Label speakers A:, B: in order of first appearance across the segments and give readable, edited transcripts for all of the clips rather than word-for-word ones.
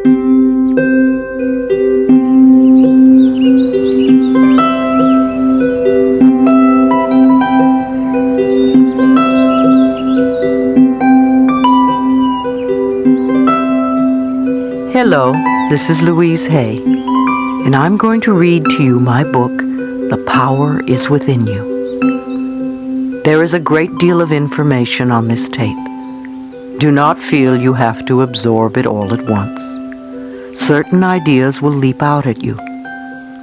A: Hello, this is Louise Hay, and I'm going to read to you my book, The Power is Within You. There is a great deal of information on this tape. Do not feel you have to absorb it all at once. Certain ideas will leap out at you.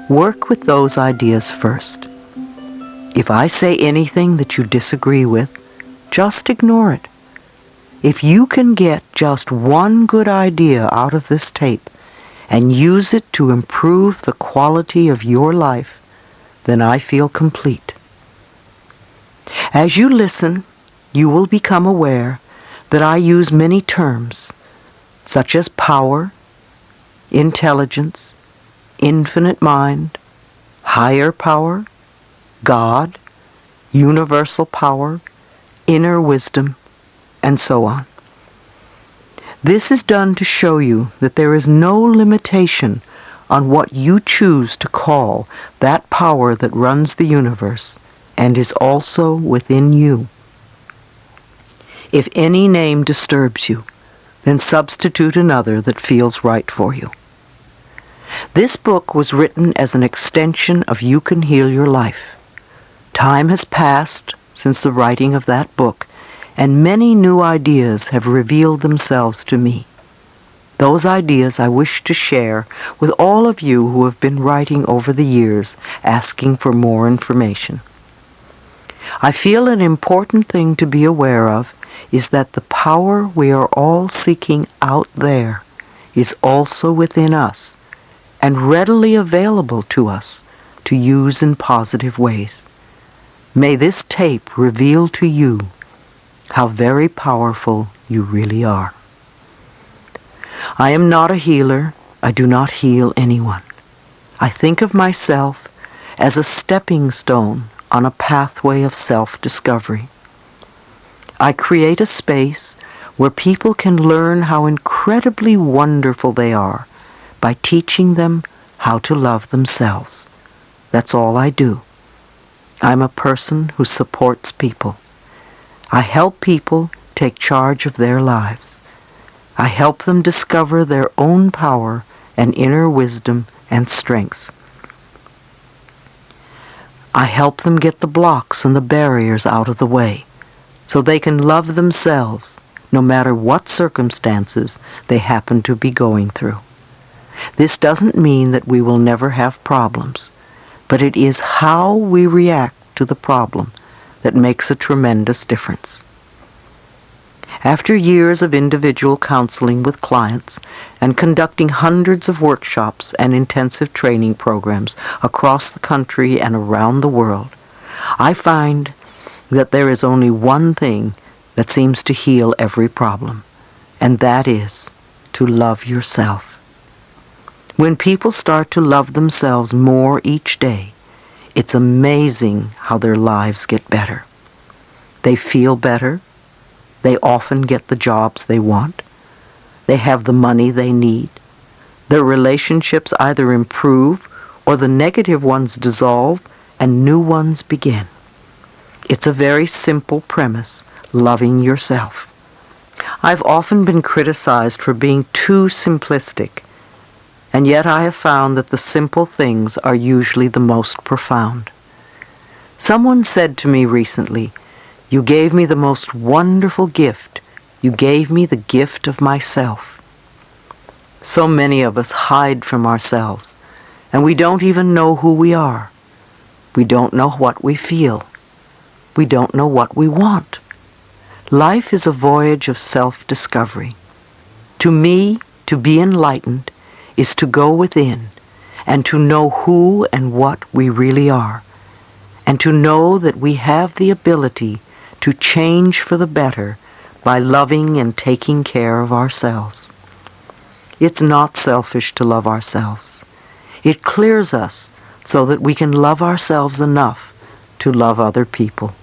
A: Work with those ideas first. If I say anything that you disagree with, just ignore it. If you can get just one good idea out of this tape and use it to improve the quality of your life, then I feel complete. As you listen, you will become aware that I use many terms, such as power, intelligence, infinite mind, higher power, God, universal power, inner wisdom, and so on. This is done to show you that there is no limitation on what you choose to call that power that runs the universe and is also within you. If any name disturbs you, then substitute another that feels right for you. This book was written as an extension of You Can Heal Your Life. Time has passed since the writing of that book, and many new ideas have revealed themselves to me. Those ideas I wish to share with all of you who have been writing over the years asking for more information. I feel an important thing to be aware of is that the power we are all seeking out there is also within us and readily available to us to use in positive ways. May this tape reveal to you how very powerful you really are. I am not a healer. I do not heal anyone. I think of myself as a stepping stone on a pathway of self-discovery. I create a space where people can learn how incredibly wonderful they are by teaching them how to love themselves. That's all I do. I'm a person who supports people. I help people take charge of their lives. I help them discover their own power and inner wisdom and strengths. I help them get the blocks and the barriers out of the way so they can love themselves no matter what circumstances they happen to be going through. This doesn't mean that we will never have problems, but it is how we react to the problem that makes a tremendous difference. After years of individual counseling with clients and conducting hundreds of workshops and intensive training programs across the country and around the world, I find that there is only one thing that seems to heal every problem, and that is to love yourself. When people start to love themselves more each day, it's amazing how their lives get better. They feel better. They often get the jobs they want. They have the money they need. Their relationships either improve or the negative ones dissolve and new ones begin. It's a very simple premise, loving yourself. I've often been criticized for being too simplistic, and yet I have found that the simple things are usually the most profound. Someone said to me recently, "You gave me the most wonderful gift. You gave me the gift of myself." So many of us hide from ourselves, and we don't even know who we are. We don't know what we feel. We don't know what we want. Life is a voyage of self-discovery. To me, to be enlightened is to go within and to know who and what we really are, and to know that we have the ability to change for the better by loving and taking care of ourselves. It's not selfish to love ourselves. It clears us so that we can love ourselves enough to love other people.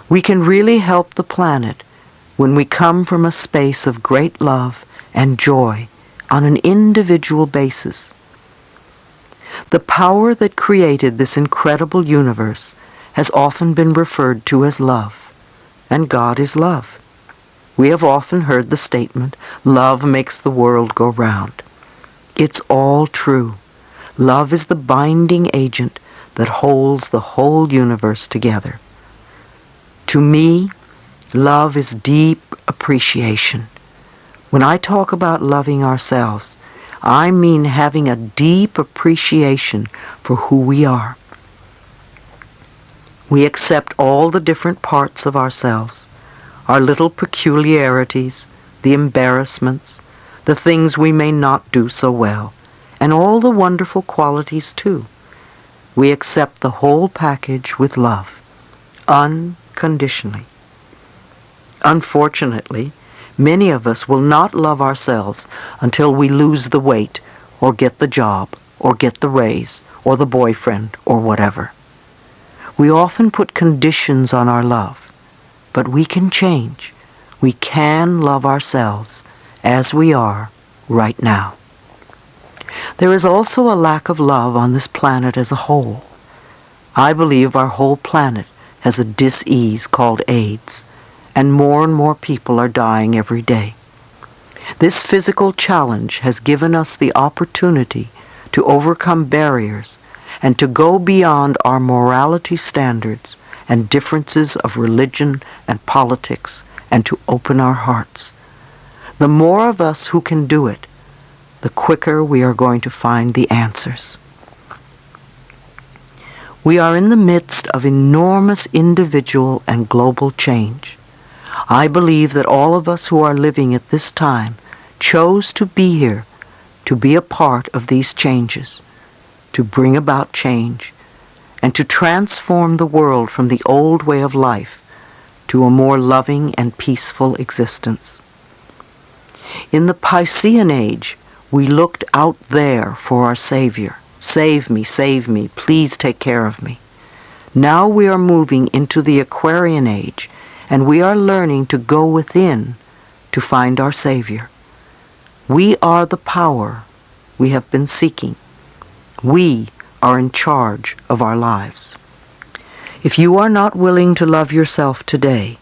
A: We can really help the planet when we come from a space of great love and joy on an individual basis. The power that created this incredible universe has often been referred to as love, and God is love. We have often heard the statement, "Love makes the world go round." It's all true. Love is the binding agent that holds the whole universe together. To me, love is deep appreciation. When I talk about loving ourselves, I mean having a deep appreciation for who we are. We accept all the different parts of ourselves, our little peculiarities, the embarrassments, the things we may not do so well, and all the wonderful qualities too. We accept the whole package with love, unconditionally. Unfortunately, many of us will not love ourselves until we lose the weight, or get the job, or get the raise, or the boyfriend, or whatever. We often put conditions on our love, but we can change. We can love ourselves as we are right now. There is also a lack of love on this planet as a whole. I believe our whole planet has a dis-ease called AIDS, and more people are dying every day. This physical challenge has given us the opportunity to overcome barriers and to go beyond our morality standards and differences of religion and politics, and to open our hearts. The more of us who can do it, the quicker we are going to find the answers. We are in the midst of enormous individual and global change. I believe that all of us who are living at this time chose to be here to be a part of these changes, to bring about change, and to transform the world from the old way of life to a more loving and peaceful existence. In the Piscean Age, we looked out there for our Savior. Save me, please take care of me. Now we are moving into the Aquarian Age, and we are learning to go within to find our Savior. We are the power we have been seeking. We are in charge of our lives. If you are not willing to love yourself today,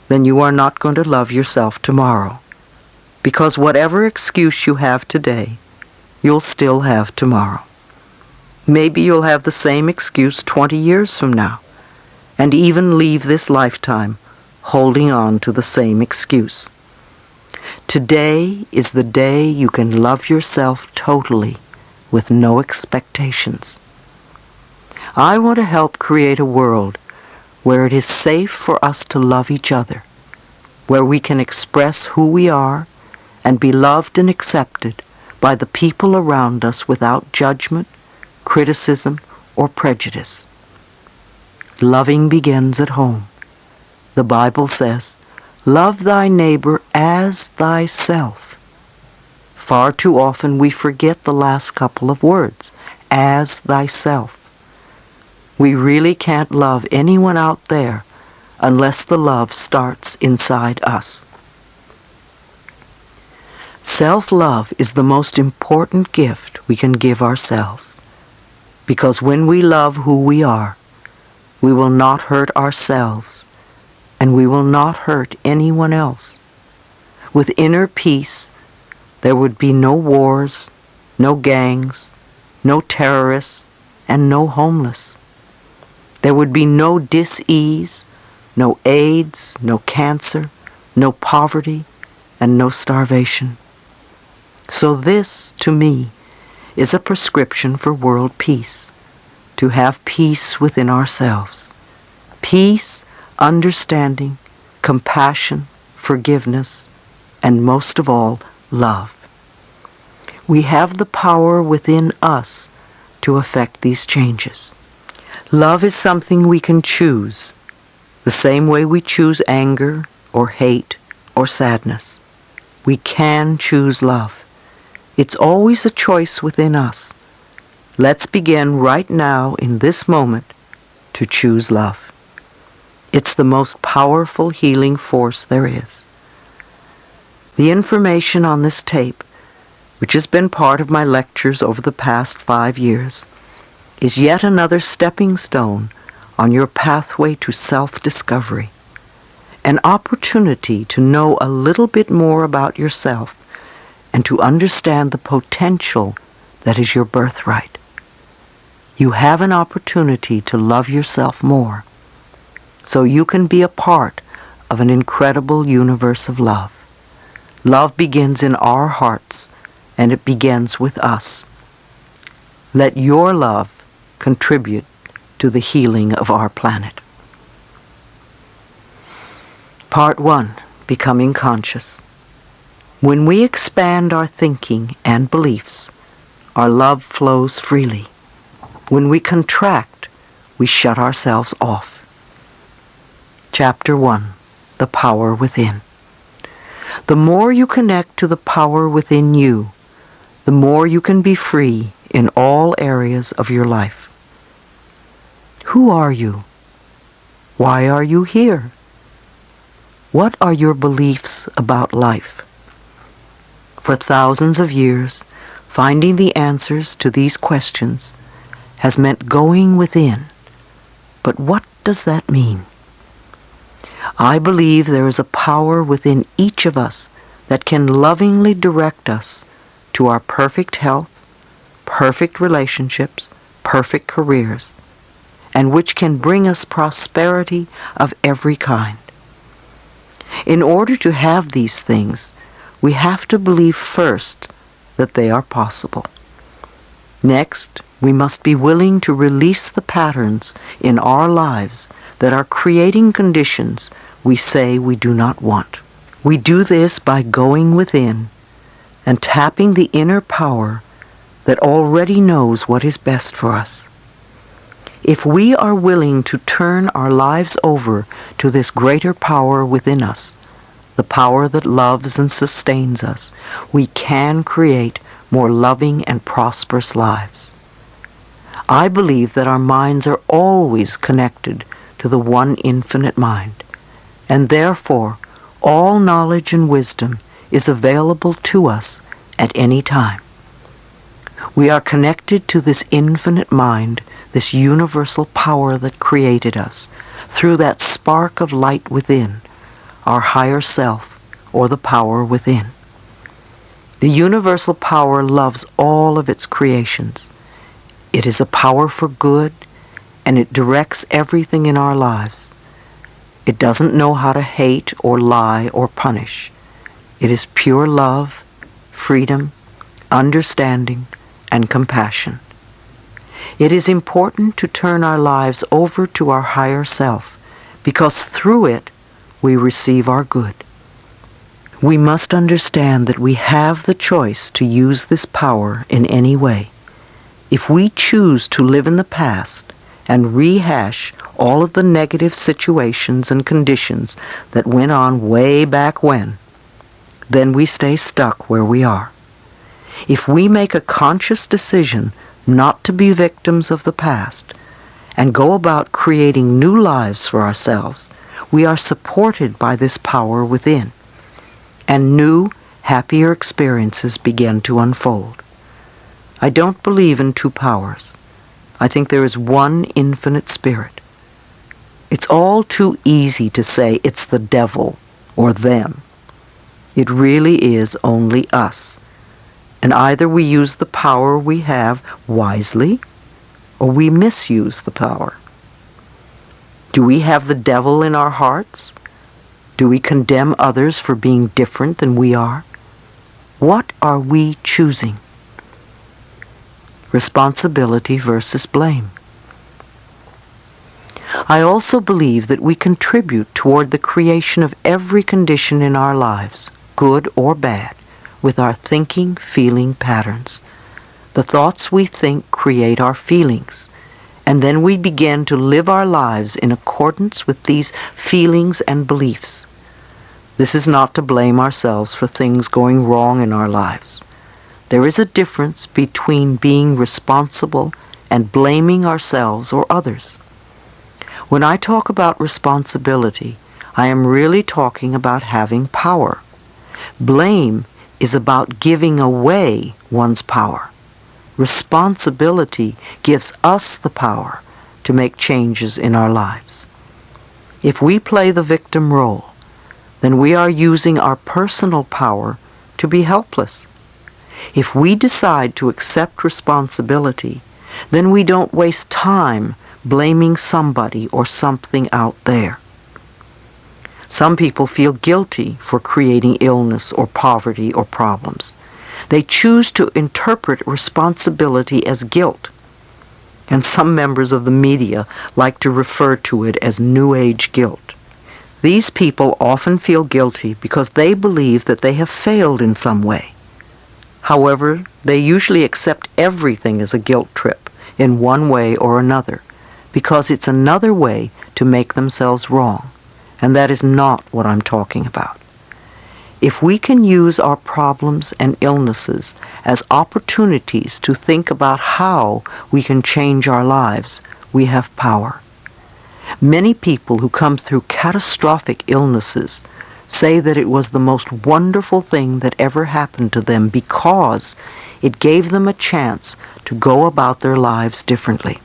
A: then you are not going to love yourself tomorrow. Because whatever excuse you have today, you'll still have tomorrow. Maybe you'll have the same excuse 20 years from now, and even leave this lifetime holding on to the same excuse. Today is the day you can love yourself totally with no expectations. I want to help create a world where it is safe for us to love each other, where we can express who we are and be loved and accepted by the people around us without judgment, criticism, or prejudice. Loving begins at home. The Bible says, "Love thy neighbor as thyself." Far too often we forget the last couple of words, as thyself. We really can't love anyone out there unless the love starts inside us. Self-love is the most important gift we can give ourselves, because when we love who we are, we will not hurt ourselves, and we will not hurt anyone else. With inner peace, there would be no wars, no gangs, no terrorists, and no homeless. There would be no dis-ease, no AIDS, no cancer, no poverty, and no starvation. So this, to me, is a prescription for world peace, to have peace within ourselves. Peace, understanding, compassion, forgiveness, and most of all, love. We have the power within us to affect these changes. Love is something we can choose, the same way we choose anger or hate or sadness. We can choose love. It's always a choice within us. Let's begin right now in this moment to choose love. It's the most powerful healing force there is. The information on this tape which has been part of my lectures over the past 5 years, is yet another stepping stone on your pathway to self-discovery, an opportunity to know a little bit more about yourself and to understand the potential that is your birthright. You have an opportunity to love yourself more, so you can be a part of an incredible universe of love. Love begins in our hearts, and it begins with us. Let your love contribute to the healing of our planet. Part 1. Becoming Conscious. When we expand our thinking and beliefs, our love flows freely. When we contract, we shut ourselves off. Chapter 1. The Power Within. The more you connect to the power within you, the more you can be free in all areas of your life. Who are you? Why are you here? What are your beliefs about life? For thousands of years, finding the answers to these questions has meant going within. But what does that mean? I believe there is a power within each of us that can lovingly direct us to our perfect health, perfect relationships, perfect careers, and which can bring us prosperity of every kind. In order to have these things, we have to believe first that they are possible. Next, we must be willing to release the patterns in our lives that are creating conditions we say we do not want. We do this by going within and tapping the inner power that already knows what is best for us. If we are willing to turn our lives over to this greater power within us, the power that loves and sustains us, we can create more loving and prosperous lives. I believe that our minds are always connected to the one infinite mind, and therefore all knowledge and wisdom is available to us at any time. We are connected to this infinite mind, this universal power that created us, through that spark of light within, our higher self, or the power within. The universal power loves all of its creations. It is a power for good, and it directs everything in our lives. It doesn't know how to hate or lie or punish. It is pure love, freedom, understanding, and compassion. It is important to turn our lives over to our higher self, because through it we receive our good. We must understand that we have the choice to use this power in any way. If we choose to live in the past and rehash all of the negative situations and conditions that went on way back when, then we stay stuck where we are. If we make a conscious decision not to be victims of the past and go about creating new lives for ourselves, we are supported by this power within, and new, happier experiences begin to unfold. I don't believe in two powers. I think there is one infinite spirit. It's all too easy to say it's the devil or them. It really is only us. And either we use the power we have wisely, or we misuse the power. Do we have the devil in our hearts? Do we condemn others for being different than we are? What are we choosing? Responsibility versus blame. I also believe that we contribute toward the creation of every condition in our lives, good or bad, with our thinking, feeling patterns. The thoughts we think create our feelings, and then we begin to live our lives in accordance with these feelings and beliefs. This is not to blame ourselves for things going wrong in our lives. There is a difference between being responsible and blaming ourselves or others. When I talk about responsibility, I am really talking about having power. Blame is about giving away one's power. Responsibility gives us the power to make changes in our lives. If we play the victim role, then we are using our personal power to be helpless. If we decide to accept responsibility, then we don't waste time blaming somebody or something out there. Some people feel guilty for creating illness or poverty or problems. They choose to interpret responsibility as guilt. And some members of the media like to refer to it as New Age guilt. These people often feel guilty because they believe that they have failed in some way. However, they usually accept everything as a guilt trip in one way or another, because it's another way to make themselves wrong, and that is not what I'm talking about. If we can use our problems and illnesses as opportunities to think about how we can change our lives, we have power. Many people who come through catastrophic illnesses say that it was the most wonderful thing that ever happened to them because it gave them a chance to go about their lives differently.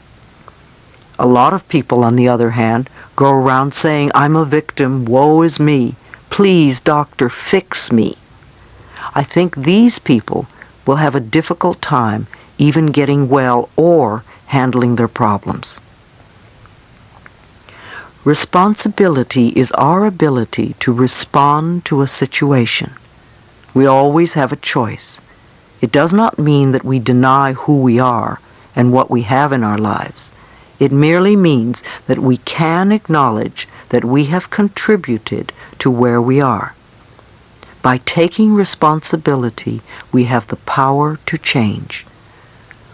A: A lot of people, on the other hand, go around saying, "I'm a victim, woe is me, please, doctor, fix me." I think these people will have a difficult time even getting well or handling their problems. Responsibility is our ability to respond to a situation. We always have a choice. It does not mean that we deny who we are and what we have in our lives. It merely means that we can acknowledge that we have contributed to where we are. By taking responsibility, we have the power to change.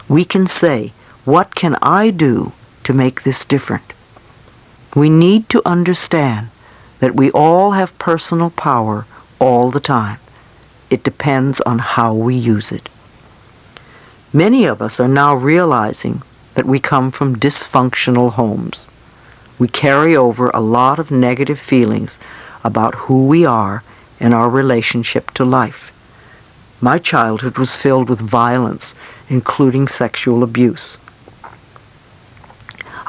A: We can say, "What can I do to make this different?" We need to understand that we all have personal power all the time. It depends on how we use it. Many of us are now realizing that we come from dysfunctional homes. We carry over a lot of negative feelings about who we are and our relationship to life. My childhood was filled with violence, including sexual abuse.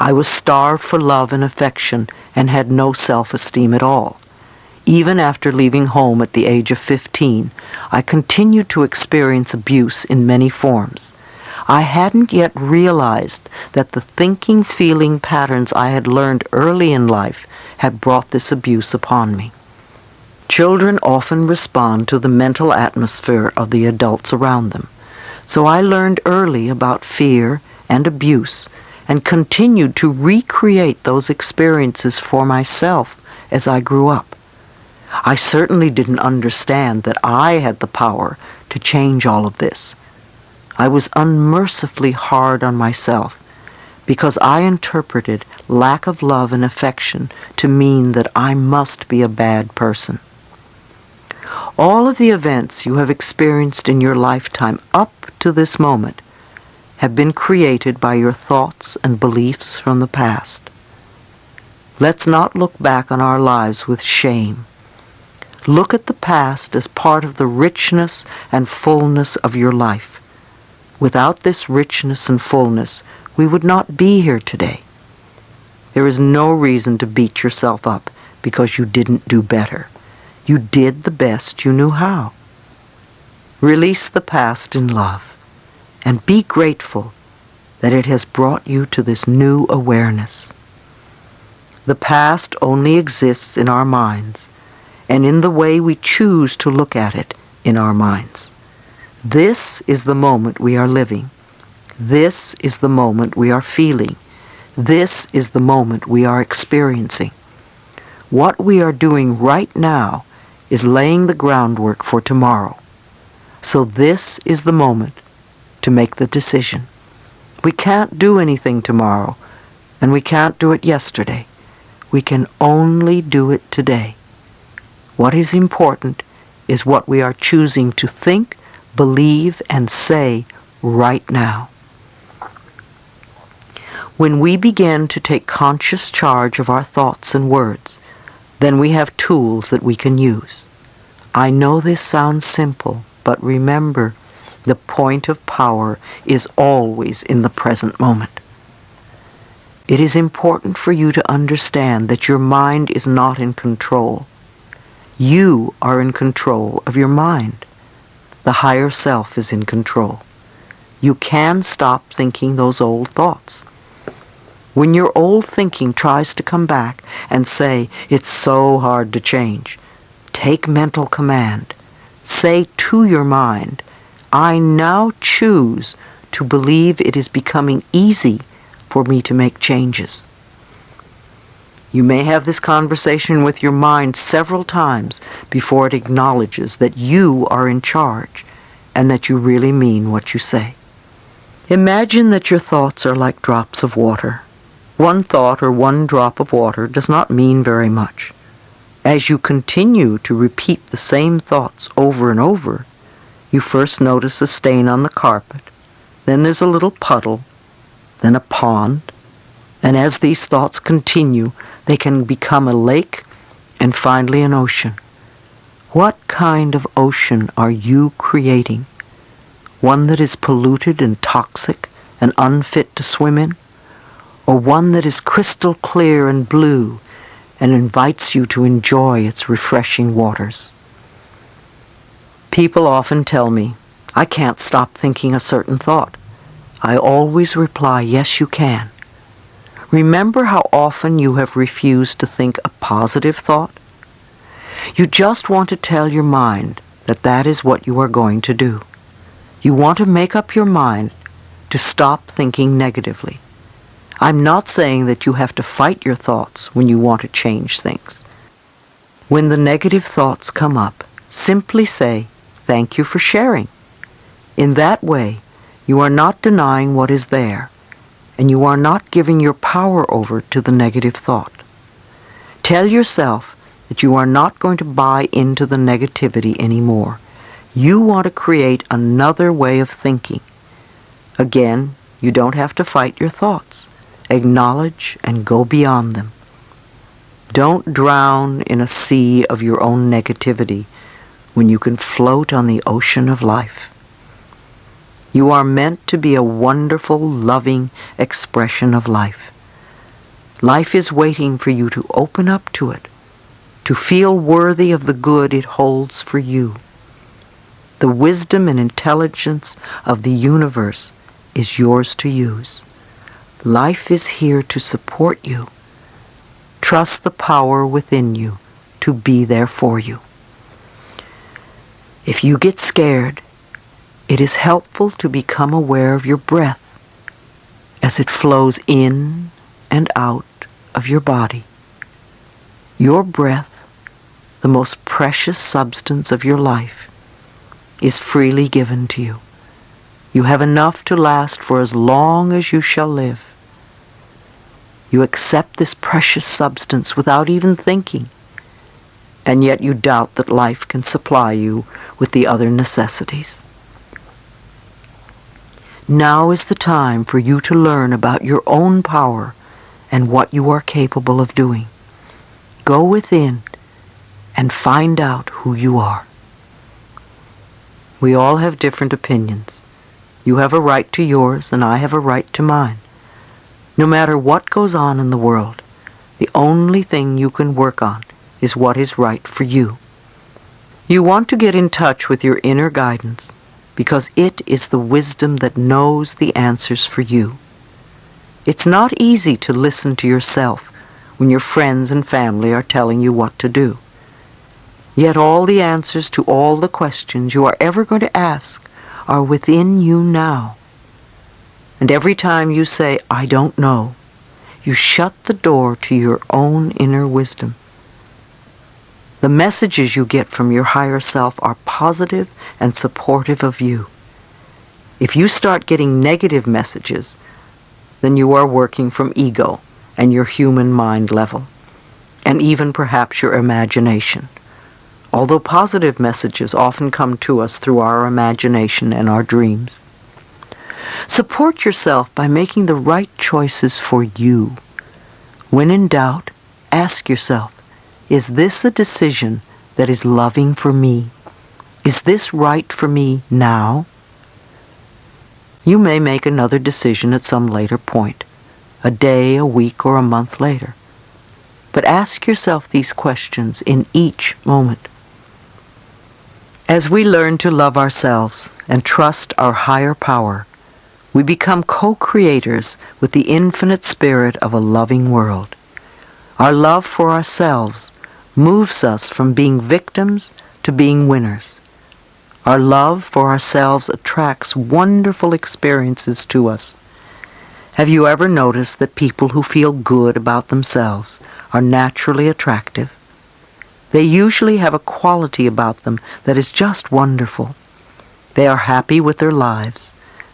A: I was starved for love and affection and had no self-esteem at all. Even after leaving home at the age of 15, I continued to experience abuse in many forms. I hadn't yet realized that the thinking, feeling patterns I had learned early in life had brought this abuse upon me. Children often respond to the mental atmosphere of the adults around them. So I learned early about fear and abuse and continued to recreate those experiences for myself as I grew up. I certainly didn't understand that I had the power to change all of this. I was unmercifully hard on myself because I interpreted lack of love and affection to mean that I must be a bad person. All of the events you have experienced in your lifetime up to this moment have been created by your thoughts and beliefs from the past. Let's not look back on our lives with shame. Look at the past as part of the richness and fullness of your life. Without this richness and fullness, we would not be here today. There is no reason to beat yourself up because you didn't do better. You did the best you knew how. Release the past in love and be grateful that it has brought you to this new awareness. The past only exists in our minds and in the way we choose to look at it in our minds. This is the moment we are living. This is the moment we are feeling. This is the moment we are experiencing. What we are doing right now is laying the groundwork for tomorrow. So this is the moment to make the decision. We can't do anything tomorrow, and we can't do it yesterday. We can only do it today. What is important is what we are choosing to think, believe, and say right now. When we begin to take conscious charge of our thoughts and words, then we have tools that we can use. I know this sounds simple, But remember, the point of power is always in the present moment. It is important for you to understand that your mind is not in control. You are in control of your mind. The higher self is in control. You can stop thinking those old thoughts. When your old thinking tries to come back and say, "It's so hard to change," take mental command. Say to your mind, "I now choose to believe it is becoming easy for me to make changes." You may have this conversation with your mind several times before it acknowledges that you are in charge and that you really mean what you say. Imagine that your thoughts are like drops of water. One thought or one drop of water does not mean very much. As you continue to repeat the same thoughts over and over, you first notice a stain on the carpet, then there's a little puddle, then a pond, and as these thoughts continue, they can become a lake and finally an ocean. What kind of ocean are you creating? One that is polluted and toxic and unfit to swim in? Or one that is crystal clear and blue and invites you to enjoy its refreshing waters? People often tell me, "I can't stop thinking a certain thought." I always reply, "Yes, you can." Remember how often you have refused to think a positive thought? You just want to tell your mind that that is what you are going to do. You want to make up your mind to stop thinking negatively. I'm not saying that you have to fight your thoughts when you want to change things. When the negative thoughts come up, simply say, "Thank you for sharing." In that way, you are not denying what is there, and you are not giving your power over to the negative thought. Tell yourself that you are not going to buy into the negativity anymore. You want to create another way of thinking. Again, you don't have to fight your thoughts. Acknowledge and go beyond them. Don't drown in a sea of your own negativity when you can float on the ocean of life. You are meant to be a wonderful, loving expression of life. Life is waiting for you to open up to it, to feel worthy of the good it holds for you. The wisdom and intelligence of the universe is yours to use. Life is here to support you. Trust the power within you to be there for you. If you get scared, it is helpful to become aware of your breath as it flows in and out of your body. Your breath, the most precious substance of your life, is freely given to you. You have enough to last for as long as you shall live. You accept this precious substance without even thinking, and yet you doubt that life can supply you with the other necessities. Now is the time for you to learn about your own power and what you are capable of doing. Go within and find out who you are. We all have different opinions. You have a right to yours, and I have a right to mine. No matter what goes on in the world, the only thing you can work on is what is right for you. You want to get in touch with your inner guidance because it is the wisdom that knows the answers for you. It's not easy to listen to yourself when your friends and family are telling you what to do. Yet all the answers to all the questions you are ever going to ask are within you now. And every time you say, "I don't know," you shut the door to your own inner wisdom. The messages you get from your higher self are positive and supportive of you. If you start getting negative messages, then you are working from ego and your human mind level, and even perhaps your imagination. Although positive messages often come to us through our imagination and our dreams. Support yourself by making the right choices for you. When in doubt, ask yourself, is this a decision that is loving for me? Is this right for me now? You may make another decision at some later point, a day, a week, or a month later. But ask yourself these questions in each moment. As we learn to love ourselves and trust our higher power, we become co-creators with the infinite spirit of a loving world. Our love for ourselves moves us from being victims to being winners. Our love for ourselves attracts wonderful experiences to us. Have you ever noticed that people who feel good about themselves are naturally attractive? They usually have a quality about them that is just wonderful. They are happy with their lives.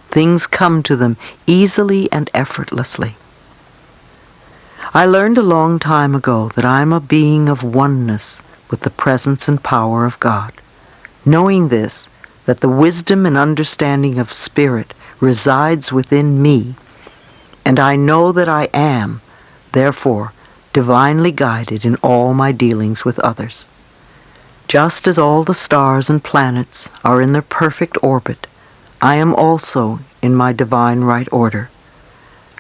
A: Things come to them easily and effortlessly. I learned a long time ago that I am a being of oneness with the presence and power of God. Knowing this, that the wisdom and understanding of Spirit resides within me, and I know that I am, therefore, divinely guided in all my dealings with others. Just as all the stars and planets are in their perfect orbit, I am also in my divine right order.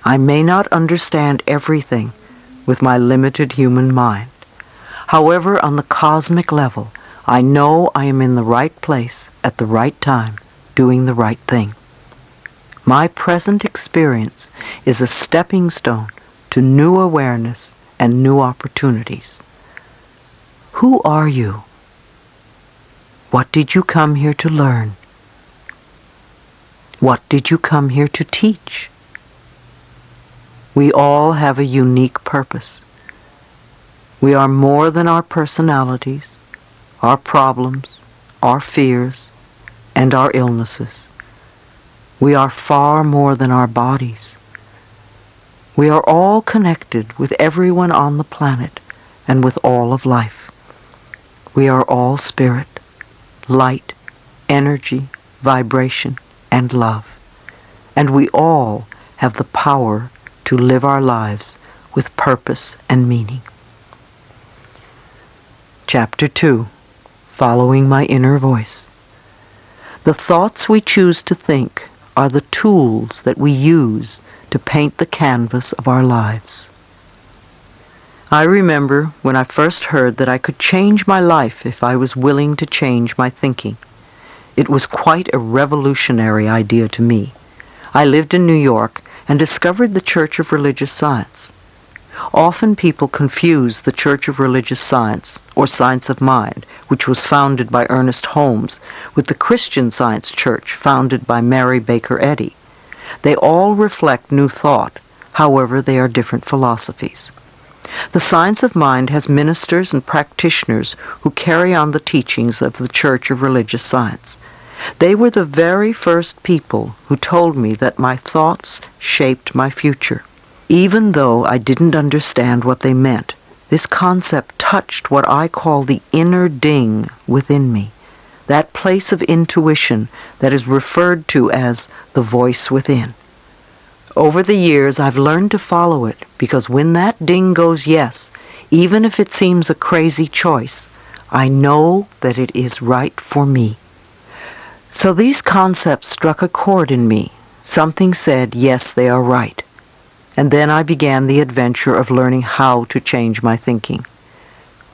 A: I may not understand everything with my limited human mind. However, on the cosmic level, I know I am in the right place at the right time, doing the right thing. My present experience is a stepping stone to new awareness and new opportunities. Who are you? What did you come here to learn? What did you come here to teach? We all have a unique purpose. We are more than our personalities, our problems, our fears, and our illnesses. We are far more than our bodies. We are all connected with everyone on the planet and with all of life. We are all spirit, light, energy, vibration, and love. And we all have the power to live our lives with purpose and meaning. Chapter 2. Following my inner voice. The thoughts we choose to think are the tools that we use to paint the canvas of our lives. I remember when I first heard that I could change my life if I was willing to change my thinking. It was quite a revolutionary idea to me. I lived in New York and discovered the Church of Religious Science. Often people confuse the Church of Religious Science, or Science of Mind, which was founded by Ernest Holmes, with the Christian Science Church founded by Mary Baker Eddy. They all reflect New Thought, however they are different philosophies. The Science of Mind has ministers and practitioners who carry on the teachings of the Church of Religious Science. They were the very first people who told me that my thoughts shaped my future. Even though I didn't understand what they meant, this concept touched what I call the inner ding within me, that place of intuition that is referred to as the voice within. Over the years, I've learned to follow it because when that ding goes yes, even if it seems a crazy choice, I know that it is right for me. So these concepts struck a chord in me. Something said, yes, they are right. And then I began the adventure of learning how to change my thinking.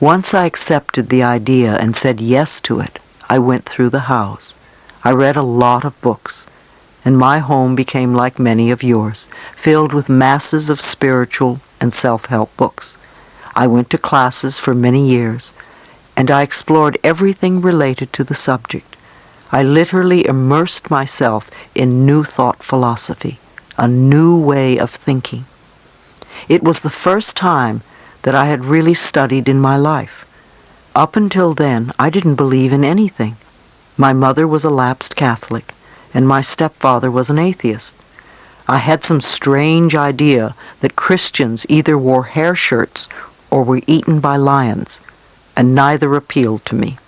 A: Once I accepted the idea and said yes to it, I went through the house. I read a lot of books, and my home became like many of yours, filled with masses of spiritual and self-help books. I went to classes for many years, and I explored everything related to the subject. I literally immersed myself in New Thought philosophy, a new way of thinking. It was the first time that I had really studied in my life. Up until then, I didn't believe in anything. My mother was a lapsed Catholic, and my stepfather was an atheist. I had some strange idea that Christians either wore hair shirts or were eaten by lions, and neither appealed to me.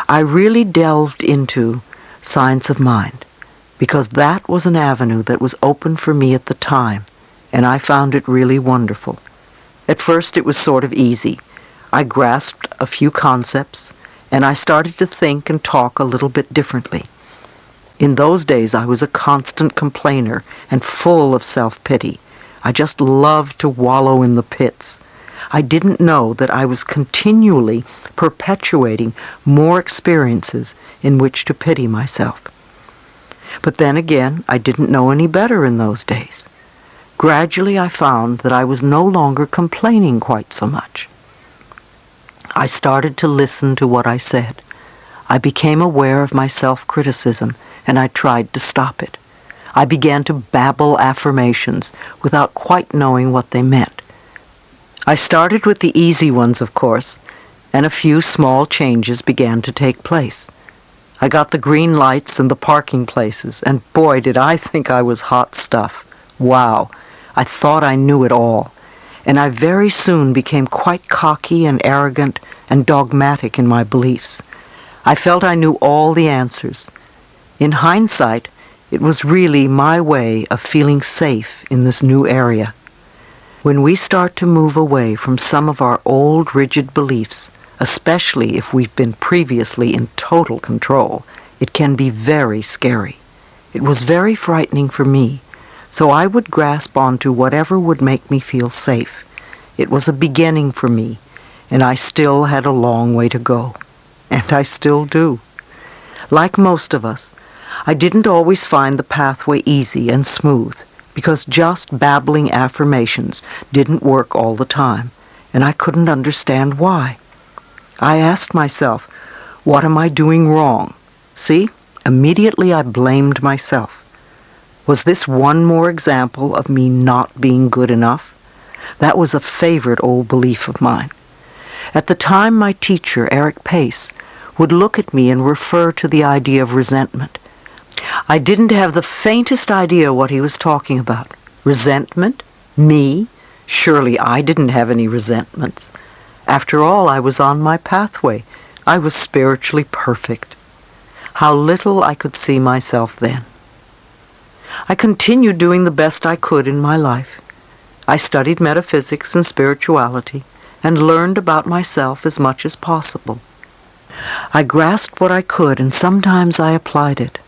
A: I really delved into Science of Mind, because that was an avenue that was open for me at the time, and I found it really wonderful. At first it was sort of easy. I grasped a few concepts, and I started to think and talk a little bit differently. In those days, I was a constant complainer and full of self-pity. I just loved to wallow in the pits. I didn't know that I was continually perpetuating more experiences in which to pity myself. But then again, I didn't know any better in those days. Gradually, I found that I was no longer complaining quite so much. I started to listen to what I said. I became aware of my self-criticism, and I tried to stop it. I began to babble affirmations without quite knowing what they meant. I started with the easy ones, of course, and a few small changes began to take place. I got the green lights and the parking places, and boy, did I think I was hot stuff. Wow, I thought I knew it all, and I very soon became quite cocky and arrogant and dogmatic in my beliefs. I felt I knew all the answers. In hindsight, it was really my way of feeling safe in this new area. When we start to move away from some of our old rigid beliefs, especially if we've been previously in total control, it can be very scary. It was very frightening for me, so I would grasp onto whatever would make me feel safe. It was a beginning for me, and I still had a long way to go. And I still do. Like most of us, I didn't always find the pathway easy and smooth, because just babbling affirmations didn't work all the time, and I couldn't understand why. I asked myself, what am I doing wrong? See, immediately I blamed myself. Was this one more example of me not being good enough? That was a favorite old belief of mine. At the time, my teacher, Eric Pace, would look at me and refer to the idea of resentment. I didn't have the faintest idea what he was talking about. Resentment? Me? Surely I didn't have any resentments. After all, I was on my pathway. I was spiritually perfect. How little I could see myself then. I continued doing the best I could in my life. I studied metaphysics and spirituality and learned about myself as much as possible. I grasped what I could, and sometimes I applied it.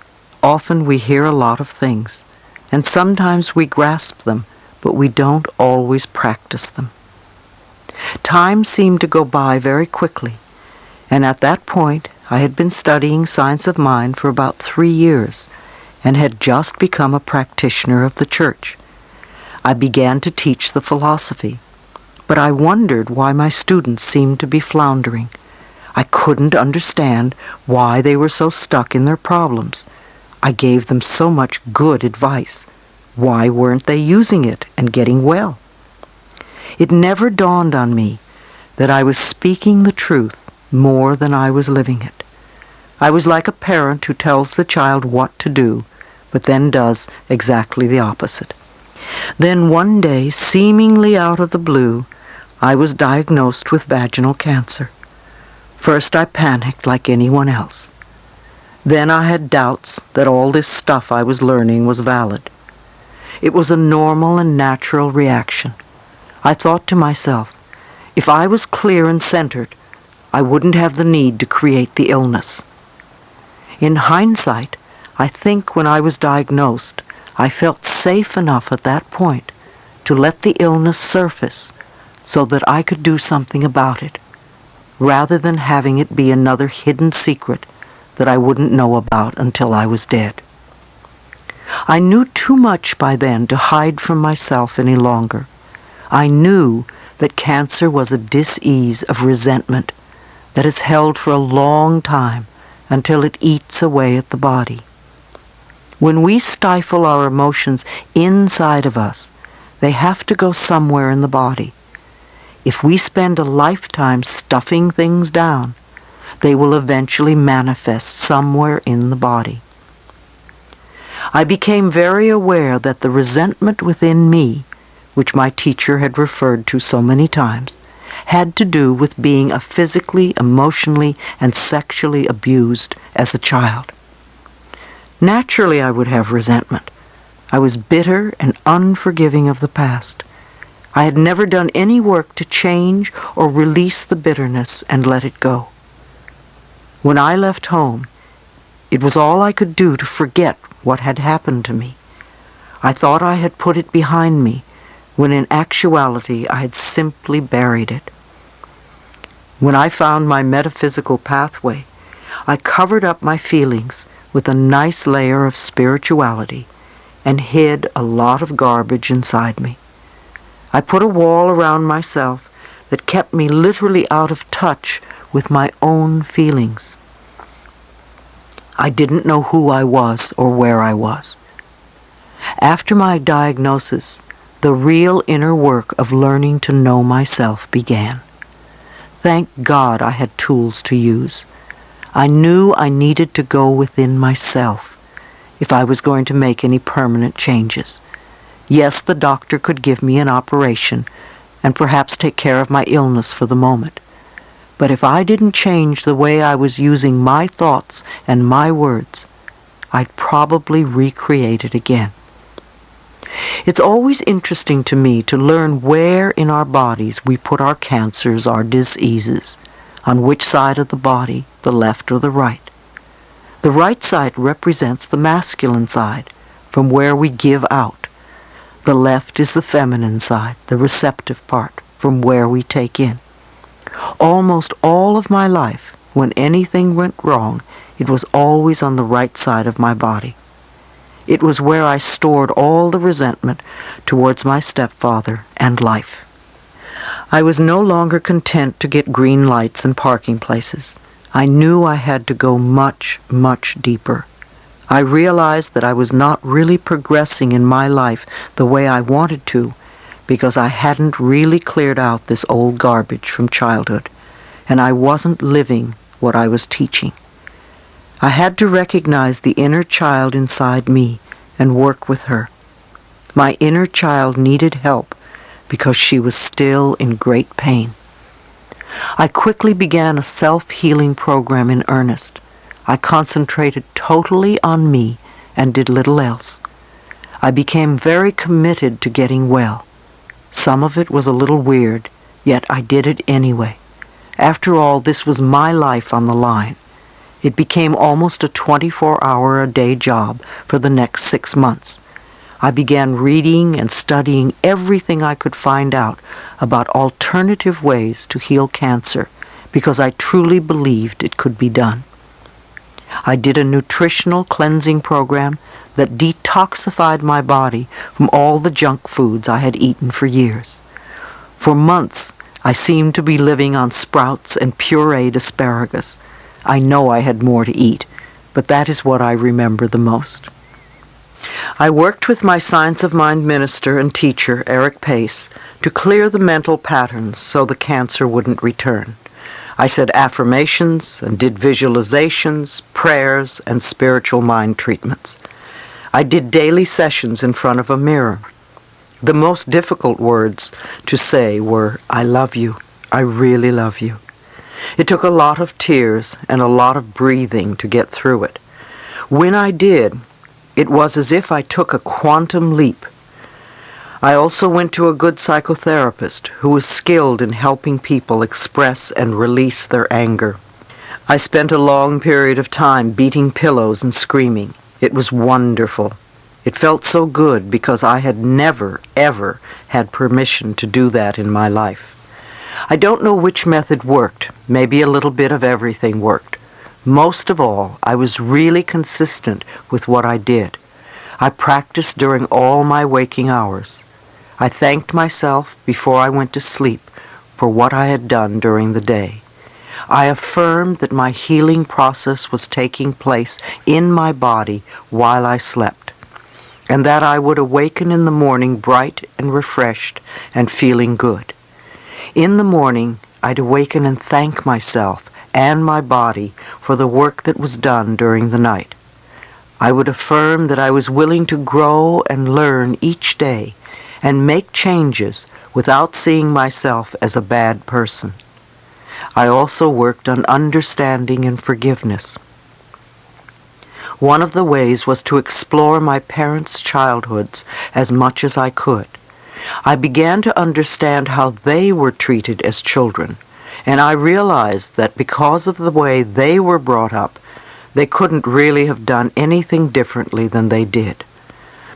A: Often we hear a lot of things, and sometimes we grasp them, but we don't always practice them. Time seemed to go by very quickly, and at that point I had been studying science of mind for about 3 years and had just become a practitioner of the church. I began to teach the philosophy, but I wondered why my students seemed to be floundering. I couldn't understand why they were so stuck in their problems. I gave them so much good advice. Why weren't they using it and getting well? It never dawned on me that I was speaking the truth more than I was living it. I was like a parent who tells the child what to do, but then does exactly the opposite. Then one day, seemingly out of the blue, I was diagnosed with vaginal cancer. First I panicked like anyone else. Then I had doubts that all this stuff I was learning was valid. It was a normal and natural reaction. I thought to myself, if I was clear and centered, I wouldn't have the need to create the illness. In hindsight, I think when I was diagnosed, I felt safe enough at that point to let the illness surface so that I could do something about it, rather than having it be another hidden secret that I wouldn't know about until I was dead. I knew too much by then to hide from myself any longer. I knew that cancer was a dis-ease of resentment that is held for a long time until it eats away at the body. When we stifle our emotions inside of us, they have to go somewhere in the body. If we spend a lifetime stuffing things down, they will eventually manifest somewhere in the body. I became very aware that the resentment within me, which my teacher had referred to so many times, had to do with being physically, emotionally, and sexually abused as a child. Naturally, I would have resentment. I was bitter and unforgiving of the past. I had never done any work to change or release the bitterness and let it go. When I left home, it was all I could do to forget what had happened to me. I thought I had put it behind me, when in actuality I had simply buried it. When I found my metaphysical pathway, I covered up my feelings with a nice layer of spirituality and hid a lot of garbage inside me. I put a wall around myself that kept me literally out of touch with my own feelings. I didn't know who I was or where I was. After my diagnosis, the real inner work of learning to know myself began. Thank God I had tools to use. I knew I needed to go within myself if I was going to make any permanent changes. Yes, the doctor could give me an operation and perhaps take care of my illness for the moment. But if I didn't change the way I was using my thoughts and my words, I'd probably recreate it again. It's always interesting to me to learn where in our bodies we put our cancers, our diseases, on which side of the body, the left or the right. The right side represents the masculine side, from where we give out. The left is the feminine side, the receptive part, from where we take in. Almost all of my life, when anything went wrong, it was always on the right side of my body. It was where I stored all the resentment towards my stepfather and life. I was no longer content to get green lights and parking places. I knew I had to go much, much deeper. I realized that I was not really progressing in my life the way I wanted to because I hadn't really cleared out this old garbage from childhood, and I wasn't living what I was teaching. I had to recognize the inner child inside me and work with her. My inner child needed help because she was still in great pain. I quickly began a self-healing program in earnest. I concentrated totally on me and did little else. I became very committed to getting well. Some of it was a little weird, yet I did it anyway. After all, this was my life on the line. It became almost a 24-hour-a-day job for the next 6 months. I began reading and studying everything I could find out about alternative ways to heal cancer because I truly believed it could be done. I did a nutritional cleansing program that detoxified my body from all the junk foods I had eaten for years. For months, I seemed to be living on sprouts and pureed asparagus. I know I had more to eat, but that is what I remember the most. I worked with my Science of Mind minister and teacher, Eric Pace, to clear the mental patterns so the cancer wouldn't return. I said affirmations and did visualizations, prayers, and spiritual mind treatments. I did daily sessions in front of a mirror. The most difficult words to say were, "I love you. I really love you." It took a lot of tears and a lot of breathing to get through it. When I did, it was as if I took a quantum leap. I also went to a good psychotherapist who was skilled in helping people express and release their anger. I spent a long period of time beating pillows and screaming. It was wonderful. It felt so good because I had never, ever had permission to do that in my life. I don't know which method worked. Maybe a little bit of everything worked. Most of all, I was really consistent with what I did. I practiced during all my waking hours. I thanked myself before I went to sleep for what I had done during the day. I affirmed that my healing process was taking place in my body while I slept, and that I would awaken in the morning bright and refreshed and feeling good. In the morning, I'd awaken and thank myself and my body for the work that was done during the night. I would affirm that I was willing to grow and learn each day and make changes without seeing myself as a bad person. I also worked on understanding and forgiveness. One of the ways was to explore my parents' childhoods as much as I could. I began to understand how they were treated as children And I realized that because of the way they were brought up, they couldn't really have done anything differently than they did.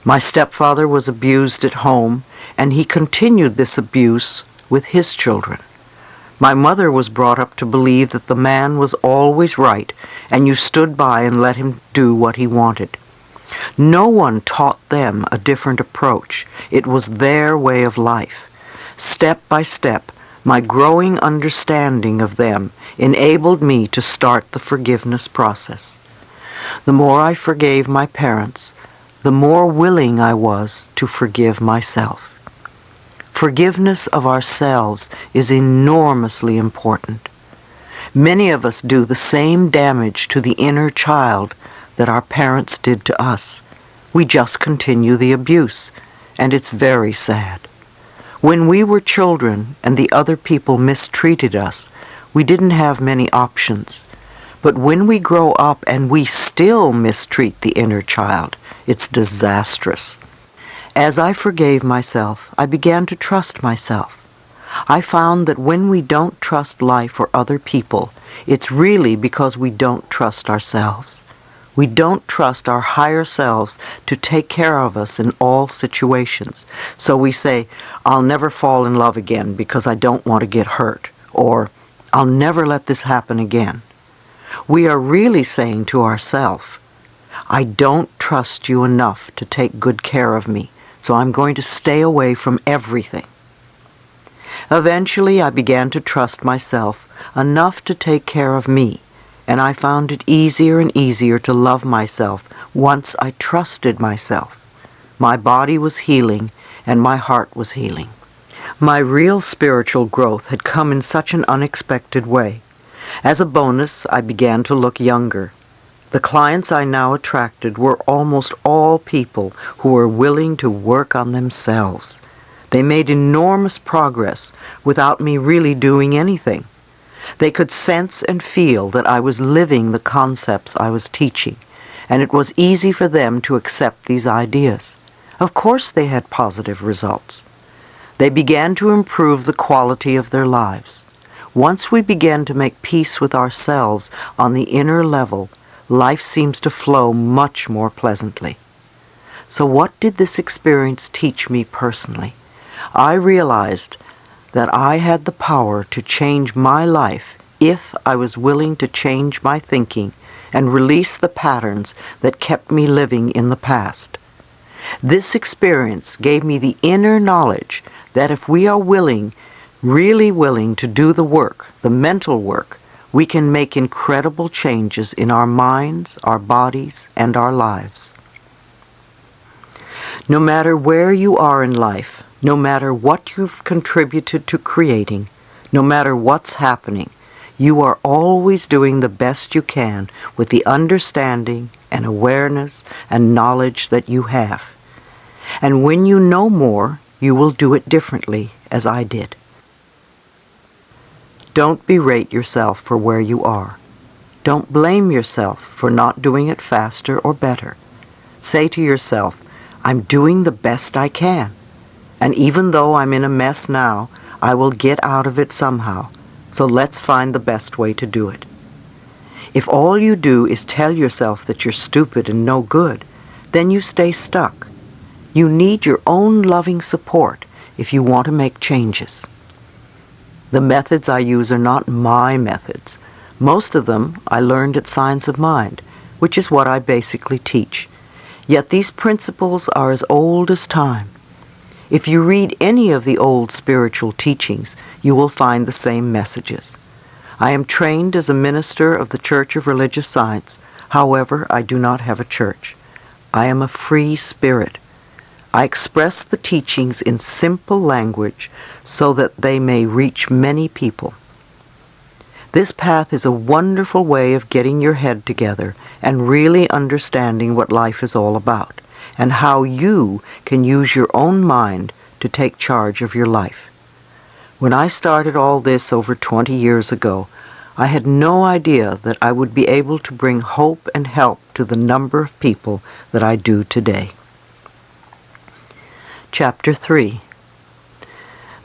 A: My stepfather was abused at home, and he continued this abuse with his children. My mother was brought up to believe that the man was always right, and you stood by and let him do what he wanted. No one taught them a different approach. It was their way of life. Step by step, my growing understanding of them enabled me to start the forgiveness process. The more I forgave my parents, the more willing I was to forgive myself. Forgiveness of ourselves is enormously important. Many of us do the same damage to the inner child that our parents did to us. We just continue the abuse, and it's very sad. When we were children and the other people mistreated us, we didn't have many options. But when we grow up and we still mistreat the inner child, it's disastrous. As I forgave myself, I began to trust myself. I found that when we don't trust life or other people, it's really because we don't trust ourselves. We don't trust our higher selves to take care of us in all situations. So we say, I'll never fall in love again because I don't want to get hurt, or I'll never let this happen again. We are really saying to ourselves, I don't trust you enough to take good care of me, so I'm going to stay away from everything. Eventually, I began to trust myself enough to take care of me, and I found it easier and easier to love myself once I trusted myself. My body was healing, and my heart was healing. My real spiritual growth had come in such an unexpected way. As a bonus, I began to look younger. The clients I now attracted were almost all people who were willing to work on themselves. They made enormous progress without me really doing anything. They could sense and feel that I was living the concepts I was teaching, and it was easy for them to accept these ideas. Of course they had positive results. They began to improve the quality of their lives. Once we begin to make peace with ourselves on the inner level, life seems to flow much more pleasantly. So what did this experience teach me personally? I realized that I had the power to change my life if I was willing to change my thinking and release the patterns that kept me living in the past. This experience gave me the inner knowledge that if we are willing, really willing to do the work, the mental work, we can make incredible changes in our minds, our bodies, and our lives. No matter where you are in life, no matter what you've contributed to creating, no matter what's happening, you are always doing the best you can with the understanding and awareness and knowledge that you have. And when you know more, you will do it differently, as I did. Don't berate yourself for where you are. Don't blame yourself for not doing it faster or better. Say to yourself, I'm doing the best I can. And even though I'm in a mess now, I will get out of it somehow. So let's find the best way to do it. If all you do is tell yourself that you're stupid and no good, then you stay stuck. You need your own loving support if you want to make changes. The methods I use are not my methods. Most of them I learned at Science of Mind, which is what I basically teach. Yet these principles are as old as time. If you read any of the old spiritual teachings, you will find the same messages. I am trained as a minister of the Church of Religious Science. However, I do not have a church. I am a free spirit. I express the teachings in simple language so that they may reach many people. This path is a wonderful way of getting your head together and really understanding what life is all about, and how you can use your own mind to take charge of your life. When I started all this over 20 years ago, I had no idea that I would be able to bring hope and help to the number of people that I do today. Chapter 3.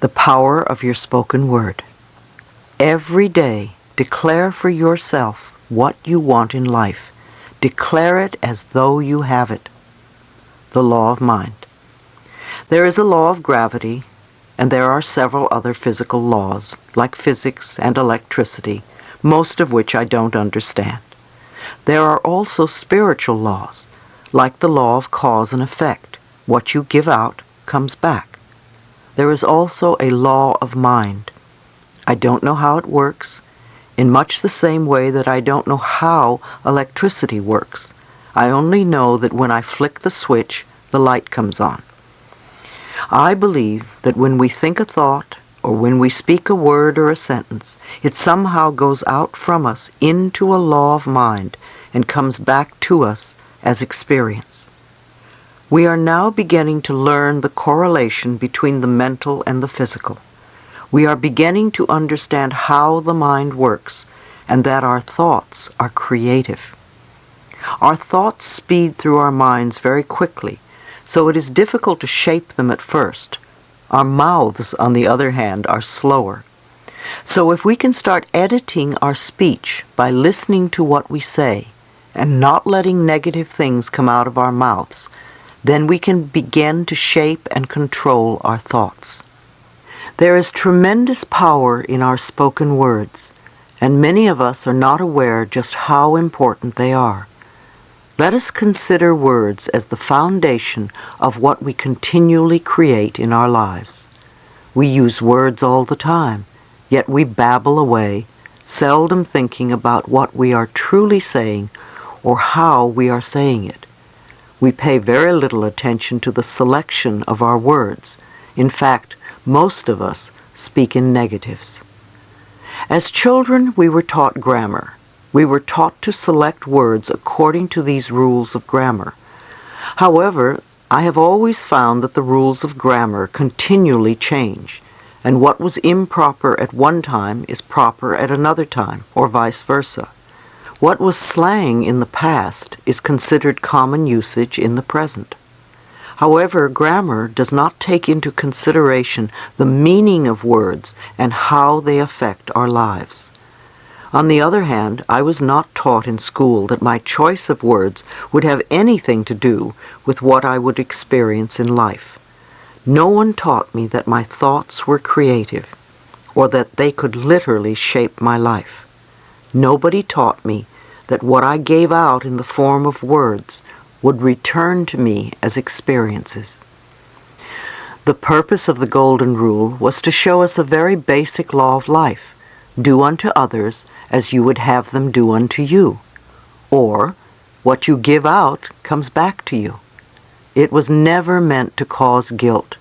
A: The Power of Your Spoken Word. Every day, declare for yourself what you want in life. Declare it as though you have it. The law of mind. There is a law of gravity, and there are several other physical laws, like physics and electricity, most of which I don't understand. There are also spiritual laws, like the law of cause and effect. What you give out comes back. There is also a law of mind. I don't know how it works, in much the same way that I don't know how electricity works. I only know that when I flick the switch, the light comes on. I believe that when we think a thought, or when we speak a word or a sentence, it somehow goes out from us into a law of mind and comes back to us as experience. We are now beginning to learn the correlation between the mental and the physical. We are beginning to understand how the mind works and that our thoughts are creative. Our thoughts speed through our minds very quickly, so it is difficult to shape them at first. Our mouths, on the other hand, are slower. So if we can start editing our speech by listening to what we say and not letting negative things come out of our mouths, then we can begin to shape and control our thoughts. There is tremendous power in our spoken words, and many of us are not aware just how important they are. Let us consider words as the foundation of what we continually create in our lives. We use words all the time, yet we babble away, seldom thinking about what we are truly saying or how we are saying it. We pay very little attention to the selection of our words. In fact, most of us speak in negatives. As children, we were taught grammar. We were taught to select words according to these rules of grammar. However, I have always found that the rules of grammar continually change, and what was improper at one time is proper at another time, or vice versa. What was slang in the past is considered common usage in the present. However, grammar does not take into consideration the meaning of words and how they affect our lives. On the other hand, I was not taught in school that my choice of words would have anything to do with what I would experience in life. No one taught me that my thoughts were creative, or that they could literally shape my life. Nobody taught me that what I gave out in the form of words would return to me as experiences. The purpose of the Golden Rule was to show us a very basic law of life. Do unto others as you would have them do unto you. Or, what you give out comes back to you. It was never meant to cause guilt.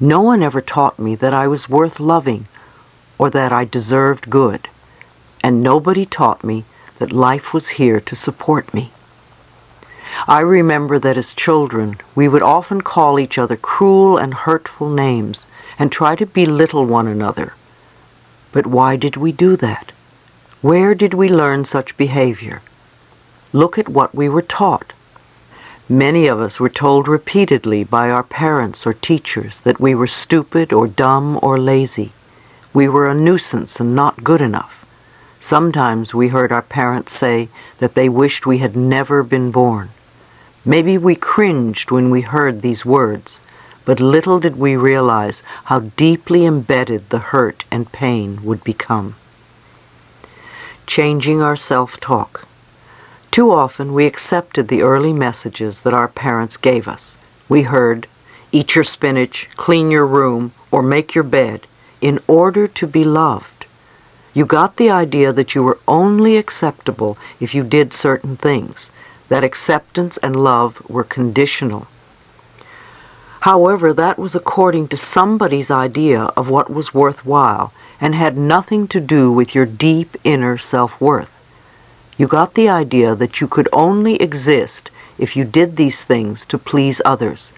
A: No one ever taught me that I was worth loving or that I deserved good. And nobody taught me that life was here to support me. I remember that as children, we would often call each other cruel and hurtful names and try to belittle one another. But why did we do that? Where did we learn such behavior? Look at what we were taught. Many of us were told repeatedly by our parents or teachers that we were stupid or dumb or lazy. We were a nuisance and not good enough. Sometimes we heard our parents say that they wished we had never been born. Maybe we cringed when we heard these words, but little did we realize how deeply embedded the hurt and pain would become. Changing our self-talk. Too often we accepted the early messages that our parents gave us. We heard, "Eat your spinach, clean your room, or make your bed," in order to be loved. You got the idea that you were only acceptable if you did certain things, that acceptance and love were conditional. However, that was according to somebody's idea of what was worthwhile and had nothing to do with your deep inner self-worth. You got the idea that you could only exist if you did these things to please others.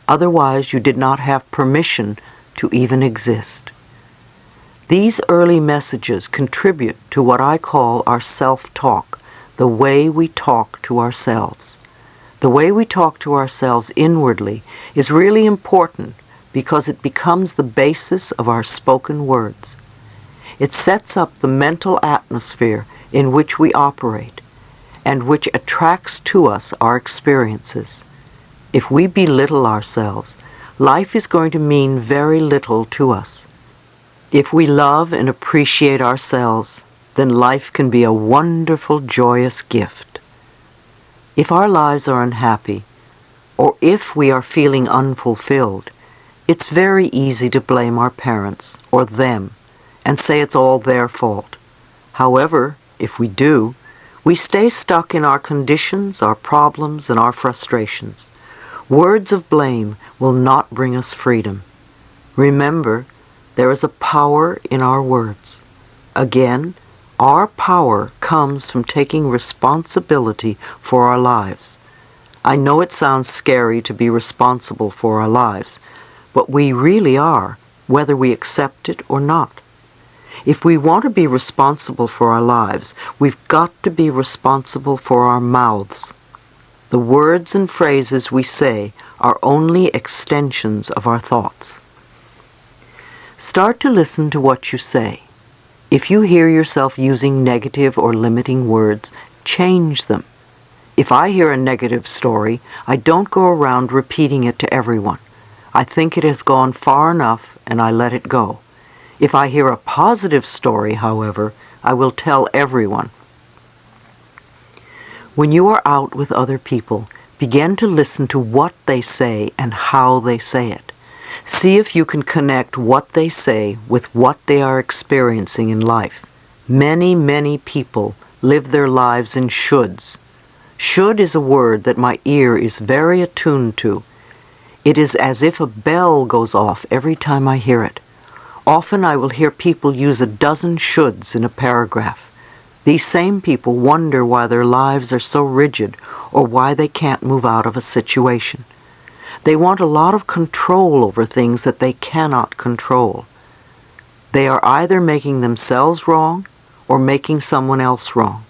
A: Otherwise, you did not have permission to even exist. These early messages contribute to what I call our self-talk, the way we talk to ourselves. The way we talk to ourselves inwardly is really important because it becomes the basis of our spoken words. It sets up the mental atmosphere in which we operate and which attracts to us our experiences. If we belittle ourselves, life is going to mean very little to us. If we love and appreciate ourselves, then life can be a wonderful, joyous gift. If our lives are unhappy, or if we are feeling unfulfilled, it's very easy to blame our parents or them and say it's all their fault. However, if we do, we stay stuck in our conditions, our problems, and our frustrations. Words of blame will not bring us freedom. Remember, there is a power in our words. Again, our power comes from taking responsibility for our lives. I know it sounds scary to be responsible for our lives, but we really are, whether we accept it or not. If we want to be responsible for our lives, we've got to be responsible for our mouths. The words and phrases we say are only extensions of our thoughts. Start to listen to what you say. If you hear yourself using negative or limiting words, change them. If I hear a negative story, I don't go around repeating it to everyone. I think it has gone far enough and I let it go. If I hear a positive story, however, I will tell everyone. When you are out with other people, begin to listen to what they say and how they say it. See if you can connect what they say with what they are experiencing in life. Many people live their lives in shoulds. Should is a word that my ear is very attuned to. It is as if a bell goes off every time I hear it. Often I will hear people use a dozen shoulds in a paragraph. These same people wonder why their lives are so rigid or why they can't move out of a situation. They want a lot of control over things that they cannot control. They are either making themselves wrong or making someone else wrong.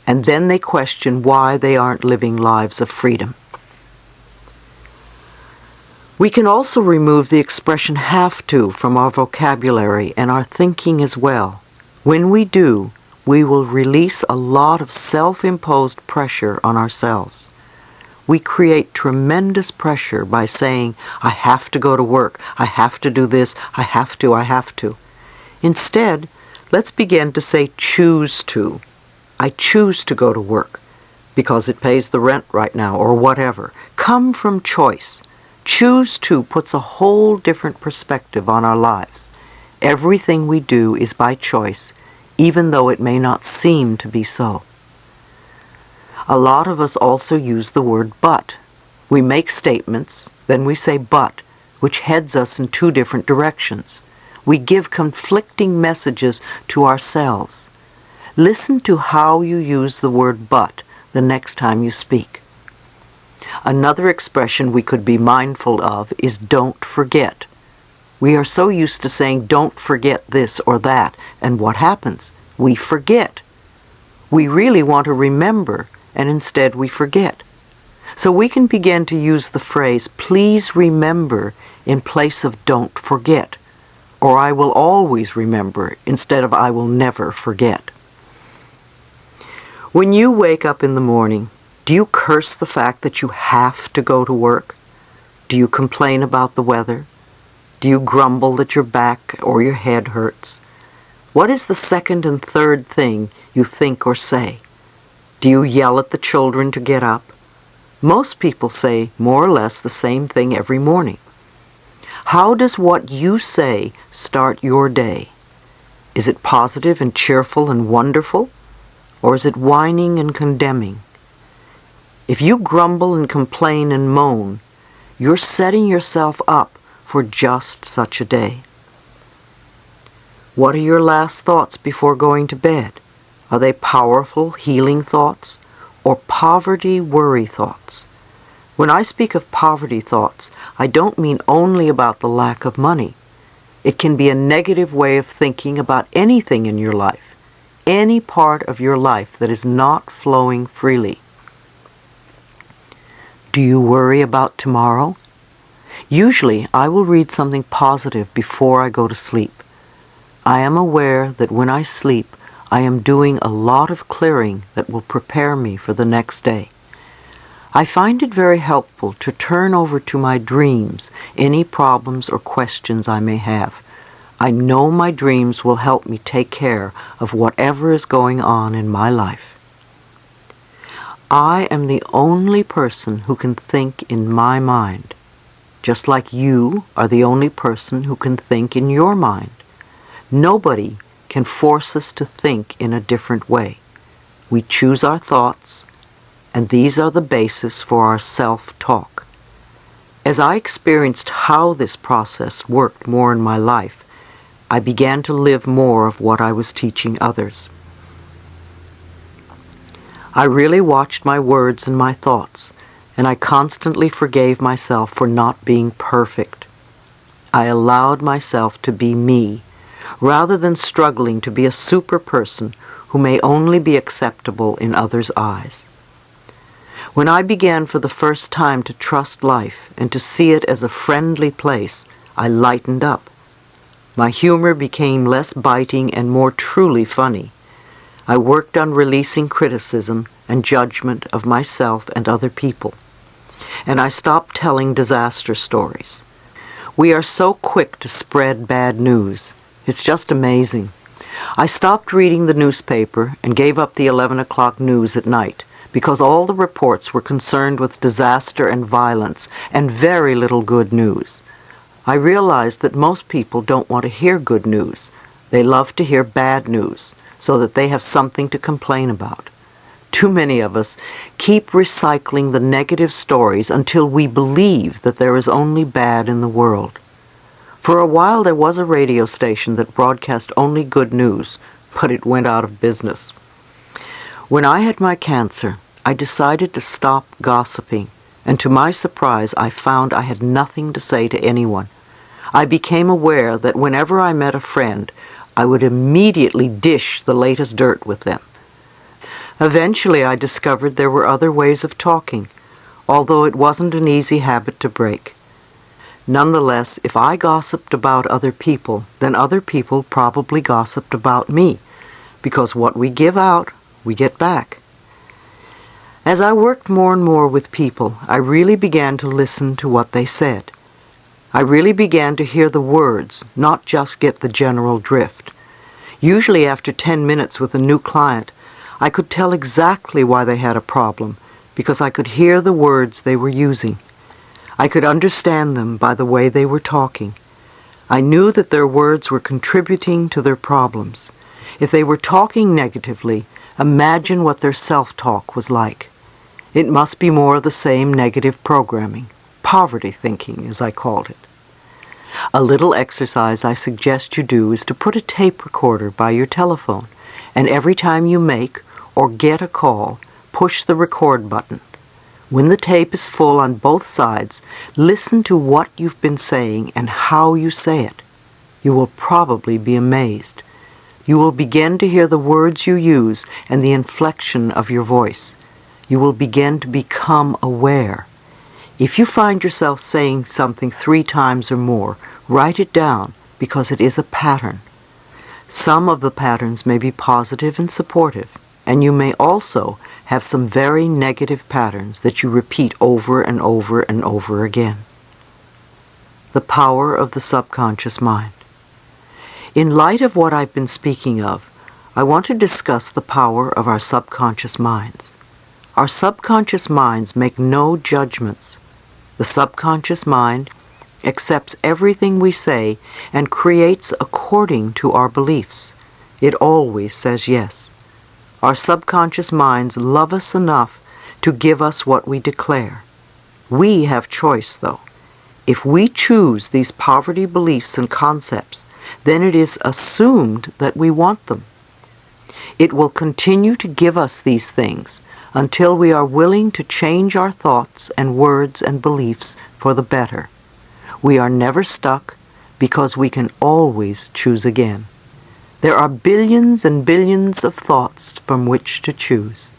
A: And then they question why they aren't living lives of freedom. We can also remove the expression have to from our vocabulary and our thinking as well. When we do, we will release a lot of self-imposed pressure on ourselves. We create tremendous pressure by saying, I have to go to work, I have to do this, I have to. Instead, let's begin to say choose to. I choose to go to work because it pays the rent right now or whatever. Come from choice. Choose to puts a whole different perspective on our lives. Everything we do is by choice, even though it may not seem to be so. A lot of us also use the word but. We make statements, then we say but, which heads us in two different directions. We give conflicting messages to ourselves. Listen to how you use the word but the next time you speak. Another expression we could be mindful of is don't forget. We are so used to saying don't forget this or that, and what happens? We forget. We really want to remember, and instead we forget. So we can begin to use the phrase please remember in place of don't forget, or I will always remember instead of I will never forget. When you wake up in the morning, do you curse the fact that you have to go to work? Do you complain about the weather? Do you grumble that your back or your head hurts? What is the second and third thing you think or say? Do you yell at the children to get up? Most people say more or less the same thing every morning. How does what you say start your day? Is it positive and cheerful and wonderful? Or is it whining and condemning? If you grumble and complain and moan, you're setting yourself up for just such a day. What are your last thoughts before going to bed? Are they powerful, healing thoughts or poverty, worry thoughts? When I speak of poverty thoughts, I don't mean only about the lack of money. It can be a negative way of thinking about anything in your life, any part of your life that is not flowing freely. Do you worry about tomorrow? Usually, I will read something positive before I go to sleep. I am aware that when I sleep, I am doing a lot of clearing that will prepare me for the next day. I find it very helpful to turn over to my dreams any problems or questions I may have. I know my dreams will help me take care of whatever is going on in my life. I am the only person who can think in my mind, just like you are the only person who can think in your mind. Nobody can force us to think in a different way. We choose our thoughts, and these are the basis for our self-talk. As I experienced how this process worked more in my life, I began to live more of what I was teaching others. I really watched my words and my thoughts, and I constantly forgave myself for not being perfect. I allowed myself to be me, rather than struggling to be a super person who may only be acceptable in others' eyes. When I began for the first time to trust life and to see it as a friendly place, I lightened up. My humor became less biting and more truly funny. I worked on releasing criticism and judgment of myself and other people. And I stopped telling disaster stories. We are so quick to spread bad news. It's just amazing. I stopped reading the newspaper and gave up the 11 o'clock news at night, because all the reports were concerned with disaster and violence and very little good news. I realized that most people don't want to hear good news. They love to hear bad news so that they have something to complain about. Too many of us keep recycling the negative stories until we believe that there is only bad in the world. For a while there was a radio station that broadcast only good news, but it went out of business. When I had my cancer, I decided to stop gossiping, and to my surprise, I found I had nothing to say to anyone. I became aware that whenever I met a friend, I would immediately dish the latest dirt with them. Eventually, I discovered there were other ways of talking, although it wasn't an easy habit to break. Nonetheless, if I gossiped about other people, then other people probably gossiped about me, because what we give out, we get back. As I worked more and more with people, I really began to listen to what they said. I really began to hear the words, not just get the general drift. Usually after 10 minutes with a new client, I could tell exactly why they had a problem, because I could hear the words they were using. I could understand them by the way they were talking. I knew that their words were contributing to their problems. If they were talking negatively, imagine what their self-talk was like. It must be more of the same negative programming, poverty thinking, as I called it. A little exercise I suggest you do is to put a tape recorder by your telephone, and every time you make or get a call, push the record button. When the tape is full on both sides, listen to what you've been saying and how you say it. You will probably be amazed. You will begin to hear the words you use and the inflection of your voice. You will begin to become aware. If you find yourself saying something 3 times or more, write it down, because it is a pattern. Some of the patterns may be positive and supportive, and you may also have some very negative patterns that you repeat over and over and over again. The power of the subconscious mind. In light of what I've been speaking of, I want to discuss the power of our subconscious minds. Our subconscious minds make no judgments. The subconscious mind accepts everything we say and creates according to our beliefs. It always says yes. Our subconscious minds love us enough to give us what we declare. We have choice, though. If we choose these poverty beliefs and concepts, then it is assumed that we want them. It will continue to give us these things until we are willing to change our thoughts and words and beliefs for the better. We are never stuck because we can always choose again. There are billions and billions of thoughts from which to choose.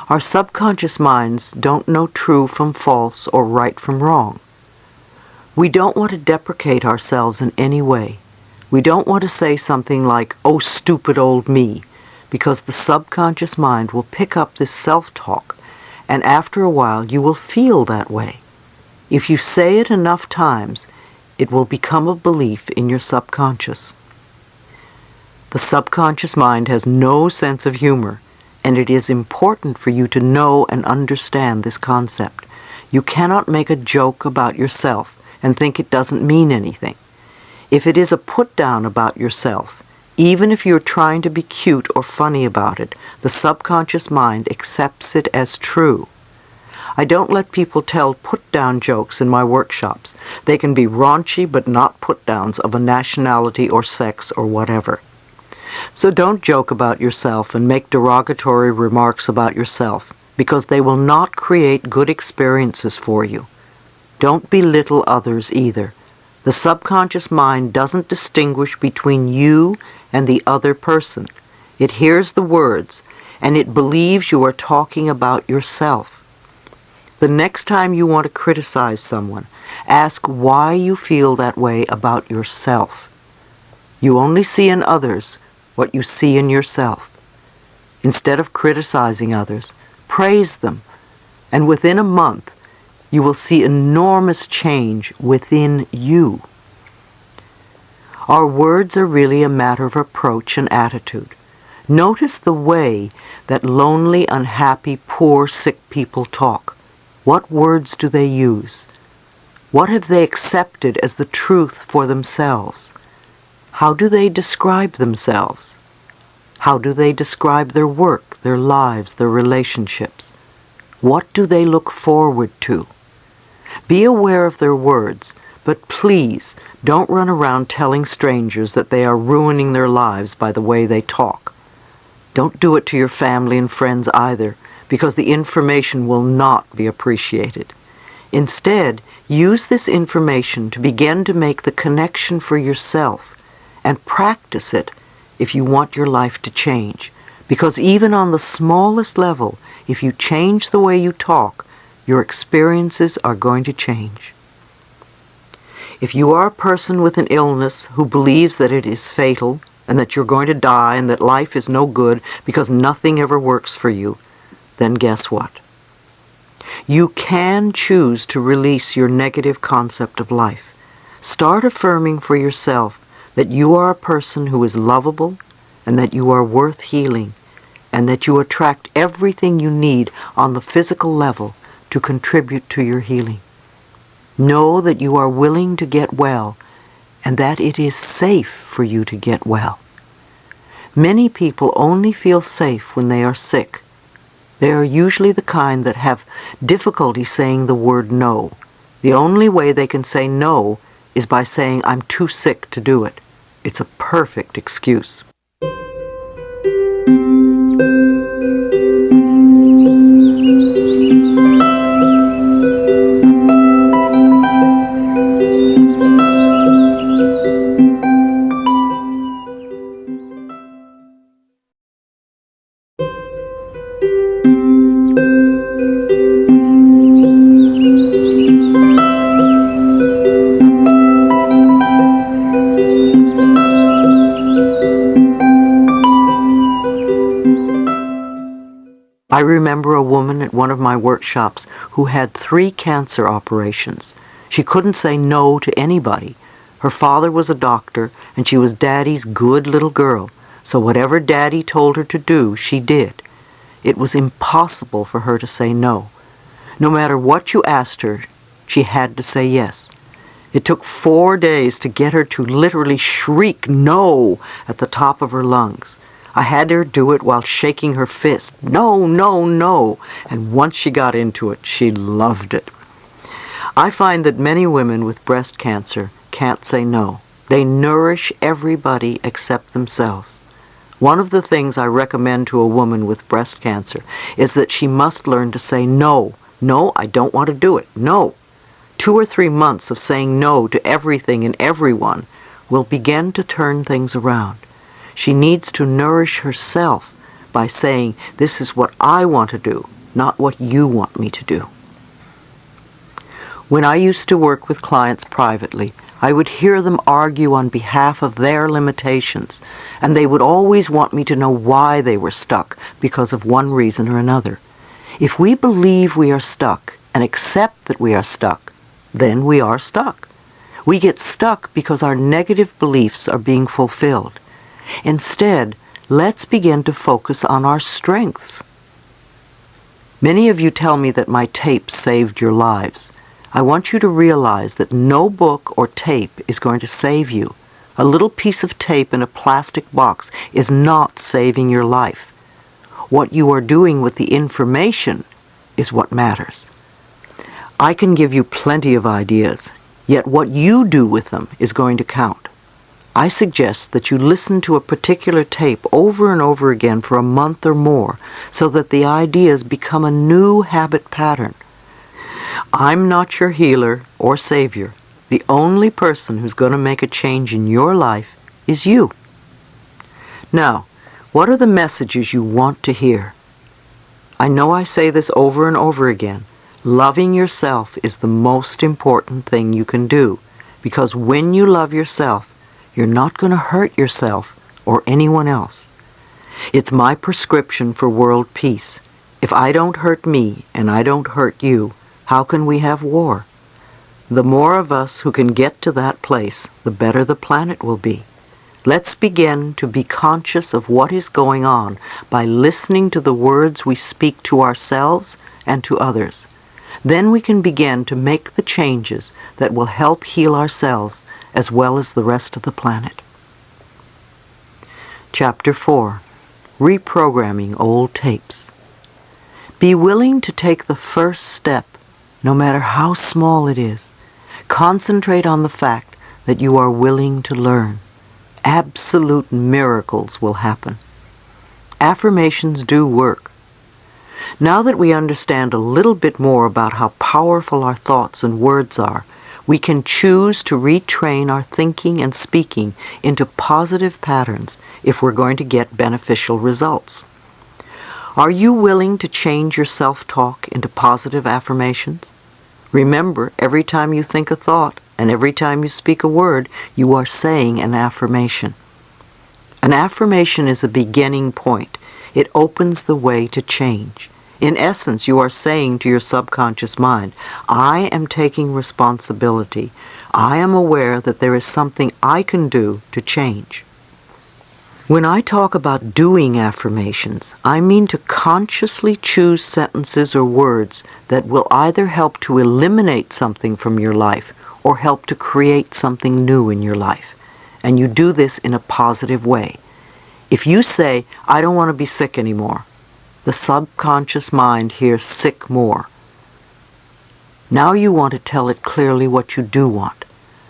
A: Our subconscious minds don't know true from false or right from wrong. We don't want to deprecate ourselves in any way. We don't want to say something like, "Oh, stupid old me," because the subconscious mind will pick up this self-talk, and after a while you will feel that way. If you say it enough times, it will become a belief in your subconscious. The subconscious mind has no sense of humor, and it is important for you to know and understand this concept. You cannot make a joke about yourself and think it doesn't mean anything. If it is a put-down about yourself, even if you're trying to be cute or funny about it, the subconscious mind accepts it as true. I don't let people tell put-down jokes in my workshops. They can be raunchy but not put-downs of a nationality or sex or whatever. So don't joke about yourself and make derogatory remarks about yourself, because they will not create good experiences for you. Don't belittle others either. The subconscious mind doesn't distinguish between you and the other person. It hears the words, and it believes you are talking about yourself. The next time you want to criticize someone, ask why you feel that way about yourself. You only see in others what you see in yourself. Instead of criticizing others, praise them, and within a month, you will see enormous change within you. Our words are really a matter of approach and attitude. Notice the way that lonely, unhappy, poor, sick people talk. What words do they use? What have they accepted as the truth for themselves? How do they describe themselves? How do they describe their work, their lives, their relationships? What do they look forward to? Be aware of their words, but please don't run around telling strangers that they are ruining their lives by the way they talk. Don't do it to your family and friends either, because the information will not be appreciated. Instead, use this information to begin to make the connection for yourself and practice it if you want your life to change. Because even on the smallest level, if you change the way you talk, your experiences are going to change. If you are a person with an illness who believes that it is fatal and that you're going to die and that life is no good because nothing ever works for you, then guess what? You can choose to release your negative concept of life. Start affirming for yourself that you are a person who is lovable and that you are worth healing and that you attract everything you need on the physical level to contribute to your healing. Know that you are willing to get well and that it is safe for you to get well. Many people only feel safe when they are sick. They are usually the kind that have difficulty saying the word no. The only way they can say no is by saying, "I'm too sick to do it." It's a perfect excuse. I remember a woman at one of my workshops who had 3 cancer operations. She couldn't say no to anybody. Her father was a doctor, and she was Daddy's good little girl, so whatever Daddy told her to do, she did. It was impossible for her to say no. No matter what you asked her, she had to say yes. It took 4 days to get her to literally shriek no at the top of her lungs. I had her do it while shaking her fist. No, no, no. And once she got into it, she loved it. I find that many women with breast cancer can't say no. They nourish everybody except themselves. One of the things I recommend to a woman with breast cancer is that she must learn to say no. No, I don't want to do it. No. 2 or 3 months of saying no to everything and everyone will begin to turn things around. She needs to nourish herself by saying, "This is what I want to do, not what you want me to do." When I used to work with clients privately, I would hear them argue on behalf of their limitations, and they would always want me to know why they were stuck because of one reason or another. If we believe we are stuck and accept that we are stuck, then we are stuck. We get stuck because our negative beliefs are being fulfilled. Instead, let's begin to focus on our strengths. Many of you tell me that my tapes saved your lives. I want you to realize that no book or tape is going to save you. A little piece of tape in a plastic box is not saving your life. What you are doing with the information is what matters. I can give you plenty of ideas, yet what you do with them is going to count. I suggest that you listen to a particular tape over and over again for a month or more so that the ideas become a new habit pattern. I'm not your healer or savior. The only person who's going to make a change in your life is you. Now, what are the messages you want to hear? I know I say this over and over again. Loving yourself is the most important thing you can do, because when you love yourself, you're not going to hurt yourself or anyone else. It's my prescription for world peace. If I don't hurt me and I don't hurt you, how can we have war? The more of us who can get to that place, the better the planet will be. Let's begin to be conscious of what is going on by listening to the words we speak to ourselves and to others. Then we can begin to make the changes that will help heal ourselves as well as the rest of the planet. Chapter 4. Reprogramming Old Tapes. Be willing to take the first step, no matter how small it is. Concentrate on the fact that you are willing to learn. Absolute miracles will happen. Affirmations do work. Now that we understand a little bit more about how powerful our thoughts and words are, we can choose to retrain our thinking and speaking into positive patterns if we're going to get beneficial results. Are you willing to change your self-talk into positive affirmations? Remember, every time you think a thought and every time you speak a word, you are saying an affirmation. An affirmation is a beginning point. It opens the way to change. In essence, you are saying to your subconscious mind, I am taking responsibility. I am aware that there is something I can do to change. When I talk about doing affirmations, I mean to consciously choose sentences or words that will either help to eliminate something from your life or help to create something new in your life. And you do this in a positive way. If you say, I don't want to be sick anymore, the subconscious mind hears sick more. Now you want to tell it clearly what you do want.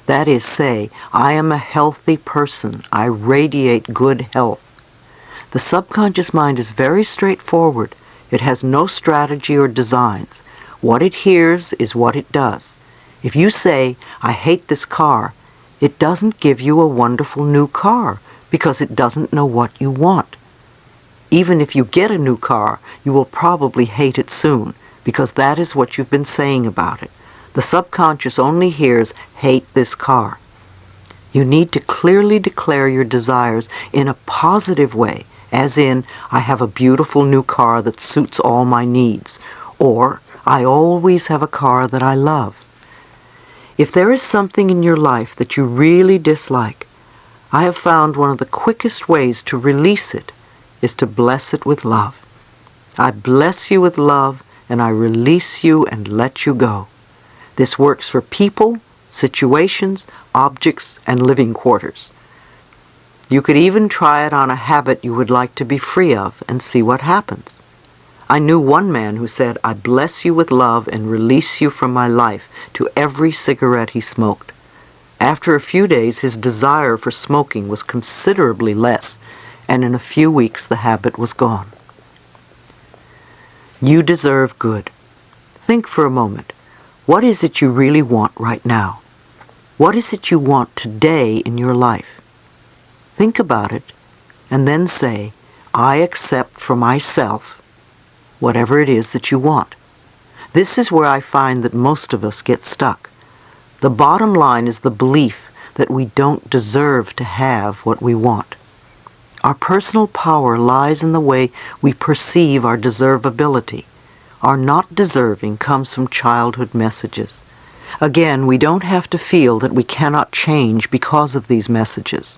A: That is, say, I am a healthy person. I radiate good health. The subconscious mind is very straightforward. It has no strategy or designs. What it hears is what it does. If you say, I hate this car, it doesn't give you a wonderful new car because it doesn't know what you want. Even if you get a new car, you will probably hate it soon, because that is what you've been saying about it. The subconscious only hears, hate this car. You need to clearly declare your desires in a positive way, as in, I have a beautiful new car that suits all my needs, or I always have a car that I love. If there is something in your life that you really dislike, I have found one of the quickest ways to release it is to bless it with love. I bless you with love, and I release you and let you go. This works for people, situations, objects, and living quarters. You could even try it on a habit you would like to be free of and see what happens. I knew one man who said, I bless you with love and release you from my life to every cigarette he smoked. After a few days, his desire for smoking was considerably less, and in a few weeks the habit was gone. You deserve good. Think for a moment. What is it you really want right now? What is it you want today in your life? Think about it, and then say, I accept for myself whatever it is that you want. This is where I find that most of us get stuck. The bottom line is the belief that we don't deserve to have what we want. Our personal power lies in the way we perceive our deservability. Our not deserving comes from childhood messages. Again, we don't have to feel that we cannot change because of these messages.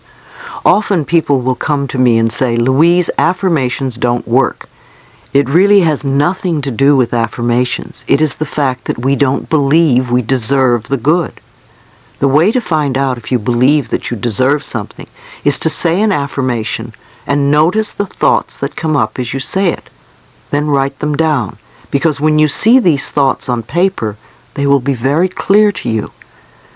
A: Often people will come to me and say, "Louise, affirmations don't work." It really has nothing to do with affirmations. It is the fact that we don't believe we deserve the good. The way to find out if you believe that you deserve something is to say an affirmation and notice the thoughts that come up as you say it. Then write them down, because when you see these thoughts on paper, they will be very clear to you.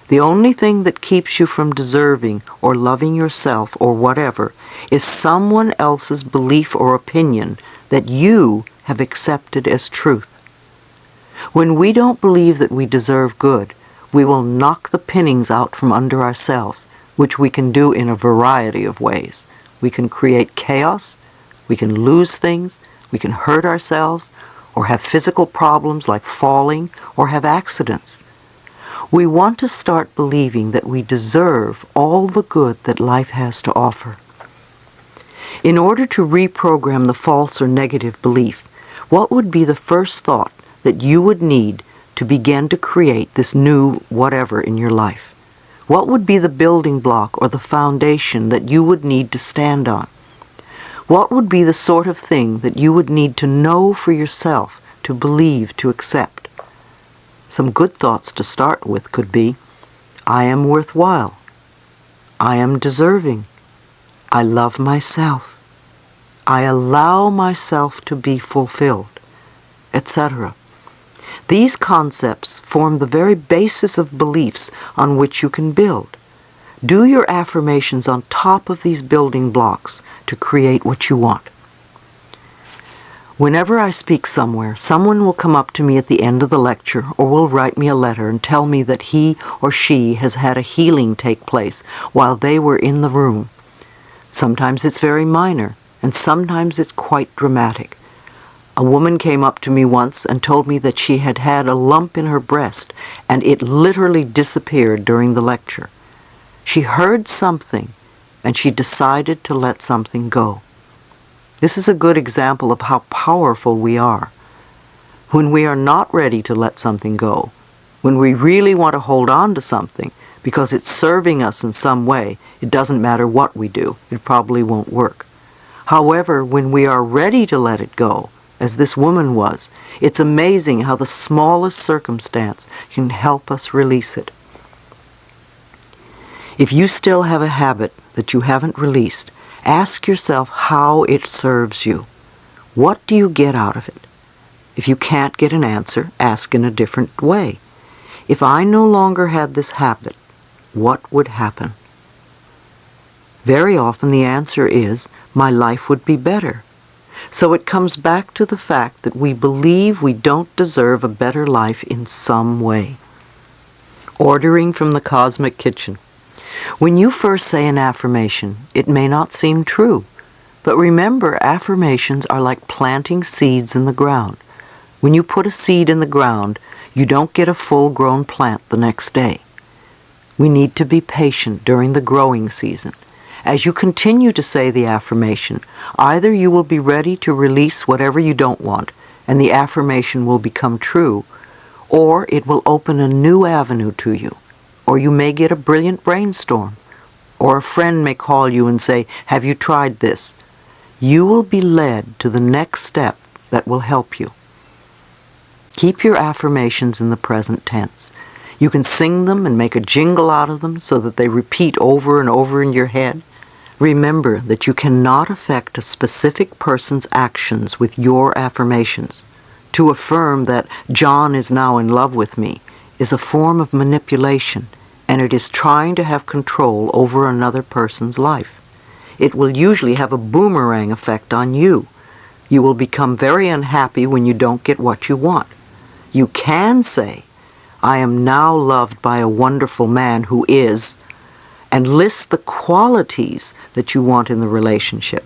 A: The only thing that keeps you from deserving or loving yourself or whatever is someone else's belief or opinion that you have accepted as truth. When we don't believe that we deserve good, we will knock the pinnings out from under ourselves, which we can do in a variety of ways. We can create chaos, we can lose things, we can hurt ourselves, or have physical problems like falling, or have accidents. We want to start believing that we deserve all the good that life has to offer. In order to reprogram the false or negative belief, what would be the first thought that you would need to begin to create this new whatever in your life? What would be the building block or the foundation that you would need to stand on? What would be the sort of thing that you would need to know for yourself, to believe, to accept? Some good thoughts to start with could be, I am worthwhile. I am deserving. I love myself. I allow myself to be fulfilled, etc. These concepts form the very basis of beliefs on which you can build. Do your affirmations on top of these building blocks to create what you want. Whenever I speak somewhere, someone will come up to me at the end of the lecture or will write me a letter and tell me that he or she has had a healing take place while they were in the room. Sometimes it's very minor, and sometimes it's quite dramatic. A woman came up to me once and told me that she had had a lump in her breast, and it literally disappeared during the lecture. She heard something, and she decided to let something go. This is a good example of how powerful we are. When we are not ready to let something go, when we really want to hold on to something because it's serving us in some way, it doesn't matter what we do, it probably won't work. However, when we are ready to let it go, as this woman was, it's amazing how the smallest circumstance can help us release it. If you still have a habit that you haven't released, ask yourself how it serves you. What do you get out of it? If you can't get an answer, ask in a different way. If I no longer had this habit, what would happen? Very often the answer is, my life would be better. So it comes back to the fact that we believe we don't deserve a better life in some way. Ordering from the cosmic kitchen. When you first say an affirmation, it may not seem true. But remember, affirmations are like planting seeds in the ground. When you put a seed in the ground, you don't get a full-grown plant the next day. We need to be patient during the growing season. As you continue to say the affirmation, either you will be ready to release whatever you don't want, and the affirmation will become true, or it will open a new avenue to you, or you may get a brilliant brainstorm, or a friend may call you and say, "Have you tried this?" You will be led to the next step that will help you. Keep your affirmations in the present tense. You can sing them and make a jingle out of them so that they repeat over and over in your head. Remember that you cannot affect a specific person's actions with your affirmations. To affirm that John is now in love with me is a form of manipulation, and it is trying to have control over another person's life. It will usually have a boomerang effect on you. You will become very unhappy when you don't get what you want. You can say, "I am now loved by a wonderful man who is," and list the qualities that you want in the relationship.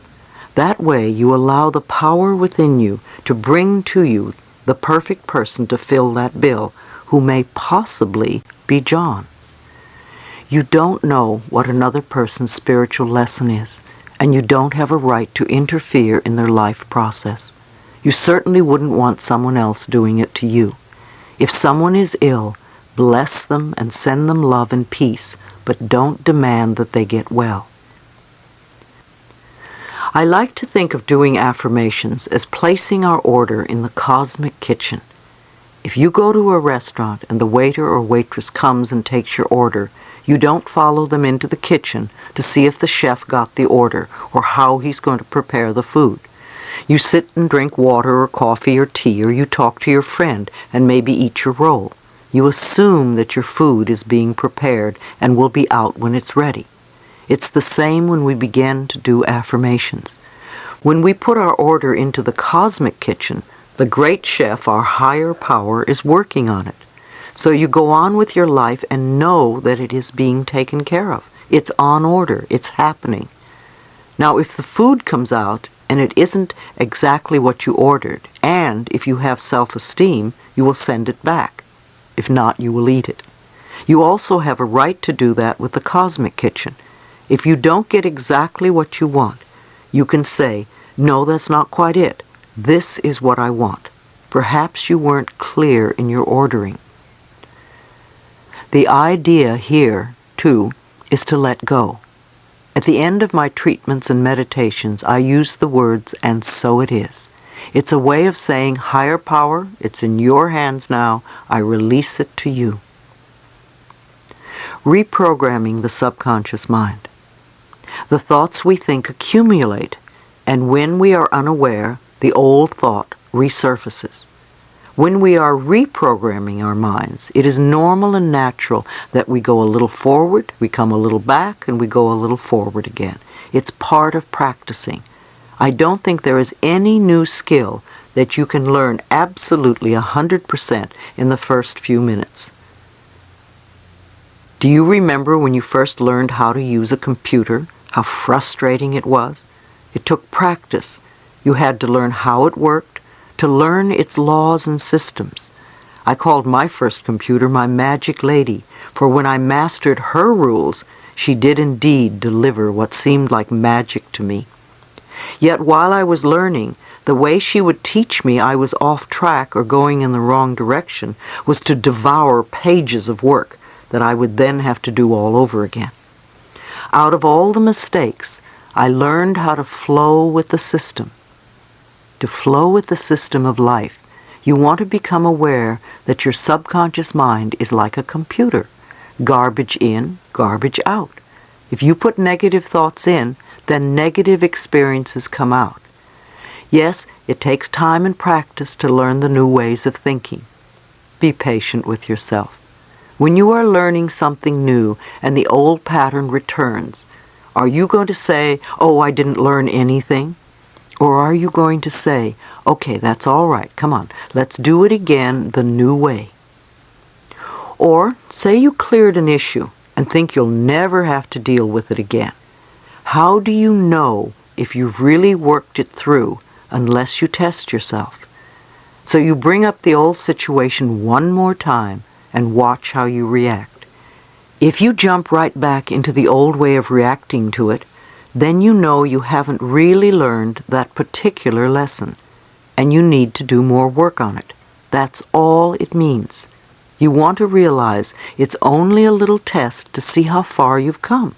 A: That way you allow the power within you to bring to you the perfect person to fill that bill, who may possibly be John. You don't know what another person's spiritual lesson is, and you don't have a right to interfere in their life process. You certainly wouldn't want someone else doing it to you. If someone is ill, bless them and send them love and peace, but don't demand that they get well. I like to think of doing affirmations as placing our order in the cosmic kitchen. If you go to a restaurant and the waiter or waitress comes and takes your order, you don't follow them into the kitchen to see if the chef got the order or how he's going to prepare the food. You sit and drink water or coffee or tea, or you talk to your friend and maybe eat your roll. You assume that your food is being prepared and will be out when it's ready. It's the same when we begin to do affirmations. When we put our order into the cosmic kitchen, the great chef, our higher power, is working on it. So you go on with your life and know that it is being taken care of. It's on order. It's happening. Now, if the food comes out and it isn't exactly what you ordered, and if you have self-esteem, you will send it back. If not, you will eat it. You also have a right to do that with the cosmic kitchen. If you don't get exactly what you want, you can say, "No, that's not quite it. This is what I want." Perhaps you weren't clear in your ordering. The idea here, too, is to let go. At the end of my treatments and meditations, I use the words, "and so it is." It's a way of saying, higher power, it's in your hands now. I release it to you. Reprogramming the subconscious mind. The thoughts we think accumulate, and when we are unaware, the old thought resurfaces. When we are reprogramming our minds, it is normal and natural that we go a little forward, we come a little back, and we go a little forward again. It's part of practicing. I don't think there is any new skill that you can learn absolutely 100% in the first few minutes. Do you remember when you first learned how to use a computer, how frustrating it was? It took practice. You had to learn how it worked, to learn its laws and systems. I called my first computer my magic lady, for when I mastered her rules, she did indeed deliver what seemed like magic to me. Yet while I was learning, the way she would teach me I was off track or going in the wrong direction was to devour pages of work that I would then have to do all over again. Out of all the mistakes, I learned how to flow with the system. To flow with the system of life, you want to become aware that your subconscious mind is like a computer. Garbage in, garbage out. If you put negative thoughts in, then negative experiences come out. Yes, it takes time and practice to learn the new ways of thinking. Be patient with yourself. When you are learning something new and the old pattern returns, are you going to say, "Oh, I didn't learn anything"? Or are you going to say, "Okay, that's all right, come on, let's do it again the new way"? Or say you cleared an issue and think you'll never have to deal with it again. How do you know if you've really worked it through unless you test yourself? So you bring up the old situation one more time and watch how you react. If you jump right back into the old way of reacting to it, then you know you haven't really learned that particular lesson, and you need to do more work on it. That's all it means. You want to realize it's only a little test to see how far you've come.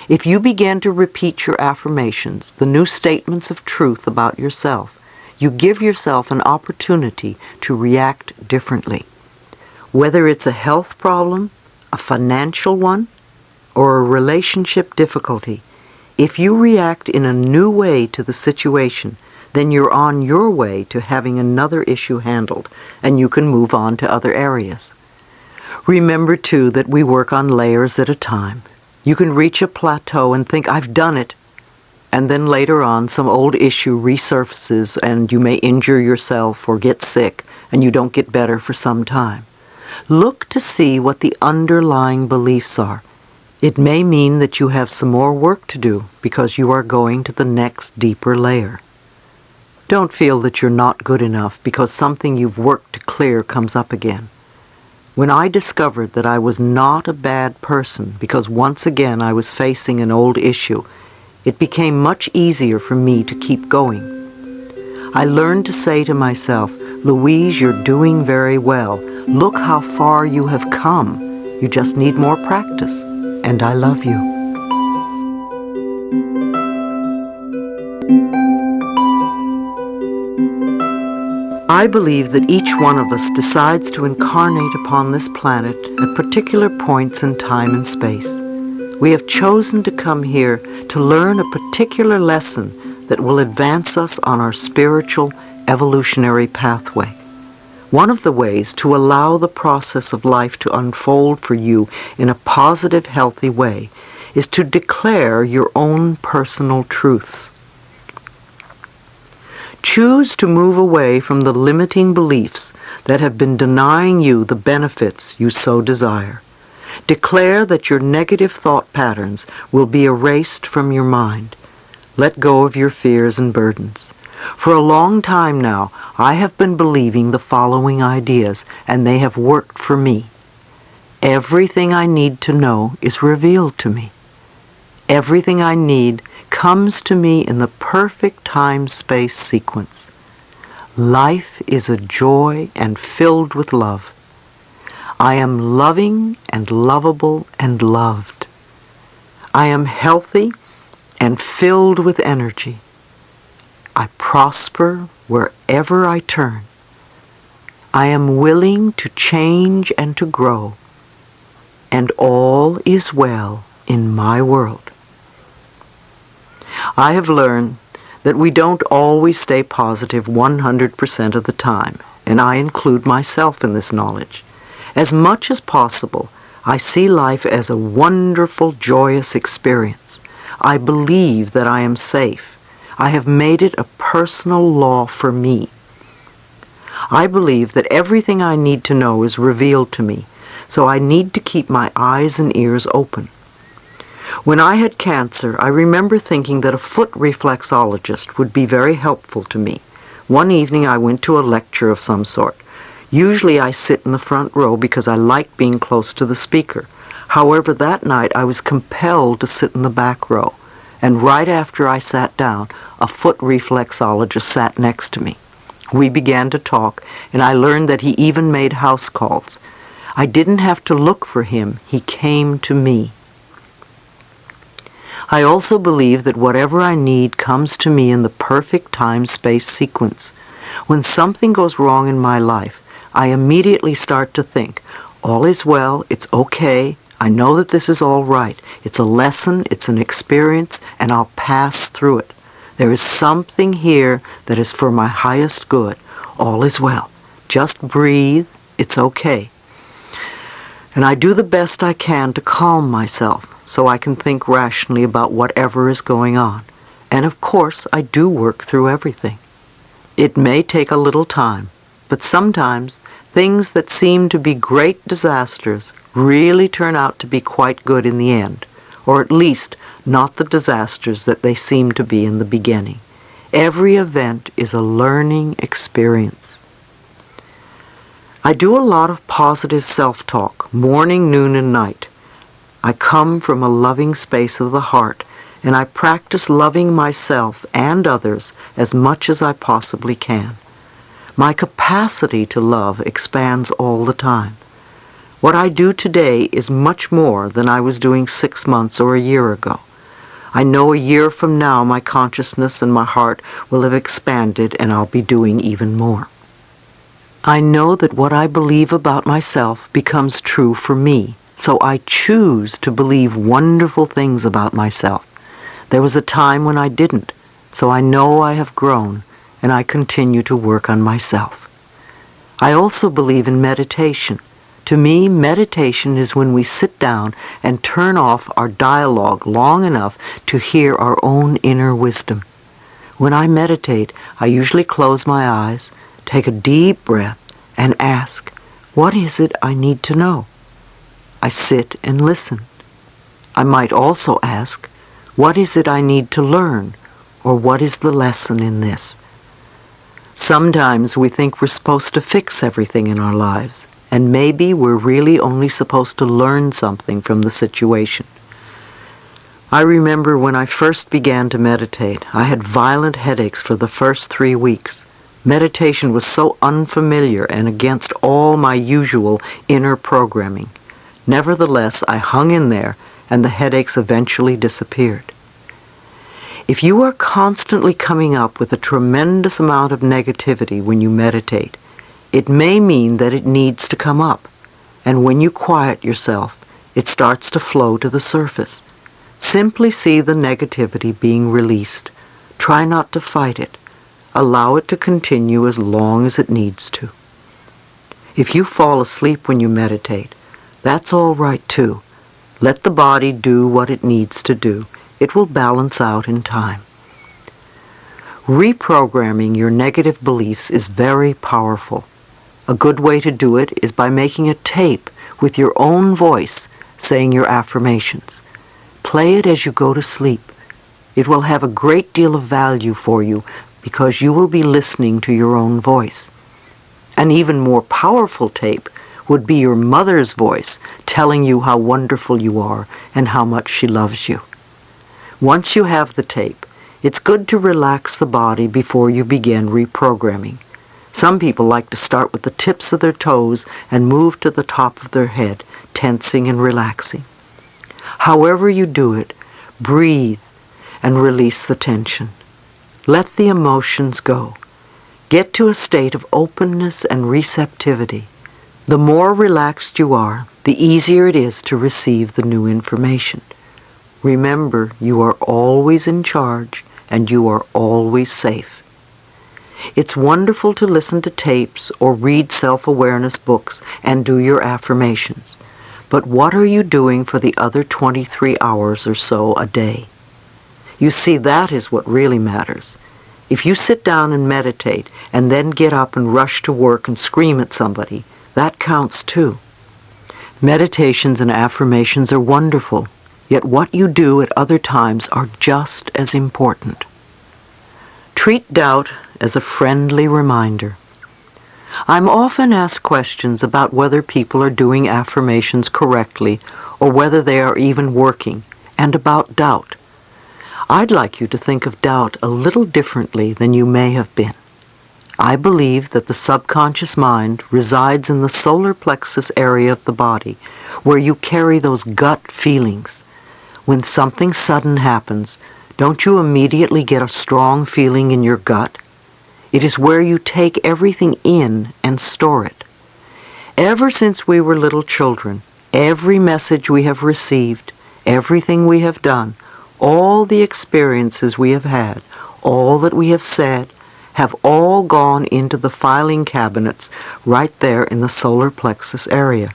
A: If you begin to repeat your affirmations, the new statements of truth about yourself, you give yourself an opportunity to react differently. Whether it's a health problem, a financial one, or a relationship difficulty, if you react in a new way to the situation, then you're on your way to having another issue handled, and you can move on to other areas. Remember, too, that we work on layers at a time. You can reach a plateau and think, "I've done it," and then later on some old issue resurfaces and you may injure yourself or get sick and you don't get better for some time. Look to see what the underlying beliefs are. It may mean that you have some more work to do because you are going to the next deeper layer. Don't feel that you're not good enough because something you've worked to clear comes up again. When I discovered that I was not a bad person because once again I was facing an old issue, it became much easier for me to keep going. I learned to say to myself, "Louise, you're doing very well. Look how far you have come. You just need more practice, and I love you." I believe that each one of us decides to incarnate upon this planet at particular points in time and space. We have chosen to come here to learn a particular lesson that will advance us on our spiritual evolutionary pathway. One of the ways to allow the process of life to unfold for you in a positive, healthy way is to declare your own personal truths. Choose to move away from the limiting beliefs that have been denying you the benefits you so desire. Declare that your negative thought patterns will be erased from your mind. Let go of your fears and burdens. For a long time now, I have been believing the following ideas, and they have worked for me. Everything I need to know is revealed to me. Everything I need comes to me in the perfect time-space sequence. Life is a joy and filled with love. I am loving and lovable and loved. I am healthy and filled with energy. I prosper wherever I turn. I am willing to change and to grow. And all is well in my world. I have learned that we don't always stay positive 100% of the time, and I include myself in this knowledge. As much as possible, I see life as a wonderful, joyous experience. I believe that I am safe. I have made it a personal law for me. I believe that everything I need to know is revealed to me, so I need to keep my eyes and ears open. When I had cancer, I remember thinking that a foot reflexologist would be very helpful to me. One evening I went to a lecture of some sort. Usually I sit in the front row because I like being close to the speaker. However, that night I was compelled to sit in the back row, and right after I sat down, a foot reflexologist sat next to me. We began to talk, and I learned that he even made house calls. I didn't have to look for him. He came to me. I also believe that whatever I need comes to me in the perfect time-space sequence. When something goes wrong in my life, I immediately start to think, all is well, it's okay, I know that this is all right. It's a lesson, it's an experience, and I'll pass through it. There is something here that is for my highest good. All is well. Just breathe, it's okay. And I do the best I can to calm myself so I can think rationally about whatever is going on. And of course, I do work through everything. It may take a little time, but sometimes things that seem to be great disasters really turn out to be quite good in the end, or at least not the disasters that they seem to be in the beginning. Every event is a learning experience. I do a lot of positive self-talk, morning, noon, and night. I come from a loving space of the heart, and I practice loving myself and others as much as I possibly can. My capacity to love expands all the time. What I do today is much more than I was doing 6 months or a year ago. I know a year from now my consciousness and my heart will have expanded, and I'll be doing even more. I know that what I believe about myself becomes true for me, so I choose to believe wonderful things about myself. There was a time when I didn't, so I know I have grown, and I continue to work on myself. I also believe in meditation. To me, meditation is when we sit down and turn off our dialogue long enough to hear our own inner wisdom. When I meditate, I usually close my eyes, take a deep breath, and ask, what is it I need to know? I sit and listen. I might also ask, what is it I need to learn, or what is the lesson in this? Sometimes we think we're supposed to fix everything in our lives. and maybe we're really only supposed to learn something from the situation. I remember when I first began to meditate, I had violent headaches for the first 3 weeks. Meditation was so unfamiliar and against all my usual inner programming. Nevertheless, I hung in there, and the headaches eventually disappeared. If you are constantly coming up with a tremendous amount of negativity when you meditate, it may mean that it needs to come up, and when you quiet yourself, it starts to flow to the surface. Simply see the negativity being released. Try not to fight it. Allow it to continue as long as it needs to. If you fall asleep when you meditate, that's all right too. Let the body do what it needs to do. It will balance out in time. Reprogramming your negative beliefs is very powerful. A good way to do it is by making a tape with your own voice saying your affirmations. Play it as you go to sleep. It will have a great deal of value for you because you will be listening to your own voice. An even more powerful tape would be your mother's voice telling you how wonderful you are and how much she loves you. Once you have the tape, it's good to relax the body before you begin reprogramming. Some people like to start with the tips of their toes and move to the top of their head, tensing and relaxing. However you do it, breathe and release the tension. Let the emotions go. Get to a state of openness and receptivity. The more relaxed you are, the easier it is to receive the new information. Remember, you are always in charge and you are always safe. It's wonderful to listen to tapes or read self-awareness books and do your affirmations. But what are you doing for the other 23 hours or so a day? You see, that is what really matters. If you sit down and meditate and then get up and rush to work and scream at somebody, that counts too. Meditations and affirmations are wonderful, yet what you do at other times are just as important. Treat doubt as a friendly reminder. I'm often asked questions about whether people are doing affirmations correctly or whether they are even working, and about doubt. I'd like you to think of doubt a little differently than you may have been. I believe that the subconscious mind resides in the solar plexus area of the body, where you carry those gut feelings. When something sudden happens, don't you immediately get a strong feeling in your gut? It is where you take everything in and store it. Ever since we were little children, every message we have received, everything we have done, all the experiences we have had, all that we have said, have all gone into the filing cabinets right there in the solar plexus area.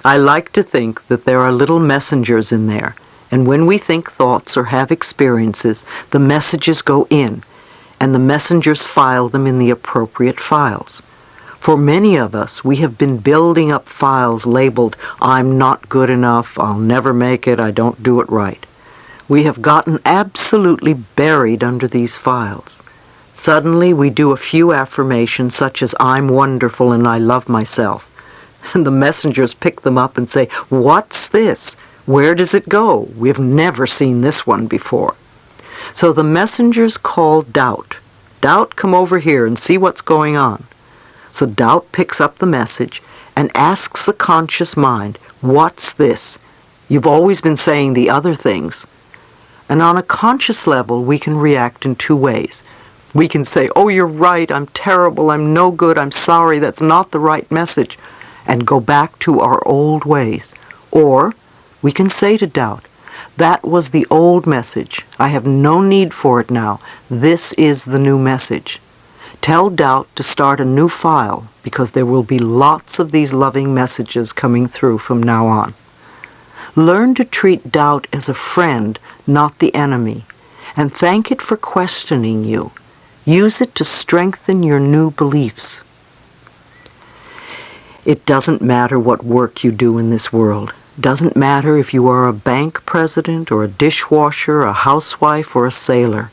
A: I like to think that there are little messengers in there, and when we think thoughts or have experiences, the messages go in, and the messengers file them in the appropriate files. For many of us, we have been building up files labeled, "I'm not good enough, I'll never make it, I don't do it right." We have gotten absolutely buried under these files. Suddenly, we do a few affirmations such as, "I'm wonderful and I love myself." And the messengers pick them up and say, "What's this? Where does it go? We've never seen this one before." So the messengers call doubt. "Doubt, come over here and see what's going on." So doubt picks up the message and asks the conscious mind, "What's this? You've always been saying the other things." And on a conscious level, we can react in two ways. We can say, "Oh, you're right, I'm terrible, I'm no good, I'm sorry, that's not the right message," and go back to our old ways. Or we can say to doubt, "That was the old message. I have no need for it now. This is the new message." Tell doubt to start a new file, because there will be lots of these loving messages coming through from now on. Learn to treat doubt as a friend, not the enemy, and thank it for questioning you. Use it to strengthen your new beliefs. It doesn't matter what work you do in this world. Doesn't matter if you are a bank president or a dishwasher, a housewife or a sailor.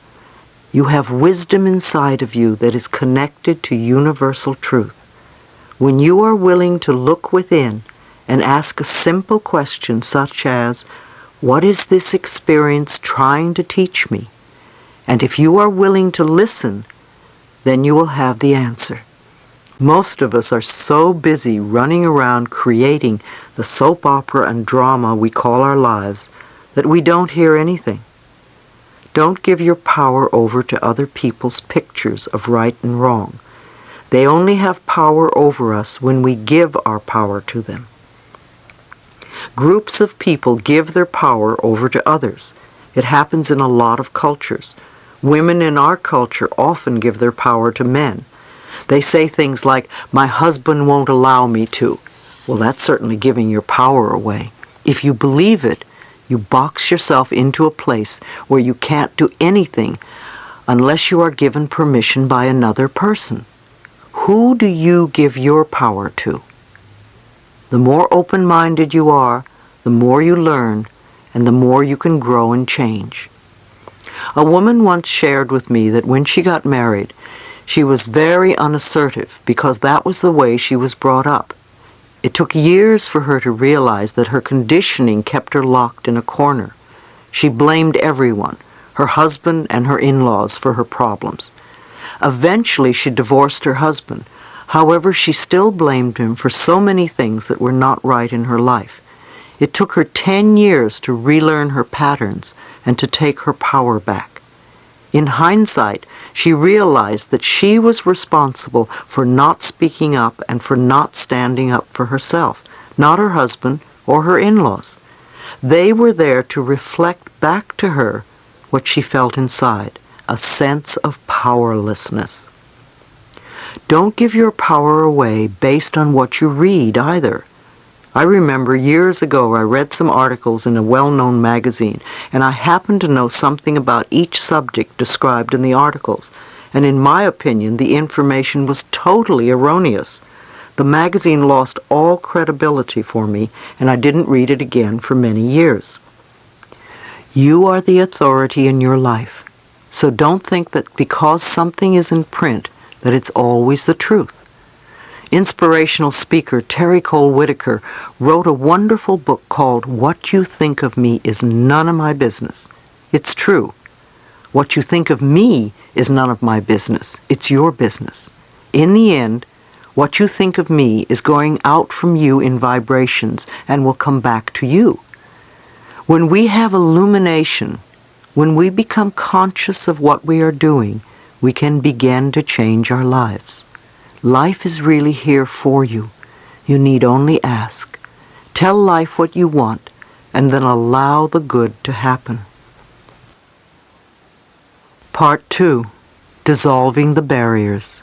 A: You have wisdom inside of you that is connected to universal truth. When you are willing to look within and ask a simple question such as, what is this experience trying to teach me? And if you are willing to listen, then you will have the answer. Most of us are so busy running around creating the soap opera and drama we call our lives that we don't hear anything. Don't give your power over to other people's pictures of right and wrong. They only have power over us when we give our power to them. Groups of people give their power over to others. It happens in a lot of cultures. Women in our culture often give their power to men. They say things like, my husband won't allow me to. Well, that's certainly giving your power away. If you believe it, you box yourself into a place where you can't do anything unless you are given permission by another person. Who do you give your power to? The more open-minded you are, the more you learn, and the more you can grow and change. A woman once shared with me that when she got married, she was very unassertive because that was the way she was brought up. It took years for her to realize that her conditioning kept her locked in a corner. She blamed everyone, her husband and her in-laws, for her problems. Eventually, she divorced her husband. However, she still blamed him for so many things that were not right in her life. It took her 10 years to relearn her patterns and to take her power back. In hindsight, she realized that she was responsible for not speaking up and for not standing up for herself, not her husband or her in-laws. They were there to reflect back to her what she felt inside, a sense of powerlessness. Don't give your power away based on what you read either. I remember years ago I read some articles in a well-known magazine, and I happened to know something about each subject described in the articles, and in my opinion the information was totally erroneous. The magazine lost all credibility for me, and I didn't read it again for many years. You are the authority in your life, so don't think that because something is in print that it's always the truth. Inspirational speaker Terry Cole Whitaker wrote a wonderful book called What You Think of Me Is None of My Business. It's true. What you think of me is none of my business. It's your business. In the end, what you think of me is going out from you in vibrations and will come back to you. When we have illumination, when we become conscious of what we are doing, we can begin to change our lives. Life is really here for you. You need only ask. Tell life what you want, and then allow the good to happen. Part 2. Dissolving the barriers.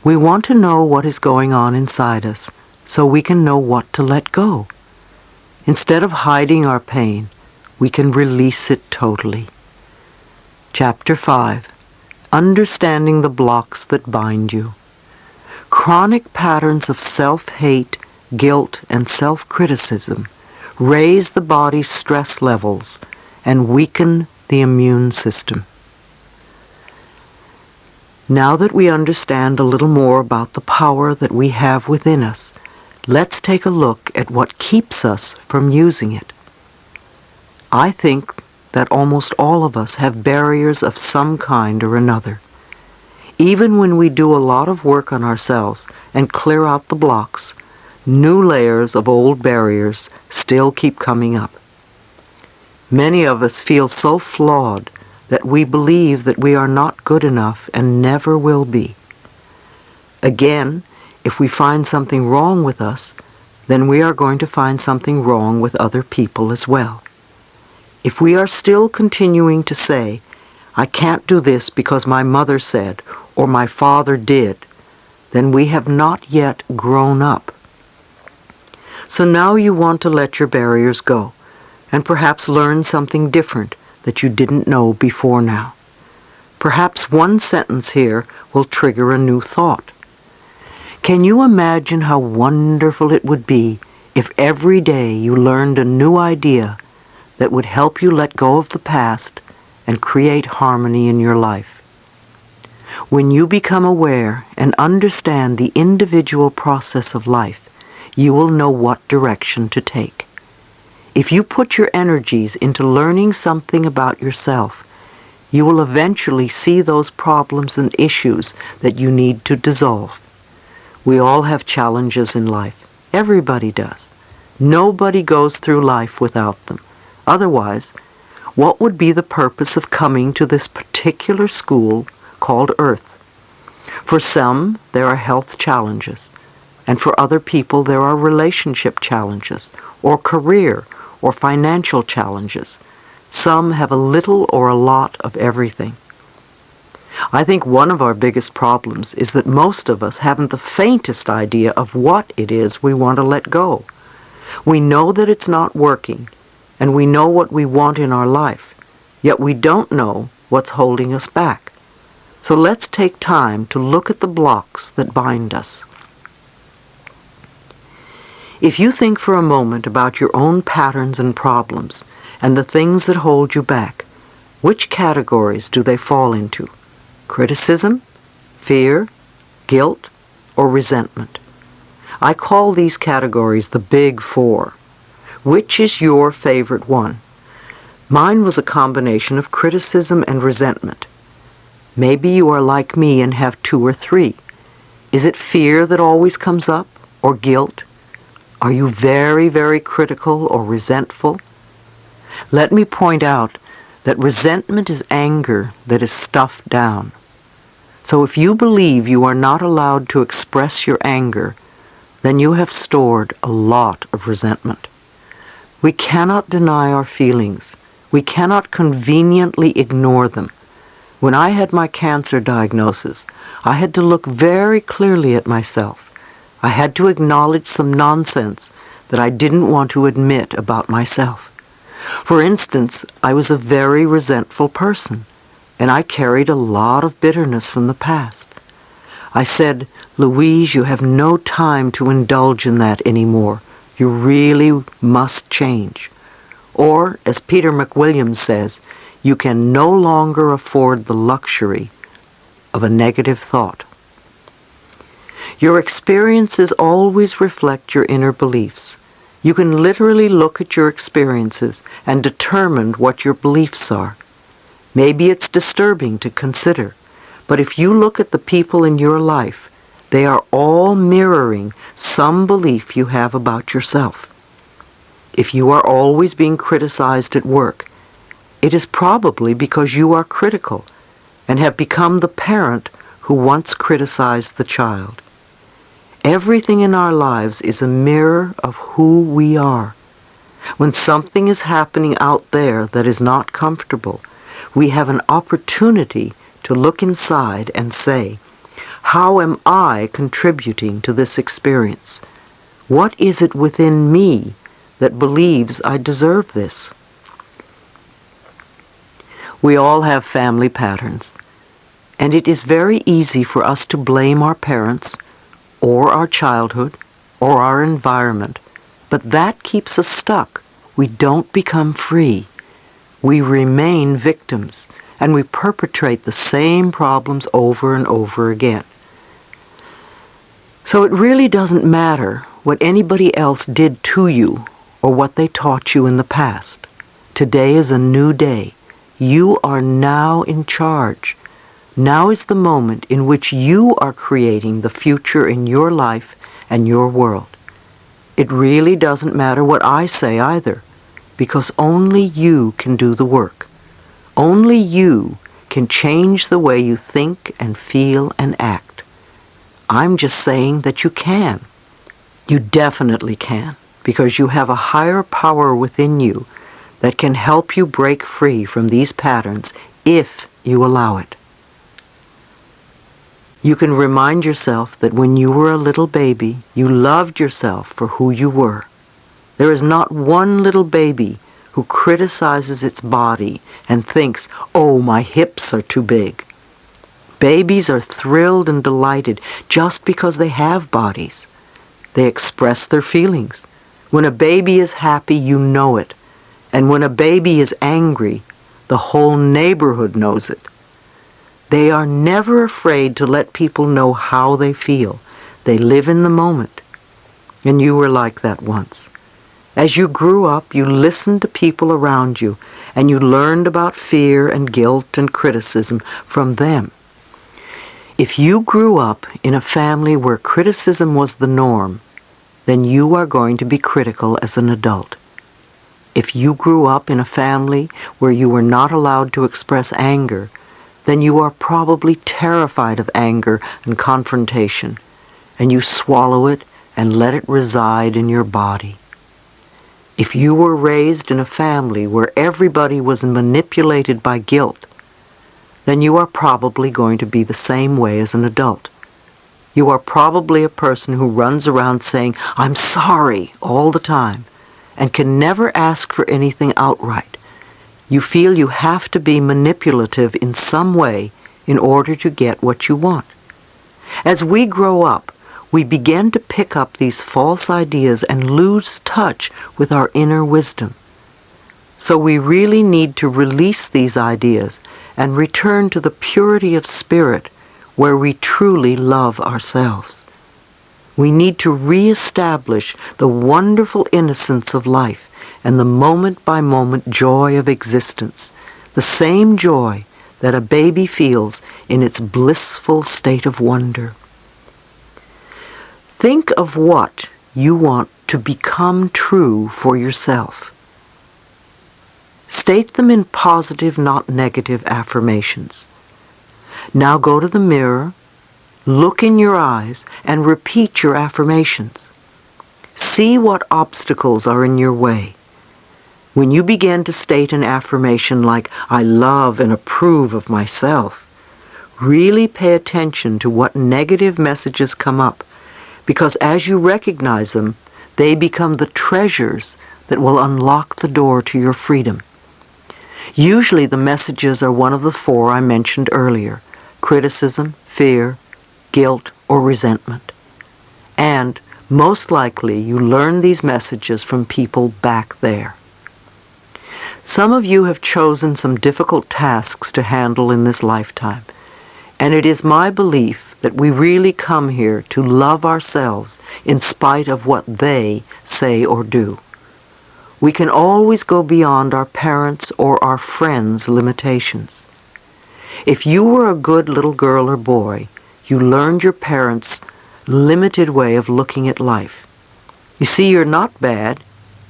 A: We want to know what is going on inside us, so we can know what to let go. Instead of hiding our pain, we can release it totally. Chapter 5. Understanding the blocks that bind you. Chronic patterns of self-hate, guilt, and self-criticism raise the body's stress levels and weaken the immune system. Now that we understand a little more about the power that we have within us, let's take a look at what keeps us from using it. I think that almost all of us have barriers of some kind or another. Even when we do a lot of work on ourselves and clear out the blocks, new layers of old barriers still keep coming up. Many of us feel so flawed that we believe that we are not good enough and never will be. Again, if we find something wrong with us, then we are going to find something wrong with other people as well. If we are still continuing to say, I can't do this because my mother said, or my father did, then we have not yet grown up. So now you want to let your barriers go, and perhaps learn something different that you didn't know before now. Perhaps one sentence here will trigger a new thought. Can you imagine how wonderful it would be if every day you learned a new idea that would help you let go of the past and create harmony in your life? When you become aware and understand the individual process of life, you will know what direction to take. If you put your energies into learning something about yourself, you will eventually see those problems and issues that you need to dissolve. We all have challenges in life. Everybody does. Nobody goes through life without them. Otherwise, what would be the purpose of coming to this particular school called Earth? For some, there are health challenges, and for other people there are relationship challenges, or career, or financial challenges. Some have a little or a lot of everything. I think one of our biggest problems is that most of us haven't the faintest idea of what it is we want to let go. We know that it's not working, and we know what we want in our life, yet we don't know what's holding us back. So let's take time to look at the blocks that bind us. If you think for a moment about your own patterns and problems and the things that hold you back, which categories do they fall into? Criticism, fear, guilt, or resentment? I call these categories the Big Four. Which is your favorite one? Mine was a combination of criticism and resentment. Maybe you are like me and have two or three. Is it fear that always comes up, or guilt? Are you very, very critical or resentful? Let me point out that resentment is anger that is stuffed down. So if you believe you are not allowed to express your anger, then you have stored a lot of resentment. We cannot deny our feelings. We cannot conveniently ignore them. When I had my cancer diagnosis, I had to look very clearly at myself. I had to acknowledge some nonsense that I didn't want to admit about myself. For instance, I was a very resentful person, and I carried a lot of bitterness from the past. I said, "Louise, you have no time to indulge in that anymore. You really must change." Or, as Peter McWilliams says, you can no longer afford the luxury of a negative thought. Your experiences always reflect your inner beliefs. You can literally look at your experiences and determine what your beliefs are. Maybe it's disturbing to consider, but if you look at the people in your life, they are all mirroring some belief you have about yourself. If you are always being criticized at work, it is probably because you are critical and have become the parent who once criticized the child. Everything in our lives is a mirror of who we are. When something is happening out there that is not comfortable, we have an opportunity to look inside and say, how am I contributing to this experience? What is it within me that believes I deserve this? We all have family patterns, and it is very easy for us to blame our parents or our childhood or our environment, but that keeps us stuck. We don't become free. We remain victims, and we perpetrate the same problems over and over again. So it really doesn't matter what anybody else did to you or what they taught you in the past. Today is a new day. You are now in charge. Now is the moment in which you are creating the future in your life and your world. It really doesn't matter what I say either, because only you can do the work. Only you can change the way you think and feel and act. I'm just saying that you can. You definitely can, because you have a higher power within you that can help you break free from these patterns if you allow it. You can remind yourself that when you were a little baby, you loved yourself for who you were. There is not one little baby who criticizes its body and thinks, "Oh, my hips are too big." Babies are thrilled and delighted just because they have bodies. They express their feelings. When a baby is happy, you know it. And when a baby is angry, the whole neighborhood knows it. They are never afraid to let people know how they feel. They live in the moment. And you were like that once. As you grew up, you listened to people around you, and you learned about fear and guilt and criticism from them. If you grew up in a family where criticism was the norm, then you are going to be critical as an adult. If you grew up in a family where you were not allowed to express anger, then you are probably terrified of anger and confrontation, and you swallow it and let it reside in your body. If you were raised in a family where everybody was manipulated by guilt, then you are probably going to be the same way as an adult. You are probably a person who runs around saying, "I'm sorry," all the time, and can never ask for anything outright. You feel you have to be manipulative in some way in order to get what you want. As we grow up, we begin to pick up these false ideas and lose touch with our inner wisdom. So we really need to release these ideas and return to the purity of spirit where we truly love ourselves. We need to reestablish the wonderful innocence of life and the moment-by-moment joy of existence, the same joy that a baby feels in its blissful state of wonder. Think of what you want to become true for yourself. State them in positive, not negative affirmations. Now go to the mirror, look in your eyes, and repeat your affirmations. See what obstacles are in your way. When you begin to state an affirmation like, "I love and approve of myself," really pay attention to what negative messages come up, because as you recognize them, they become the treasures that will unlock the door to your freedom. Usually the messages are one of the four I mentioned earlier: criticism, fear, guilt, or resentment. And most likely you learn these messages from people back there. Some of you have chosen some difficult tasks to handle in this lifetime, and it is my belief that we really come here to love ourselves in spite of what they say or do. We can always go beyond our parents' or our friends' limitations. If you were a good little girl or boy, you learned your parents' limited way of looking at life. You see, you're not bad.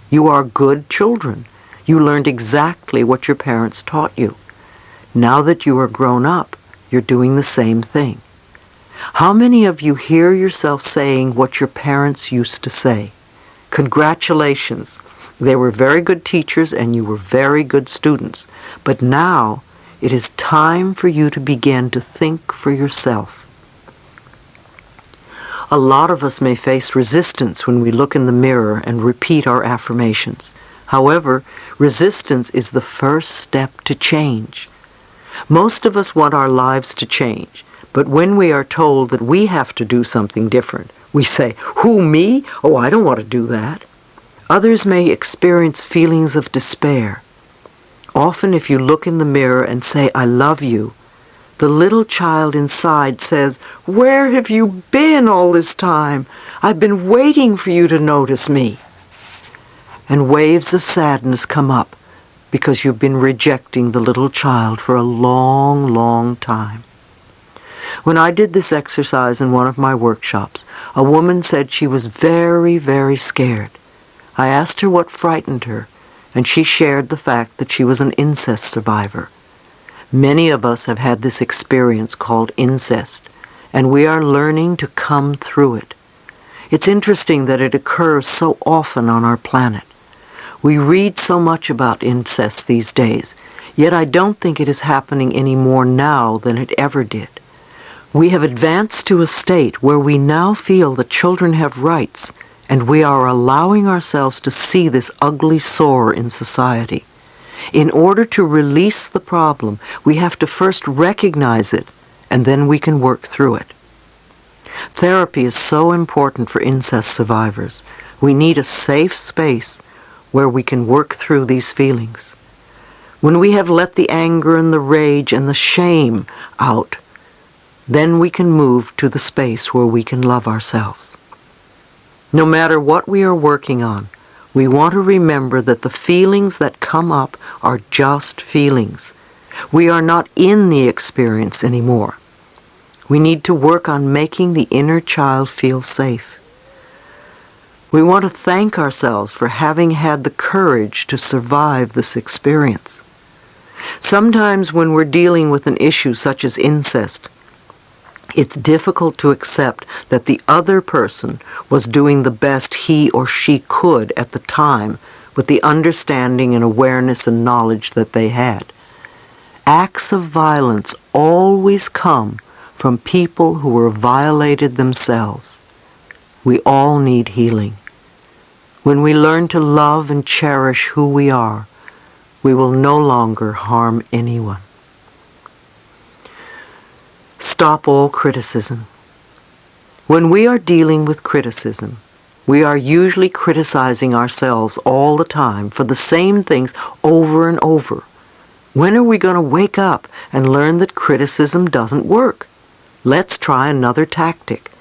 A: You are good children. You learned exactly what your parents taught you. Now that you are grown up, you're doing the same thing. How many of you hear yourself saying what your parents used to say? Congratulations. They were very good teachers and you were very good students. But now it is time for you to begin to think for yourself. A lot of us may face resistance when we look in the mirror and repeat our affirmations. However, resistance is the first step to change. Most of us want our lives to change, but when we are told that we have to do something different, we say, "Who, me? Oh, I don't want to do that." Others may experience feelings of despair. Often if you look in the mirror and say, "I love you," the little child inside says, "Where have you been all this time? I've been waiting for you to notice me." And waves of sadness come up because you've been rejecting the little child for a long, long time. When I did this exercise in one of my workshops, a woman said she was very, very scared. I asked her what frightened her, and she shared the fact that she was an incest survivor. Many of us have had this experience called incest, and we are learning to come through it. It's interesting that it occurs so often on our planet. We read so much about incest these days, yet I don't think it is happening any more now than it ever did. We have advanced to a state where we now feel that children have rights, and we are allowing ourselves to see this ugly sore in society. In order to release the problem, we have to first recognize it, and then we can work through it. Therapy is so important for incest survivors. We need a safe space where we can work through these feelings. When we have let the anger and the rage and the shame out, then we can move to the space where we can love ourselves. No matter what we are working on, we want to remember that the feelings that come up are just feelings. We are not in the experience anymore. We need to work on making the inner child feel safe. We want to thank ourselves for having had the courage to survive this experience. Sometimes when we're dealing with an issue such as incest, it's difficult to accept that the other person was doing the best he or she could at the time with the understanding and awareness and knowledge that they had. Acts of violence always come from people who were violated themselves. We all need healing. When we learn to love and cherish who we are, we will no longer harm anyone. Stop all criticism. When we are dealing with criticism, we are usually criticizing ourselves all the time for the same things over and over. When are we going to wake up and learn that criticism doesn't work? Let's try another tactic.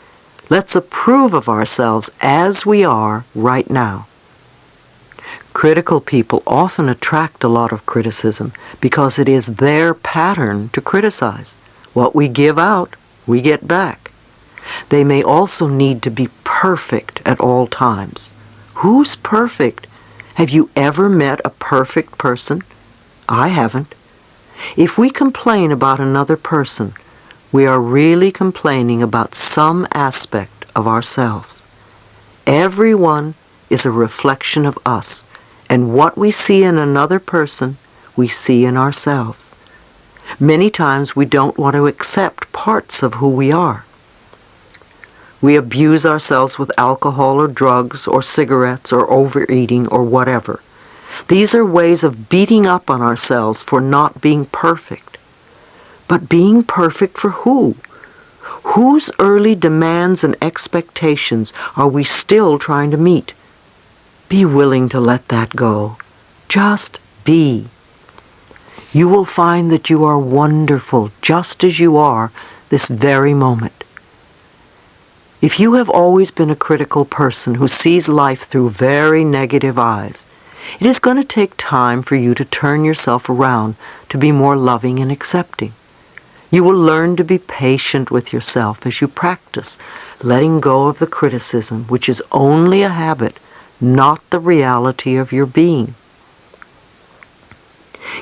A: Let's approve of ourselves as we are right now. Critical people often attract a lot of criticism because it is their pattern to criticize. What we give out, we get back. They may also need to be perfect at all times. Who's perfect? Have you ever met a perfect person? I haven't. If we complain about another person, we are really complaining about some aspect of ourselves. Everyone is a reflection of us, and what we see in another person, we see in ourselves. Many times we don't want to accept parts of who we are. We abuse ourselves with alcohol or drugs or cigarettes or overeating or whatever. These are ways of beating up on ourselves for not being perfect. But being perfect for who? Whose early demands and expectations are we still trying to meet? Be willing to let that go. Just be. You will find that you are wonderful just as you are this very moment. If you have always been a critical person who sees life through very negative eyes, it is going to take time for you to turn yourself around to be more loving and accepting. You will learn to be patient with yourself as you practice letting go of the criticism, which is only a habit, not the reality of your being.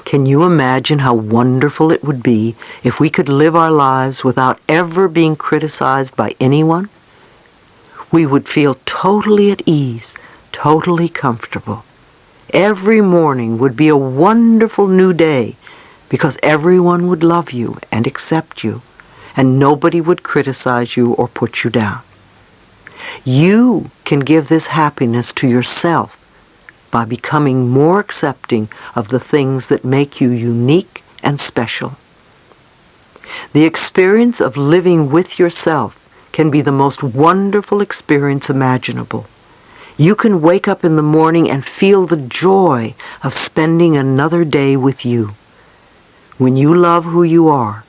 A: Can you imagine how wonderful it would be if we could live our lives without ever being criticized by anyone? We would feel totally at ease, totally comfortable. Every morning would be a wonderful new day because everyone would love you and accept you, and nobody would criticize you or put you down. You can give this happiness to yourself by becoming more accepting of the things that make you unique and special. The experience of living with yourself can be the most wonderful experience imaginable. You can wake up in the morning and feel the joy of spending another day with you. When you love who you are,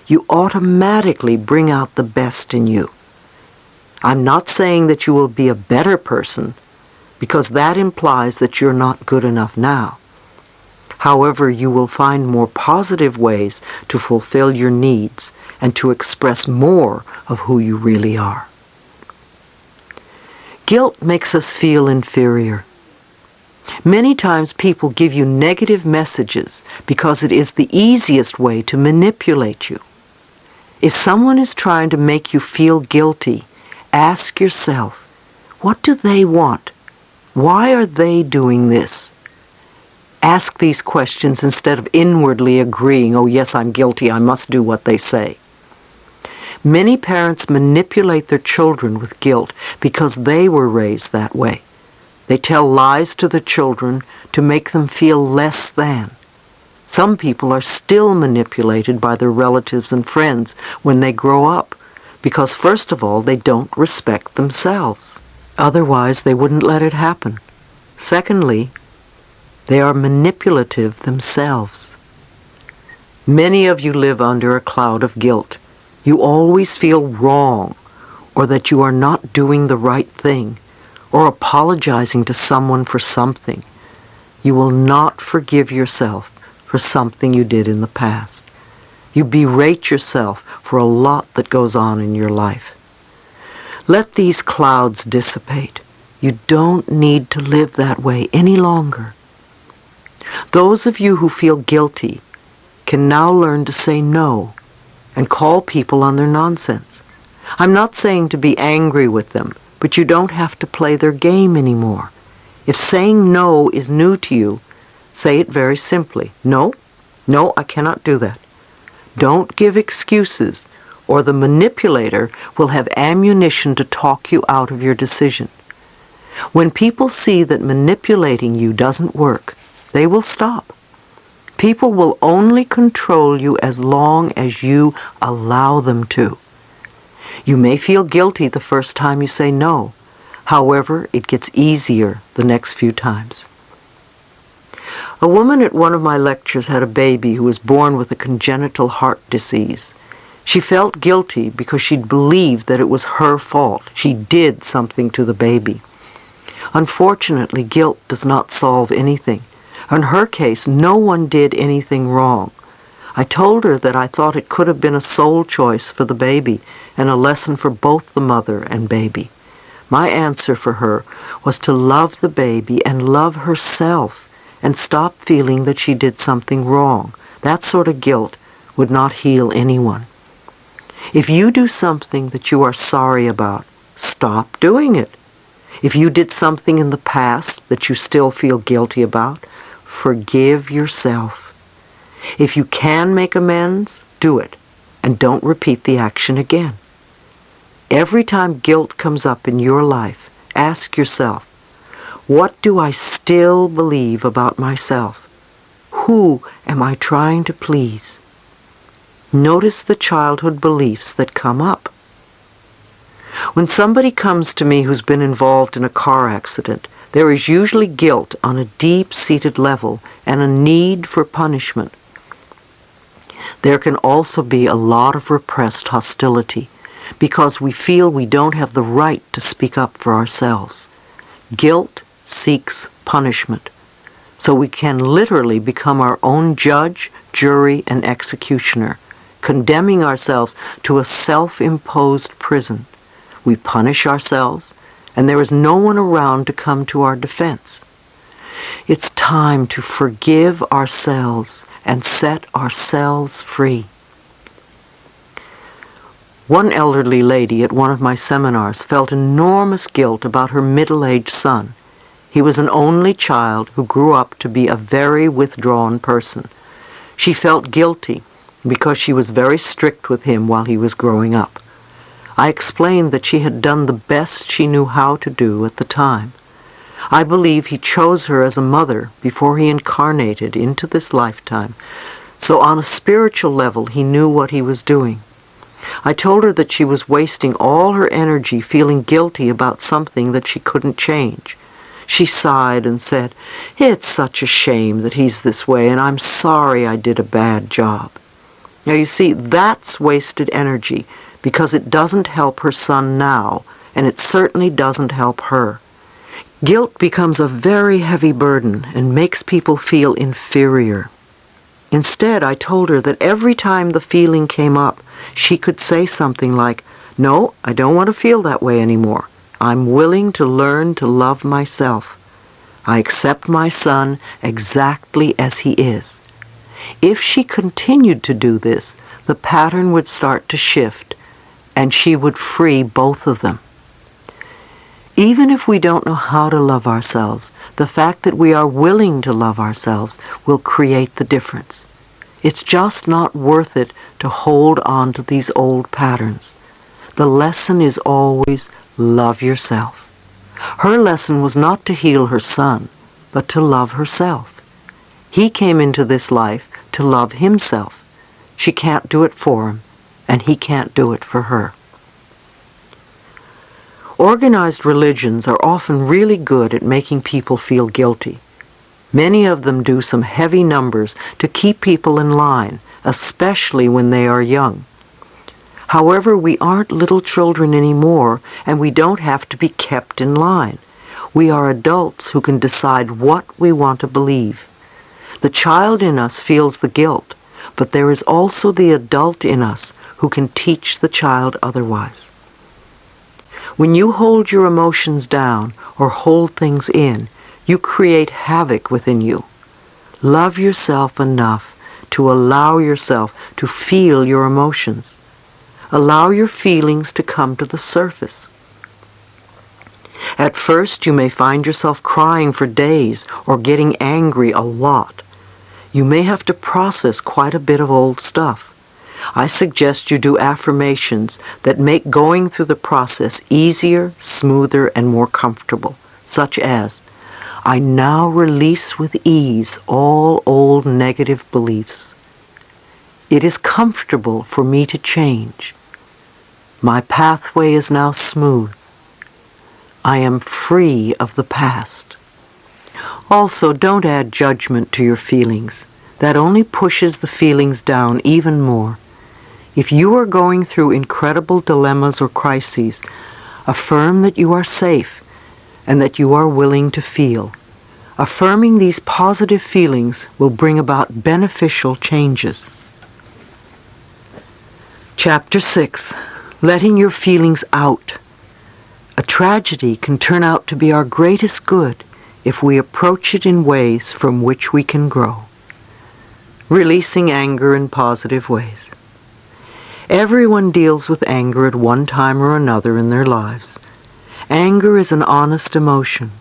A: you automatically bring out the best in you. I'm not saying that you will be a better person, because that implies that you're not good enough now. However, you will find more positive ways to fulfill your needs and to express more of who you really are. Guilt makes us feel inferior. Many times people give you negative messages because it is the easiest way to manipulate you. If someone is trying to make you feel guilty, ask yourself, what do they want? Why are they doing this? Ask these questions instead of inwardly agreeing, oh yes, I'm guilty, I must do what they say. Many parents manipulate their children with guilt because they were raised that way. They tell lies to the children to make them feel less than. Some people are still manipulated by their relatives and friends when they grow up because, first of all, they don't respect themselves. Otherwise, they wouldn't let it happen. Secondly, They are manipulative themselves. Many of you live under a cloud of guilt. You always feel wrong, or that you are not doing the right thing, or apologizing to someone for something. You will not forgive yourself for something you did in the past. You berate yourself for a lot that goes on in your life. Let these clouds dissipate. You don't need to live that way any longer. Those of you who feel guilty can now learn to say no and call people on their nonsense. I'm not saying to be angry with them, but you don't have to play their game anymore. If saying no is new to you, say it very simply. No, I cannot do that. Don't give excuses, or the manipulator will have ammunition to talk you out of your decision. When people see that manipulating you doesn't work, they will stop. People will only control you as long as you allow them to. You may feel guilty the first time you say no. However, it gets easier the next few times. A woman at one of my lectures had a baby who was born with a congenital heart disease. She felt guilty because she'd believed that it was her fault. She did something to the baby. Unfortunately, guilt does not solve anything. In her case, no one did anything wrong. I told her that I thought it could have been a soul choice for the baby and a lesson for both the mother and baby. My answer for her was to love the baby and love herself and stop feeling that she did something wrong. That sort of guilt would not heal anyone. If you do something that you are sorry about, stop doing it. If you did something in the past that you still feel guilty about, forgive yourself. If you can make amends, do it, and don't repeat the action again. Every time guilt comes up in your life, ask yourself, what do I still believe about myself? Who am I trying to please? Notice the childhood beliefs that come up. When somebody comes to me who's been involved in a car accident, there is usually guilt on a deep-seated level and a need for punishment. There can also be a lot of repressed hostility because we feel we don't have the right to speak up for ourselves. Guilt seeks punishment, so we can literally become our own judge, jury, and executioner, condemning ourselves to a self-imposed prison. We punish ourselves, and there is no one around to come to our defense. It's time to forgive ourselves and set ourselves free. One elderly lady at one of my seminars felt enormous guilt about her middle-aged son. He was an only child who grew up to be a very withdrawn person. She felt guilty because she was very strict with him while he was growing up. I explained that she had done the best she knew how to do at the time. I believe he chose her as a mother before he incarnated into this lifetime, so on a spiritual level he knew what he was doing. I told her that she was wasting all her energy feeling guilty about something that she couldn't change. She sighed and said, "It's such a shame that he's this way, and I'm sorry I did a bad job." Now you see, that's wasted energy because it doesn't help her son now, and it certainly doesn't help her. Guilt becomes a very heavy burden and makes people feel inferior. Instead, I told her that every time the feeling came up, she could say something like, "No, I don't want to feel that way anymore. I'm willing to learn to love myself. I accept my son exactly as he is." If she continued to do this, the pattern would start to shift, and she would free both of them. Even if we don't know how to love ourselves, the fact that we are willing to love ourselves will create the difference. It's just not worth it to hold on to these old patterns. The lesson is always love yourself. Her lesson was not to heal her son, but to love herself. He came into this life to love himself. She can't do it for him, and he can't do it for her. Organized religions are often really good at making people feel guilty. Many of them do some heavy numbers to keep people in line, especially when they are young. However, we aren't little children anymore, and we don't have to be kept in line. We are adults who can decide what we want to believe. The child in us feels the guilt, but there is also the adult in us who can teach the child otherwise. When you hold your emotions down or hold things in, you create havoc within you. Love yourself enough to allow yourself to feel your emotions. Allow your feelings to come to the surface. At first, you may find yourself crying for days or getting angry a lot. You may have to process quite a bit of old stuff. I suggest you do affirmations that make going through the process easier, smoother, and more comfortable, such as, I now release with ease all old negative beliefs. It is comfortable for me to change. My pathway is now smooth. I am free of the past. Also, don't add judgment to your feelings. That only pushes the feelings down even more. If you are going through incredible dilemmas or crises, affirm that you are safe and that you are willing to feel. Affirming these positive feelings will bring about beneficial changes. Chapter 6. Letting your feelings out. A tragedy can turn out to be our greatest good if we approach it in ways from which we can grow. Releasing anger in positive ways. Everyone deals with anger at one time or another in their lives. Anger is an honest emotion.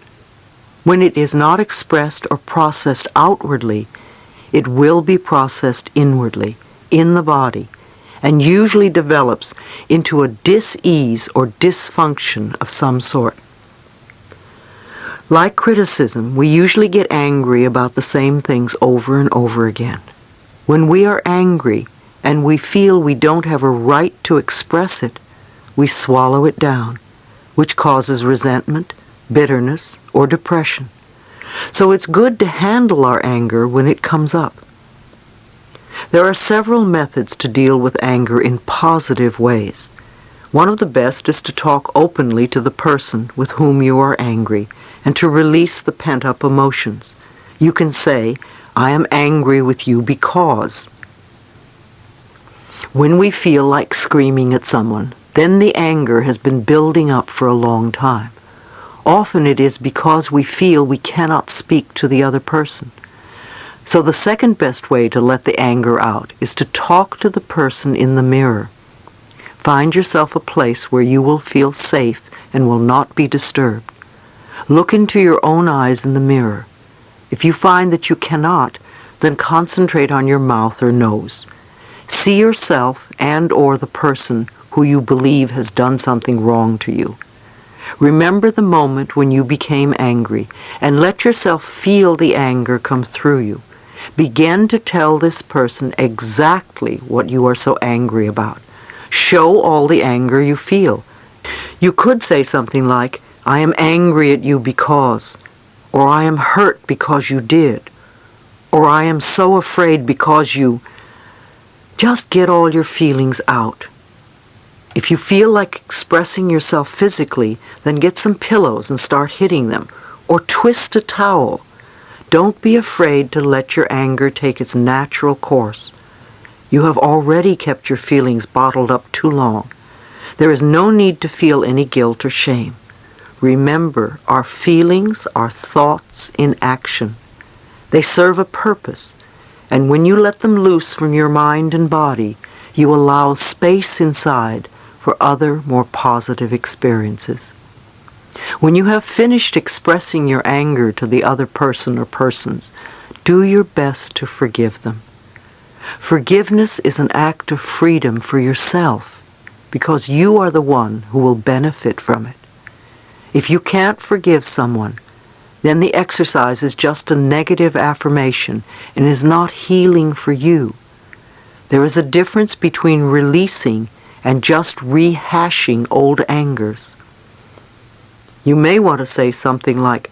A: When it is not expressed or processed outwardly, it will be processed inwardly, in the body, and usually develops into a dis-ease or dysfunction of some sort. Like criticism, we usually get angry about the same things over and over again. When we are angry and we feel we don't have a right to express it, we swallow it down, which causes resentment, bitterness, or depression. So it's good to handle our anger when it comes up. There are several methods to deal with anger in positive ways. One of the best is to talk openly to the person with whom you are angry and to release the pent-up emotions. You can say, I am angry with you because. When we feel like screaming at someone, then the anger has been building up for a long time. Often it is because we feel we cannot speak to the other person. So the second best way to let the anger out is to talk to the person in the mirror. Find yourself a place where you will feel safe and will not be disturbed. Look into your own eyes in the mirror. If you find that you cannot, then concentrate on your mouth or nose. See yourself and or the person who you believe has done something wrong to you. Remember the moment when you became angry and let yourself feel the anger come through you. Begin to tell this person exactly what you are so angry about. Show all the anger you feel. You could say something like, I am angry at you because, or I am hurt because you did, or I am so afraid because you. Just get all your feelings out. If you feel like expressing yourself physically, then get some pillows and start hitting them, or twist a towel. Don't be afraid to let your anger take its natural course. You have already kept your feelings bottled up too long. There is no need to feel any guilt or shame. Remember, our feelings are thoughts in action. They serve a purpose, and when you let them loose from your mind and body, you allow space inside for other, more positive experiences. When you have finished expressing your anger to the other person or persons, do your best to forgive them. Forgiveness is an act of freedom for yourself, because you are the one who will benefit from it. If you can't forgive someone, then the exercise is just a negative affirmation and is not healing for you. There is a difference between releasing and just rehashing old angers. You may want to say something like,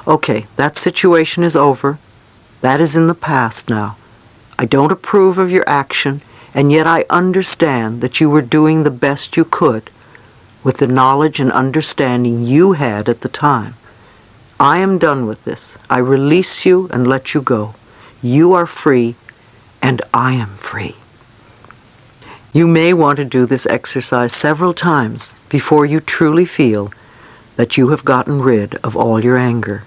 A: Okay, that situation is over. That is in the past now. I don't approve of your action, and yet I understand that you were doing the best you could with the knowledge and understanding you had at the time. I am done with this. I release you and let you go. You are free, and I am free. You may want to do this exercise several times before you truly feel that you have gotten rid of all your anger.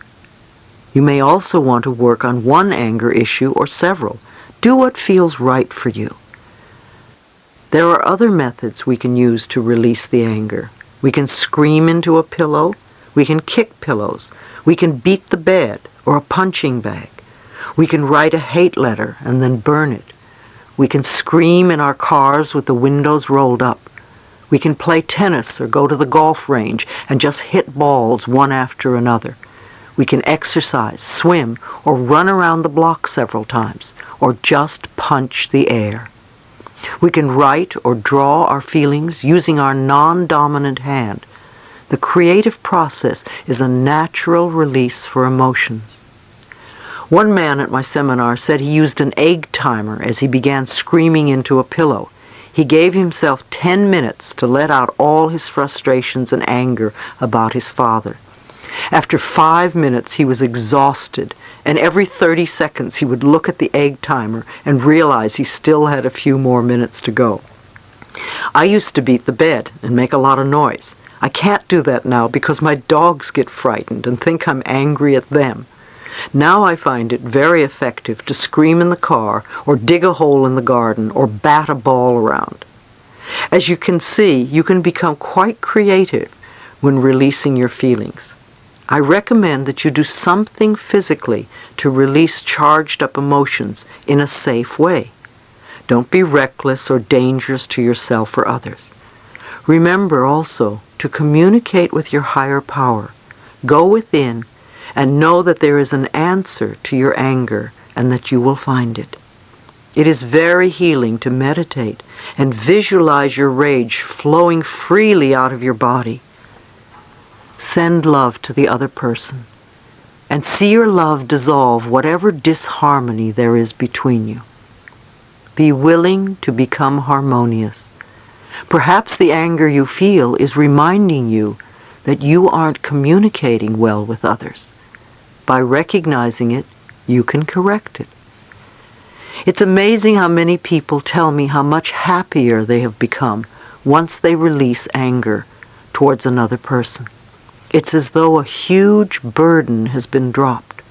A: You may also want to work on one anger issue or several. Do what feels right for you. There are other methods we can use to release the anger. We can scream into a pillow. We can kick pillows. We can beat the bed or a punching bag. We can write a hate letter and then burn it. We can scream in our cars with the windows rolled up. We can play tennis or go to the golf range and just hit balls one after another. We can exercise, swim, or run around the block several times, or just punch the air. We can write or draw our feelings using our non-dominant hand. The creative process is a natural release for emotions. One man at my seminar said he used an egg timer as he began screaming into a pillow. He gave himself 10 minutes to let out all his frustrations and anger about his father. After 5 minutes, he was exhausted, and every 30 seconds he would look at the egg timer and realize he still had a few more minutes to go. I used to beat the bed and make a lot of noise. I can't do that now because my dogs get frightened and think I'm angry at them. Now I find it very effective to scream in the car or dig a hole in the garden or bat a ball around. As you can see, you can become quite creative when releasing your feelings. I recommend that you do something physically to release charged up emotions in a safe way. Don't be reckless or dangerous to yourself or others. Remember also to communicate with your higher power. Go within and know that there is an answer to your anger and that you will find it. It is very healing to meditate and visualize your rage flowing freely out of your body. Send love to the other person and see your love dissolve whatever disharmony there is between you. Be willing to become harmonious. Perhaps the anger you feel is reminding you that you aren't communicating well with others. By recognizing it, you can correct it. It's amazing how many people tell me how much happier they have become once they release anger towards another person. It's as though a huge burden has been dropped.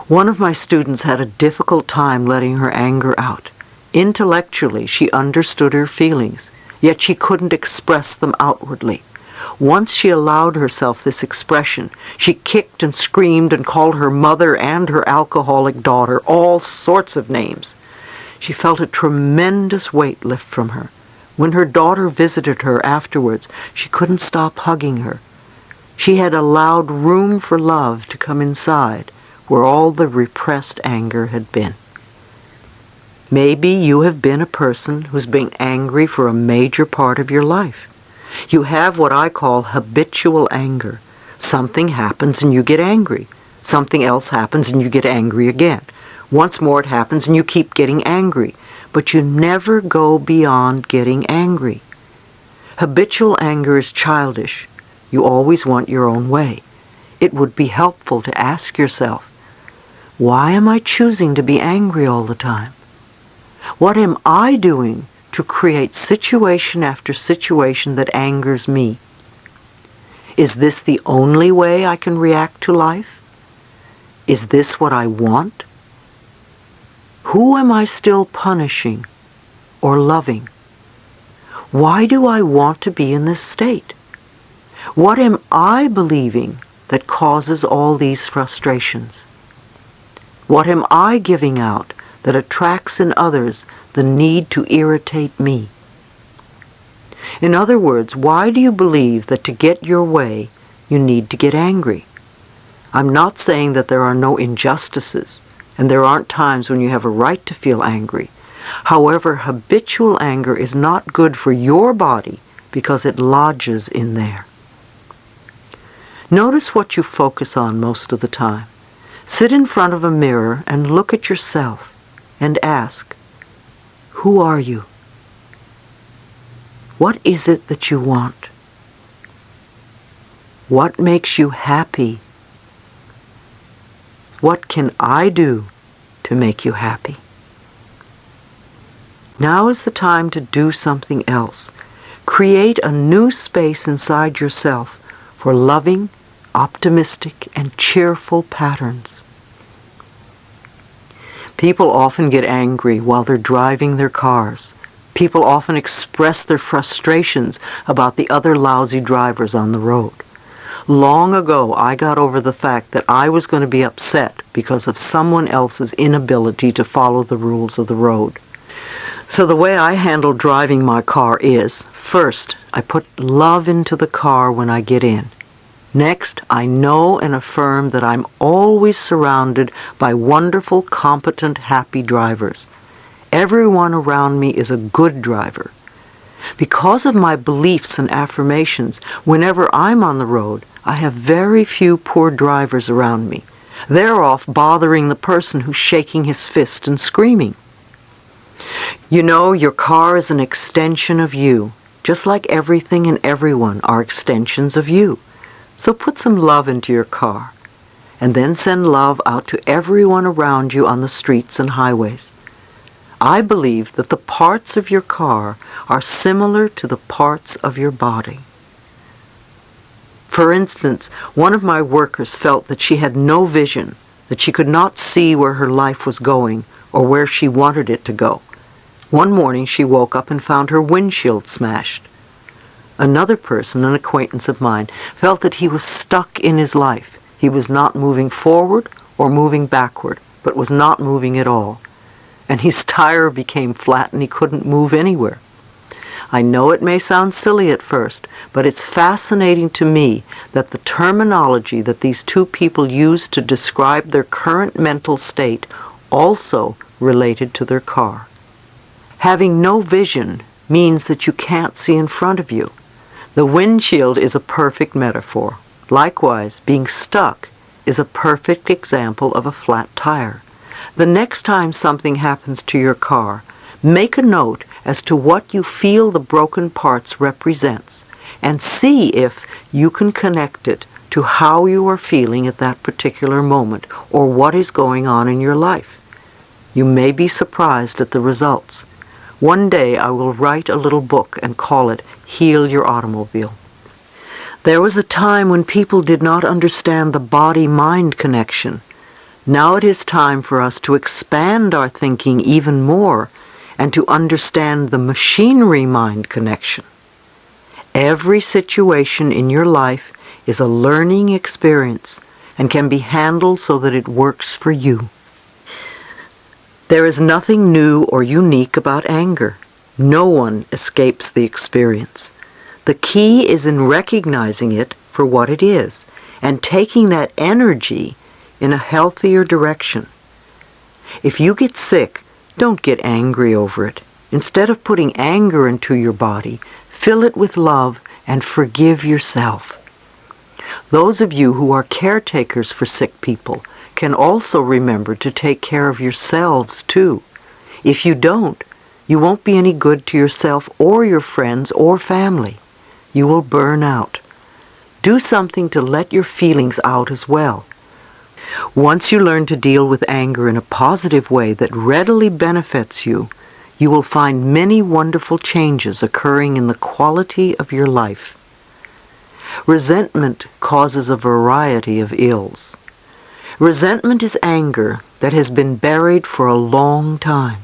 A: One of my students had a difficult time letting her anger out. Intellectually, she understood her feelings, yet she couldn't express them outwardly. Once she allowed herself this expression, she kicked and screamed and called her mother and her alcoholic daughter all sorts of names. She felt a tremendous weight lift from her. When her daughter visited her afterwards, she couldn't stop hugging her. She had allowed room for love to come inside where all the repressed anger had been. Maybe you have been a person who's been angry for a major part of your life. You have what I call habitual anger. Something happens and you get angry. Something else happens and you get angry again. Once more it happens and you keep getting angry. But you never go beyond getting angry. Habitual anger is childish. You always want your own way. It would be helpful to ask yourself, why am I choosing to be angry all the time? What am I doing to create situation after situation that angers me? Is this the only way I can react to life? Is this what I want? Who am I still punishing or loving? Why do I want to be in this state? What am I believing that causes all these frustrations? What am I giving out that attracts in others the need to irritate me? In other words, why do you believe that to get your way, you need to get angry? I'm not saying that there are no injustices, and there aren't times when you have a right to feel angry. However, habitual anger is not good for your body because it lodges in there. Notice what you focus on most of the time. Sit in front of a mirror and look at yourself and ask, who are you? What is it that you want? What makes you happy? What can I do to make you happy? Now is the time to do something else. Create a new space inside yourself for loving, optimistic, and cheerful patterns. People often get angry while they're driving their cars. People often express their frustrations about the other lousy drivers on the road. Long ago, I got over the fact that I was going to be upset because of someone else's inability to follow the rules of the road. So the way I handle driving my car is, first, I put love into the car when I get in. Next, I know and affirm that I'm always surrounded by wonderful, competent, happy drivers. Everyone around me is a good driver. Because of my beliefs and affirmations, whenever I'm on the road, I have very few poor drivers around me. They're off bothering the person who's shaking his fist and screaming. You know, your car is an extension of you, just like everything and everyone are extensions of you. So put some love into your car, and then send love out to everyone around you on the streets and highways. I believe that the parts of your car are similar to the parts of your body. For instance, one of my workers felt that she had no vision, that she could not see where her life was going or where she wanted it to go. One morning she woke up and found her windshield smashed. Another person, an acquaintance of mine, felt that he was stuck in his life. He was not moving forward or moving backward, but was not moving at all. And his tire became flat and he couldn't move anywhere. I know it may sound silly at first, but it's fascinating to me that the terminology that these two people used to describe their current mental state also related to their car. Having no vision means that you can't see in front of you. The windshield is a perfect metaphor. Likewise, being stuck is a perfect example of a flat tire. The next time something happens to your car, make a note as to what you feel the broken parts represents, and see if you can connect it to how you are feeling at that particular moment or what is going on in your life. You may be surprised at the results. One day I will write a little book and call it Heal Your Automobile. There was a time when people did not understand the body-mind connection. Now it is time for us to expand our thinking even more and to understand the machinery-mind connection. Every situation in your life is a learning experience and can be handled so that it works for you. There is nothing new or unique about anger. No one escapes the experience. The key is in recognizing it for what it is and taking that energy in a healthier direction. If you get sick, don't get angry over it. Instead of putting anger into your body, fill it with love and forgive yourself. Those of you who are caretakers for sick people can also remember to take care of yourselves too. If you don't, you won't be any good to yourself or your friends or family. You will burn out. Do something to let your feelings out as well. Once you learn to deal with anger in a positive way that readily benefits you, you will find many wonderful changes occurring in the quality of your life. Resentment causes a variety of ills. Resentment is anger that has been buried for a long time.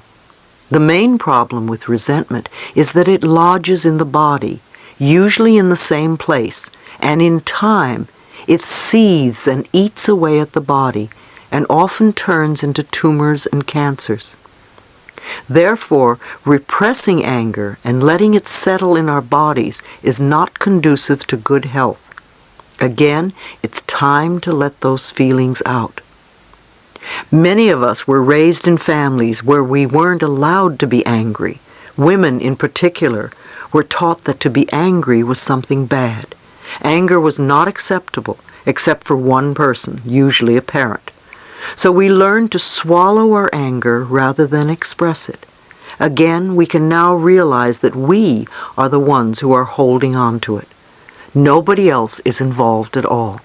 A: The main problem with resentment is that it lodges in the body, usually in the same place, and in time it seethes and eats away at the body and often turns into tumors and cancers. Therefore, repressing anger and letting it settle in our bodies is not conducive to good health. Again, it's time to let those feelings out. Many of us were raised in families where we weren't allowed to be angry. Women, in particular, were taught that to be angry was something bad. Anger was not acceptable, except for one person, usually a parent. So we learn to swallow our anger rather than express it. Again, we can now realize that we are the ones who are holding on to it. Nobody else is involved at all.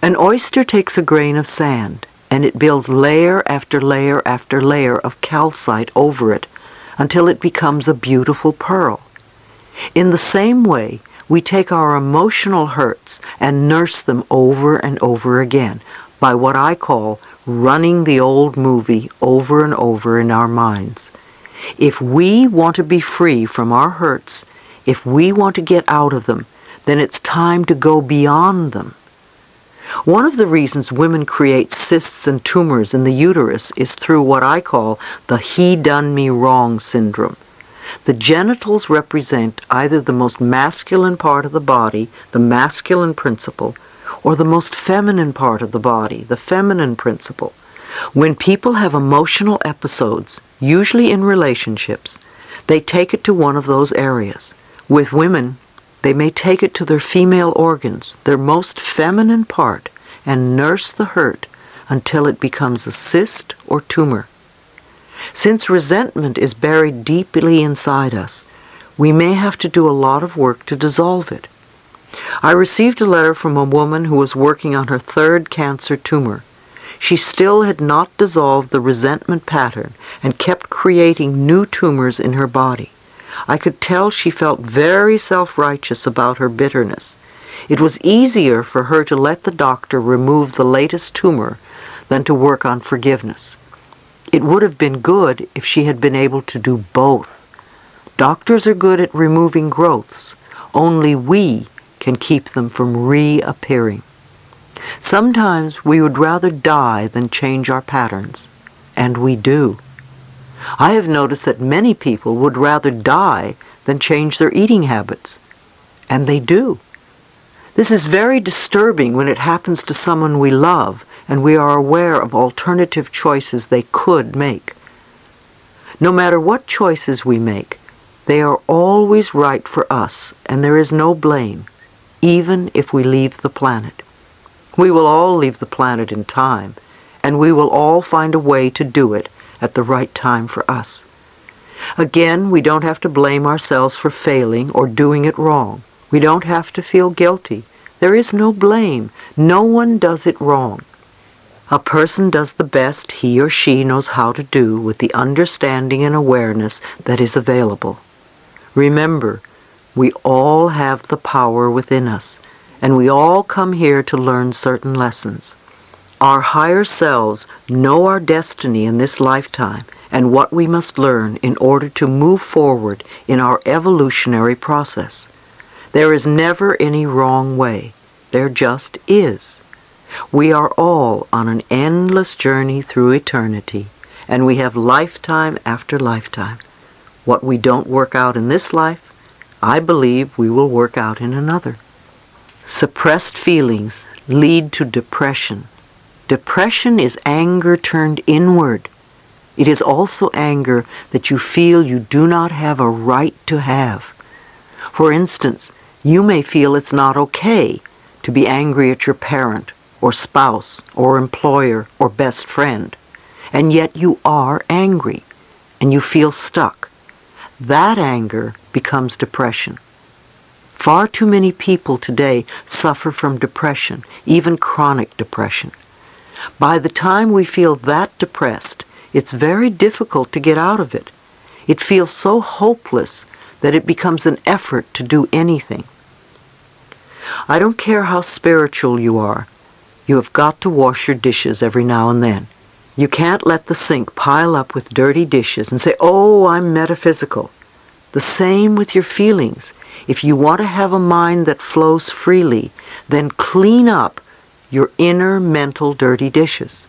A: An oyster takes a grain of sand, and it builds layer after layer after layer of calcite over it until it becomes a beautiful pearl. In the same way, we take our emotional hurts and nurse them over and over again by what I call running the old movie over and over in our minds. If we want to be free from our hurts, if we want to get out of them, then it's time to go beyond them. One of the reasons women create cysts and tumors in the uterus is through what I call the he done me wrong syndrome. The genitals represent either the most masculine part of the body, the masculine principle, or the most feminine part of the body, the feminine principle. When people have emotional episodes, usually in relationships, they take it to one of those areas. With women, they may take it to their female organs, their most feminine part, and nurse the hurt until it becomes a cyst or tumor. Since resentment is buried deeply inside us, we may have to do a lot of work to dissolve it. I received a letter from a woman who was working on her third cancer tumor. She still had not dissolved the resentment pattern and kept creating new tumors in her body. I could tell she felt very self-righteous about her bitterness. It was easier for her to let the doctor remove the latest tumor than to work on forgiveness. It would have been good if she had been able to do both. Doctors are good at removing growths. Only we can keep them from reappearing. Sometimes we would rather die than change our patterns, and we do. I have noticed that many people would rather die than change their eating habits, and they do. This is very disturbing when it happens to someone we love and we are aware of alternative choices they could make. No matter what choices we make, they are always right for us, and there is no blame, even if we leave the planet. We will all leave the planet in time, and we will all find a way to do it at the right time for us. Again, we don't have to blame ourselves for failing or doing it wrong. We don't have to feel guilty. There is no blame. No one does it wrong. A person does the best he or she knows how to do with the understanding and awareness that is available. Remember, we all have the power within us, and we all come here to learn certain lessons. Our higher selves know our destiny in this lifetime and what we must learn in order to move forward in our evolutionary process. There is never any wrong way. There just is. We are all on an endless journey through eternity, and we have lifetime after lifetime. What we don't work out in this life, I believe we will work out in another. Suppressed feelings lead to depression. Depression is anger turned inward. It is also anger that you feel you do not have a right to have. For instance, you may feel it's not okay to be angry at your parent or spouse or employer or best friend, and yet you are angry and you feel stuck. That anger becomes depression. Far too many people today suffer from depression, even chronic depression. By the time we feel that depressed, it's very difficult to get out of it. It feels so hopeless that it becomes an effort to do anything. I don't care how spiritual you are. You have got to wash your dishes every now and then. You can't let the sink pile up with dirty dishes and say, "Oh, I'm metaphysical." The same with your feelings. If you want to have a mind that flows freely, then clean up your inner mental dirty dishes.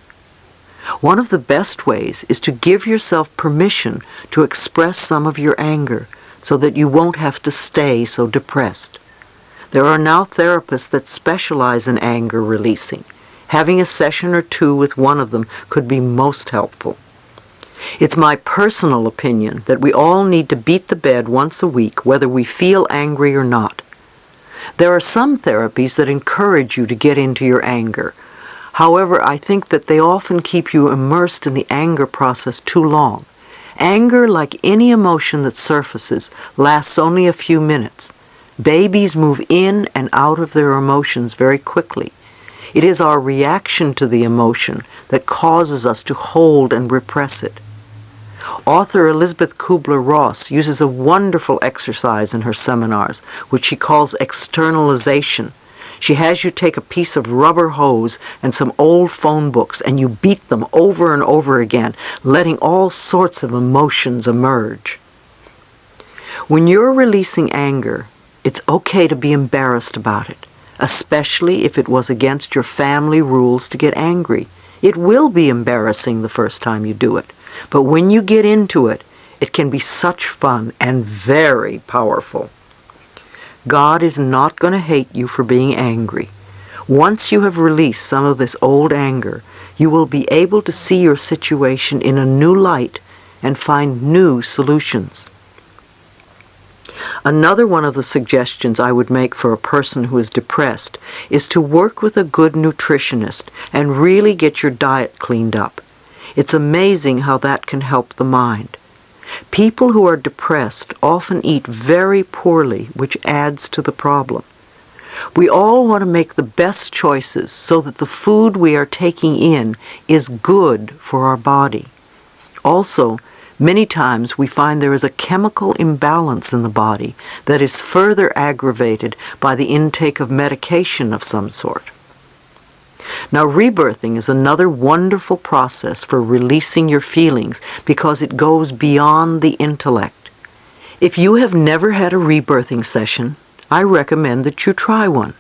A: One of the best ways is to give yourself permission to express some of your anger so that you won't have to stay so depressed. There are now therapists that specialize in anger releasing. Having a session or two with one of them could be most helpful. It's my personal opinion that we all need to beat the bed once a week, whether we feel angry or not. There are some therapies that encourage you to get into your anger. However, I think that they often keep you immersed in the anger process too long. Anger, like any emotion that surfaces, lasts only a few minutes. Babies move in and out of their emotions very quickly. It is our reaction to the emotion that causes us to hold and repress it. Author Elizabeth Kubler-Ross uses a wonderful exercise in her seminars, which she calls externalization. She has you take a piece of rubber hose and some old phone books, and you beat them over and over again, letting all sorts of emotions emerge. When you're releasing anger, it's okay to be embarrassed about it, especially if it was against your family rules to get angry. It will be embarrassing the first time you do it, but when you get into it, it can be such fun and very powerful. God is not going to hate you for being angry. Once you have released some of this old anger, you will be able to see your situation in a new light and find new solutions. Another one of the suggestions I would make for a person who is depressed is to work with a good nutritionist and really get your diet cleaned up. It's amazing how that can help the mind. People who are depressed often eat very poorly, which adds to the problem. We all want to make the best choices so that the food we are taking in is good for our body. Also, many times we find there is a chemical imbalance in the body that is further aggravated by the intake of medication of some sort. Now, rebirthing is another wonderful process for releasing your feelings because it goes beyond the intellect. If you have never had a rebirthing session, I recommend that you try one.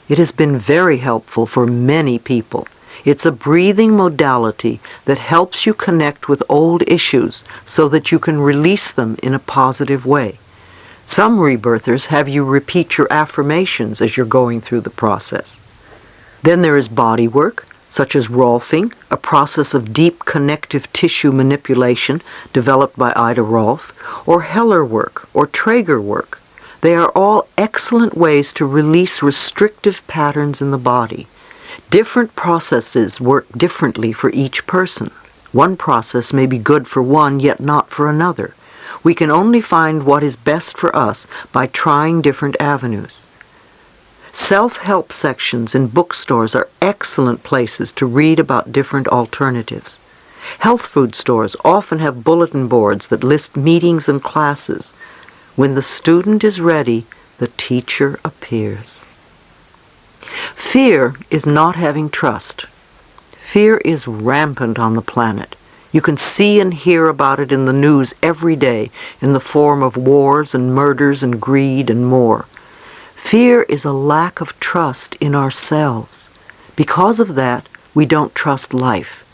A: It has been very helpful for many people. It's a breathing modality that helps you connect with old issues so that you can release them in a positive way. Some rebirthers have you repeat your affirmations as you're going through the process. Then there is body work, such as Rolfing, a process of deep connective tissue manipulation developed by Ida Rolf, or Heller work, or Traeger work. They are all excellent ways to release restrictive patterns in the body. Different processes work differently for each person. One process may be good for one, yet not for another. We can only find what is best for us by trying different avenues. Self-help sections in bookstores are excellent places to read about different alternatives. Health food stores often have bulletin boards that list meetings and classes. When the student is ready, the teacher appears. Fear is not having trust. Fear is rampant on the planet. You can see and hear about it in the news every day in the form of wars and murders and greed and more. Fear is a lack of trust in ourselves. Because of that, we don't trust life.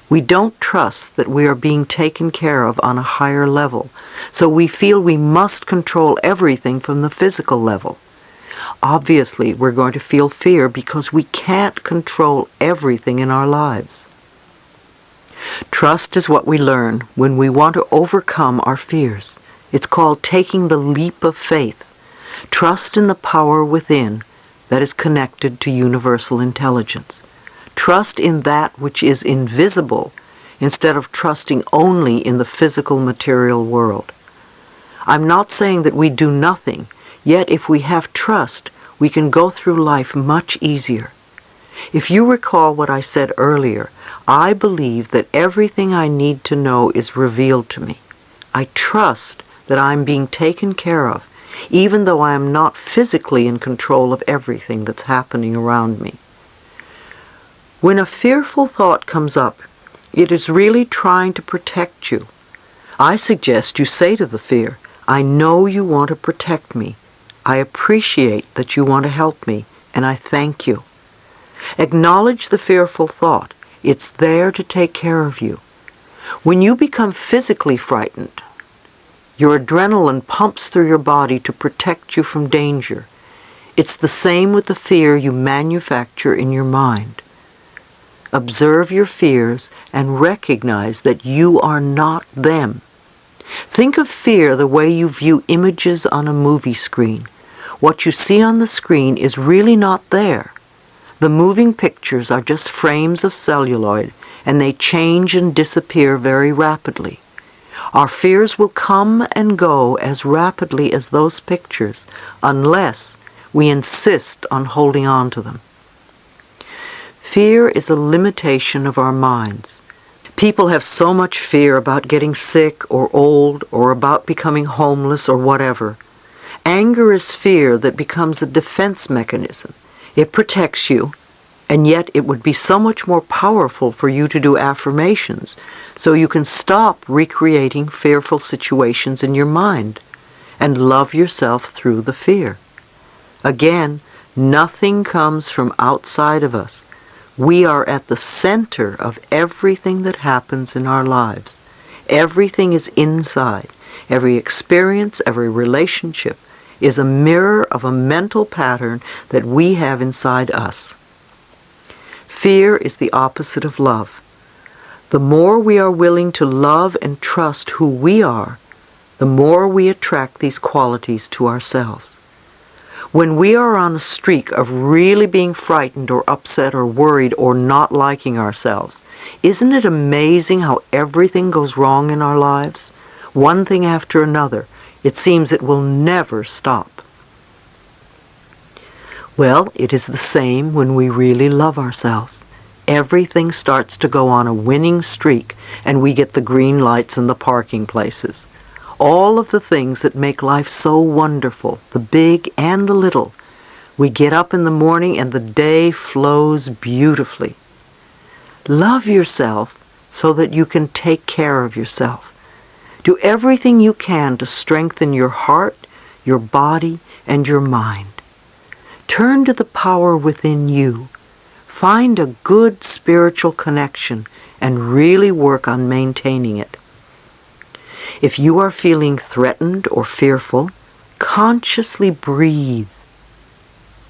A: We don't trust that we are being taken care of on a higher level, so we feel we must control everything from the physical level. Obviously, we're going to feel fear because we can't control everything in our lives. Trust is what we learn when we want to overcome our fears. It's called taking the leap of faith. Trust in the power within that is connected to universal intelligence. Trust in that which is invisible instead of trusting only in the physical material world. I'm not saying that we do nothing, yet if we have trust, we can go through life much easier. If you recall what I said earlier, I believe that everything I need to know is revealed to me. I trust that I'm being taken care of, even though I am not physically in control of everything that's happening around me. When a fearful thought comes up, it is really trying to protect you. I suggest you say to the fear, I know you want to protect me. I appreciate that you want to help me, and I thank you. Acknowledge the fearful thought. It's there to take care of you. When you become physically frightened, your adrenaline pumps through your body to protect you from danger. It's the same with the fear you manufacture in your mind. Observe your fears and recognize that you are not them. Think of fear the way you view images on a movie screen. What you see on the screen is really not there. The moving pictures are just frames of celluloid, and they change and disappear very rapidly. Our fears will come and go as rapidly as those pictures, unless we insist on holding on to them. Fear is a limitation of our minds. People have so much fear about getting sick or old or about becoming homeless or whatever. Anger is fear that becomes a defense mechanism. It protects you, and yet it would be so much more powerful for you to do affirmations so you can stop recreating fearful situations in your mind and love yourself through the fear. Again, nothing comes from outside of us. We are at the center of everything that happens in our lives. Everything is inside. Every experience, every relationship is a mirror of a mental pattern that we have inside us. Fear is the opposite of love. The more we are willing to love and trust who we are, the more we attract these qualities to ourselves. When we are on a streak of really being frightened or upset or worried or not liking ourselves, isn't it amazing how everything goes wrong in our lives? One thing after another. It seems it will never stop. Well, it is the same when we really love ourselves. Everything starts to go on a winning streak, and we get the green lights in the parking places. All of the things that make life so wonderful, the big and the little. We get up in the morning and the day flows beautifully. Love yourself so that you can take care of yourself. Do everything you can to strengthen your heart, your body, and your mind. Turn to the power within you. Find a good spiritual connection and really work on maintaining it. If you are feeling threatened or fearful, consciously breathe.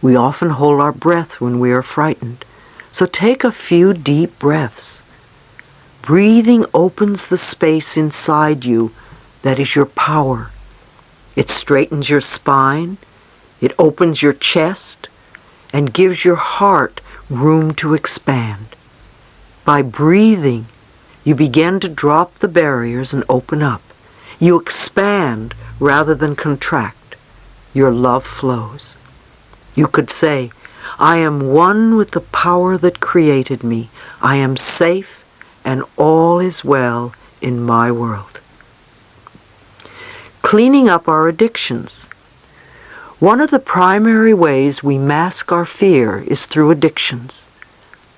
A: We often hold our breath when we are frightened, so take a few deep breaths. Breathing opens the space inside you that is your power. It straightens your spine, it opens your chest, and gives your heart room to expand. By breathing, you begin to drop the barriers and open up. You expand rather than contract. Your love flows. You could say, I am one with the power that created me. I am safe and all is well in my world. Cleaning up our addictions. One of the primary ways we mask our fear is through addictions.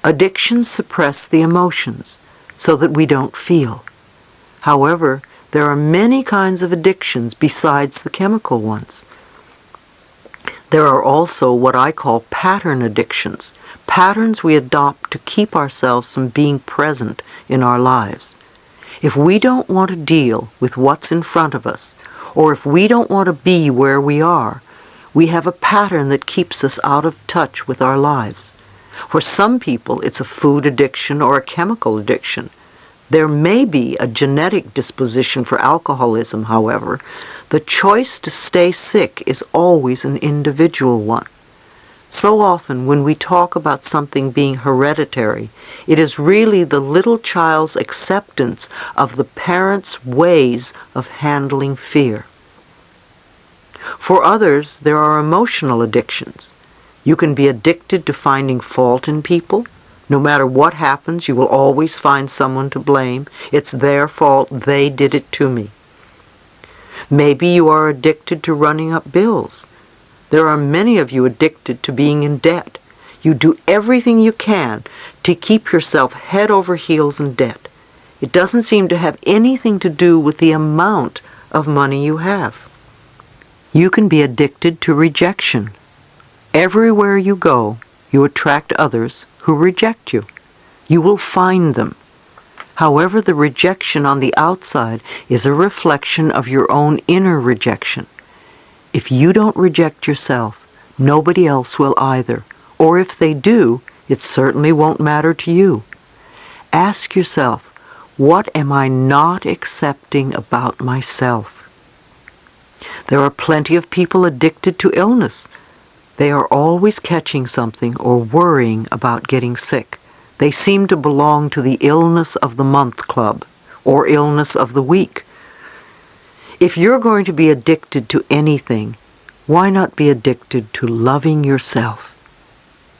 A: Addictions suppress the emotions so that we don't feel. However, there are many kinds of addictions besides the chemical ones. There are also what I call pattern addictions, patterns we adopt to keep ourselves from being present in our lives. If we don't want to deal with what's in front of us, or if we don't want to be where we are, we have a pattern that keeps us out of touch with our lives. For some people, it's a food addiction or a chemical addiction. There may be a genetic disposition for alcoholism, however. The choice to stay sick is always an individual one. So often when we talk about something being hereditary, it is really the little child's acceptance of the parent's ways of handling fear. For others, there are emotional addictions. You can be addicted to finding fault in people. No matter what happens, you will always find someone to blame. It's their fault, they did it to me. Maybe you are addicted to running up bills. There are many of you addicted to being in debt. You do everything you can to keep yourself head over heels in debt. It doesn't seem to have anything to do with the amount of money you have. You can be addicted to rejection. Everywhere you go, you attract others who reject you. You will find them. However, the rejection on the outside is a reflection of your own inner rejection. If you don't reject yourself, nobody else will either. Or if they do, it certainly won't matter to you. Ask yourself, what am I not accepting about myself? There are plenty of people addicted to illness. They are always catching something or worrying about getting sick. They seem to belong to the illness of the month club or illness of the week. If you're going to be addicted to anything, why not be addicted to loving yourself?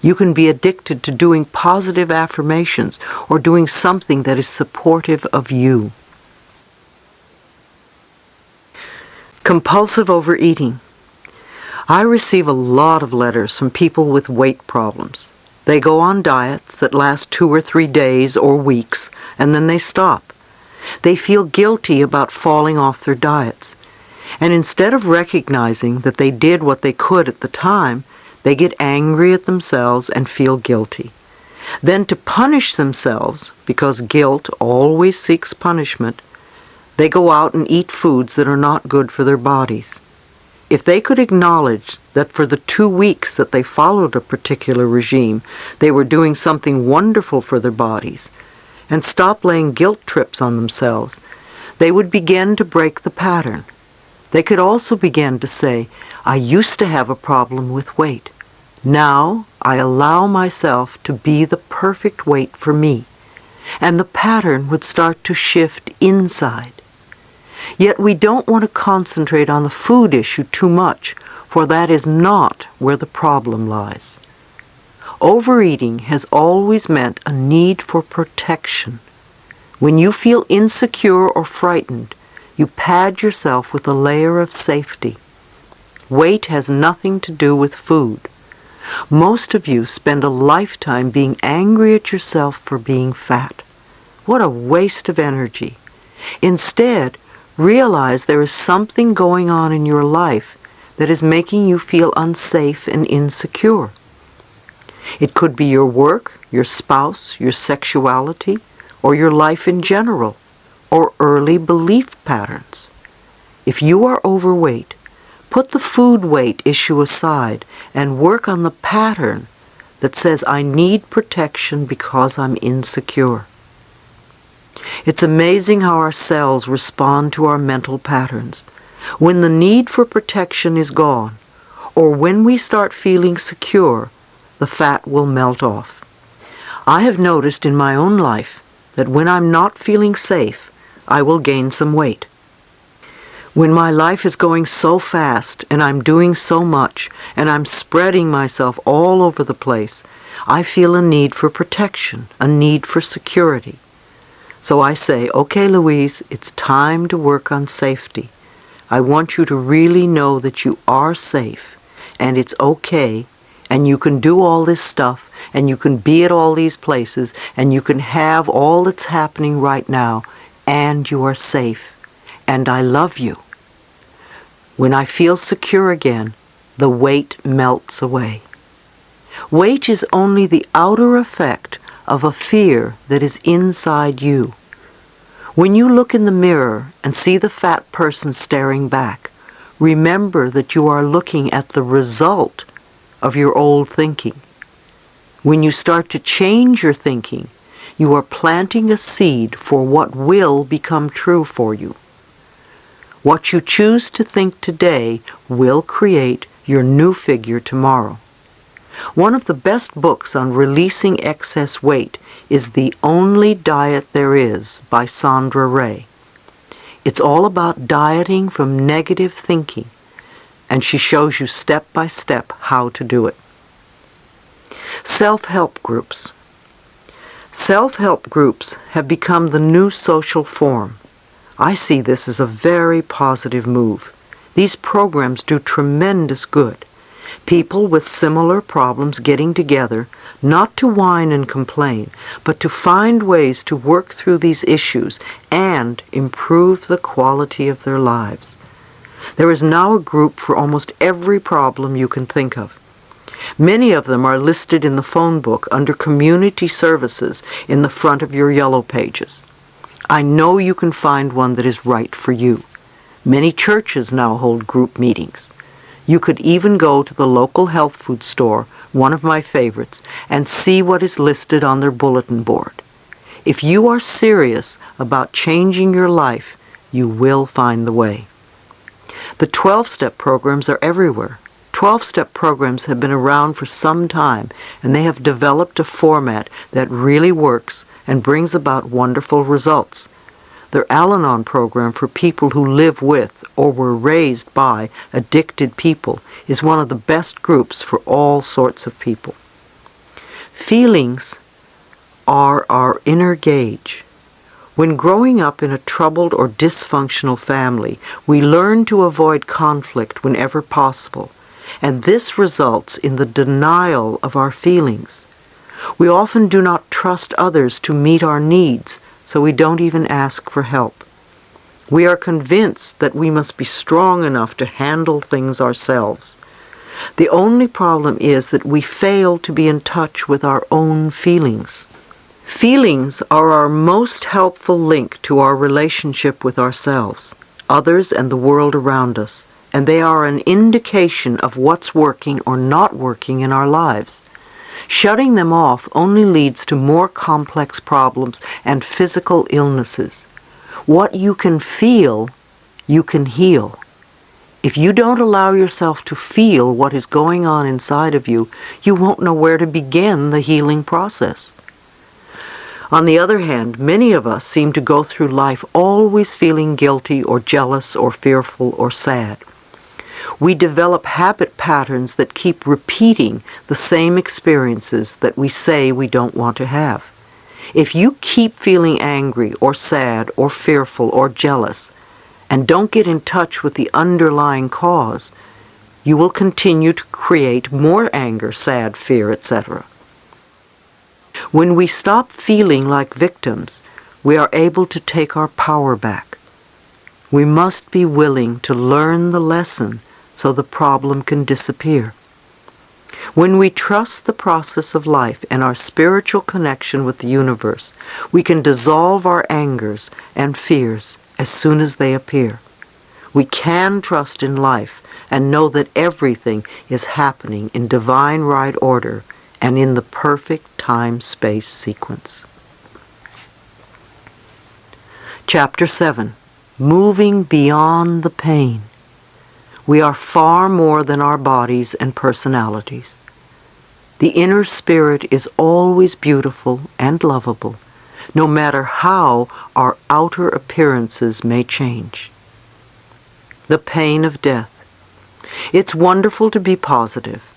A: You can be addicted to doing positive affirmations or doing something that is supportive of you. Compulsive overeating. I receive a lot of letters from people with weight problems. They go on diets that last 2 or 3 days or weeks, and then they stop. They feel guilty about falling off their diets. And instead of recognizing that they did what they could at the time, they get angry at themselves and feel guilty. Then to punish themselves, because guilt always seeks punishment, they go out and eat foods that are not good for their bodies. If they could acknowledge that for the 2 weeks that they followed a particular regime, they were doing something wonderful for their bodies, and stop laying guilt trips on themselves, they would begin to break the pattern. They could also begin to say, I used to have a problem with weight. Now I allow myself to be the perfect weight for me. And the pattern would start to shift inside. Yet we don't want to concentrate on the food issue too much, for that is not where the problem lies. Overeating has always meant a need for protection. When you feel insecure or frightened, you pad yourself with a layer of safety. Weight has nothing to do with food. Most of you spend a lifetime being angry at yourself for being fat. What a waste of energy. Instead, realize there is something going on in your life that is making you feel unsafe and insecure. It could be your work, your spouse, your sexuality, or your life in general, or early belief patterns. If you are overweight, put the food weight issue aside and work on the pattern that says I need protection because I'm insecure. It's amazing how our cells respond to our mental patterns. When the need for protection is gone, or when we start feeling secure, the fat will melt off. I have noticed in my own life that when I'm not feeling safe, I will gain some weight. When my life is going so fast and I'm doing so much and I'm spreading myself all over the place, I feel a need for protection, a need for security. So I say, okay, Louise, it's time to work on safety. I want you to really know that you are safe and it's okay and you can do all this stuff and you can be at all these places and you can have all that's happening right now and you are safe and I love you. When I feel secure again, the weight melts away. Weight is only the outer effect of a fear that is inside you. When you look in the mirror and see the fat person staring back, remember that you are looking at the result of your old thinking. When you start to change your thinking, you are planting a seed for what will become true for you. What you choose to think today will create your new figure tomorrow. One of the best books on releasing excess weight is The Only Diet There Is by Sandra Ray. It's all about dieting from negative thinking, and she shows you step by step how to do it. Self-help groups. Self-help groups have become the new social form. I see this as a very positive move. These programs do tremendous good. People with similar problems getting together, not to whine and complain, but to find ways to work through these issues and improve the quality of their lives. There is now a group for almost every problem you can think of. Many of them are listed in the phone book under Community Services in the front of your yellow pages. I know you can find one that is right for you. Many churches now hold group meetings. You could even go to the local health food store, one of my favorites, and see what is listed on their bulletin board. If you are serious about changing your life, you will find the way. The 12-step programs are everywhere. 12-step programs have been around for some time, and they have developed a format that really works and brings about wonderful results. Their Al-Anon program for people who live with or were raised by addicted people is one of the best groups for all sorts of people. Feelings are our inner gauge. When growing up in a troubled or dysfunctional family, we learn to avoid conflict whenever possible, and this results in the denial of our feelings. We often do not trust others to meet our needs, so we don't even ask for help. We are convinced that we must be strong enough to handle things ourselves. The only problem is that we fail to be in touch with our own feelings. Feelings are our most helpful link to our relationship with ourselves, others, and the world around us, and they are an indication of what's working or not working in our lives. Shutting them off only leads to more complex problems and physical illnesses. What you can feel, you can heal. If you don't allow yourself to feel what is going on inside of you, you won't know where to begin the healing process. On the other hand, many of us seem to go through life always feeling guilty or jealous or fearful or sad. We develop habit patterns that keep repeating the same experiences that we say we don't want to have. If you keep feeling angry or sad or fearful or jealous and don't get in touch with the underlying cause, you will continue to create more anger, sad, fear, etc. When we stop feeling like victims, we are able to take our power back. We must be willing to learn the lesson so the problem can disappear. When we trust the process of life and our spiritual connection with the universe, we can dissolve our angers and fears as soon as they appear. We can trust in life and know that everything is happening in divine right order and in the perfect time-space sequence. Chapter 7. Moving beyond the pain. We are far more than our bodies and personalities. The inner spirit is always beautiful and lovable, no matter how our outer appearances may change. The pain of death. It's wonderful to be positive.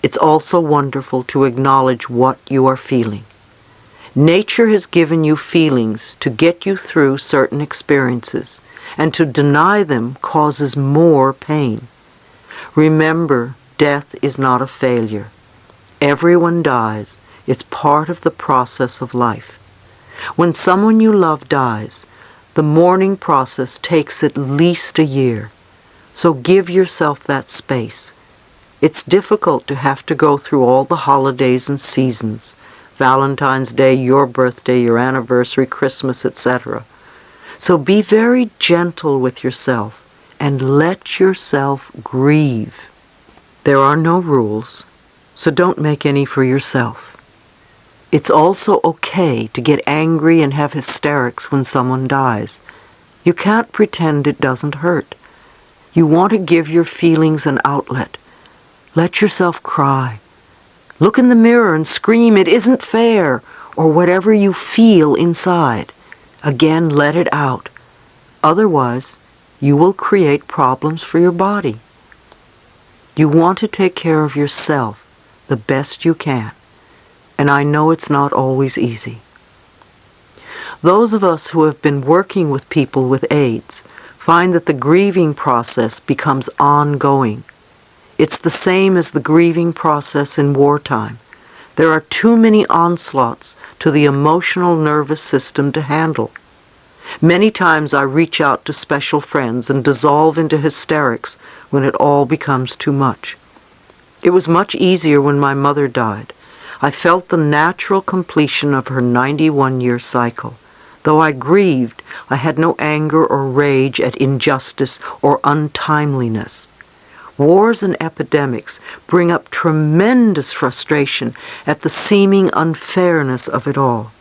A: It's also wonderful to acknowledge what you are feeling. Nature has given you feelings to get you through certain experiences, and to deny them causes more pain. Remember, death is not a failure. Everyone dies. It's part of the process of life. When someone you love dies, the mourning process takes at least a year. So give yourself that space. It's difficult to have to go through all the holidays and seasons, Valentine's Day, your birthday, your anniversary, Christmas, etc. So be very gentle with yourself and let yourself grieve. There are no rules, so don't make any for yourself. It's also okay to get angry and have hysterics when someone dies. You can't pretend it doesn't hurt. You want to give your feelings an outlet. Let yourself cry. Look in the mirror and scream, "It isn't fair," or whatever you feel inside. Again, let it out. Otherwise, you will create problems for your body. You want to take care of yourself the best you can, and I know it's not always easy. Those of us who have been working with people with AIDS find that the grieving process becomes ongoing. It's the same as the grieving process in wartime. There are too many onslaughts to the emotional nervous system to handle. Many times I reach out to special friends and dissolve into hysterics when it all becomes too much. It was much easier when my mother died. I felt the natural completion of her 91-year cycle. Though I grieved, I had no anger or rage at injustice or untimeliness. Wars and epidemics bring up tremendous frustration at the seeming unfairness of it all.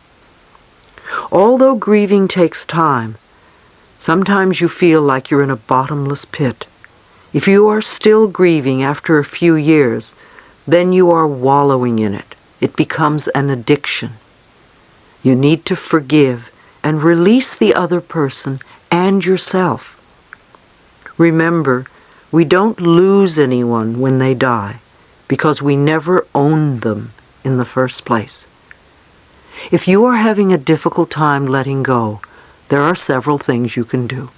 A: Although grieving takes time, sometimes you feel like you're in a bottomless pit. If you are still grieving after a few years, then you are wallowing in it. It becomes an addiction. You need to forgive and release the other person and yourself. Remember, we don't lose anyone when they die because we never owned them in the first place. If you are having a difficult time letting go, there are several things you can do.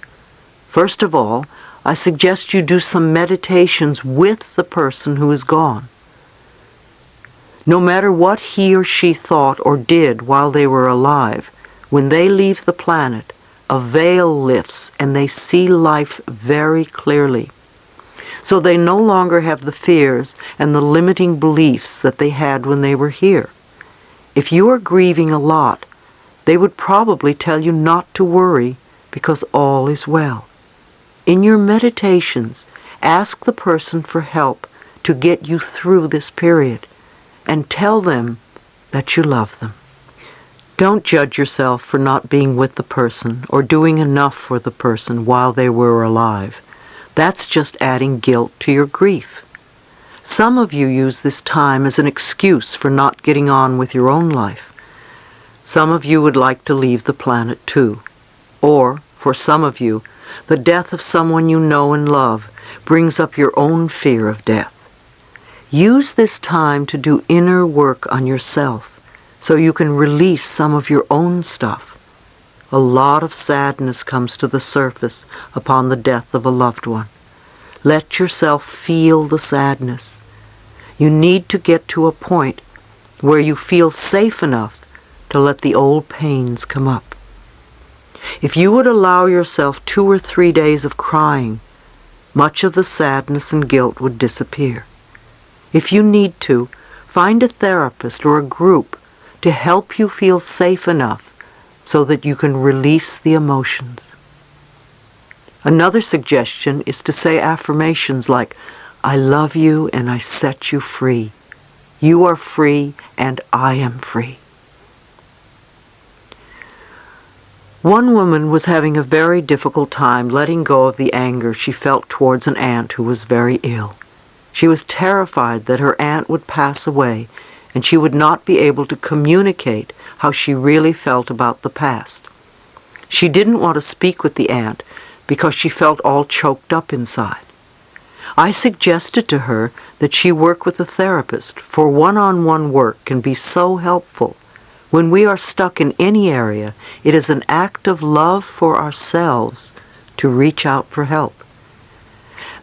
A: First of all, I suggest you do some meditations with the person who is gone. No matter what he or she thought or did while they were alive, when they leave the planet, a veil lifts and they see life very clearly. So they no longer have the fears and the limiting beliefs that they had when they were here. If you are grieving a lot, they would probably tell you not to worry because all is well. In your meditations, ask the person for help to get you through this period and tell them that you love them. Don't judge yourself for not being with the person or doing enough for the person while they were alive. That's just adding guilt to your grief. Some of you use this time as an excuse for not getting on with your own life. Some of you would like to leave the planet too. Or, for some of you, the death of someone you know and love brings up your own fear of death. Use this time to do inner work on yourself so you can release some of your own stuff. A lot of sadness comes to the surface upon the death of a loved one. Let yourself feel the sadness. You need to get to a point where you feel safe enough to let the old pains come up. If you would allow yourself 2 or 3 days of crying, much of the sadness and guilt would disappear. If you need to, find a therapist or a group to help you feel safe enough so that you can release the emotions. Another suggestion is to say affirmations like, I love you and I set you free. You are free and I am free. One woman was having a very difficult time letting go of the anger she felt towards an aunt who was very ill. She was terrified that her aunt would pass away and she would not be able to communicate how she really felt about the past. She didn't want to speak with the aunt because she felt all choked up inside. I suggested to her that she work with a therapist, for one-on-one work can be so helpful. When we are stuck in any area, it is an act of love for ourselves to reach out for help.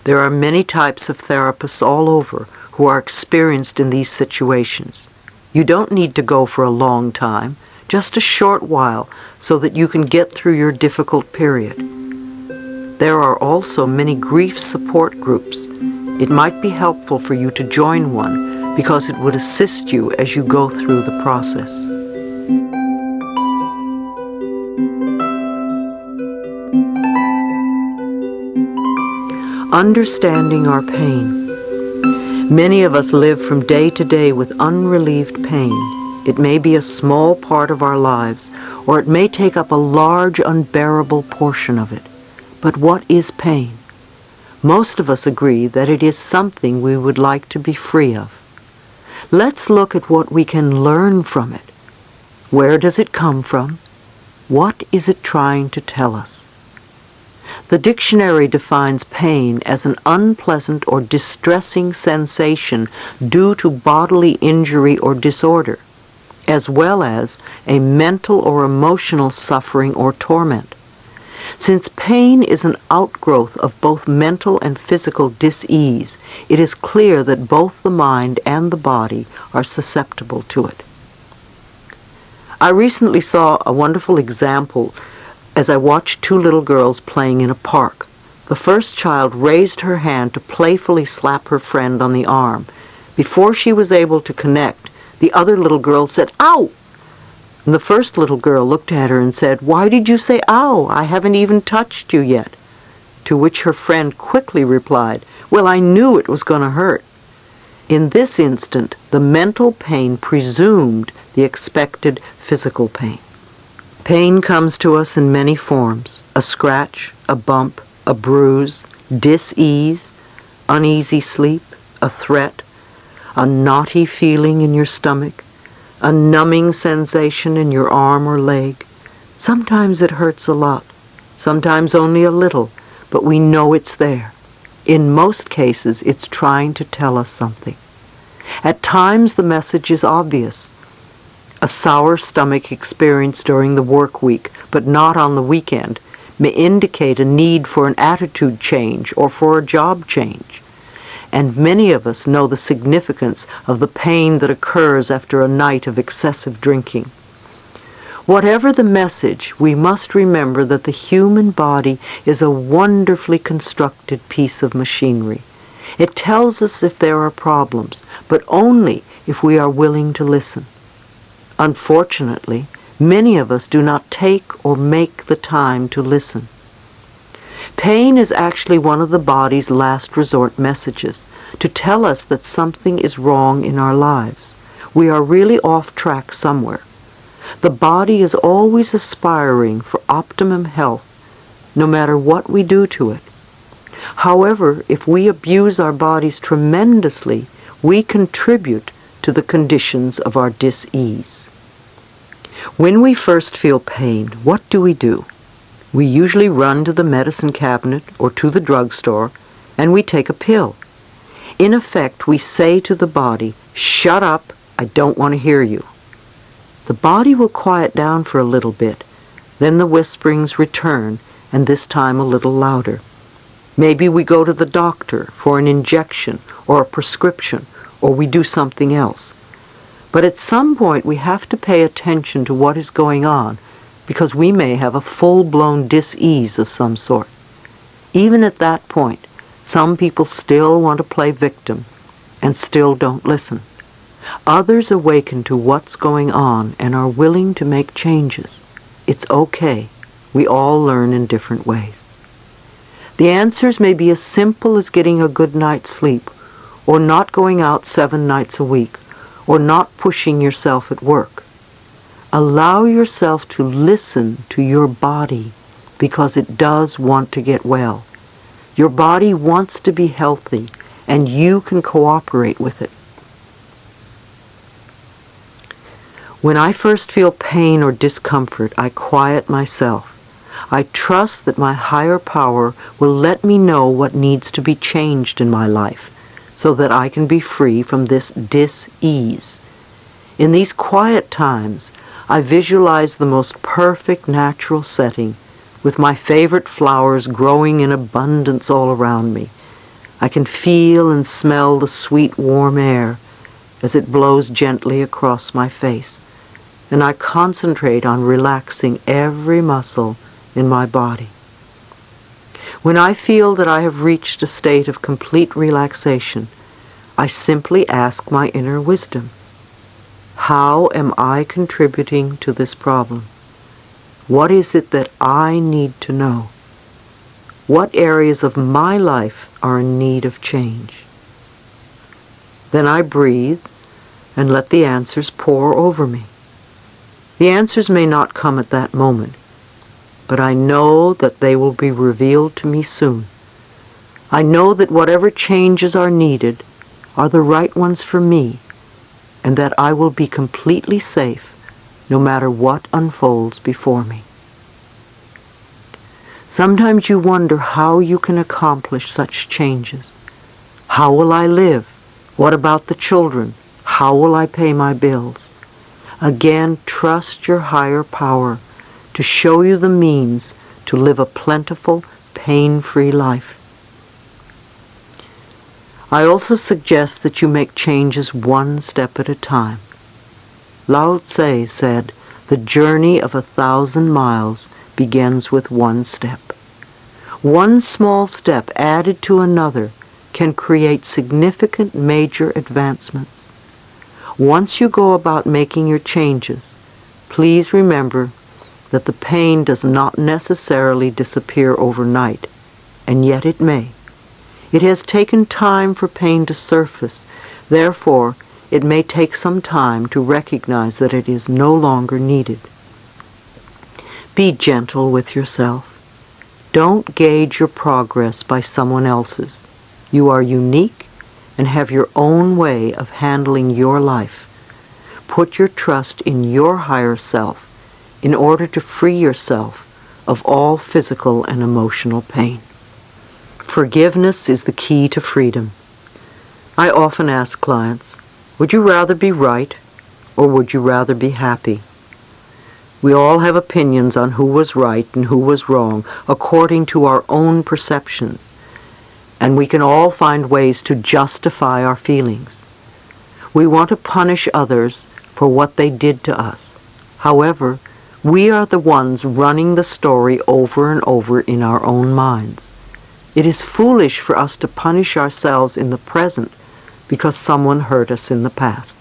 A: There are many types of therapists all over who are experienced in these situations. You don't need to go for a long time, just a short while, so that you can get through your difficult period. There are also many grief support groups. It might be helpful for you to join one because it would assist you as you go through the process. Understanding our pain. Many of us live from day to day with unrelieved pain. It may be a small part of our lives, or it may take up a large, unbearable portion of it. But what is pain? Most of us agree that it is something we would like to be free of. Let's look at what we can learn from it. Where does it come from? What is it trying to tell us? The dictionary defines pain as an unpleasant or distressing sensation due to bodily injury or disorder, as well as a mental or emotional suffering or torment. Since pain is an outgrowth of both mental and physical dis-ease, it is clear that both the mind and the body are susceptible to it. I recently saw a wonderful example as I watched two little girls playing in a park. The first child raised her hand to playfully slap her friend on the arm. Before she was able to connect, the other little girl said, "Ow!" And the first little girl looked at her and said, "Why did you say ow? I haven't even touched you yet." To which her friend quickly replied, "Well, I knew it was going to hurt." In this instant, the mental pain presumed the expected physical pain. Pain comes to us in many forms: a scratch, a bump, a bruise, dis-ease, uneasy sleep, a threat, a knotty feeling in your stomach, a numbing sensation in your arm or leg. Sometimes it hurts a lot, sometimes only a little, but we know it's there. In most cases, it's trying to tell us something. At times, the message is obvious. A sour stomach experienced during the work week, but not on the weekend, may indicate a need for an attitude change or for a job change. And many of us know the significance of the pain that occurs after a night of excessive drinking. Whatever the message, we must remember that the human body is a wonderfully constructed piece of machinery. It tells us if there are problems, but only if we are willing to listen. Unfortunately, many of us do not take or make the time to listen. Pain is actually one of the body's last resort messages, to tell us that something is wrong in our lives. We are really off track somewhere. The body is always aspiring for optimum health, no matter what we do to it. However, if we abuse our bodies tremendously, we contribute to the conditions of our dis-ease. When we first feel pain, what do? We usually run to the medicine cabinet or to the drugstore, and we take a pill. In effect, we say to the body, "Shut up, I don't want to hear you." The body will quiet down for a little bit, then the whisperings return, and this time a little louder. Maybe we go to the doctor for an injection or a prescription, or we do something else. But at some point we have to pay attention to what is going on, because we may have a full-blown dis-ease of some sort. Even at that point, some people still want to play victim and still don't listen. Others awaken to what's going on and are willing to make changes. It's okay. We all learn in different ways. The answers may be as simple as getting a good night's sleep, or not going out 7 nights a week, or not pushing yourself at work. Allow yourself to listen to your body, because it does want to get well. Your body wants to be healthy, and you can cooperate with it. When I first feel pain or discomfort, I quiet myself. I trust that my higher power will let me know what needs to be changed in my life, so that I can be free from this dis-ease. In these quiet times, I visualize the most perfect natural setting, with my favorite flowers growing in abundance all around me. I can feel and smell the sweet warm air as it blows gently across my face, and I concentrate on relaxing every muscle in my body. When I feel that I have reached a state of complete relaxation, I simply ask my inner wisdom, how am I contributing to this problem? What is it that I need to know? What areas of my life are in need of change? Then I breathe and let the answers pour over me. The answers may not come at that moment, but I know that they will be revealed to me soon. I know that whatever changes are needed are the right ones for me, and that I will be completely safe no matter what unfolds before me. Sometimes you wonder how you can accomplish such changes. How will I live? What about the children? How will I pay my bills? Again, trust your higher power to show you the means to live a plentiful, pain-free life. I also suggest that you make changes one step at a time. Louise Hay said, The journey of 1,000 miles begins with one step. One small step added to another can create significant major advancements. Once you go about making your changes, please remember that the pain does not necessarily disappear overnight, and yet it may. It has taken time for pain to surface. Therefore, it may take some time to recognize that it is no longer needed. Be gentle with yourself. Don't gauge your progress by someone else's. You are unique and have your own way of handling your life. Put your trust in your higher self in order to free yourself of all physical and emotional pain. Forgiveness is the key to freedom. I often ask clients, would you rather be right or would you rather be happy? We all have opinions on who was right and who was wrong according to our own perceptions, and we can all find ways to justify our feelings. We want to punish others for what they did to us. However, we are the ones running the story over and over in our own minds. It is foolish for us to punish ourselves in the present because someone hurt us in the past.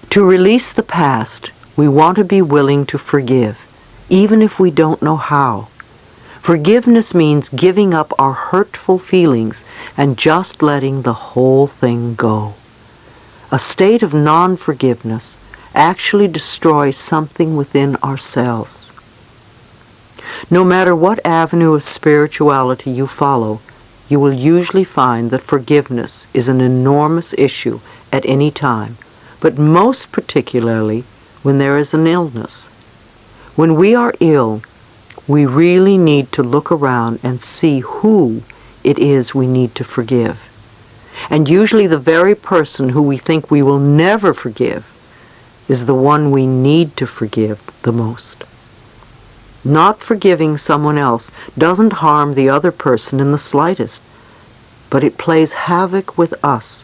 A: To release the past, we want to be willing to forgive, even if we don't know how. Forgiveness means giving up our hurtful feelings and just letting the whole thing go. A state of non-forgiveness actually destroys something within ourselves. No matter what avenue of spirituality you follow, you will usually find that forgiveness is an enormous issue at any time, but most particularly when there is an illness. When we are ill, we really need to look around and see who it is we need to forgive. And usually the very person who we think we will never forgive is the one we need to forgive the most. Not forgiving someone else doesn't harm the other person in the slightest, but it plays havoc with us.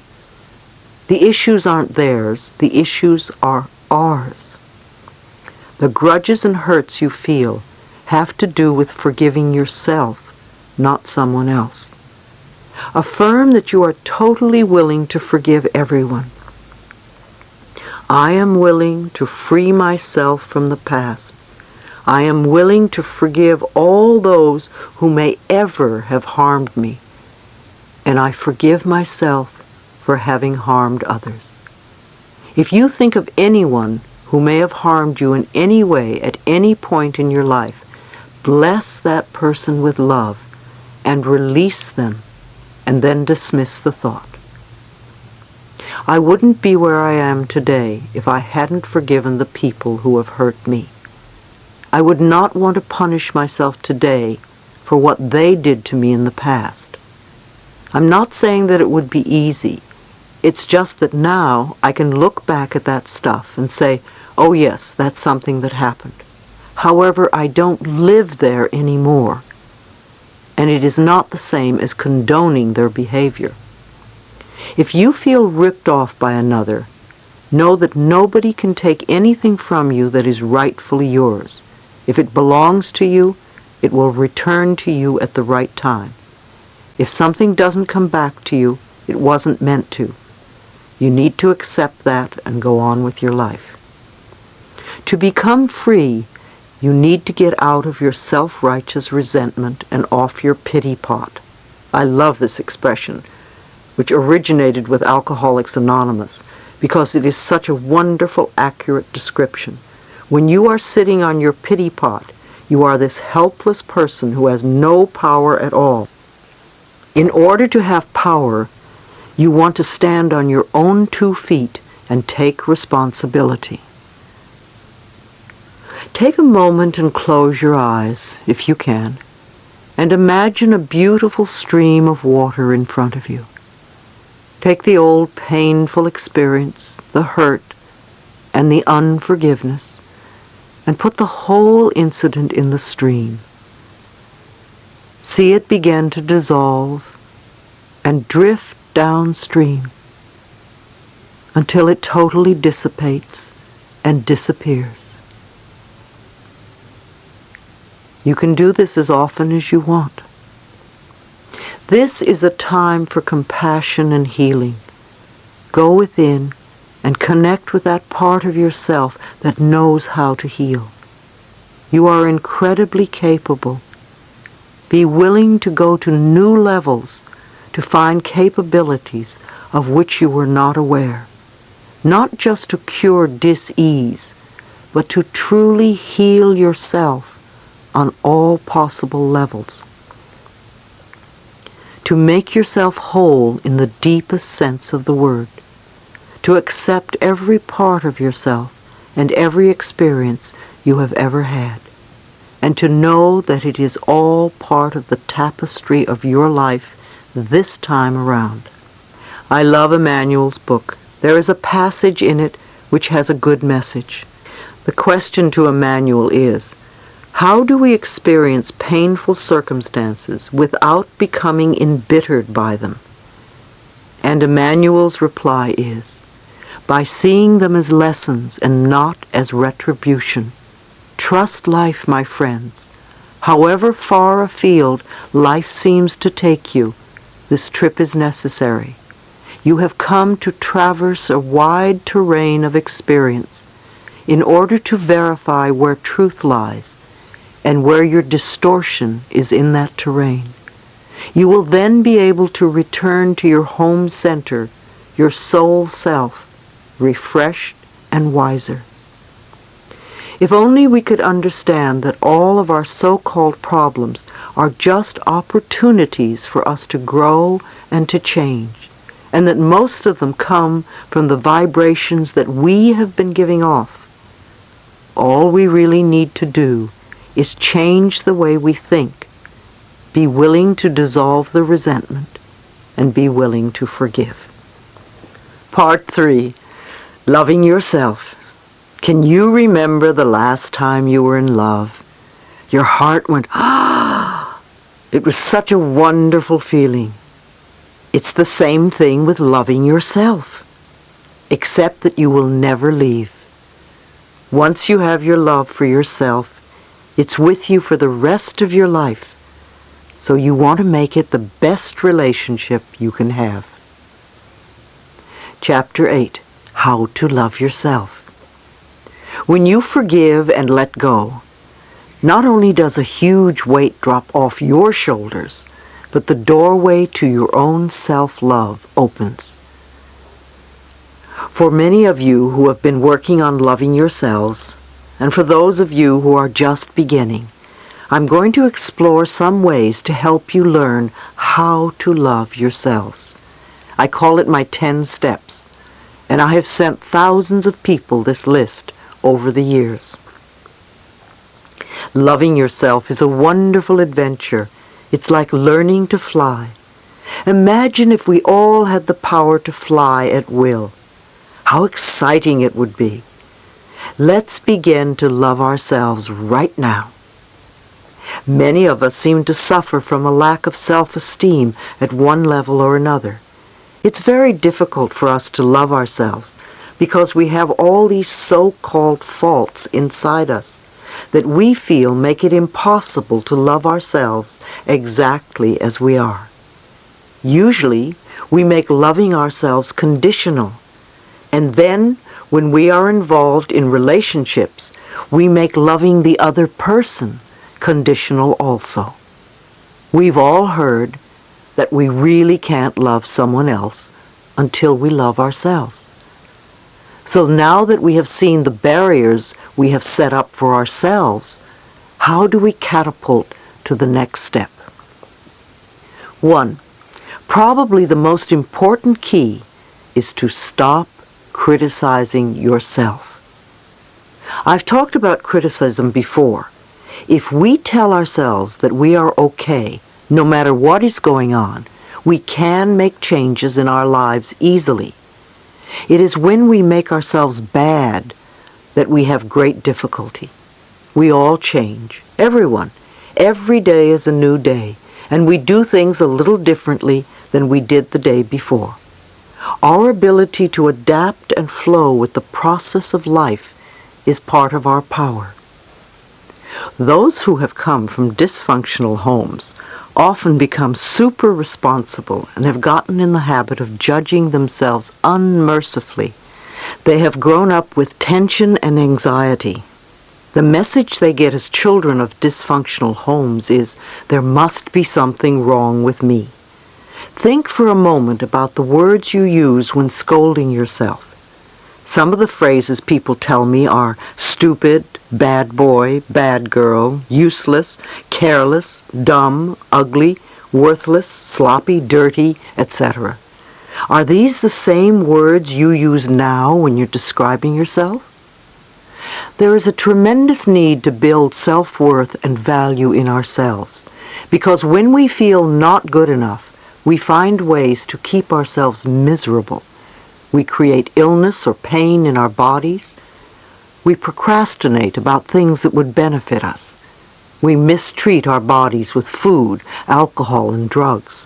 A: The issues aren't theirs, the issues are ours. The grudges and hurts you feel have to do with forgiving yourself, not someone else. Affirm that you are totally willing to forgive everyone. I am willing to free myself from the past. I am willing to forgive all those who may ever have harmed me, and I forgive myself for having harmed others. If you think of anyone who may have harmed you in any way at any point in your life, bless that person with love and release them, and then dismiss the thought. I wouldn't be where I am today if I hadn't forgiven the people who have hurt me. I would not want to punish myself today for what they did to me in the past. I'm not saying that it would be easy. It's just that now I can look back at that stuff and say, oh yes, that's something that happened. However, I don't live there anymore. And it is not the same as condoning their behavior. If you feel ripped off by another, know that nobody can take anything from you that is rightfully yours. If it belongs to you, it will return to you at the right time. If something doesn't come back to you, it wasn't meant to. You need to accept that and go on with your life. To become free, you need to get out of your self-righteous resentment and off your pity pot. I love this expression, which originated with Alcoholics Anonymous, because it is such a wonderful, accurate description. When you are sitting on your pity pot, you are this helpless person who has no power at all. In order to have power, you want to stand on your own 2 feet and take responsibility. Take a moment and close your eyes, if you can, and imagine a beautiful stream of water in front of you. Take the old painful experience, the hurt, and the unforgiveness, and put the whole incident in the stream. See it begin to dissolve and drift downstream until it totally dissipates and disappears. You can do this as often as you want. This is a time for compassion and healing. Go within and connect with that part of yourself that knows how to heal. You are incredibly capable. Be willing to go to new levels to find capabilities of which you were not aware. Not just to cure dis-ease, but to truly heal yourself on all possible levels. To make yourself whole in the deepest sense of the word. To accept every part of yourself and every experience you have ever had. And to know that it is all part of the tapestry of your life this time around. I love Emmanuel's book. There is a passage in it which has a good message. The question to Emmanuel is, how do we experience painful circumstances without becoming embittered by them? And Emmanuel's reply is, by seeing them as lessons and not as retribution. Trust life, my friends. However far afield life seems to take you, this trip is necessary. You have come to traverse a wide terrain of experience in order to verify where truth lies and where your distortion is in that terrain. You will then be able to return to your home center, your soul self, refreshed and wiser. If only we could understand that all of our so-called problems are just opportunities for us to grow and to change, and that most of them come from the vibrations that we have been giving off. All we really need to do is change the way we think, be willing to dissolve the resentment, and be willing to forgive. Part 3. Loving yourself. Can you remember the last time you were in love? Your heart went, ah! It was such a wonderful feeling. It's the same thing with loving yourself, except that you will never leave. Once you have your love for yourself, it's with you for the rest of your life. So you want to make it the best relationship you can have. Chapter 8. How to love yourself. When you forgive and let go, not only does a huge weight drop off your shoulders, but the doorway to your own self-love opens. For many of you who have been working on loving yourselves, and for those of you who are just beginning, I'm going to explore some ways to help you learn how to love yourselves. I call it my 10 steps. And I have sent thousands of people this list over the years. Loving yourself is a wonderful adventure. It's like learning to fly. Imagine if we all had the power to fly at will. How exciting it would be. Let's begin to love ourselves right now. Many of us seem to suffer from a lack of self-esteem at one level or another. It's very difficult for us to love ourselves because we have all these so-called faults inside us that we feel make it impossible to love ourselves exactly as we are. Usually, we make loving ourselves conditional, and then when we are involved in relationships, we make loving the other person conditional also. We've all heard that we really can't love someone else until we love ourselves. So now that we have seen the barriers we have set up for ourselves, how do we catapult to the next step? 1. Probably the most important key is to stop criticizing yourself. I've talked about criticism before. If we tell ourselves that we are okay, no matter what is going on, we can make changes in our lives easily. It is when we make ourselves bad that we have great difficulty. We all change. Everyone. Every day is a new day, and we do things a little differently than we did the day before. Our ability to adapt and flow with the process of life is part of our power. Those who have come from dysfunctional homes often become super responsible and have gotten in the habit of judging themselves unmercifully. They have grown up with tension and anxiety. The message they get as children of dysfunctional homes is, there must be something wrong with me. Think for a moment about the words you use when scolding yourself. Some of the phrases people tell me are stupid, bad boy, bad girl, useless, careless, dumb, ugly, worthless, sloppy, dirty, etc. Are these the same words you use now when you're describing yourself? There is a tremendous need to build self-worth and value in ourselves, because when we feel not good enough, we find ways to keep ourselves miserable. We create illness or pain in our bodies. We procrastinate about things that would benefit us. We mistreat our bodies with food, alcohol, and drugs.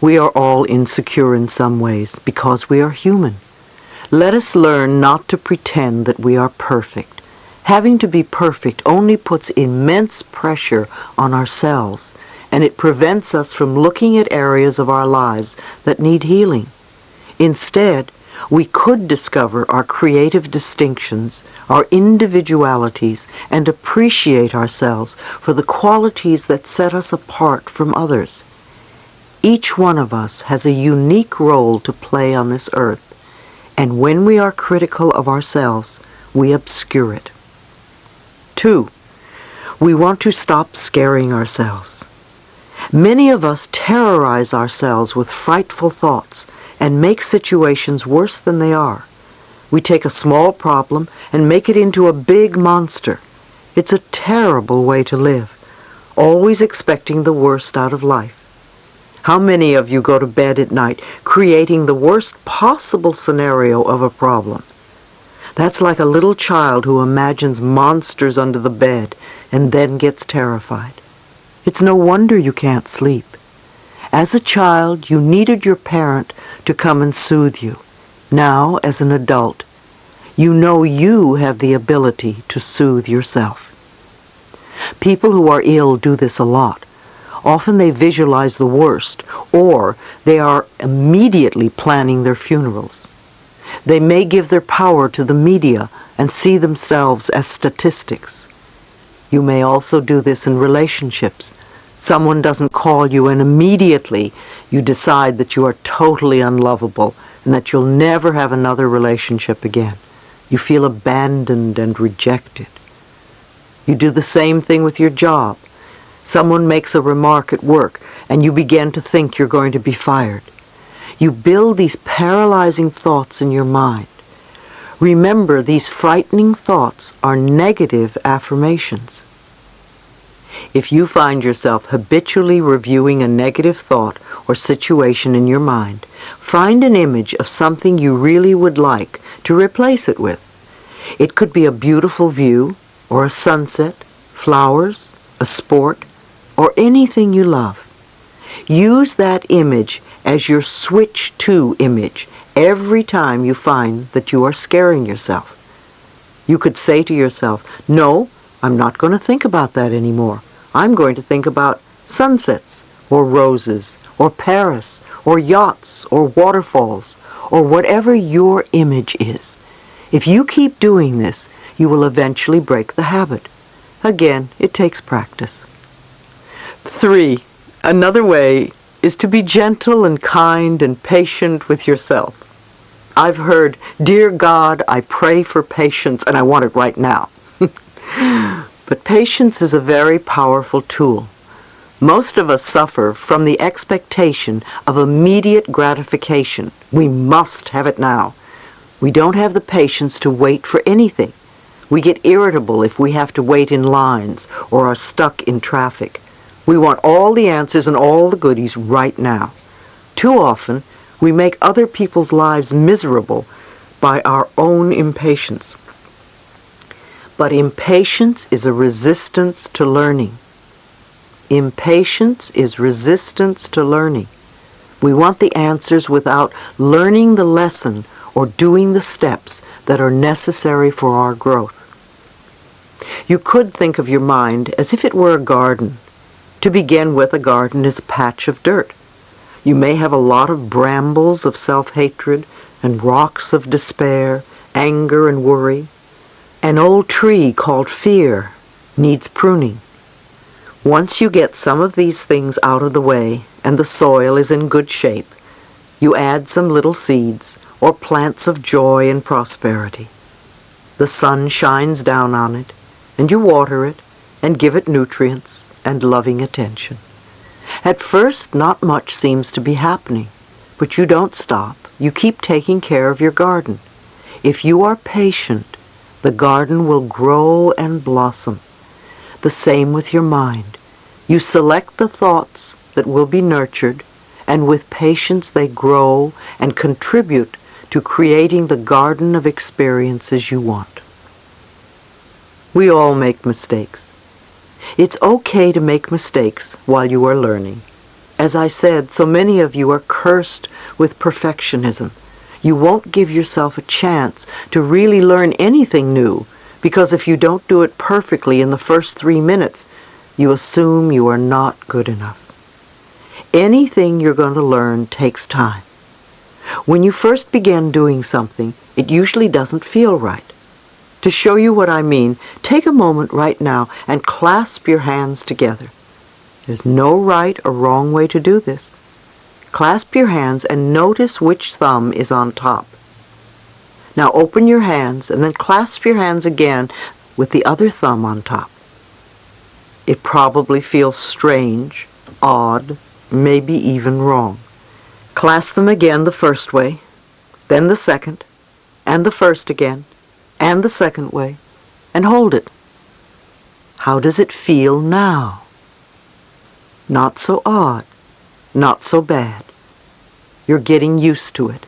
A: We are all insecure in some ways because we are human. Let us learn not to pretend that we are perfect. Having to be perfect only puts immense pressure on ourselves, and it prevents us from looking at areas of our lives that need healing. Instead, we could discover our creative distinctions, our individualities, and appreciate ourselves for the qualities that set us apart from others. Each one of us has a unique role to play on this earth, and when we are critical of ourselves, we obscure it. 2. We want to stop scaring ourselves. Many of us terrorize ourselves with frightful thoughts and make situations worse than they are. We take a small problem and make it into a big monster. It's a terrible way to live, always expecting the worst out of life. How many of you go to bed at night creating the worst possible scenario of a problem? That's like a little child who imagines monsters under the bed and then gets terrified. It's no wonder you can't sleep. As a child, you needed your parent to come and soothe you. Now, as an adult, you know you have the ability to soothe yourself. People who are ill do this a lot. Often they visualize the worst, or they are immediately planning their funerals. They may give their power to the media and see themselves as statistics. You may also do this in relationships. Someone doesn't call you and immediately you decide that you are totally unlovable and that you'll never have another relationship again. You feel abandoned and rejected. You do the same thing with your job. Someone makes a remark at work and you begin to think you're going to be fired. You build these paralyzing thoughts in your mind. Remember, these frightening thoughts are negative affirmations. If you find yourself habitually reviewing a negative thought or situation in your mind, find an image of something you really would like to replace it with. It could be a beautiful view, or a sunset, flowers, a sport, or anything you love. Use that image as your switch to image every time you find that you are scaring yourself. You could say to yourself, "No, I'm not going to think about that anymore. I'm going to think about sunsets, or roses, or Paris, or yachts, or waterfalls, or whatever your image is." If you keep doing this, you will eventually break the habit. Again, it takes practice. 3. Another way is to be gentle and kind and patient with yourself. I've heard, "Dear God, I pray for patience and I want it right now." But patience is a very powerful tool. Most of us suffer from the expectation of immediate gratification. We must have it now. We don't have the patience to wait for anything. We get irritable if we have to wait in lines or are stuck in traffic. We want all the answers and all the goodies right now. Too often, we make other people's lives miserable by our own impatience. But impatience is a resistance to learning. Impatience is resistance to learning. We want the answers without learning the lesson or doing the steps that are necessary for our growth. You could think of your mind as if it were a garden. To begin with, a garden is a patch of dirt. You may have a lot of brambles of self-hatred and rocks of despair, anger and worry. An old tree called fear needs pruning. Once you get some of these things out of the way and the soil is in good shape, you add some little seeds or plants of joy and prosperity. The sun shines down on it, and you water it and give it nutrients and loving attention. At first, not much seems to be happening, but you don't stop. You keep taking care of your garden. If you are patient, the garden will grow and blossom. The same with your mind. You select the thoughts that will be nurtured, and with patience they grow and contribute to creating the garden of experiences you want. We all make mistakes. It's okay to make mistakes while you are learning. As I said, so many of you are cursed with perfectionism. You won't give yourself a chance to really learn anything new, because if you don't do it perfectly in the first 3 minutes, you assume you are not good enough. Anything you're going to learn takes time. When you first begin doing something, it usually doesn't feel right. To show you what I mean, take a moment right now and clasp your hands together. There's no right or wrong way to do this. Clasp your hands and notice which thumb is on top. Now open your hands and then clasp your hands again with the other thumb on top. It probably feels strange, odd, maybe even wrong. Clasp them again the first way, then the second, and the first again, and the second way, and hold it. How does it feel now? Not so odd, not so bad. You're getting used to it.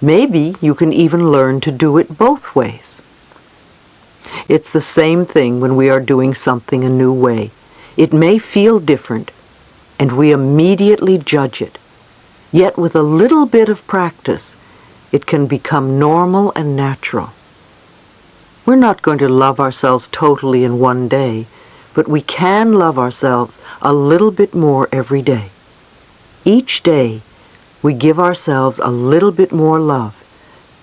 A: Maybe you can even learn to do it both ways. It's the same thing when we are doing something a new way. It may feel different, and we immediately judge it. Yet with a little bit of practice, it can become normal and natural. We're not going to love ourselves totally in one day, but we can love ourselves a little bit more every day. Each day, we give ourselves a little bit more love,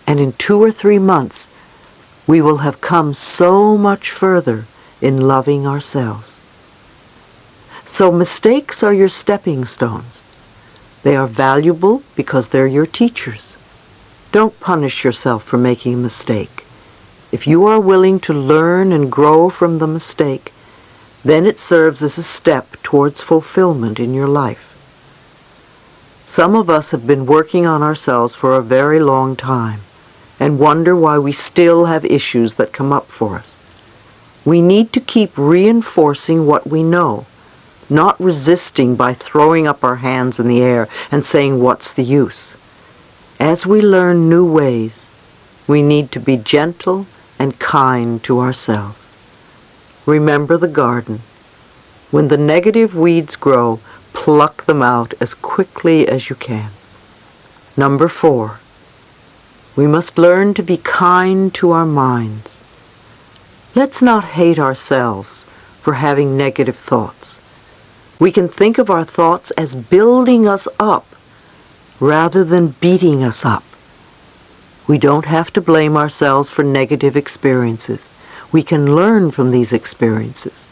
A: and in 2 or 3 months, we will have come so much further in loving ourselves. So mistakes are your stepping stones. They are valuable because they're your teachers. Don't punish yourself for making a mistake. If you are willing to learn and grow from the mistake, then it serves as a step towards fulfillment in your life. Some of us have been working on ourselves for a very long time and wonder why we still have issues that come up for us. We need to keep reinforcing what we know, not resisting by throwing up our hands in the air and saying, "What's the use?" As we learn new ways, we need to be gentle and kind to ourselves. Remember the garden. When the negative weeds grow, pluck them out as quickly as you can. Number 4, we must learn to be kind to our minds. Let's not hate ourselves for having negative thoughts. We can think of our thoughts as building us up rather than beating us up. We don't have to blame ourselves for negative experiences. We can learn from these experiences.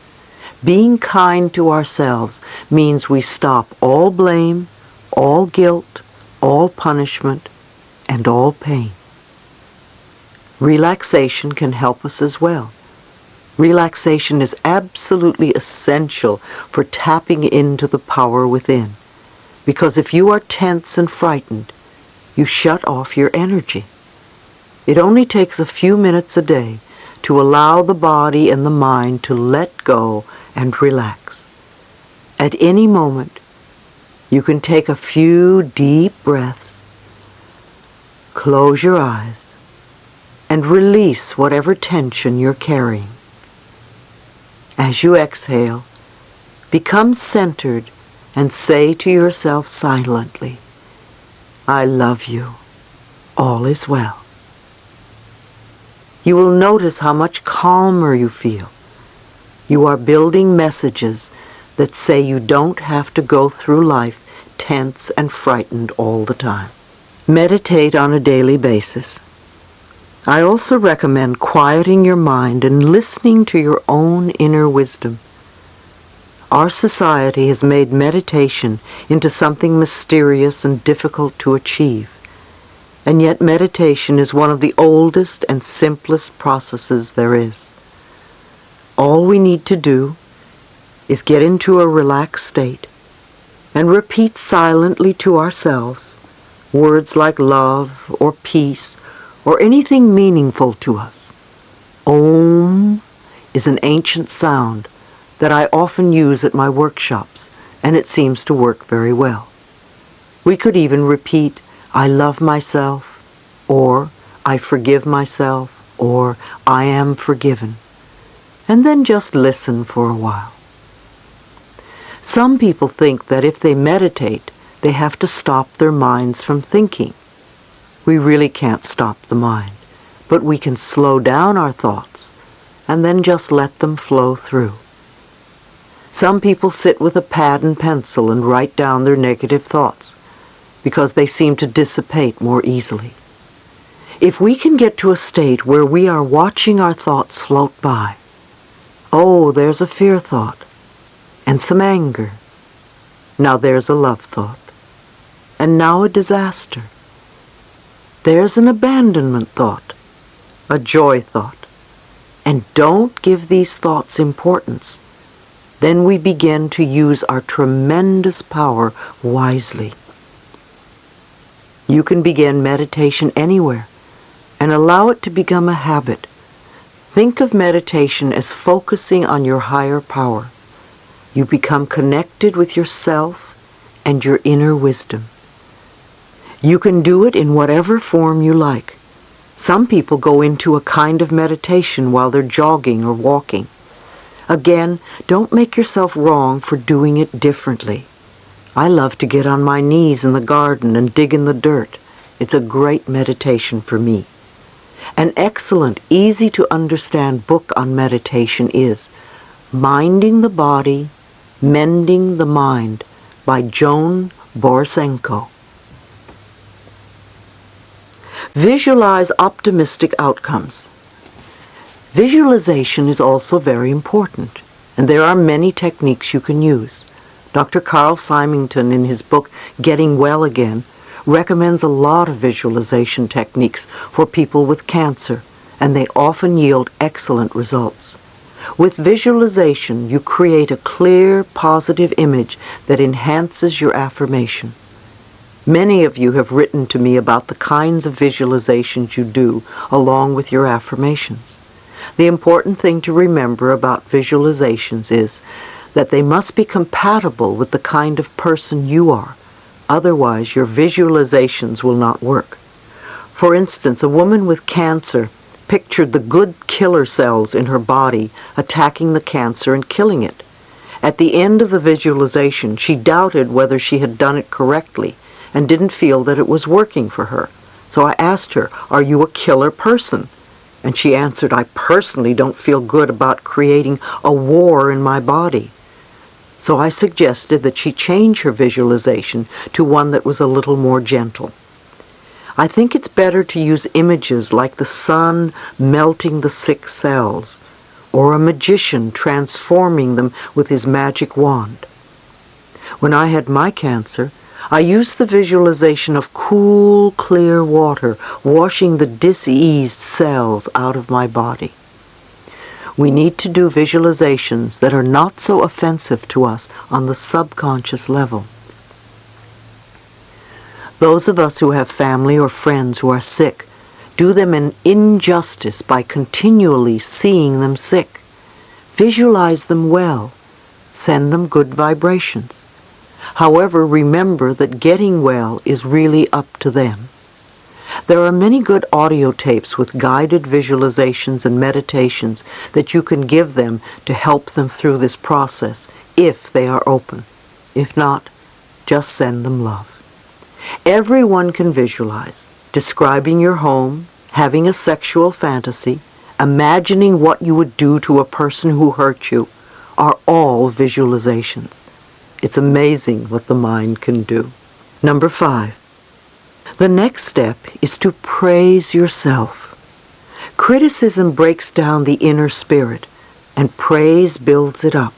A: Being kind to ourselves means we stop all blame, all guilt, all punishment, and all pain. Relaxation can help us as well. Relaxation is absolutely essential for tapping into the power within, because if you are tense and frightened, you shut off your energy. It only takes a few minutes a day to allow the body and the mind to let go and relax. At any moment, you can take a few deep breaths, close your eyes, and release whatever tension you're carrying. As you exhale, become centered and say to yourself silently, "I love you. All is well." You will notice how much calmer you feel. You are building messages that say you don't have to go through life tense and frightened all the time. Meditate on a daily basis. I also recommend quieting your mind and listening to your own inner wisdom. Our society has made meditation into something mysterious and difficult to achieve, and yet meditation is one of the oldest and simplest processes there is. All we need to do is get into a relaxed state and repeat silently to ourselves words like love or peace or anything meaningful to us. Om is an ancient sound that I often use at my workshops, and it seems to work very well. We could even repeat, I love myself, or I forgive myself, or I am forgiven, and then just listen for a while. Some people think that if they meditate, they have to stop their minds from thinking. We really can't stop the mind, but we can slow down our thoughts and then just let them flow through. Some people sit with a pad and pencil and write down their negative thoughts because they seem to dissipate more easily. If we can get to a state where we are watching our thoughts float by, oh, there's a fear thought and some anger. Now there's a love thought. And now a disaster. There's an abandonment thought, a joy thought. And don't give these thoughts importance. Then we begin to use our tremendous power wisely. You can begin meditation anywhere and allow it to become a habit. Think of meditation as focusing on your higher power. You become connected with yourself and your inner wisdom. You can do it in whatever form you like. Some people go into a kind of meditation while they're jogging or walking. Again, don't make yourself wrong for doing it differently. I love to get on my knees in the garden and dig in the dirt. It's a great meditation for me. An excellent, easy-to-understand book on meditation is Minding the Body, Mending the Mind by Joan Borisenko. Visualize optimistic outcomes. Visualization is also very important, and there are many techniques you can use. Dr. Carl Symington, in his book Getting Well Again, recommends a lot of visualization techniques for people with cancer, and they often yield excellent results. With visualization, you create a clear, positive image that enhances your affirmation. Many of you have written to me about the kinds of visualizations you do along with your affirmations. The important thing to remember about visualizations is that they must be compatible with the kind of person you are. Otherwise, your visualizations will not work. For instance, a woman with cancer pictured the good killer cells in her body attacking the cancer and killing it. At the end of the visualization, she doubted whether she had done it correctly and didn't feel that it was working for her. So I asked her, "Are you a killer person?" And she answered, "I personally don't feel good about creating a war in my body." So I suggested that she change her visualization to one that was a little more gentle. I think it's better to use images like the sun melting the sick cells, or a magician transforming them with his magic wand. When I had my cancer, I used the visualization of cool, clear water washing the diseased cells out of my body. We need to do visualizations that are not so offensive to us on the subconscious level. Those of us who have family or friends who are sick do them an injustice by continually seeing them sick. Visualize them well. Send them good vibrations. However, remember that getting well is really up to them. There are many good audio tapes with guided visualizations and meditations that you can give them to help them through this process, if they are open. If not, just send them love. Everyone can visualize. Describing your home, having a sexual fantasy, imagining what you would do to a person who hurt you, are all visualizations. It's amazing what the mind can do. Number 5. The next step is to praise yourself. Criticism breaks down the inner spirit, and praise builds it up.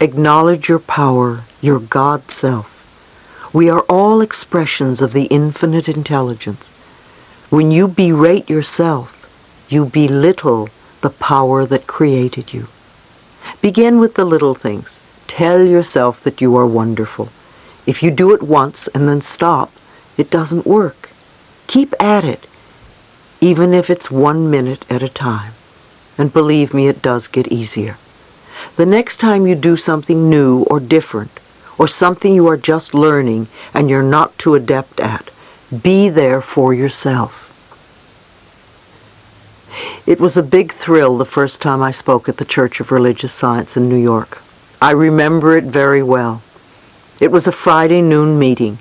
A: Acknowledge your power, your God self. We are all expressions of the infinite intelligence. When you berate yourself, you belittle the power that created you. Begin with the little things. Tell yourself that you are wonderful. If you do it once and then stop, it doesn't work. Keep at it, even if it's 1 minute at a time. And believe me, it does get easier. The next time you do something new or different, or something you are just learning and you're not too adept at, be there for yourself. It was a big thrill the first time I spoke at the Church of Religious Science in New York. I remember it very well. It was a Friday noon meeting.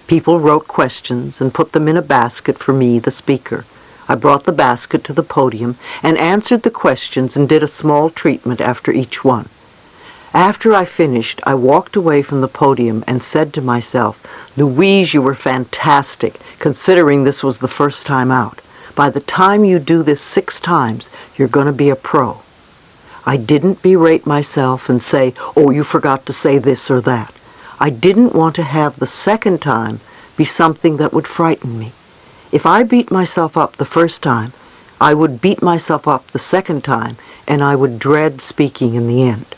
A: People wrote questions and put them in a basket for me, the speaker. I brought the basket to the podium and answered the questions and did a small treatment after each one. After I finished, I walked away from the podium and said to myself, "Louise, you were fantastic, considering this was the first time out. By the time you do this 6 times, you're going to be a pro." I didn't berate myself and say, "Oh, you forgot to say this or that." I didn't want to have the second time be something that would frighten me. If I beat myself up the first time, I would beat myself up the second time, and I would dread speaking in the end.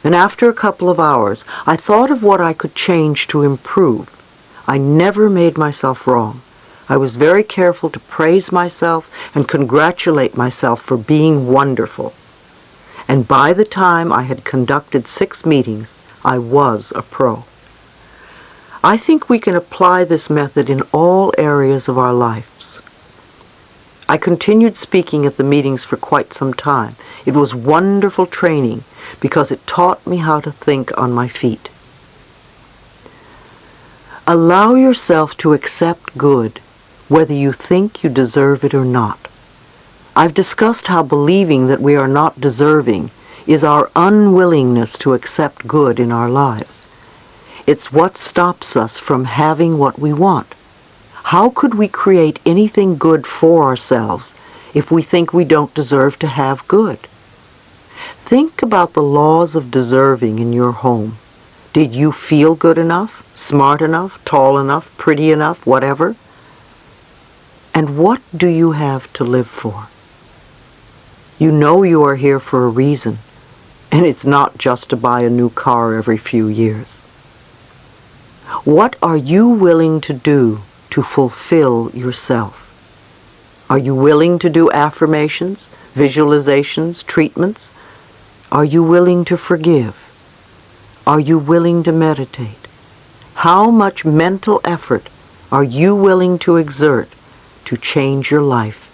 A: And after a couple of hours, I thought of what I could change to improve. I never made myself wrong. I was very careful to praise myself and congratulate myself for being wonderful. And by the time I had conducted 6 meetings, I was a pro. I think we can apply this method in all areas of our lives. I continued speaking at the meetings for quite some time. It was wonderful training because it taught me how to think on my feet. Allow yourself to accept good, whether you think you deserve it or not. I've discussed how believing that we are not deserving is our unwillingness to accept good in our lives. It's what stops us from having what we want. How could we create anything good for ourselves if we think we don't deserve to have good? Think about the laws of deserving in your home. Did you feel good enough, smart enough, tall enough, pretty enough, whatever? And what do you have to live for? You know you are here for a reason, and it's not just to buy a new car every few years. What are you willing to do to fulfill yourself? Are you willing to do affirmations, visualizations, treatments? Are you willing to forgive? Are you willing to meditate? How much mental effort are you willing to exert to change your life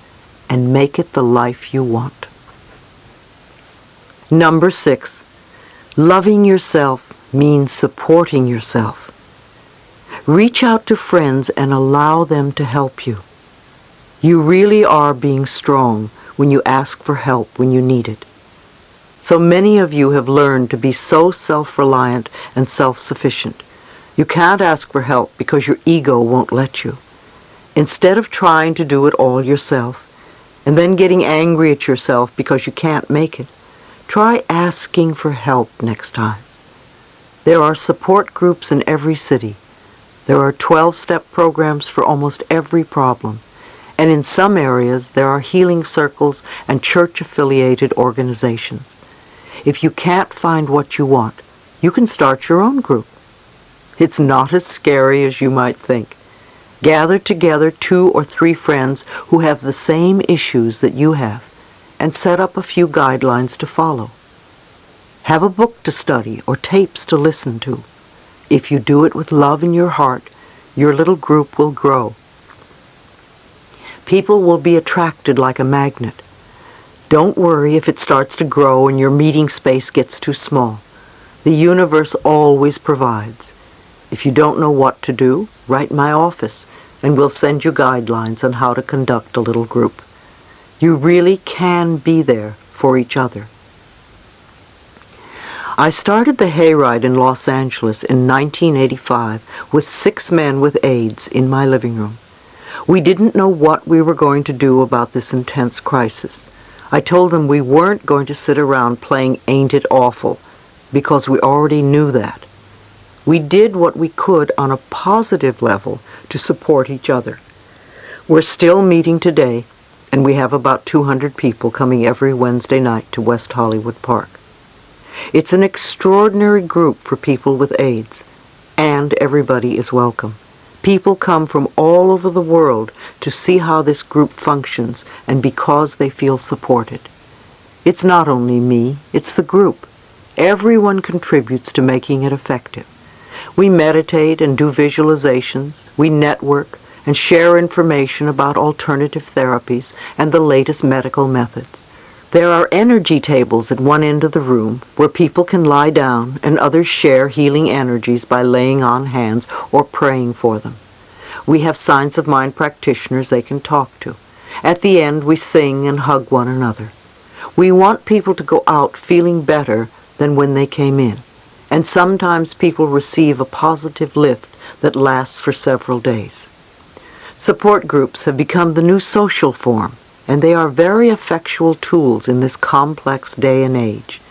A: and make it the life you want? Number 6, loving yourself means supporting yourself. Reach out to friends and allow them to help you. You really are being strong when you ask for help when you need it. So many of you have learned to be so self-reliant and self-sufficient. You can't ask for help because your ego won't let you. Instead of trying to do it all yourself and then getting angry at yourself because you can't make it, try asking for help next time. There are support groups in every city. There are 12-step programs for almost every problem. And in some areas, there are healing circles and church-affiliated organizations. If you can't find what you want, you can start your own group. It's not as scary as you might think. Gather together 2 or 3 friends who have the same issues that you have, and set up a few guidelines to follow. Have a book to study or tapes to listen to. If you do it with love in your heart, your little group will grow. People will be attracted like a magnet. Don't worry if it starts to grow and your meeting space gets too small. The universe always provides. If you don't know what to do, write my office and we'll send you guidelines on how to conduct a little group. You really can be there for each other. I started the hayride in Los Angeles in 1985 with 6 men with AIDS in my living room. We didn't know what we were going to do about this intense crisis. I told them we weren't going to sit around playing Ain't It Awful, because we already knew that. We did what we could on a positive level to support each other. We're still meeting today, and we have about 200 people coming every Wednesday night to West Hollywood Park. It's an extraordinary group for people with AIDS, and everybody is welcome. People come from all over the world to see how this group functions and because they feel supported. It's not only me, it's the group. Everyone contributes to making it effective. We meditate and do visualizations, we network and share information about alternative therapies and the latest medical methods. There are energy tables at one end of the room where people can lie down and others share healing energies by laying on hands or praying for them. We have Signs of Mind practitioners they can talk to. At the end, we sing and hug one another. We want people to go out feeling better than when they came in, and sometimes people receive a positive lift that lasts for several days. Support groups have become the new social form, and they are very effectual tools in this complex day and age.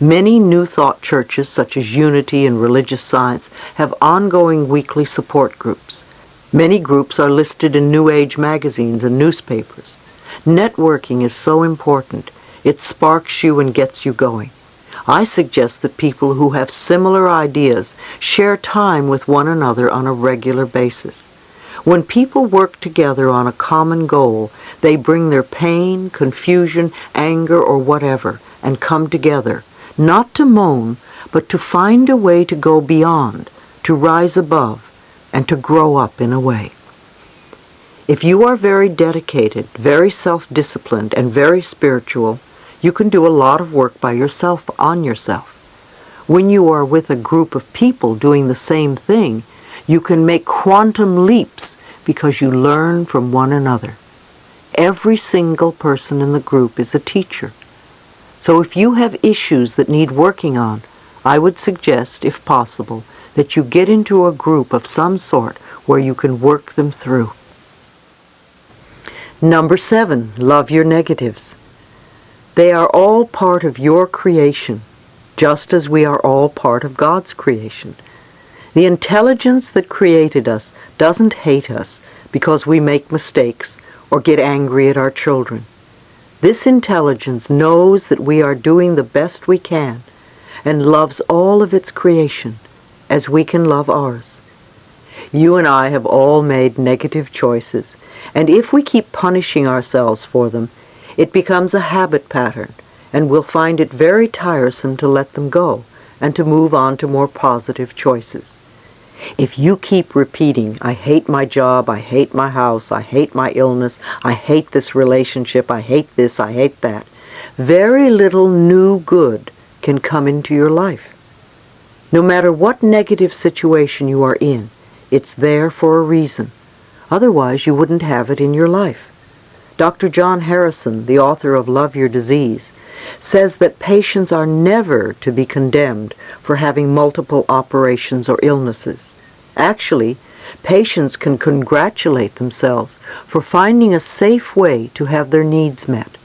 A: Many New Thought churches, such as Unity and Religious Science, have ongoing weekly support groups. Many groups are listed in New Age magazines and newspapers. Networking is so important. It sparks you and gets you going. I suggest that people who have similar ideas share time with one another on a regular basis. When people work together on a common goal, they bring their pain, confusion, anger, or whatever, and come together, not to moan, but to find a way to go beyond, to rise above, and to grow up in a way. If you are very dedicated, very self-disciplined, and very spiritual, you can do a lot of work by yourself on yourself. When you are with a group of people doing the same thing, you can make quantum leaps because you learn from one another. Every single person in the group is a teacher. So if you have issues that need working on, I would suggest, if possible, that you get into a group of some sort where you can work them through. Number 7, love your negatives. They are all part of your creation, just as we are all part of God's creation. The intelligence that created us doesn't hate us because we make mistakes or get angry at our children. This intelligence knows that we are doing the best we can and loves all of its creation as we can love ours. You and I have all made negative choices, and if we keep punishing ourselves for them, it becomes a habit pattern, and we'll find it very tiresome to let them go and to move on to more positive choices. If you keep repeating, I hate my job, I hate my house, I hate my illness, I hate this relationship, I hate this, I hate that, very little new good can come into your life. No matter what negative situation you are in, it's there for a reason. Otherwise, you wouldn't have it in your life. Dr. John Harrison, the author of Love Your Disease, says that patients are never to be condemned for having multiple operations or illnesses. Actually, patients can congratulate themselves for finding a safe way to have their needs met.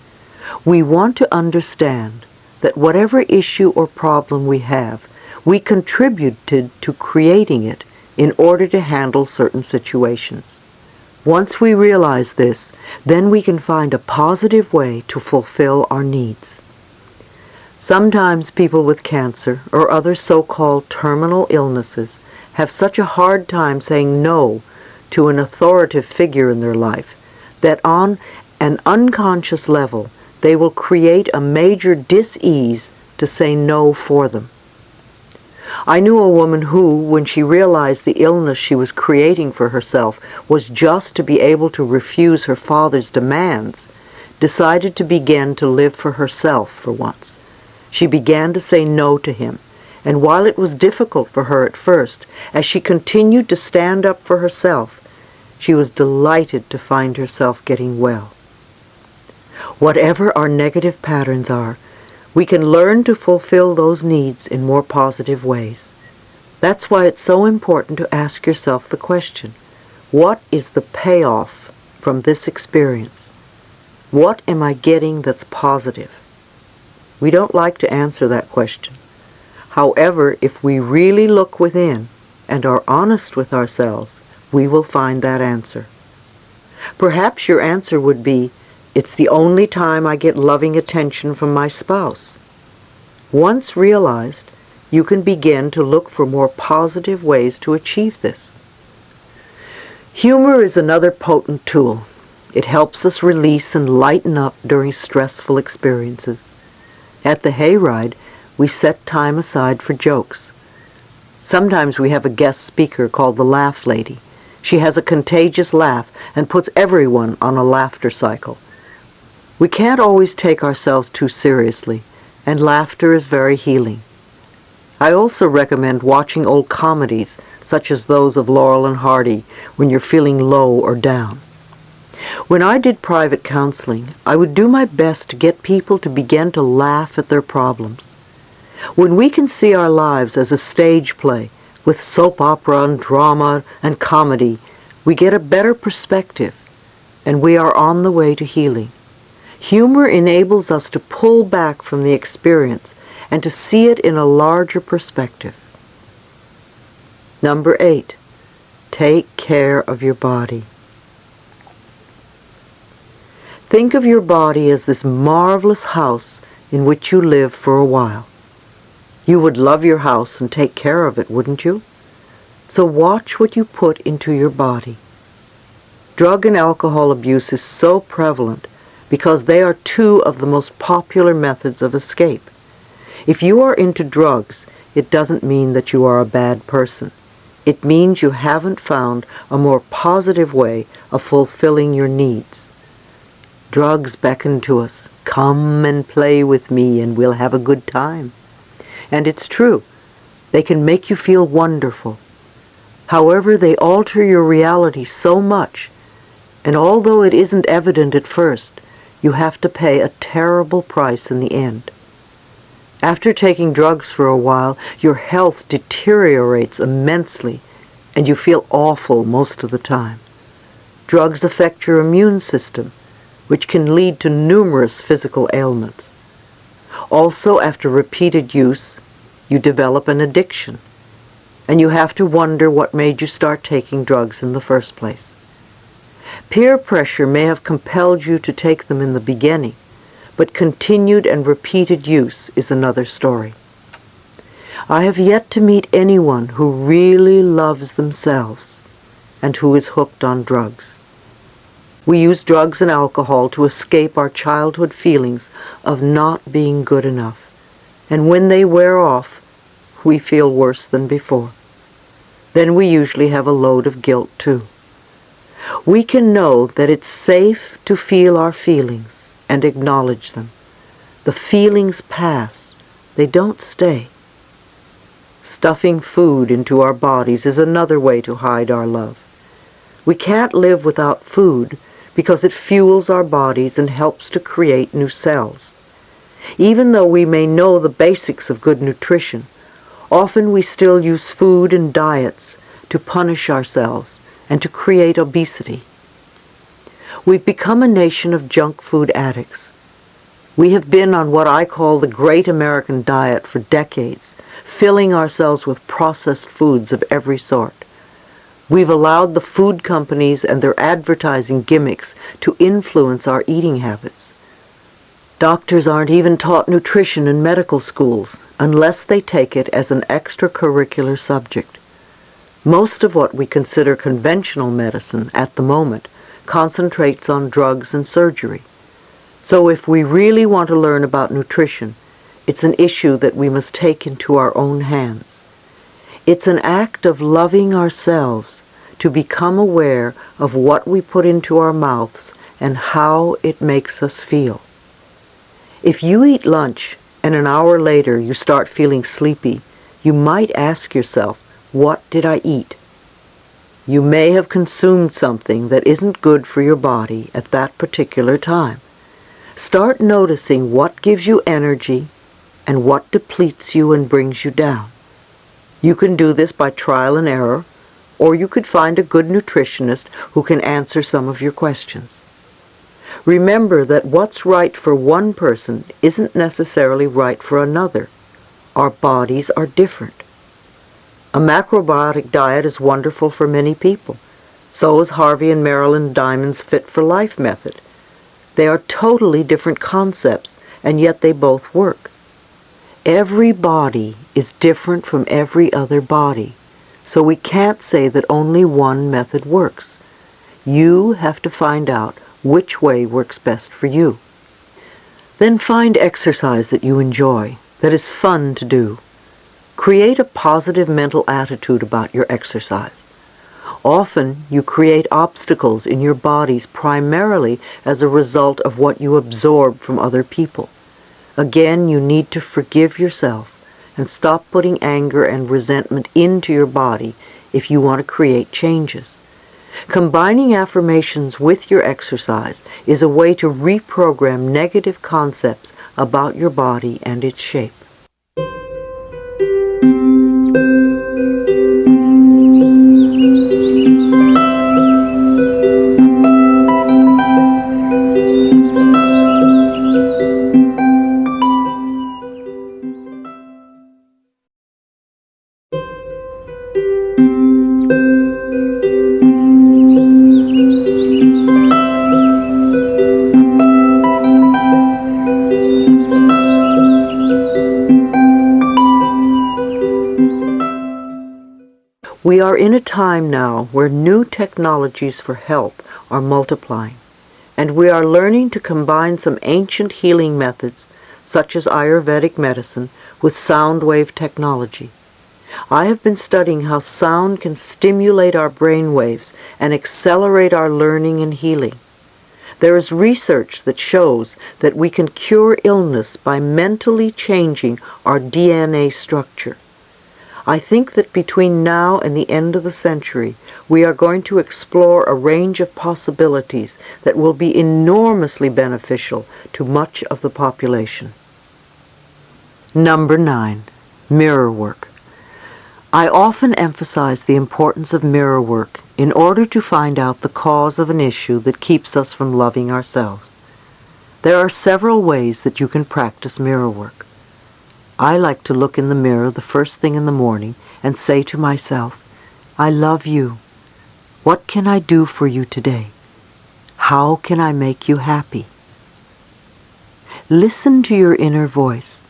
A: We want to understand that whatever issue or problem we have, we contributed to creating it in order to handle certain situations. Once we realize this, then we can find a positive way to fulfill our needs. Sometimes people with cancer or other so-called terminal illnesses have such a hard time saying no to an authoritative figure in their life that on an unconscious level they will create a major dis-ease to say no for them. I knew a woman who, when she realized the illness she was creating for herself was just to be able to refuse her father's demands, decided to begin to live for herself for once. She began to say no to him, and while it was difficult for her at first, as she continued to stand up for herself, she was delighted to find herself getting well. Whatever our negative patterns are, we can learn to fulfill those needs in more positive ways. That's why it's so important to ask yourself the question, what is the payoff from this experience? What am I getting that's positive? We don't like to answer that question. However, if we really look within and are honest with ourselves, we will find that answer. Perhaps your answer would be, it's the only time I get loving attention from my spouse. Once realized, you can begin to look for more positive ways to achieve this. Humor is another potent tool. It helps us release and lighten up during stressful experiences. At the hayride, we set time aside for jokes. Sometimes we have a guest speaker called the Laugh Lady. She has a contagious laugh and puts everyone on a laughter cycle. We can't always take ourselves too seriously, and laughter is very healing. I also recommend watching old comedies, such as those of Laurel and Hardy, when you're feeling low or down. When I did private counseling, I would do my best to get people to begin to laugh at their problems. When we can see our lives as a stage play, with soap opera and drama and comedy, we get a better perspective, and we are on the way to healing. Humor enables us to pull back from the experience and to see it in a larger perspective. Number 8, take care of your body. Think of your body as this marvelous house in which you live for a while. You would love your house and take care of it, wouldn't you? So watch what you put into your body. Drug and alcohol abuse is so prevalent because they are two of the most popular methods of escape. If you are into drugs, it doesn't mean that you are a bad person. It means you haven't found a more positive way of fulfilling your needs. Drugs beckon to us, come and play with me and we'll have a good time. And it's true, they can make you feel wonderful. However, they alter your reality so much, and although it isn't evident at first, you have to pay a terrible price in the end. After taking drugs for a while, your health deteriorates immensely, and you feel awful most of the time. Drugs affect your immune system, which can lead to numerous physical ailments. Also, after repeated use, you develop an addiction, and you have to wonder what made you start taking drugs in the first place. Peer pressure may have compelled you to take them in the beginning, but continued and repeated use is another story. I have yet to meet anyone who really loves themselves and who is hooked on drugs. We use drugs and alcohol to escape our childhood feelings of not being good enough, and when they wear off, we feel worse than before. Then we usually have a load of guilt too. We can know that it's safe to feel our feelings and acknowledge them. The feelings pass, they don't stay. Stuffing food into our bodies is another way to hide our love. We can't live without food because it fuels our bodies and helps to create new cells. Even though we may know the basics of good nutrition, often we still use food and diets to punish ourselves and to create obesity. We've become a nation of junk food addicts. We have been on what I call the Great American Diet for decades, filling ourselves with processed foods of every sort. We've allowed the food companies and their advertising gimmicks to influence our eating habits. Doctors aren't even taught nutrition in medical schools unless they take it as an extracurricular subject. Most of what we consider conventional medicine at the moment concentrates on drugs and surgery. So if we really want to learn about nutrition, it's an issue that we must take into our own hands. It's an act of loving ourselves to become aware of what we put into our mouths and how it makes us feel. If you eat lunch and an hour later you start feeling sleepy, you might ask yourself, what did I eat? You may have consumed something that isn't good for your body at that particular time. Start noticing what gives you energy and what depletes you and brings you down. You can do this by trial and error, or you could find a good nutritionist who can answer some of your questions. Remember that what's right for one person isn't necessarily right for another. Our bodies are different. A macrobiotic diet is wonderful for many people. So is Harvey and Marilyn Diamond's Fit for Life method. They are totally different concepts, and yet they both work. Every body is different from every other body, so we can't say that only one method works. You have to find out which way works best for you. Then find exercise that you enjoy, that is fun to do. Create a positive mental attitude about your exercise. Often you create obstacles in your bodies primarily as a result of what you absorb from other people. Again, you need to forgive yourself and stop putting anger and resentment into your body if you want to create changes. Combining affirmations with your exercise is a way to reprogram negative concepts about your body and its shape. We are in a time now where new technologies for help are multiplying, and we are learning to combine some ancient healing methods, such as Ayurvedic medicine, with sound wave technology. I have been studying how sound can stimulate our brain waves and accelerate our learning and healing. There is research that shows that we can cure illness by mentally changing our DNA structure. I think that between now and the end of the century, we are going to explore a range of possibilities that will be enormously beneficial to much of the population. Number 9. Mirror work. I often emphasize the importance of mirror work in order to find out the cause of an issue that keeps us from loving ourselves. There are several ways that you can practice mirror work. I like to look in the mirror the first thing in the morning and say to myself, I love you. What can I do for you today? How can I make you happy? Listen to your inner voice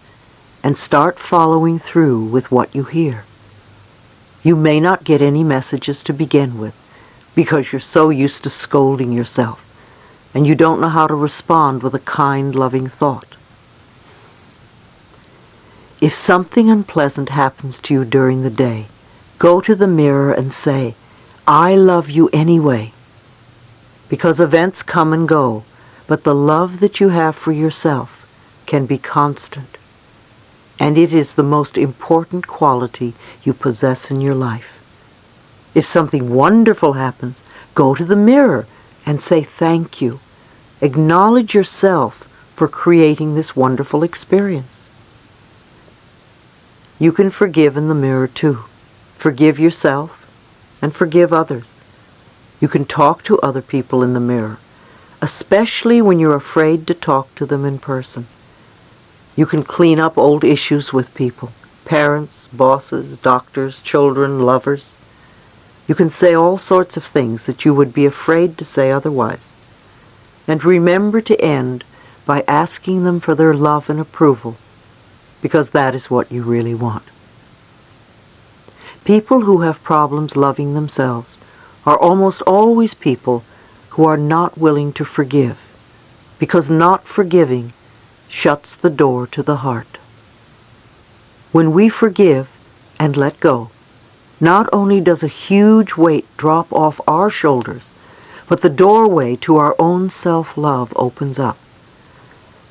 A: and start following through with what you hear. You may not get any messages to begin with because you're so used to scolding yourself and you don't know how to respond with a kind, loving thought. If something unpleasant happens to you during the day, go to the mirror and say, I love you anyway. Because events come and go, but the love that you have for yourself can be constant. And it is the most important quality you possess in your life. If something wonderful happens, go to the mirror and say thank you. Acknowledge yourself for creating this wonderful experience. You can forgive in the mirror too. Forgive yourself and forgive others. You can talk to other people in the mirror, especially when you're afraid to talk to them in person. You can clean up old issues with people, parents, bosses, doctors, children, lovers. You can say all sorts of things that you would be afraid to say otherwise. And remember to end by asking them for their love and approval, because that is what you really want. People who have problems loving themselves are almost always people who are not willing to forgive, because not forgiving shuts the door to the heart. When we forgive and let go, not only does a huge weight drop off our shoulders, but the doorway to our own self-love opens up.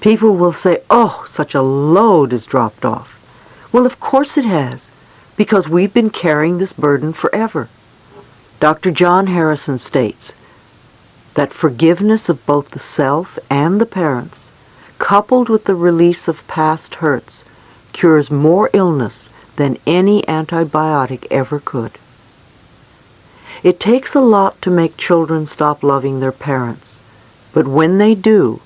A: People will say, oh, such a load is dropped off. Well, of course it has, because we've been carrying this burden forever. Dr. John Harrison states that forgiveness of both the self and the parents coupled with the release of past hurts, cures more illness than any antibiotic ever could. It takes a lot to make children stop loving their parents, but when they do,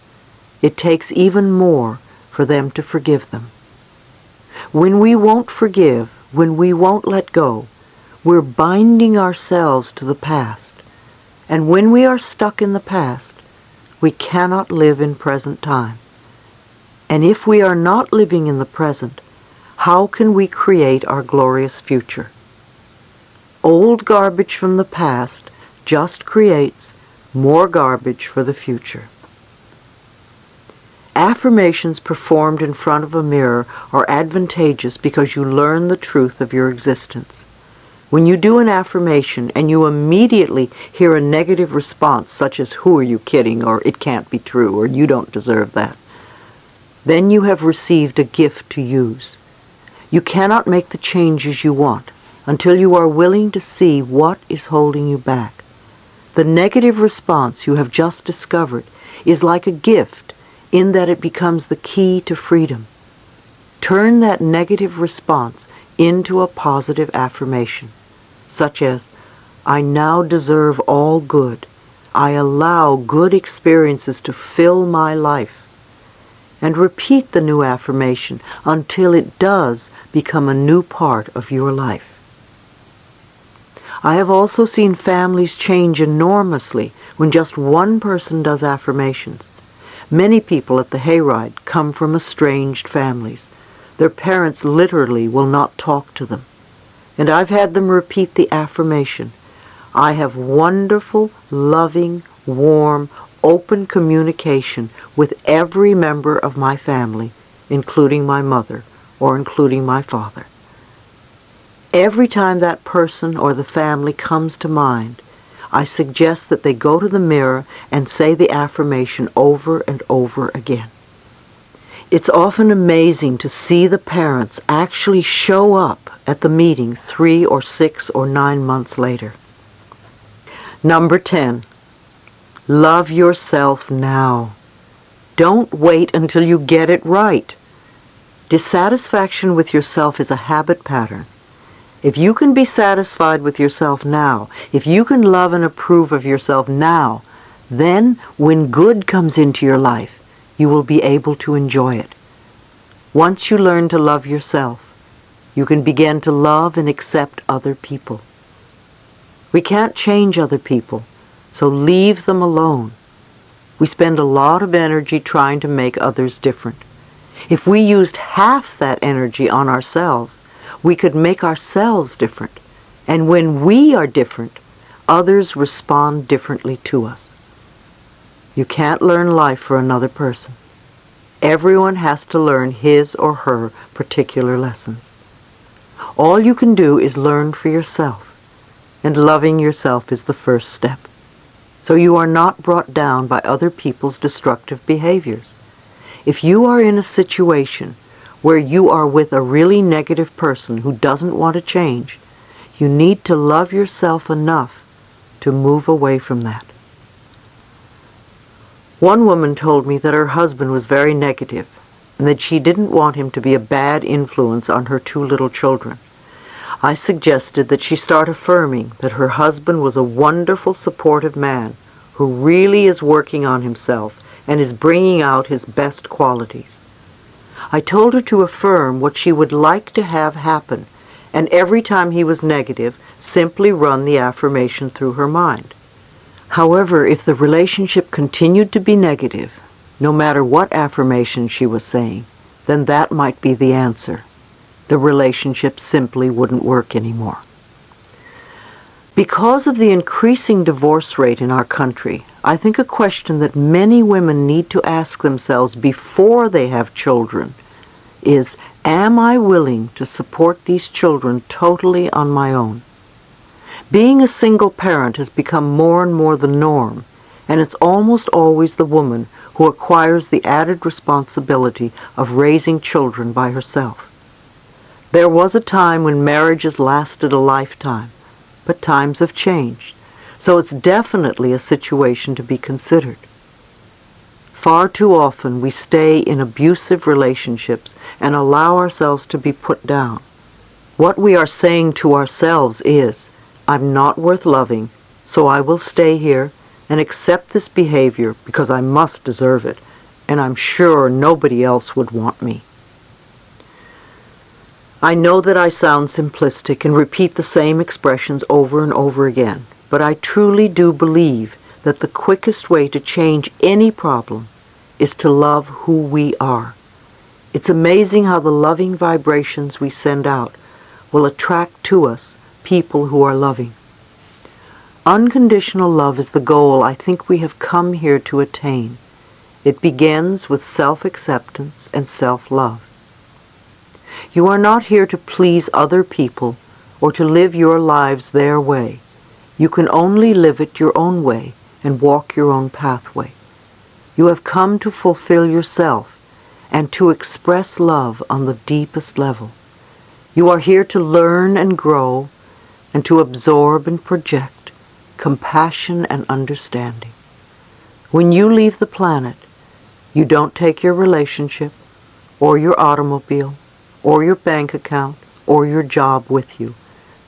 A: it takes even more for them to forgive them. When we won't forgive, when we won't let go, we're binding ourselves to the past. And when we are stuck in the past, we cannot live in present time. And if we are not living in the present, how can we create our glorious future? Old garbage from the past just creates more garbage for the future. Affirmations performed in front of a mirror are advantageous because you learn the truth of your existence. When you do an affirmation and you immediately hear a negative response such as, "Who are you kidding?" or "It can't be true," or "You don't deserve that," then you have received a gift to use. You cannot make the changes you want until you are willing to see what is holding you back. The negative response you have just discovered is like a gift in that it becomes the key to freedom. Turn that negative response into a positive affirmation, such as, "I now deserve all good. I allow good experiences to fill my life." And repeat the new affirmation until it does become a new part of your life. I have also seen families change enormously when just one person does affirmations. Many people at the hayride come from estranged families. Their parents literally will not talk to them. And I've had them repeat the affirmation, "I have wonderful, loving, warm, open communication with every member of my family, including my mother or including my father." Every time that person or the family comes to mind, I suggest that they go to the mirror and say the affirmation over and over again. It's often amazing to see the parents actually show up at the meeting 3 or 6 or 9 months later. Number 10. Love yourself now. Don't wait until you get it right. Dissatisfaction with yourself is a habit pattern. If you can be satisfied with yourself now, if you can love and approve of yourself now, then when good comes into your life, you will be able to enjoy it. Once you learn to love yourself, you can begin to love and accept other people. We can't change other people, so leave them alone. We spend a lot of energy trying to make others different. If we used half that energy on ourselves, we could make ourselves different. And when we are different, others respond differently to us. You can't learn life for another person. Everyone has to learn his or her particular lessons. All you can do is learn for yourself, and loving yourself is the first step. So you are not brought down by other people's destructive behaviors. If you are in a situation where you are with a really negative person who doesn't want to change, you need to love yourself enough to move away from that. One woman told me that her husband was very negative and that she didn't want him to be a bad influence on her 2 little children. I suggested that she start affirming that her husband was a wonderful, supportive man who really is working on himself and is bringing out his best qualities. I told her to affirm what she would like to have happen, and every time he was negative, simply run the affirmation through her mind. However, if the relationship continued to be negative, no matter what affirmation she was saying, then that might be the answer. The relationship simply wouldn't work anymore. Because of the increasing divorce rate in our country, I think a question that many women need to ask themselves before they have children is, am I willing to support these children totally on my own? Being a single parent has become more and more the norm, and it's almost always the woman who acquires the added responsibility of raising children by herself. There was a time when marriages lasted a lifetime, but times have changed, so it's definitely a situation to be considered. Far too often we stay in abusive relationships and allow ourselves to be put down. What we are saying to ourselves is, I'm not worth loving, so I will stay here and accept this behavior because I must deserve it, and I'm sure nobody else would want me. I know that I sound simplistic and repeat the same expressions over and over again, but I truly do believe that the quickest way to change any problem is to love who we are. It's amazing how the loving vibrations we send out will attract to us people who are loving. Unconditional love is the goal I think we have come here to attain. It begins with self-acceptance and self-love. You are not here to please other people or to live your lives their way. You can only live it your own way and walk your own pathway. You have come to fulfill yourself and to express love on the deepest level. You are here to learn and grow and to absorb and project compassion and understanding. When you leave the planet, you don't take your relationship or your automobile or your bank account or your job with you.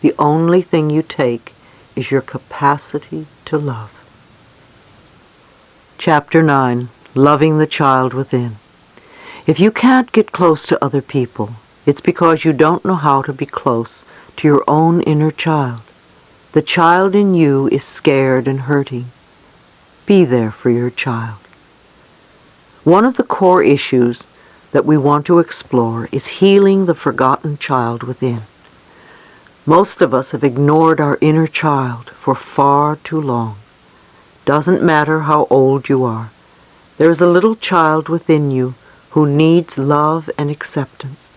A: The only thing you take is your capacity to love. Chapter 9, Loving the Child Within. If you can't get close to other people, it's because you don't know how to be close to your own inner child. The child in you is scared and hurting. Be there for your child. One of the core issues that we want to explore is healing the forgotten child within. Most of us have ignored our inner child for far too long. Doesn't matter how old you are. There is a little child within you who needs love and acceptance.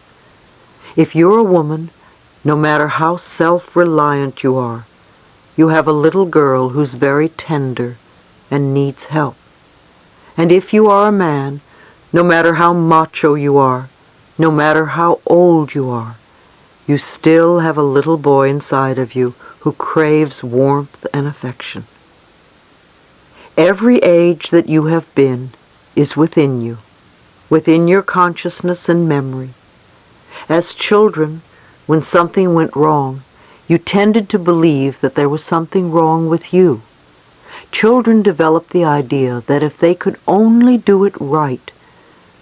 A: If you're a woman, no matter how self-reliant you are, you have a little girl who's very tender and needs help. And if you are a man, no matter how macho you are, no matter how old you are, you still have a little boy inside of you who craves warmth and affection. Every age that you have been is within you, within your consciousness and memory. As children, when something went wrong, you tended to believe that there was something wrong with you. Children develop the idea that if they could only do it right,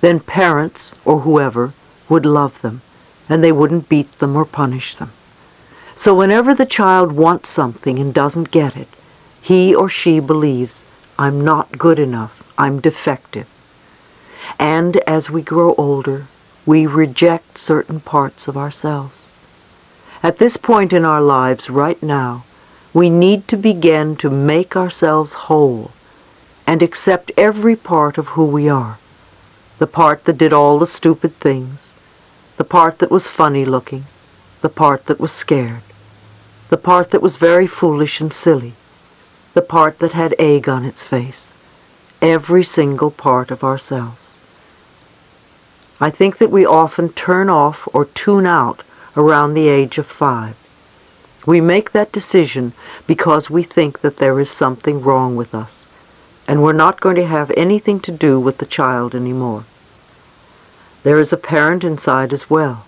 A: then parents or whoever would love them, and they wouldn't beat them or punish them. So whenever the child wants something and doesn't get it, he or she believes, I'm not good enough, I'm defective. And as we grow older, we reject certain parts of ourselves. At this point in our lives right now, we need to begin to make ourselves whole and accept every part of who we are. The part that did all the stupid things, the part that was funny looking, the part that was scared, the part that was very foolish and silly, the part that had egg on its face, every single part of ourselves. I think that we often turn off or tune out around the age of 5. We make that decision because we think that there is something wrong with us, and we're not going to have anything to do with the child anymore. There is a parent inside as well.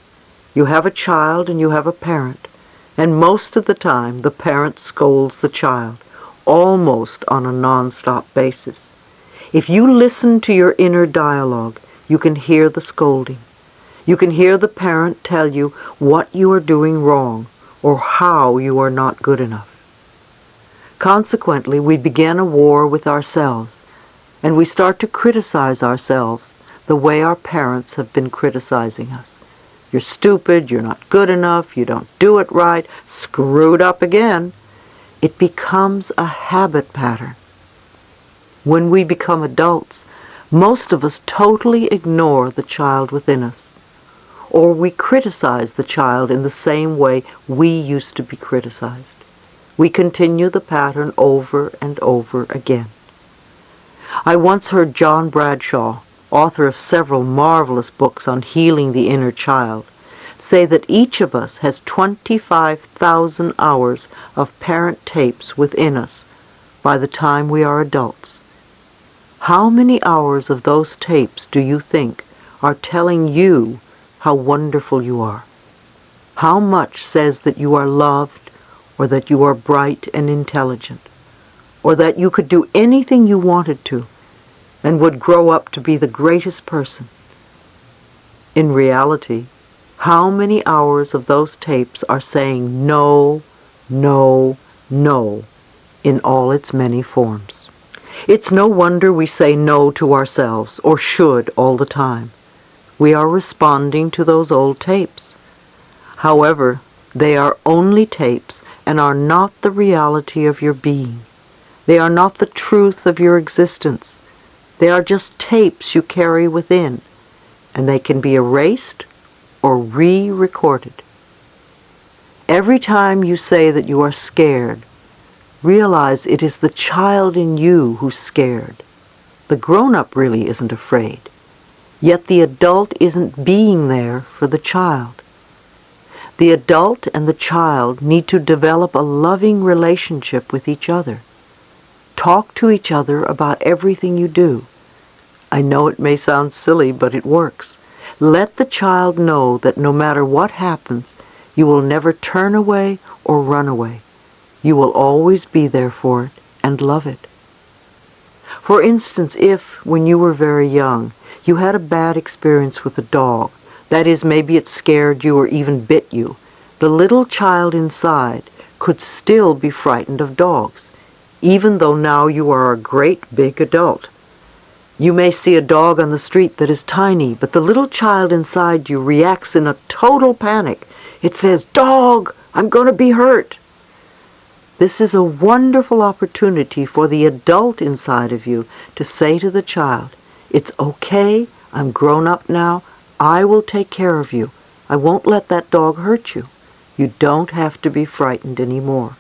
A: You have a child and you have a parent, and most of the time the parent scolds the child, almost on a non-stop basis. If you listen to your inner dialogue, you can hear the scolding. You can hear the parent tell you what you are doing wrong or how you are not good enough. Consequently, we begin a war with ourselves, and we start to criticize ourselves the way our parents have been criticizing us. You're stupid, you're not good enough, you don't do it right, screwed up again. It becomes a habit pattern. When we become adults, most of us totally ignore the child within us, or we criticize the child in the same way we used to be criticized. We continue the pattern over and over again. I once heard John Bradshaw, author of several marvelous books on healing the inner child, say that each of us has 25,000 hours of parent tapes within us by the time we are adults. How many hours of those tapes do you think are telling you how wonderful you are? How much says that you are loved, or that you are bright and intelligent, or that you could do anything you wanted to and would grow up to be the greatest person? In reality, how many hours of those tapes are saying no, no, no in all its many forms? It's no wonder we say no to ourselves, or should, all the time. We are responding to those old tapes. However, they are only tapes and are not the reality of your being. They are not the truth of your existence. They are just tapes you carry within, and they can be erased or re-recorded. Every time you say that you are scared, realize it is the child in you who's scared. The grown-up really isn't afraid, yet the adult isn't being there for the child. The adult and the child need to develop a loving relationship with each other. Talk to each other about everything you do. I know it may sound silly, but it works. Let the child know that no matter what happens, you will never turn away or run away. You will always be there for it and love it. For instance, if, when you were very young, you had a bad experience with a dog, that is, maybe it scared you or even bit you, the little child inside could still be frightened of dogs, even though now you are a great big adult. You may see a dog on the street that is tiny, but the little child inside you reacts in a total panic. It says, "Dog, I'm going to be hurt." This is a wonderful opportunity for the adult inside of you to say to the child, "It's okay, I'm grown up now, I will take care of you. I won't let that dog hurt you. You don't have to be frightened anymore."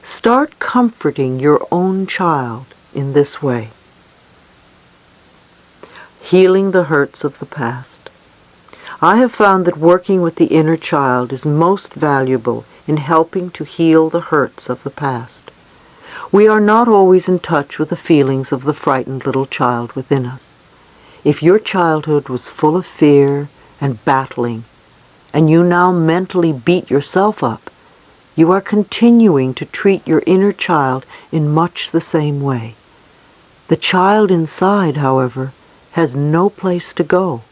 A: Start comforting your own child in this way. Healing the hurts of the past. I have found that working with the inner child is most valuable in helping to heal the hurts of the past. We are not always in touch with the feelings of the frightened little child within us. If your childhood was full of fear and battling, and you now mentally beat yourself up, you are continuing to treat your inner child in much the same way. The child inside, however, has no place to go.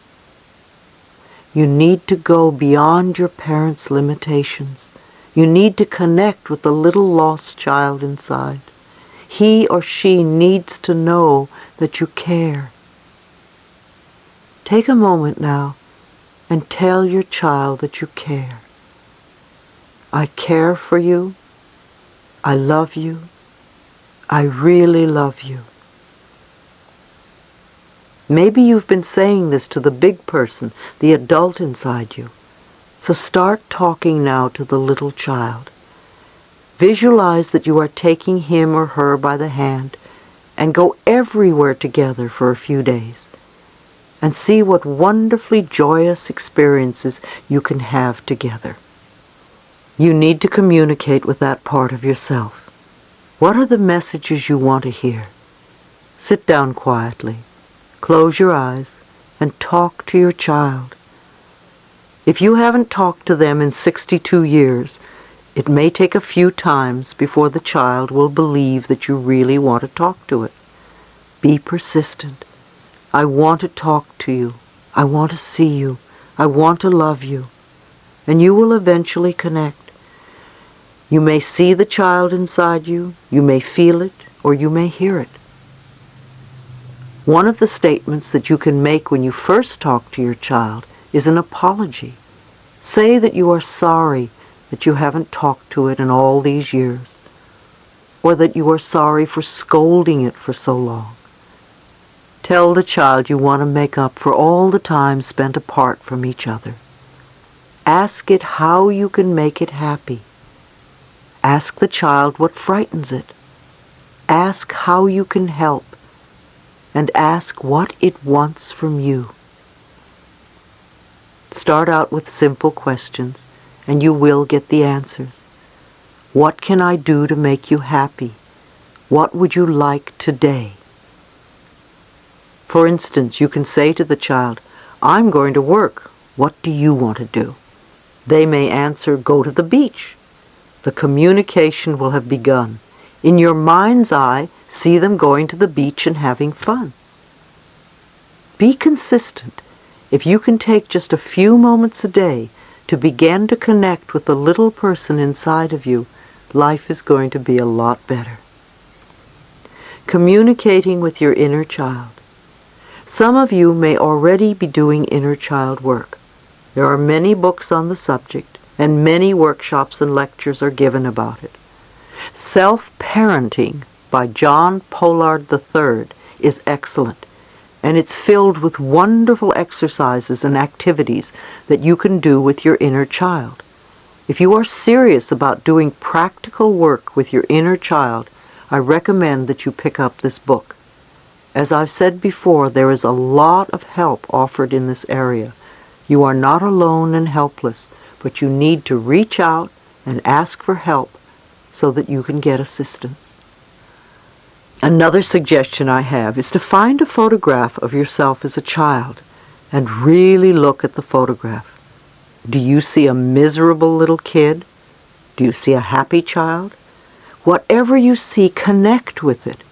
A: You need to go beyond your parents' limitations. You need to connect with the little lost child inside. He or she needs to know that you care. Take a moment now and tell your child that you care. I care for you. I love you. I really love you. Maybe you've been saying this to the big person, the adult inside you. So start talking now to the little child. Visualize that you are taking him or her by the hand and go everywhere together for a few days. And see what wonderfully joyous experiences you can have together. You need to communicate with that part of yourself. What are the messages you want to hear? Sit down quietly, close your eyes, and talk to your child. If you haven't talked to them in 62 years, it may take a few times before the child will believe that you really want to talk to it. Be persistent. I want to talk to you. I want to see you. I want to love you. And you will eventually connect. You may see the child inside you, you may feel it, or you may hear it. One of the statements that you can make when you first talk to your child is an apology. Say that you are sorry that you haven't talked to it in all these years, or that you are sorry for scolding it for so long. Tell the child you want to make up for all the time spent apart from each other. Ask it how you can make it happy. Ask the child what frightens it. Ask how you can help. And ask what it wants from you. Start out with simple questions, and you will get the answers. What can I do to make you happy? What would you like today? For instance, you can say to the child, "I'm going to work. What do you want to do?" They may answer, "Go to the beach." The communication will have begun. In your mind's eye, see them going to the beach and having fun. Be consistent. If you can take just a few moments a day to begin to connect with the little person inside of you, life is going to be a lot better. Communicating with your inner child. Some of you may already be doing inner child work. There are many books on the subject, and many workshops and lectures are given about it. Self-Parenting by John Pollard III is excellent, and it's filled with wonderful exercises and activities that you can do with your inner child. If you are serious about doing practical work with your inner child, I recommend that you pick up this book. As I've said before, there is a lot of help offered in this area. You are not alone and helpless, but you need to reach out and ask for help so that you can get assistance. Another suggestion I have is to find a photograph of yourself as a child and really look at the photograph. Do you see a miserable little kid? Do you see a happy child? Whatever you see, connect with it.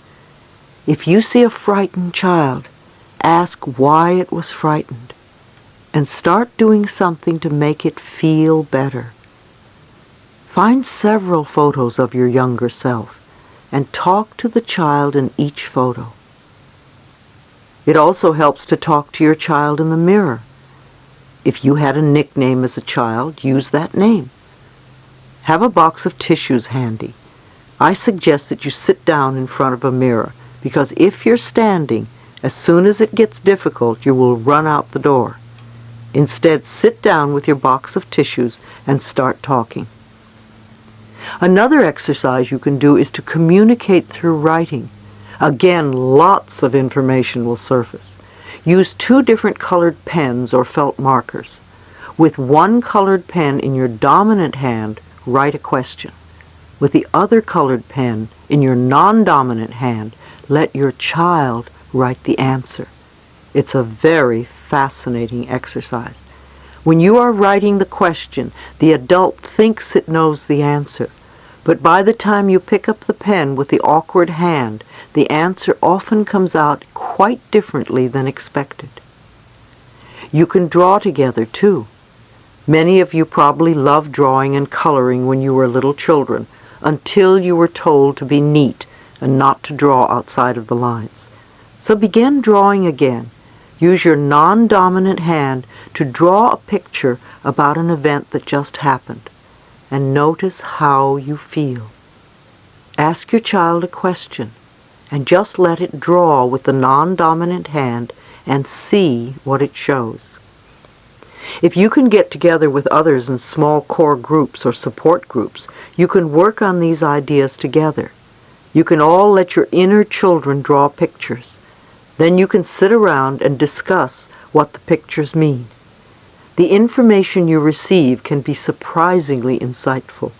A: If you see a frightened child, ask why it was frightened and start doing something to make it feel better. Find several photos of your younger self and talk to the child in each photo. It also helps to talk to your child in the mirror. If you had a nickname as a child, use that name. Have a box of tissues handy. I suggest that you sit down in front of a mirror, because if you're standing, as soon as it gets difficult, you will run out the door. Instead, sit down with your box of tissues and start talking. Another exercise you can do is to communicate through writing. Again, lots of information will surface. Use 2 different colored pens or felt markers. With one colored pen in your dominant hand, write a question. With the other colored pen in your non-dominant hand, let your child write the answer. It's a very fascinating exercise. When you are writing the question, the adult thinks it knows the answer. But by the time you pick up the pen with the awkward hand, the answer often comes out quite differently than expected. You can draw together, too. Many of you probably loved drawing and coloring when you were little children, until you were told to be neat and not to draw outside of the lines. So begin drawing again. Use your non-dominant hand to draw a picture about an event that just happened, and notice how you feel. Ask your child a question, and just let it draw with the non-dominant hand and see what it shows. If you can get together with others in small core groups or support groups, you can work on these ideas together. You can all let your inner children draw pictures. Then you can sit around and discuss what the pictures mean. The information you receive can be surprisingly insightful.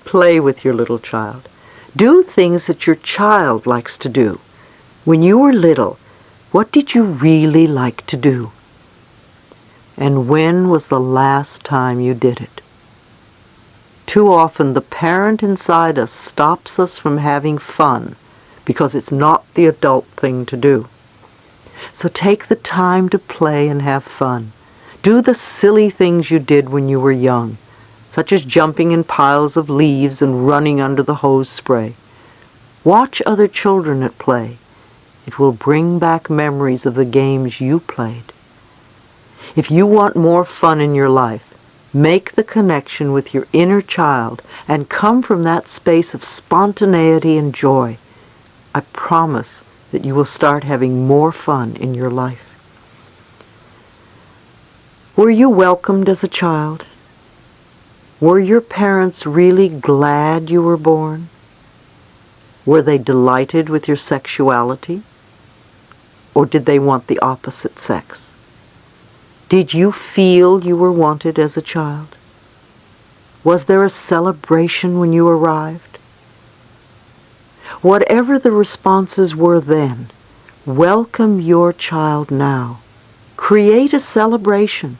A: Play with your little child. Do things that your child likes to do. When you were little, what did you really like to do? And when was the last time you did it? Too often the parent inside us stops us from having fun because it's not the adult thing to do. So take the time to play and have fun. Do the silly things you did when you were young, such as jumping in piles of leaves and running under the hose spray. Watch other children at play. It will bring back memories of the games you played. If you want more fun in your life, make the connection with your inner child and come from that space of spontaneity and joy. I promise that you will start having more fun in your life. Were you welcomed as a child? Were your parents really glad you were born? Were they delighted with your sexuality? Or did they want the opposite sex? Did you feel you were wanted as a child? Was there a celebration when you arrived? Whatever the responses were then, Welcome your child now. Create a celebration.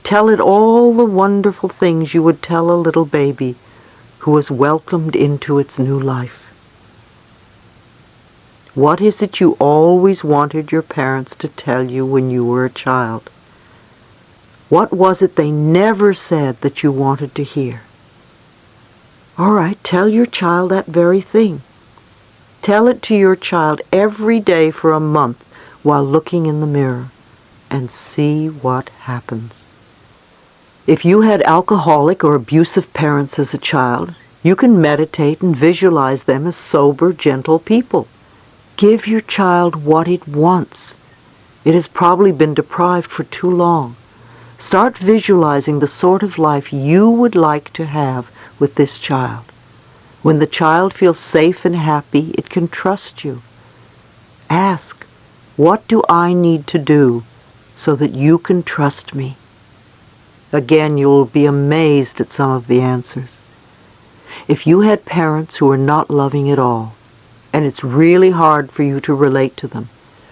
A: Tell it all the wonderful things you would tell a little baby who was welcomed into its new life. What is it you always wanted your parents to tell you when you were a child? What was it they never said that you wanted to hear? All right, tell your child that very thing. Tell it to your child every day for a month while looking in the mirror, and see what happens. If you had alcoholic or abusive parents as a child, you can meditate and visualize them as sober, gentle people. Give your child what it wants. It has probably been deprived for too long. Start visualizing the sort of life you would like to have with this child. When the child feels safe and happy, it can trust you. Ask, what do I need to do so that you can trust me? Again, you will be amazed at some of the answers. If you had parents who are not loving at all, and it's really hard for you to relate to them,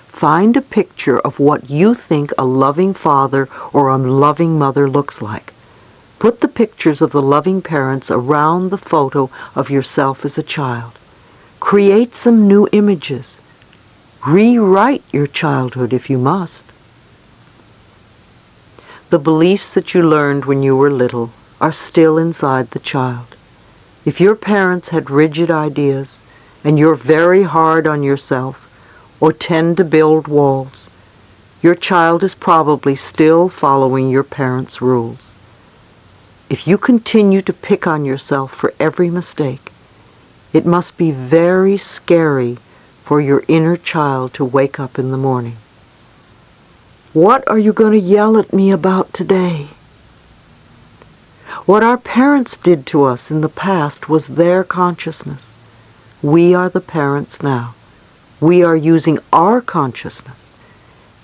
A: find a picture of what you think a loving father or a loving mother looks like. Put the pictures of the loving parents around the photo of yourself as a child. Create some new images. Rewrite your childhood if you must. The beliefs that you learned when you were little are still inside the child. If your parents had rigid ideas, and you're very hard on yourself, or tend to build walls, your child is probably still following your parents' rules. If you continue to pick on yourself for every mistake, it must be very scary for your inner child to wake up in the morning. What are you going to yell at me about today? What our parents did to us in the past was their consciousness. We are the parents now. We are using our consciousness.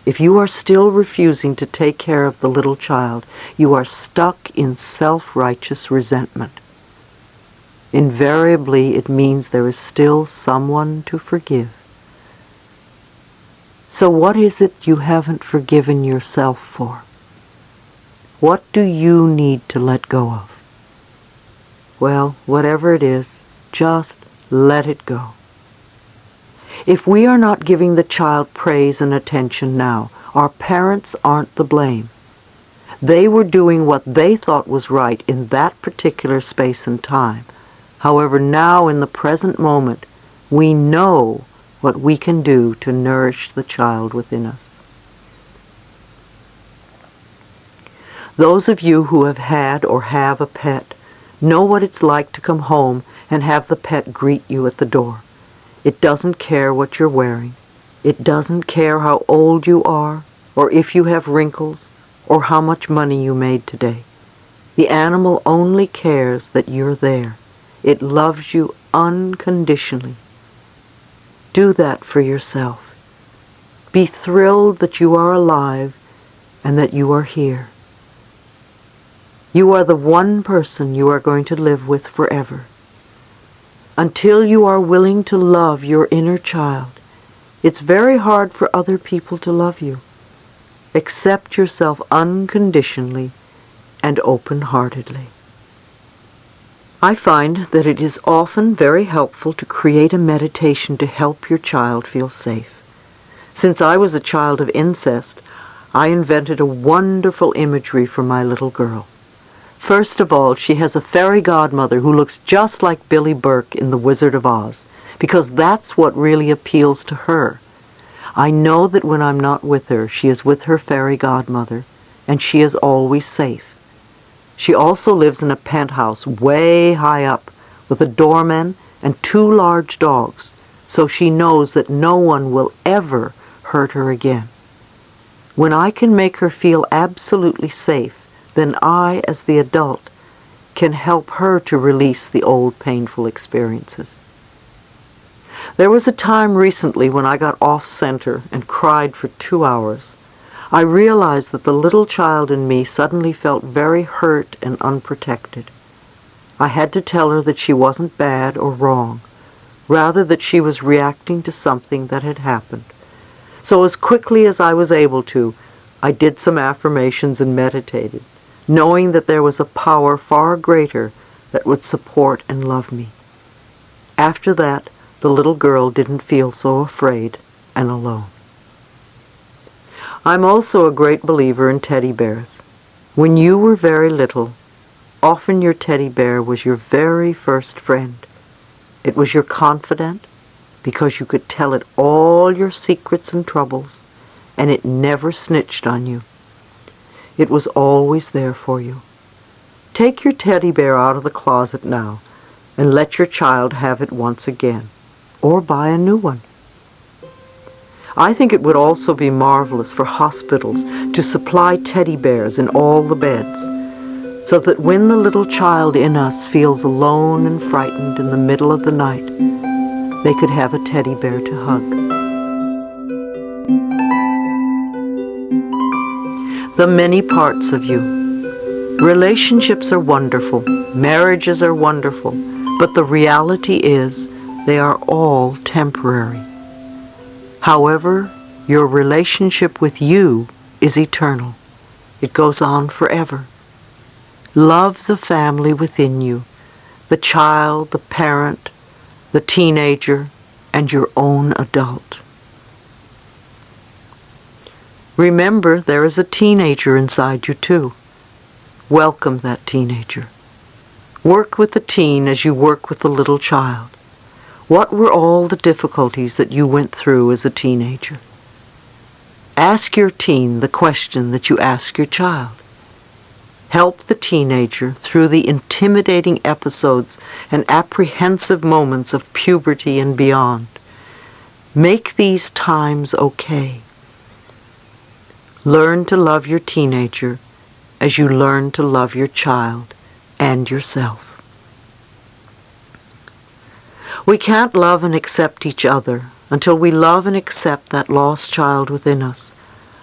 A: If you are still refusing to take care of the little child, you are stuck in self-righteous resentment. Invariably, it means there is still someone to forgive. So what is it you haven't forgiven yourself for? What do you need to let go of? Well, whatever it is, just let it go. If we are not giving the child praise and attention now, our parents aren't the blame. They were doing what they thought was right in that particular space and time. However, now in the present moment, we know what we can do to nourish the child within us. Those of you who have had or have a pet know what it's like to come home and have the pet greet you at the door. It doesn't care what you're wearing. It doesn't care how old you are, or if you have wrinkles, or how much money you made today. The animal only cares that you're there. It loves you unconditionally. Do that for yourself. Be thrilled that you are alive and that you are here. You are the one person you are going to live with forever. Until you are willing to love your inner child, it's very hard for other people to love you. Accept yourself unconditionally and open-heartedly. I find that it is often very helpful to create a meditation to help your child feel safe. Since I was a child of incest, I invented a wonderful imagery for my little girl. First of all, she has a fairy godmother who looks just like Billy Burke in The Wizard of Oz, because that's what really appeals to her. I know that when I'm not with her, she is with her fairy godmother, and she is always safe. She also lives in a penthouse way high up, with a doorman and 2 large dogs, so she knows that no one will ever hurt her again. When I can make her feel absolutely safe, then I, as the adult, can help her to release the old painful experiences. There was a time recently when I got off-center and cried for 2 hours. I realized that the little child in me suddenly felt very hurt and unprotected. I had to tell her that she wasn't bad or wrong, rather that she was reacting to something that had happened. So as quickly as I was able to, I did some affirmations and meditated, knowing that there was a power far greater that would support and love me. After that, the little girl didn't feel so afraid and alone. I'm also a great believer in teddy bears. When you were very little, often your teddy bear was your very first friend. It was your confidant because you could tell it all your secrets and troubles, and it never snitched on you. It was always there for you. Take your teddy bear out of the closet now and let your child have it once again, or buy a new one. I think it would also be marvelous for hospitals to supply teddy bears in all the beds, so that when the little child in us feels alone and frightened in the middle of the night, they could have a teddy bear to hug. The many parts of you. Relationships are wonderful, marriages are wonderful, but the reality is they are all temporary. However, your relationship with you is eternal. It goes on forever. Love the family within you, the child, the parent, the teenager, and your own adult. Remember, there is a teenager inside you too. Welcome that teenager. Work with the teen as you work with the little child. What were all the difficulties that you went through as a teenager? Ask your teen the question that you ask your child. Help the teenager through the intimidating episodes and apprehensive moments of puberty and beyond. Make these times okay. Learn to love your teenager as you learn to love your child and yourself. We can't love and accept each other until we love and accept that lost child within us.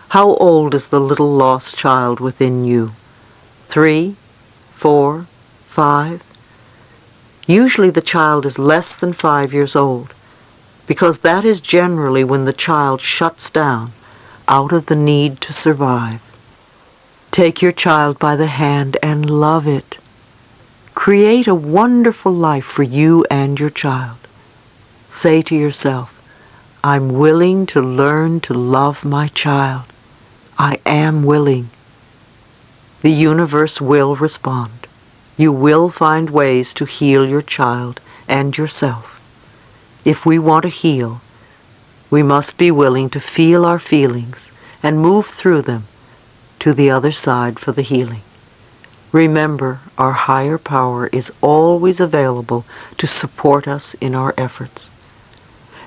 A: How old is the little lost child within you? 3, 4, 5? Usually the child is less than 5 years old, because that is generally when the child shuts down out of the need to survive. Take your child by the hand and love it. Create a wonderful life for you and your child. Say to yourself, I'm willing to learn to love my child. I am willing. The universe will respond. You will find ways to heal your child and yourself. If we want to heal, we must be willing to feel our feelings and move through them to the other side for the healing. Remember, our higher power is always available to support us in our efforts.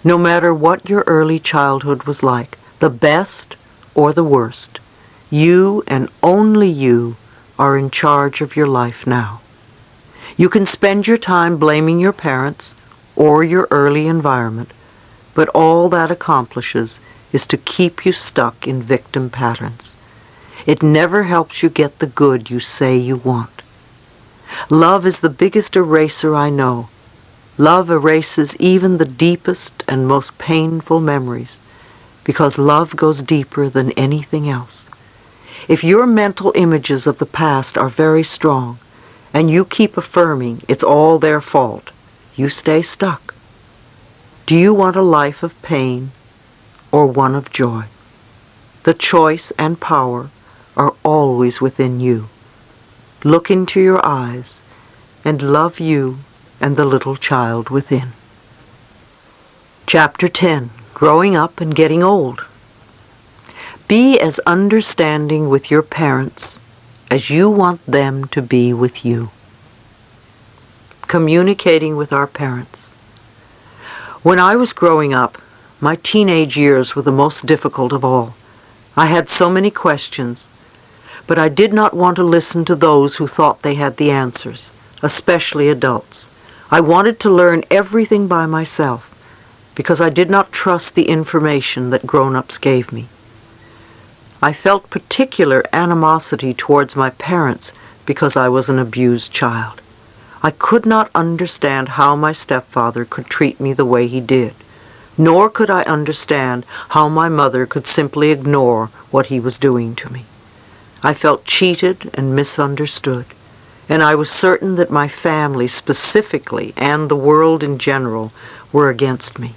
A: No matter what your early childhood was like, the best or the worst, you and only you are in charge of your life now. You can spend your time blaming your parents or your early environment, but all that accomplishes is to keep you stuck in victim patterns. It never helps you get the good you say you want. Love is the biggest eraser I know. Love erases even the deepest and most painful memories, because love goes deeper than anything else. If your mental images of the past are very strong, and you keep affirming it's all their fault, you stay stuck. Do you want a life of pain or one of joy? The choice and power are always within you. Look into your eyes and love you and the little child within. Chapter 10. Growing Up and Getting Old. Be as understanding with your parents as you want them to be with you. Communicating with our parents. When I was growing up, my teenage years were the most difficult of all. I had so many questions, but I did not want to listen to those who thought they had the answers, especially adults. I wanted to learn everything by myself because I did not trust the information that grown-ups gave me. I felt particular animosity towards my parents because I was an abused child. I could not understand how my stepfather could treat me the way he did, Nor could I understand how my mother could simply ignore what he was doing to me. I felt cheated and misunderstood, and I was certain that my family specifically and the world in general were against me.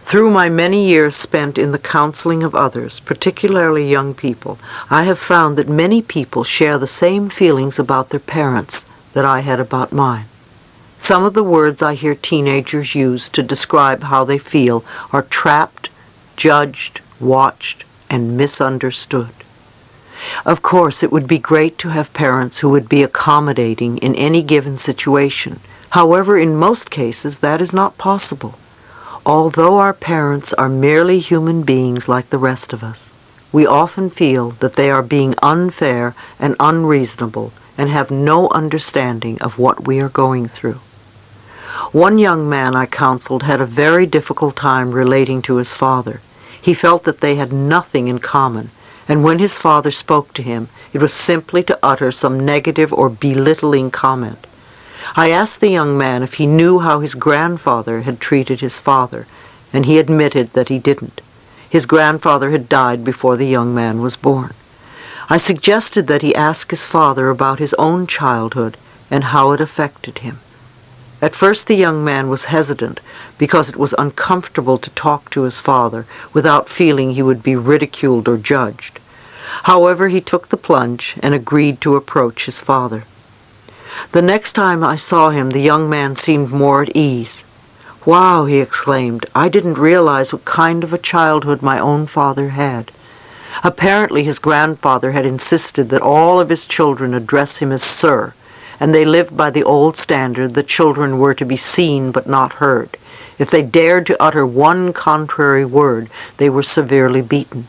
A: Through my many years spent in the counseling of others, particularly young people, I have found that many people share the same feelings about their parents that I had about mine. Some of the words I hear teenagers use to describe how they feel are trapped, judged, watched, and misunderstood. Of course, it would be great to have parents who would be accommodating in any given situation. However, in most cases, that is not possible. Although our parents are merely human beings like the rest of us, we often feel that they are being unfair and unreasonable and have no understanding of what we are going through. One young man I counseled had a very difficult time relating to his father. He felt that they had nothing in common, and when his father spoke to him, it was simply to utter some negative or belittling comment. I asked the young man if he knew how his grandfather had treated his father, and he admitted that he didn't. His grandfather had died before the young man was born. I suggested that he ask his father about his own childhood and how it affected him. At first the young man was hesitant because it was uncomfortable to talk to his father without feeling he would be ridiculed or judged. However, he took the plunge and agreed to approach his father. The next time I saw him, the young man seemed more at ease. "Wow," he exclaimed, "I didn't realize what kind of a childhood my own father had." Apparently his grandfather had insisted that all of his children address him as sir, and they lived by the old standard that children were to be seen but not heard. If they dared to utter one contrary word, they were severely beaten.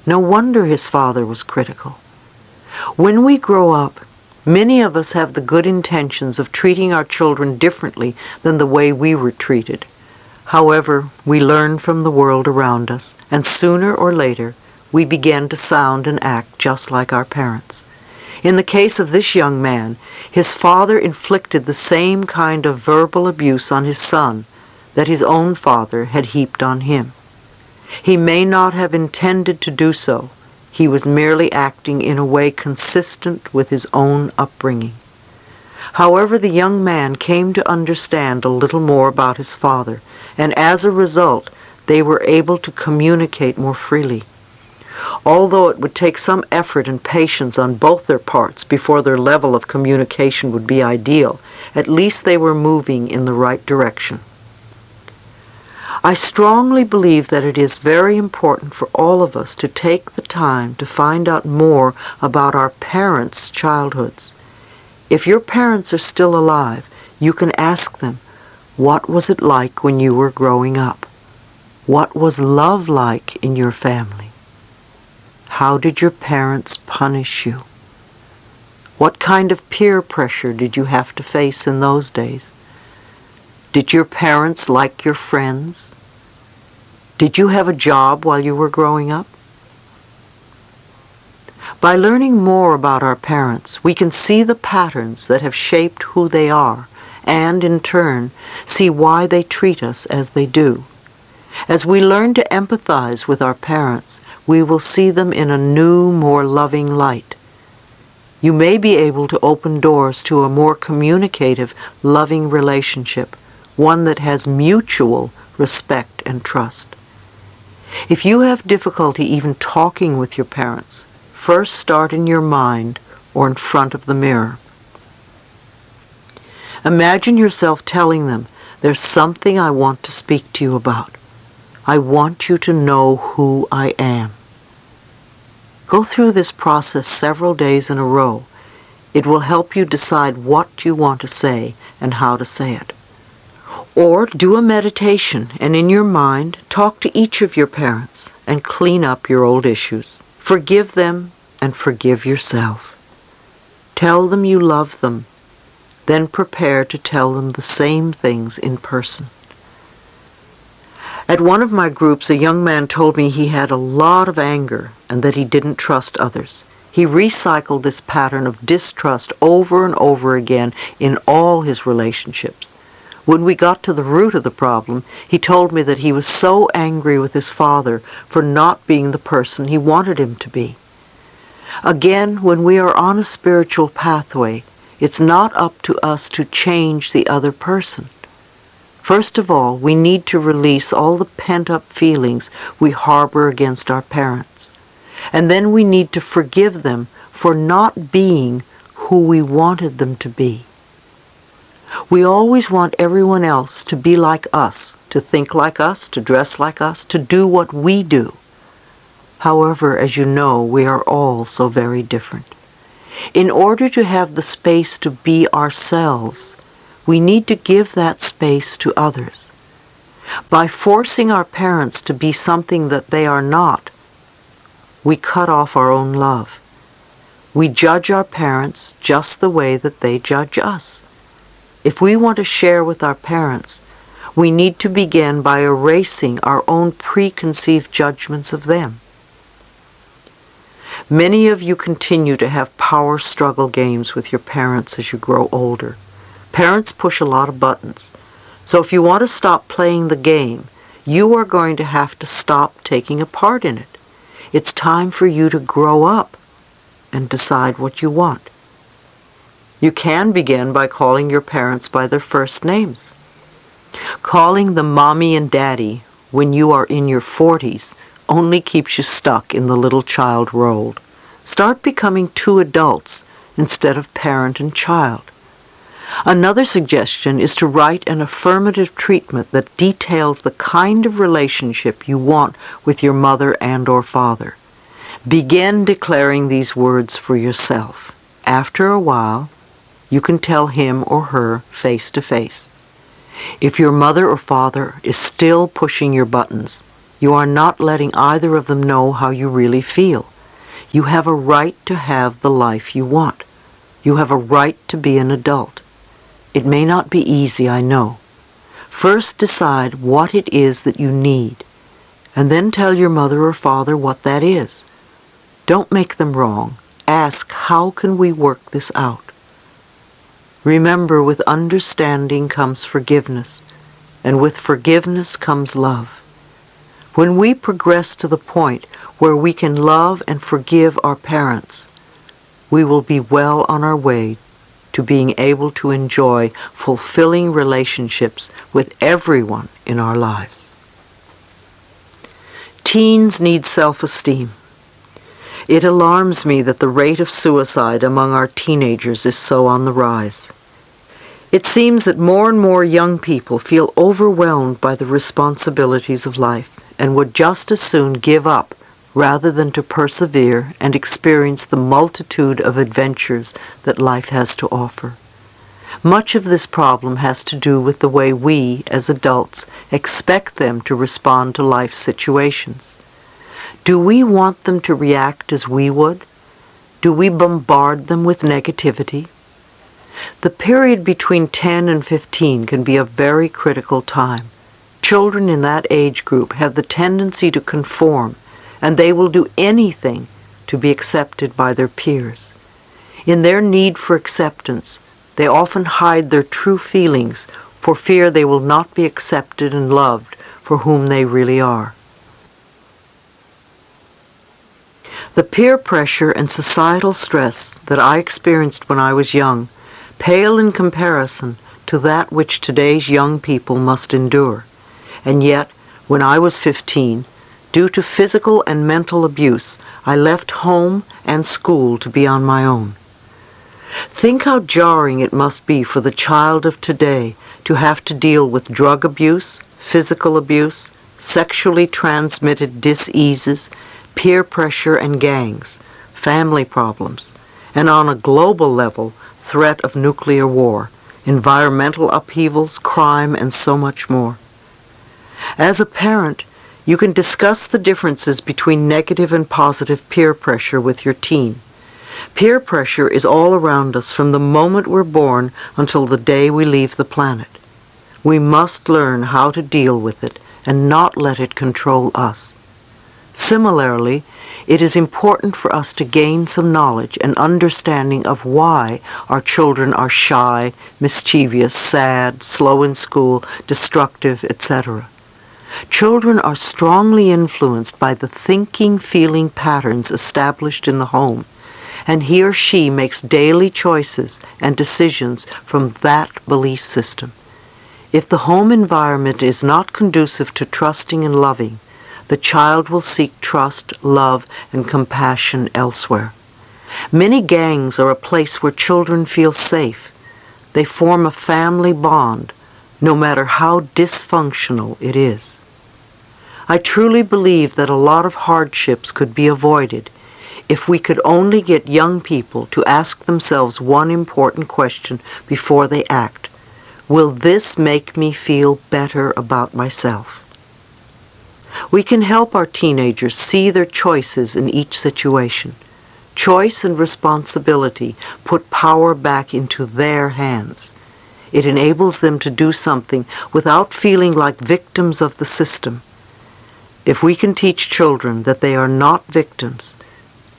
A: No wonder his father was critical. When we grow up, many of us have the good intentions of treating our children differently than the way we were treated. However, we learn from the world around us, and sooner or later, we begin to sound and act just like our parents. In the case of this young man, his father inflicted the same kind of verbal abuse on his son that his own father had heaped on him. He may not have intended to do so. He was merely acting in a way consistent with his own upbringing. However, the young man came to understand a little more about his father, and as a result, they were able to communicate more freely. Although it would take some effort and patience on both their parts before their level of communication would be ideal, at least they were moving in the right direction. I strongly believe that it is very important for all of us to take the time to find out more about our parents' childhoods. If your parents are still alive, you can ask them, what was it like when you were growing up? What was love like in your family? How did your parents punish you? What kind of peer pressure did you have to face in those days? Did your parents like your friends? Did you have a job while you were growing up? By learning more about our parents, we can see the patterns that have shaped who they are, and in turn, see why they treat us as they do. As we learn to empathize with our parents, we will see them in a new, more loving light. You may be able to open doors to a more communicative, loving relationship, one that has mutual respect and trust. If you have difficulty even talking with your parents, first start in your mind or in front of the mirror. Imagine yourself telling them, "There's something I want to speak to you about. I want you to know who I am." Go through this process several days in a row. It will help you decide what you want to say and how to say it. Or do a meditation and in your mind talk to each of your parents and clean up your old issues. Forgive them and forgive yourself. Tell them you love them. Then prepare to tell them the same things in person. At one of my groups, a young man told me he had a lot of anger and that he didn't trust others. He recycled this pattern of distrust over and over again in all his relationships. When we got to the root of the problem, he told me that he was so angry with his father for not being the person he wanted him to be. Again, when we are on a spiritual pathway, it's not up to us to change the other person. First of all, we need to release all the pent-up feelings we harbor against our parents. And then we need to forgive them for not being who we wanted them to be. We always want everyone else to be like us, to think like us, to dress like us, to do what we do. However, as you know, we are all so very different. In order to have the space to be ourselves, we need to give that space to others. By forcing our parents to be something that they are not, we cut off our own love. We judge our parents just the way that they judge us. If we want to share with our parents, we need to begin by erasing our own preconceived judgments of them. Many of you continue to have power struggle games with your parents as you grow older. Parents push a lot of buttons. So if you want to stop playing the game, you are going to have to stop taking a part in it. It's time for you to grow up and decide what you want. You can begin by calling your parents by their first names. Calling them mommy and daddy when you are in your 40s only keeps you stuck in the little child role. Start becoming two adults instead of parent and child. Another suggestion is to write an affirmative treatment that details the kind of relationship you want with your mother and or father. Begin declaring these words for yourself. After a while, you can tell him or her face to face. If your mother or father is still pushing your buttons, you are not letting either of them know how you really feel. You have a right to have the life you want. You have a right to be an adult. It may not be easy, I know. First decide what it is that you need, and then tell your mother or father what that is. Don't make them wrong. Ask, how can we work this out? Remember, with understanding comes forgiveness, and with forgiveness comes love. When we progress to the point where we can love and forgive our parents, we will be well on our way to being able to enjoy fulfilling relationships with everyone in our lives. Teens need self-esteem. It alarms me that the rate of suicide among our teenagers is so on the rise. It seems that more and more young people feel overwhelmed by the responsibilities of life and would just as soon give up rather than to persevere and experience the multitude of adventures that life has to offer. Much of this problem has to do with the way we, as adults, expect them to respond to life situations. Do we want them to react as we would? Do we bombard them with negativity? The period between 10 and 15 can be a very critical time. Children in that age group have the tendency to conform, and they will do anything to be accepted by their peers. In their need for acceptance, they often hide their true feelings for fear they will not be accepted and loved for whom they really are. The peer pressure and societal stress that I experienced when I was young pale in comparison to that which today's young people must endure. And yet, when I was 15, due to physical and mental abuse, I left home and school to be on my own. Think how jarring it must be for the child of today to have to deal with drug abuse, physical abuse, sexually transmitted diseases, peer pressure and gangs, family problems, and on a global level, threat of nuclear war, environmental upheavals, crime, and so much more. As a parent, you can discuss the differences between negative and positive peer pressure with your teen. Peer pressure is all around us from the moment we're born until the day we leave the planet. We must learn how to deal with it and not let it control us. Similarly, It is important for us to gain some knowledge and understanding of why our children are shy, mischievous, sad, slow in school, destructive, etc. Children are strongly influenced by the thinking, feeling patterns established in the home, and he or she makes daily choices and decisions from that belief system. If the home environment is not conducive to trusting and loving, the child will seek trust, love, and compassion elsewhere. Many gangs are a place where children feel safe. They form a family bond, no matter how dysfunctional it is. I truly believe that a lot of hardships could be avoided if we could only get young people to ask themselves one important question before they act. Will this make me feel better about myself? We can help our teenagers see their choices in each situation. Choice and responsibility put power back into their hands. It enables them to do something without feeling like victims of the system. If we can teach children that they are not victims,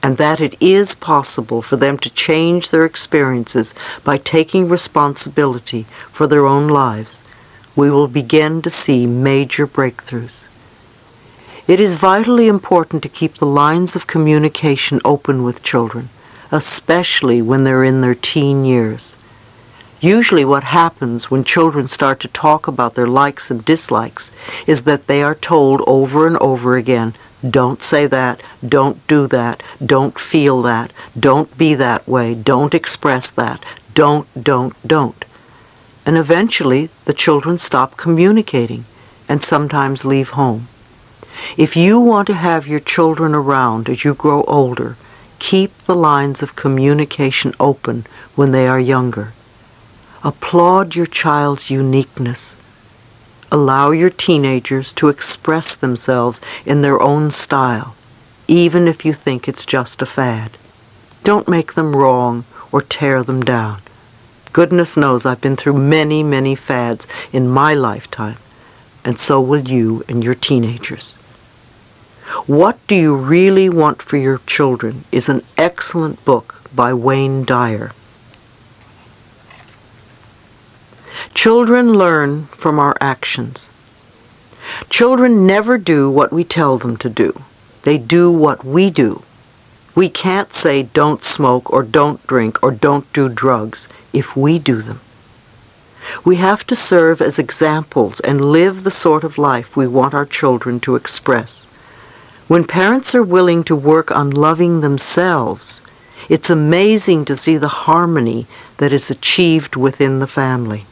A: and that it is possible for them to change their experiences by taking responsibility for their own lives, we will begin to see major breakthroughs. It is vitally important to keep the lines of communication open with children, especially when they're in their teen years. Usually what happens when children start to talk about their likes and dislikes is that they are told over and over again, don't say that, don't do that, don't feel that, don't be that way, don't express that, don't. And eventually the children stop communicating and sometimes leave home. If you want to have your children around as you grow older, keep the lines of communication open when they are younger. Applaud your child's uniqueness. Allow your teenagers to express themselves in their own style, even if you think it's just a fad. Don't make them wrong or tear them down. Goodness knows I've been through many, many fads in my lifetime, and so will you and your teenagers. What Do You Really Want for Your Children is an excellent book by Wayne Dyer. Children learn from our actions. Children never do what we tell them to do. They do what we do. We can't say don't smoke or don't drink or don't do drugs if we do them. We have to serve as examples and live the sort of life we want our children to express. When parents are willing to work on loving themselves, it's amazing to see the harmony that is achieved within the family.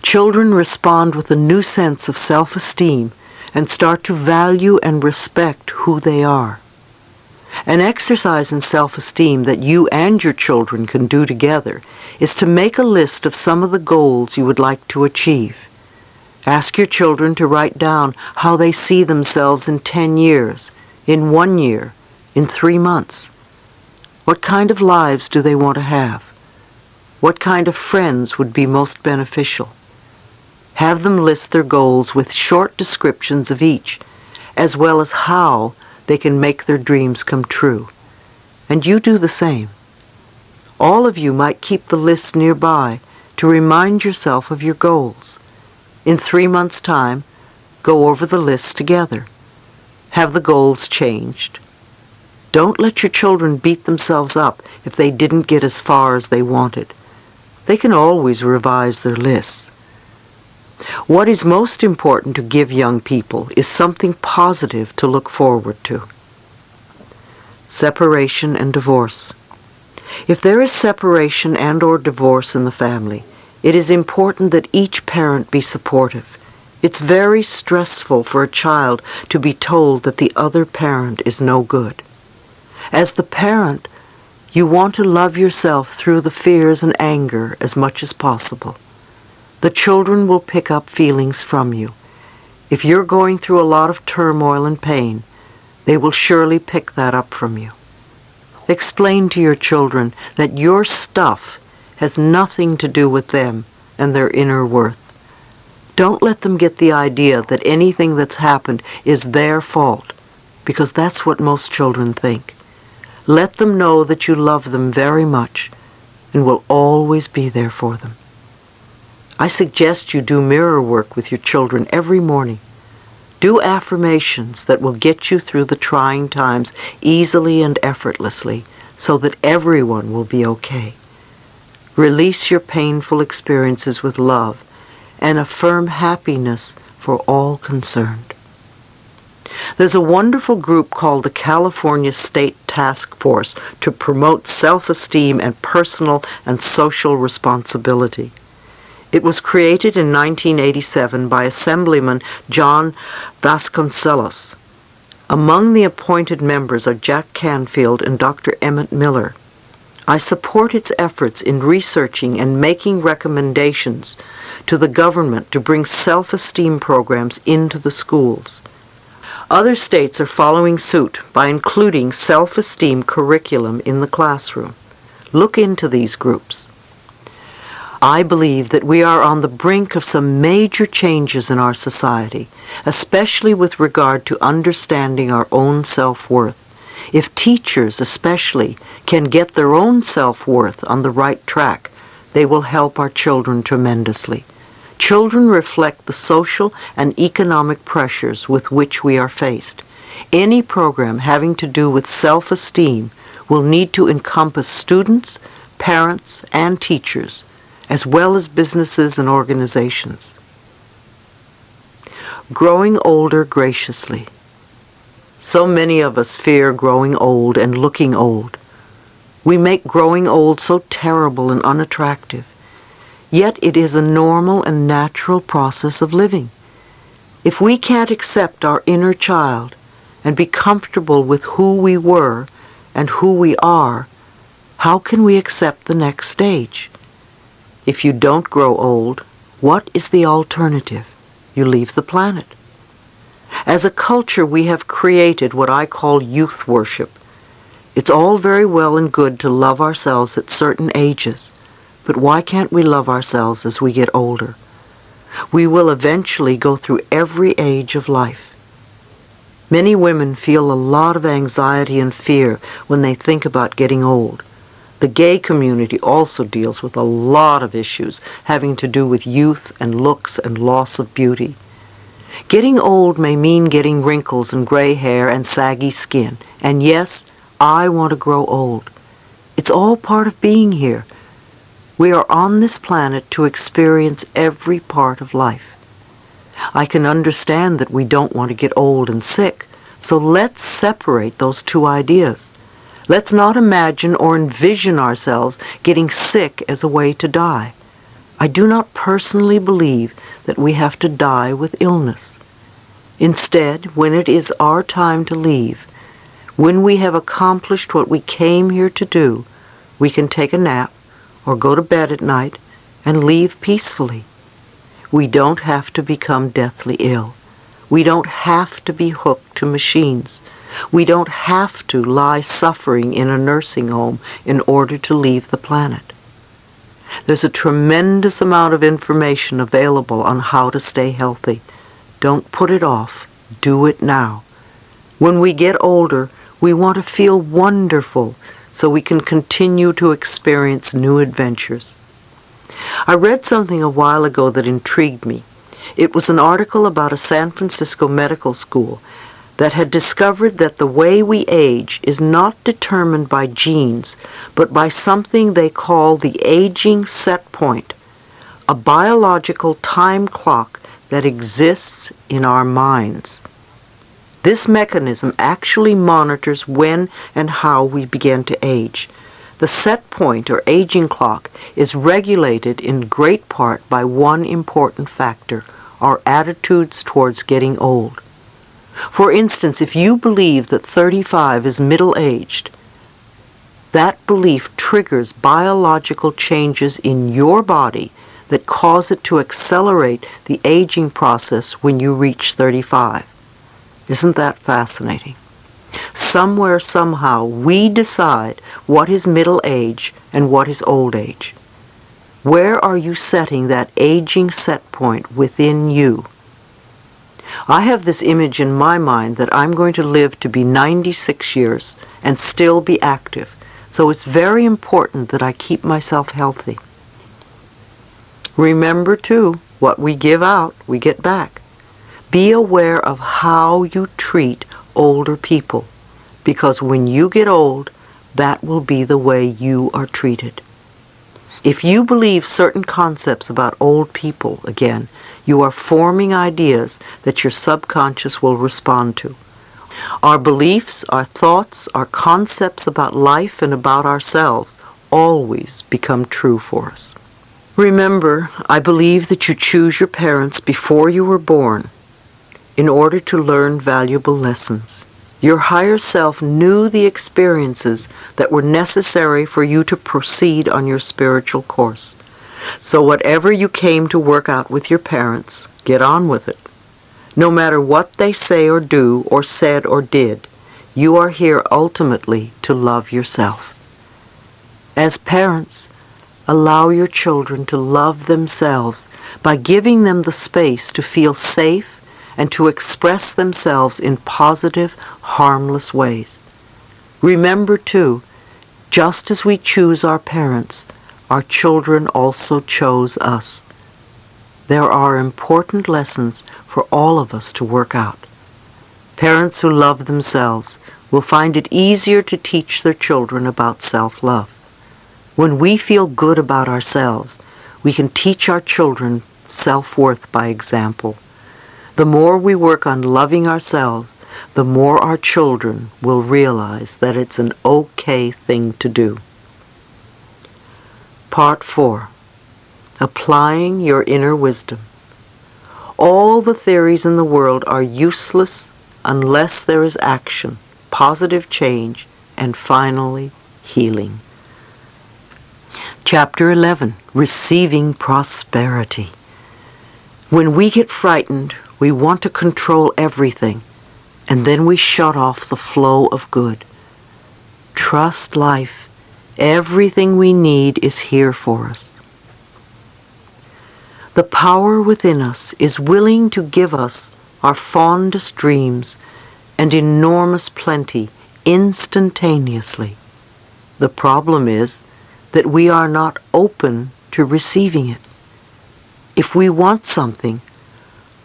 A: Children respond with a new sense of self-esteem and start to value and respect who they are. An exercise in self-esteem that you and your children can do together is to make a list of some of the goals you would like to achieve. Ask your children to write down how they see themselves in 10 years, in 1 year, in 3 months. What kind of lives do they want to have? What kind of friends would be most beneficial? Have them list their goals with short descriptions of each, as well as how they can make their dreams come true. And you do the same. All of you might keep the list nearby to remind yourself of your goals. In 3 months' time, go over the list together. Have the goals changed. Don't let your children beat themselves up if they didn't get as far as they wanted. They can always revise their lists. What is most important to give young people is something positive to look forward to. Separation and divorce. If there is separation and or divorce in the family, it is important that each parent be supportive. It's very stressful for a child to be told that the other parent is no good. As the parent, you want to love yourself through the fears and anger as much as possible. The children will pick up feelings from you. If you're going through a lot of turmoil and pain, they will surely pick that up from you. Explain to your children that your stuff has nothing to do with them and their inner worth. Don't let them get the idea that anything that's happened is their fault, because that's what most children think. Let them know that you love them very much and will always be there for them. I suggest you do mirror work with your children every morning. Do affirmations that will get you through the trying times easily and effortlessly so that everyone will be okay. Release your painful experiences with love and affirm happiness for all concerned. There's a wonderful group called the California State Task Force to promote self-esteem and personal and social responsibility. It was created in 1987 by Assemblyman John Vasconcellos. Among the appointed members are Jack Canfield and Dr. Emmett Miller. I support its efforts in researching and making recommendations to the government to bring self-esteem programs into the schools. Other states are following suit by including self-esteem curriculum in the classroom. Look into these groups. I believe that we are on the brink of some major changes in our society, especially with regard to understanding our own self-worth. If teachers especially can get their own self-worth on the right track, they will help our children tremendously. Children reflect the social and economic pressures with which we are faced. Any program having to do with self-esteem will need to encompass students, parents, and teachers, as well as businesses and organizations. Growing older graciously. So many of us fear growing old and looking old. We make growing old so terrible and unattractive. Yet it is a normal and natural process of living. If we can't accept our inner child and be comfortable with who we were and who we are, how can we accept the next stage? If you don't grow old, what is the alternative? You leave the planet. As a culture, we have created what I call youth worship. It's all very well and good to love ourselves at certain ages. But why can't we love ourselves as we get older? We will eventually go through every age of life. Many women feel a lot of anxiety and fear when they think about getting old. The gay community also deals with a lot of issues having to do with youth and looks and loss of beauty. Getting old may mean getting wrinkles and gray hair and saggy skin. And yes, I want to grow old. It's all part of being here. We are on this planet to experience every part of life. I can understand that we don't want to get old and sick, so let's separate those two ideas. Let's not imagine or envision ourselves getting sick as a way to die. I do not personally believe that we have to die with illness. Instead, when it is our time to leave, when we have accomplished what we came here to do, we can take a nap or go to bed at night and leave peacefully. We don't have to become deathly ill. We don't have to be hooked to machines. We don't have to lie suffering in a nursing home in order to leave the planet. There's a tremendous amount of information available on how to stay healthy. Don't put it off. Do it now. When we get older, we want to feel wonderful so we can continue to experience new adventures. I read something a while ago that intrigued me. It was an article about a San Francisco medical school that had discovered that the way we age is not determined by genes, but by something they call the aging set point, a biological time clock that exists in our minds. This mechanism actually monitors when and how we begin to age. The set point or aging clock is regulated in great part by one important factor, our attitudes towards getting old. For instance, if you believe that 35 is middle-aged, that belief triggers biological changes in your body that cause it to accelerate the aging process when you reach 35. Isn't that fascinating? Somewhere, somehow, we decide what is middle age and what is old age. Where are you setting that aging set point within you? I have this image in my mind that I'm going to live to be 96 years and still be active, so it's very important that I keep myself healthy. Remember, too, what we give out, we get back. Be aware of how you treat older people, because when you get old, that will be the way you are treated. If you believe certain concepts about old people, again, you are forming ideas that your subconscious will respond to. Our beliefs, our thoughts, our concepts about life and about ourselves always become true for us. Remember, I believe that you choose your parents before you were born in order to learn valuable lessons. Your higher self knew the experiences that were necessary for you to proceed on your spiritual course. So whatever you came to work out with your parents, get on with it. No matter what they say or do or said or did, you are here ultimately to love yourself. As parents, allow your children to love themselves by giving them the space to feel safe and to express themselves in positive, harmless ways. Remember, too, just as we choose our parents, our children also chose us. There are important lessons for all of us to work out. Parents who love themselves will find it easier to teach their children about self-love. When we feel good about ourselves, we can teach our children self-worth by example. The more we work on loving ourselves, the more our children will realize that it's an okay thing to do. Part 4. Applying your inner wisdom. All the theories in the world are useless unless there is action, positive change, and finally, healing. Chapter 11. Receiving prosperity. When we get frightened, we want to control everything, and then we shut off the flow of good. Trust life. Everything we need is here for us. The power within us is willing to give us our fondest dreams and enormous plenty instantaneously. The problem is that we are not open to receiving it. If we want something,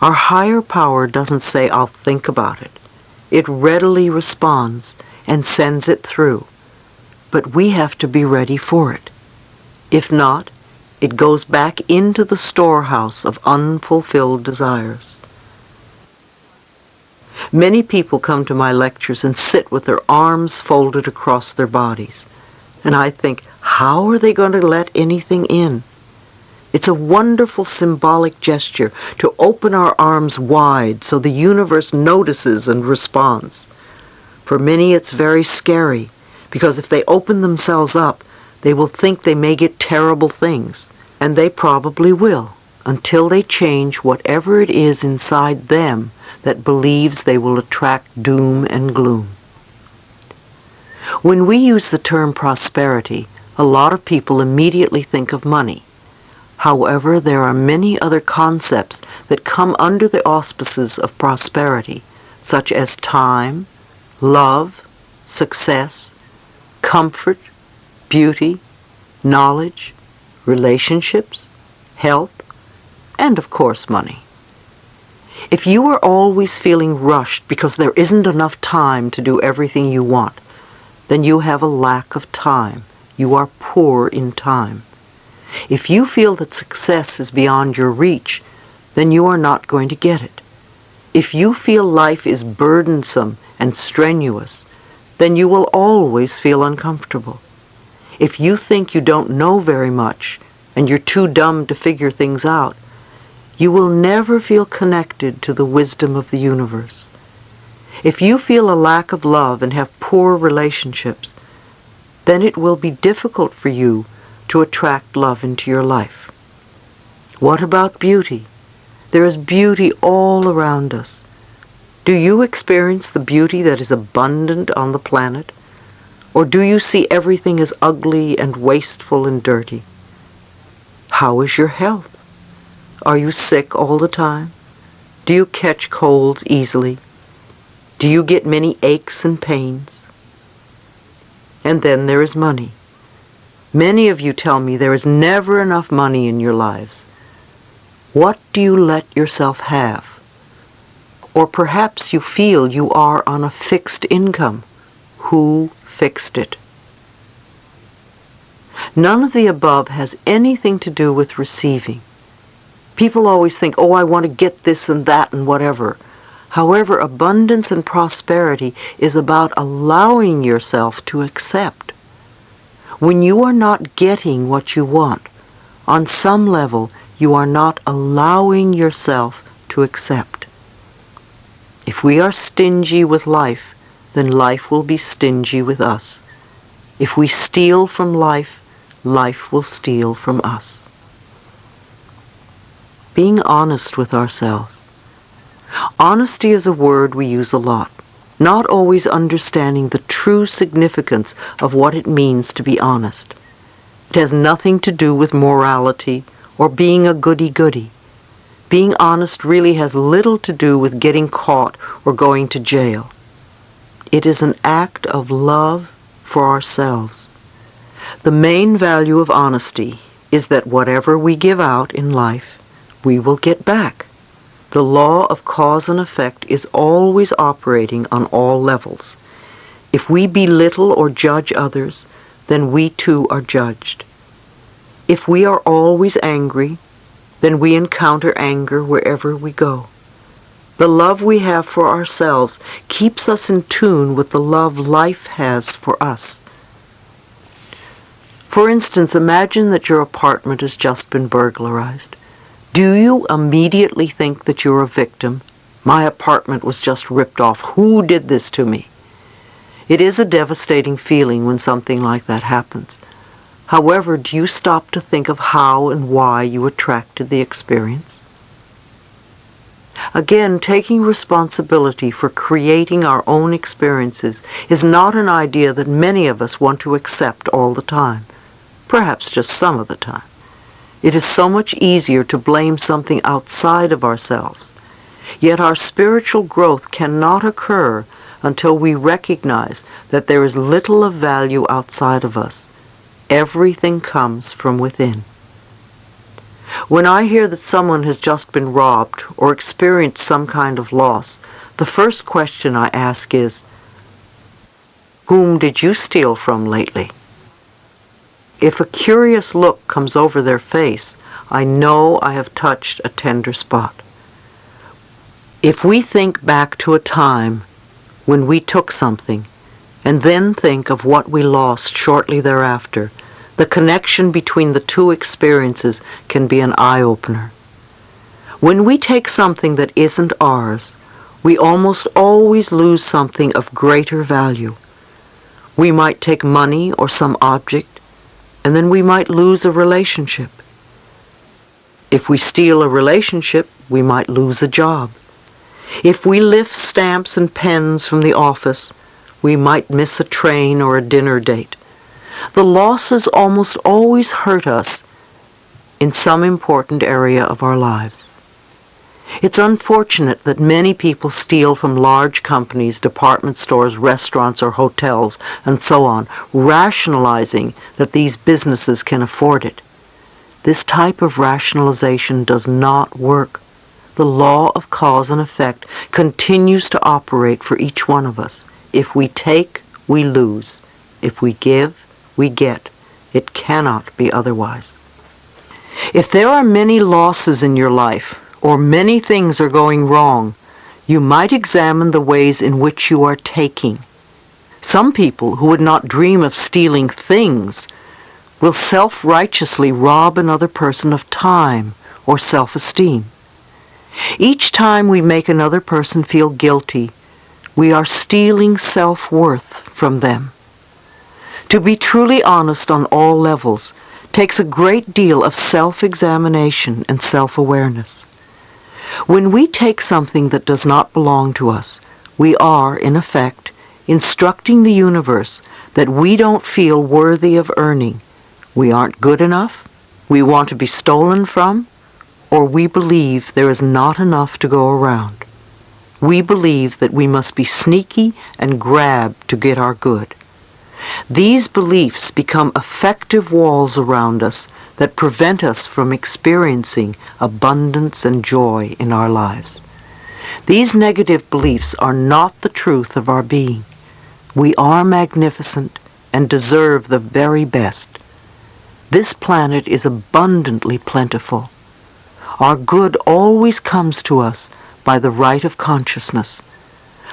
A: our higher power doesn't say, "I'll think about it." It readily responds and sends it through. But we have to be ready for it. If not, it goes back into the storehouse of unfulfilled desires. Many people come to my lectures and sit with their arms folded across their bodies. And I think, how are they going to let anything in? It's a wonderful symbolic gesture to open our arms wide so the universe notices and responds. For many it's very scary, because if they open themselves up, they will think they may get terrible things, and they probably will, until they change whatever it is inside them that believes they will attract doom and gloom. When we use the term prosperity, a lot of people immediately think of money. However, there are many other concepts that come under the auspices of prosperity, such as time, love, success, comfort, beauty, knowledge, relationships, health, and of course money. If you are always feeling rushed because there isn't enough time to do everything you want, then you have a lack of time. You are poor in time. If you feel that success is beyond your reach, then you are not going to get it. If you feel life is burdensome and strenuous, then you will always feel uncomfortable. If you think you don't know very much and you're too dumb to figure things out, you will never feel connected to the wisdom of the universe. If you feel a lack of love and have poor relationships, then it will be difficult for you to attract love into your life. What about beauty? There is beauty all around us. Do you experience the beauty that is abundant on the planet? Or do you see everything as ugly and wasteful and dirty? How is your health? Are you sick all the time? Do you catch colds easily? Do you get many aches and pains? And then there is money. Many of you tell me there is never enough money in your lives. What do you let yourself have? Or perhaps you feel you are on a fixed income. Who fixed it? None of the above has anything to do with receiving. People always think, oh, I want to get this and that and whatever. However, abundance and prosperity is about allowing yourself to accept. When you are not getting what you want, on some level, you are not allowing yourself to accept. If we are stingy with life, then life will be stingy with us. If we steal from life, life will steal from us. Being honest with ourselves. Honesty is a word we use a lot, not always understanding the true significance of what it means to be honest. It has nothing to do with morality or being a goody-goody. Being honest really has little to do with getting caught or going to jail. It is an act of love for ourselves. The main value of honesty is that whatever we give out in life, we will get back. The law of cause and effect is always operating on all levels. If we belittle or judge others, then we too are judged. If we are always angry, then we encounter anger wherever we go. The love we have for ourselves keeps us in tune with the love life has for us. For instance, imagine that your apartment has just been burglarized. Do you immediately think that you're a victim? My apartment was just ripped off. Who did this to me? It is a devastating feeling when something like that happens. However, do you stop to think of how and why you attracted the experience? Again, taking responsibility for creating our own experiences is not an idea that many of us want to accept all the time, perhaps just some of the time. It is so much easier to blame something outside of ourselves. Yet our spiritual growth cannot occur until we recognize that there is little of value outside of us. Everything comes from within. When I hear that someone has just been robbed or experienced some kind of loss, the first question I ask is, whom did you steal from lately? If a curious look comes over their face, I know I have touched a tender spot. If we think back to a time when we took something, and then think of what we lost shortly thereafter, the connection between the two experiences can be an eye-opener. When we take something that isn't ours, we almost always lose something of greater value. We might take money or some object, and then we might lose a relationship. If we steal a relationship, we might lose a job. If we lift stamps and pens from the office, we might miss a train or a dinner date. The losses almost always hurt us in some important area of our lives. It's unfortunate that many people steal from large companies, department stores, restaurants, or hotels, and so on, rationalizing that these businesses can afford it. This type of rationalization does not work. The law of cause and effect continues to operate for each one of us. If we take, we lose. If we give, we get. It cannot be otherwise. If there are many losses in your life, or many things are going wrong, you might examine the ways in which you are taking. Some people who would not dream of stealing things will self-righteously rob another person of time or self-esteem. Each time we make another person feel guilty, we are stealing self-worth from them. To be truly honest on all levels takes a great deal of self-examination and self-awareness. When we take something that does not belong to us, we are, in effect, instructing the universe that we don't feel worthy of earning. We aren't good enough, we want to be stolen from, or we believe there is not enough to go around. We believe that we must be sneaky and grab to get our good. These beliefs become effective walls around us that prevent us from experiencing abundance and joy in our lives. These negative beliefs are not the truth of our being. We are magnificent and deserve the very best. This planet is abundantly plentiful. Our good always comes to us by the right of consciousness.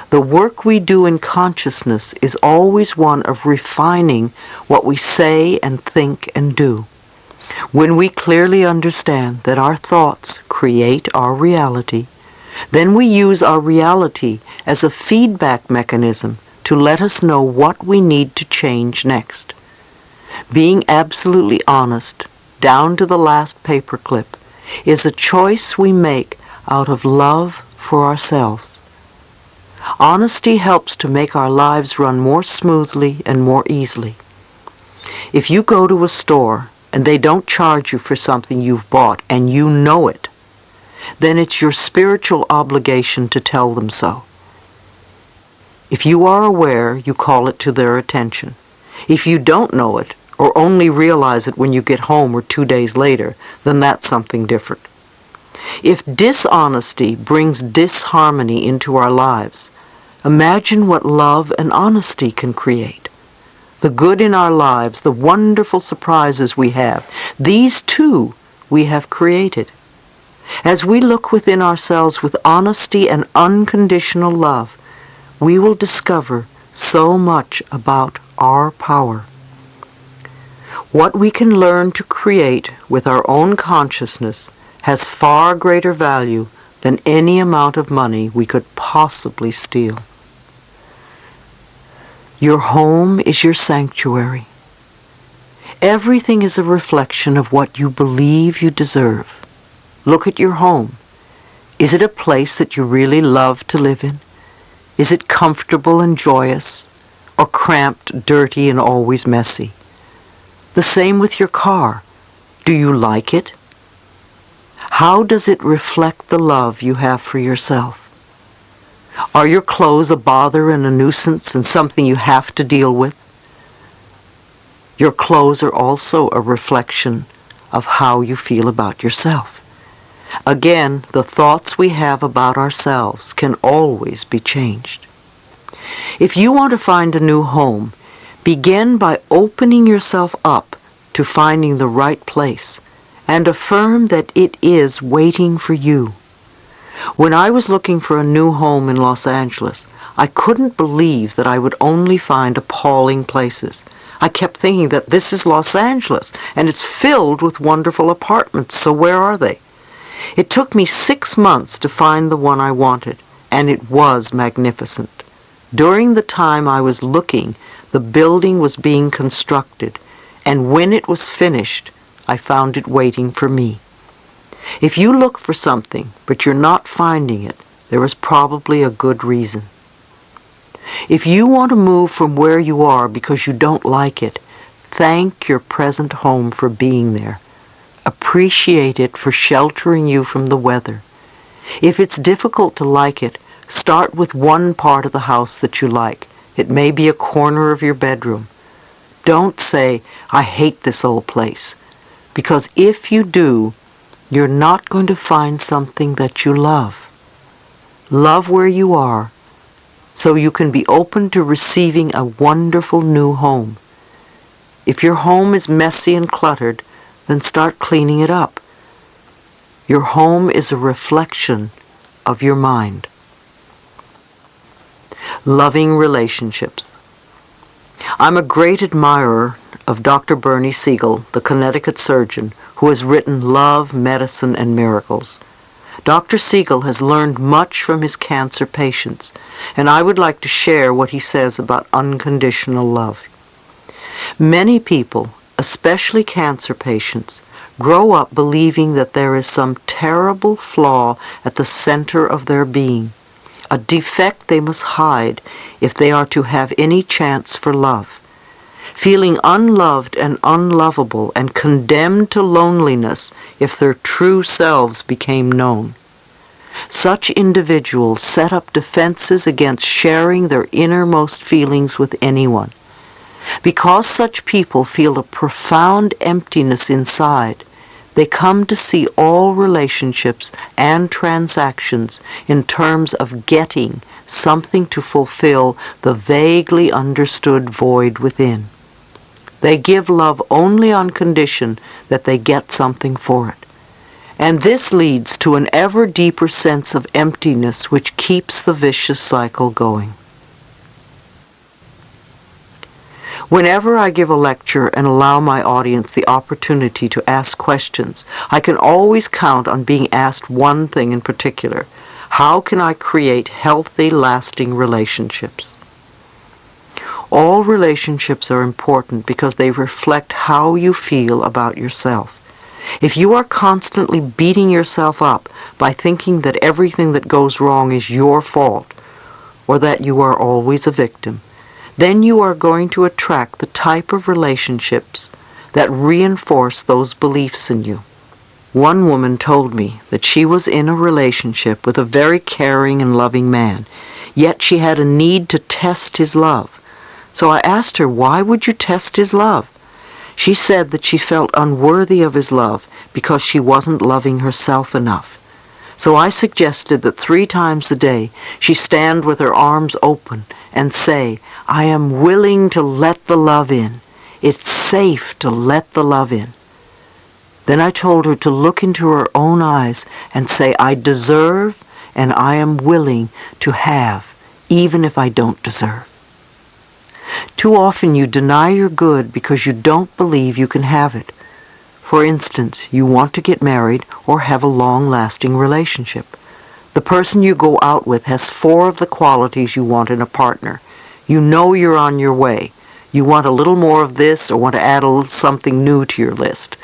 A: The work we do in consciousness is always one of refining what we say and think and do. When we clearly understand that our thoughts create our reality, then we use our reality as a feedback mechanism to let us know what we need to change next. Being absolutely honest, down to the last paperclip, is a choice we make out of love for ourselves. Honesty helps to make our lives run more smoothly and more easily. If you go to a store and they don't charge you for something you've bought and you know it, then it's your spiritual obligation to tell them so. If you are aware, you call it to their attention. If you don't know it, or only realize it when you get home or 2 days later, then that's something different. If dishonesty brings disharmony into our lives, imagine what love and honesty can create. The good in our lives, the wonderful surprises we have, these too we have created. As we look within ourselves with honesty and unconditional love, we will discover so much about our power. What we can learn to create with our own consciousness has far greater value than any amount of money we could possibly steal. Your home is your sanctuary. Everything is a reflection of what you believe you deserve. Look at your home. Is it a place that you really love to live in? Is it comfortable and joyous, or cramped, dirty, and always messy? The same with your car. Do you like it? How does it reflect the love you have for yourself? Are your clothes a bother and a nuisance and something you have to deal with? Your clothes are also a reflection of how you feel about yourself. Again, the thoughts we have about ourselves can always be changed. If you want to find a new home, begin by opening yourself up to finding the right place and affirm that it is waiting for you. When I was looking for a new home in Los Angeles, I couldn't believe that I would only find appalling places. I kept thinking that this is Los Angeles and it's filled with wonderful apartments, so where are they? It took me 6 months to find the one I wanted, and it was magnificent. During the time I was looking, the building was being constructed, and when it was finished, I found it waiting for me. If you look for something, but you're not finding it, there is probably a good reason. If you want to move from where you are because you don't like it, thank your present home for being there. Appreciate it for sheltering you from the weather. If it's difficult to like it, start with one part of the house that you like. It may be a corner of your bedroom. Don't say, "I hate this old place," because if you do, you're not going to find something that you love. Love where you are, so you can be open to receiving a wonderful new home. If your home is messy and cluttered, then start cleaning it up. Your home is a reflection of your mind. Loving relationships. I'm a great admirer of Dr. Bernie Siegel, the Connecticut surgeon, who has written Love, Medicine, and Miracles. Dr. Siegel has learned much from his cancer patients, and I would like to share what he says about unconditional love. Many people, especially cancer patients, grow up believing that there is some terrible flaw at the center of their being, a defect they must hide if they are to have any chance for love. feeling unloved and unlovable and condemned to loneliness if their true selves became known. Such individuals set up defenses against sharing their innermost feelings with anyone. Because such people feel a profound emptiness inside, they come to see all relationships and transactions in terms of getting something to fulfill the vaguely understood void within. They give love only on condition that they get something for it. And this leads to an ever deeper sense of emptiness which keeps the vicious cycle going. Whenever I give a lecture and allow my audience the opportunity to ask questions, I can always count on being asked one thing in particular: how can I create healthy, lasting relationships? All relationships are important because they reflect how you feel about yourself. If you are constantly beating yourself up by thinking that everything that goes wrong is your fault, or that you are always a victim, then you are going to attract the type of relationships that reinforce those beliefs in you. One woman told me that she was in a relationship with a very caring and loving man, yet she had a need to test his love. So I asked her, why would you test his love? She said that she felt unworthy of his love because she wasn't loving herself enough. So I suggested that 3 times a day she stand with her arms open and say, I am willing to let the love in. It's safe to let the love in. Then I told her to look into her own eyes and say, I deserve and I am willing to have, even if I don't deserve. Too often you deny your good because you don't believe you can have it. For instance, you want to get married or have a long-lasting relationship. The person you go out with has 4 of the qualities you want in a partner. You know you're on your way. You want a little more of this or want to add a little something new to your list.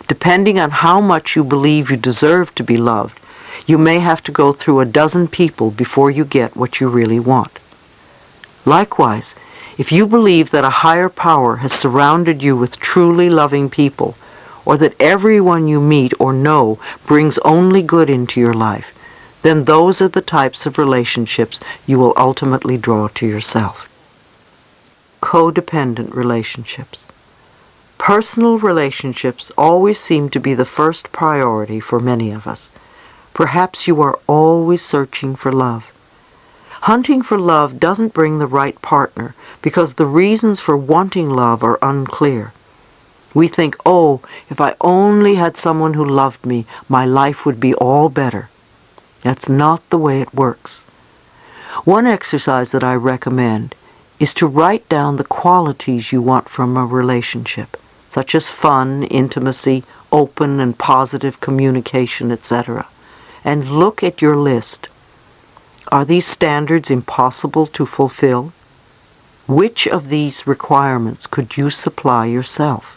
A: Depending on how much you believe you deserve to be loved, you may have to go through a dozen people before you get what you really want. Likewise, if you believe that a higher power has surrounded you with truly loving people, or that everyone you meet or know brings only good into your life, then those are the types of relationships you will ultimately draw to yourself. Codependent relationships. Personal relationships always seem to be the first priority for many of us. Perhaps you are always searching for love. Hunting for love doesn't bring the right partner because the reasons for wanting love are unclear. We think, oh, if I only had someone who loved me, my life would be all better. That's not the way it works. One exercise that I recommend is to write down the qualities you want from a relationship, such as fun, intimacy, open and positive communication, etc., and look at your list. Are these standards impossible to fulfill? Which of these requirements could you supply yourself?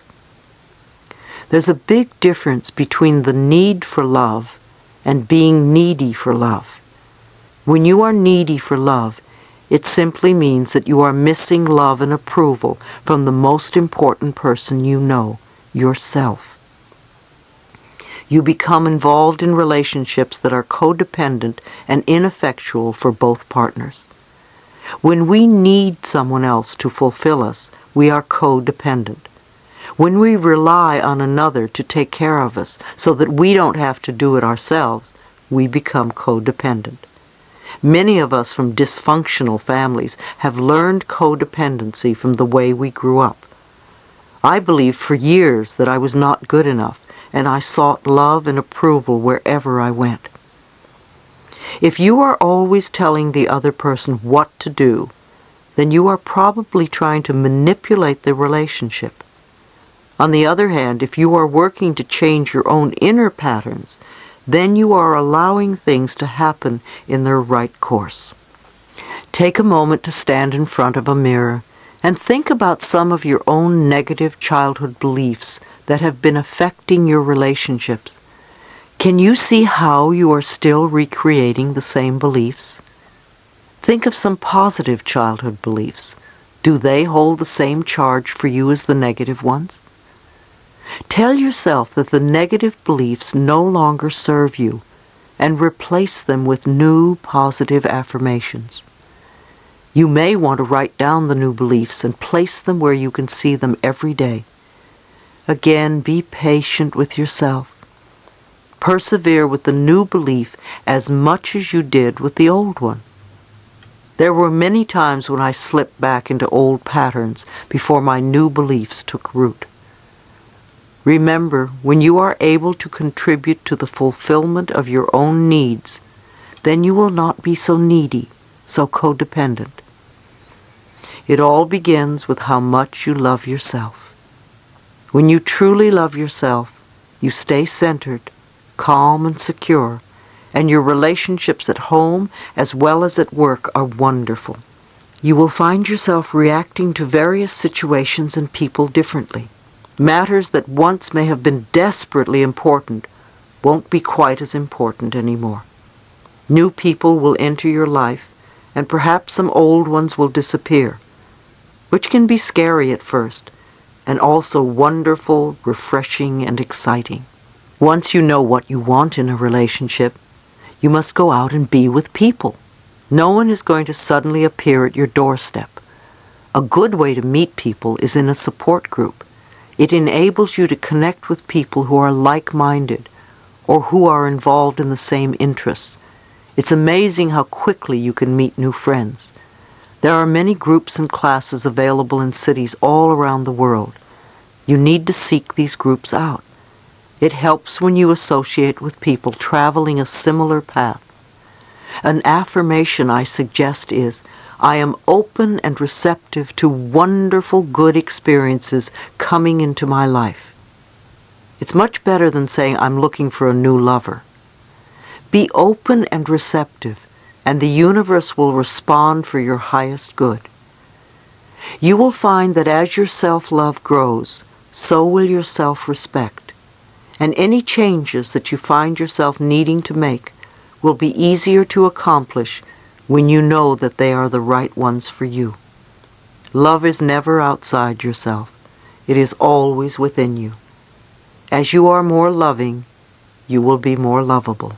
A: There's a big difference between the need for love and being needy for love. When you are needy for love, it simply means that you are missing love and approval from the most important person you know, yourself. You become involved in relationships that are codependent and ineffectual for both partners. When we need someone else to fulfill us, we are codependent. When we rely on another to take care of us so that we don't have to do it ourselves, we become codependent. Many of us from dysfunctional families have learned codependency from the way we grew up. I believed for years that I was not good enough, and I sought love and approval wherever I went. If you are always telling the other person what to do, then you are probably trying to manipulate the relationship. On the other hand, if you are working to change your own inner patterns, then you are allowing things to happen in their right course. Take a moment to stand in front of a mirror and think about some of your own negative childhood beliefs that have been affecting your relationships. Can you see how you are still recreating the same beliefs? Think of some positive childhood beliefs. Do they hold the same charge for you as the negative ones? Tell yourself that the negative beliefs no longer serve you and replace them with new positive affirmations. You may want to write down the new beliefs and place them where you can see them every day. Again, be patient with yourself. Persevere with the new belief as much as you did with the old one. There were many times when I slipped back into old patterns before my new beliefs took root. Remember, when you are able to contribute to the fulfillment of your own needs, then you will not be so needy, so codependent. It all begins with how much you love yourself. When you truly love yourself, you stay centered, calm and secure, and your relationships at home as well as at work are wonderful. You will find yourself reacting to various situations and people differently. Matters that once may have been desperately important won't be quite as important anymore. New people will enter your life, and perhaps some old ones will disappear, which can be scary at first, and also wonderful, refreshing, and exciting. Once you know what you want in a relationship, you must go out and be with people. No one is going to suddenly appear at your doorstep. A good way to meet people is in a support group. It enables you to connect with people who are like-minded or who are involved in the same interests. It's amazing how quickly you can meet new friends. There are many groups and classes available in cities all around the world. You need to seek these groups out. It helps when you associate with people traveling a similar path. An affirmation I suggest is, I am open and receptive to wonderful good experiences coming into my life. It's much better than saying I'm looking for a new lover. Be open and receptive, and the universe will respond for your highest good. You will find that as your self-love grows, so will your self-respect, and any changes that you find yourself needing to make will be easier to accomplish when you know that they are the right ones for you. Love is never outside yourself. It is always within you. As you are more loving, you will be more lovable.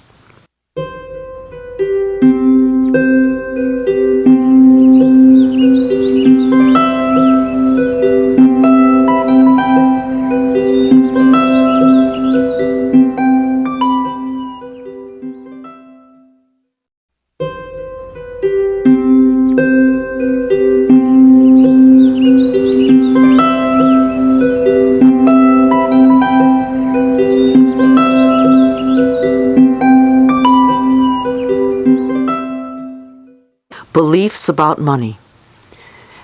A: Beliefs about money.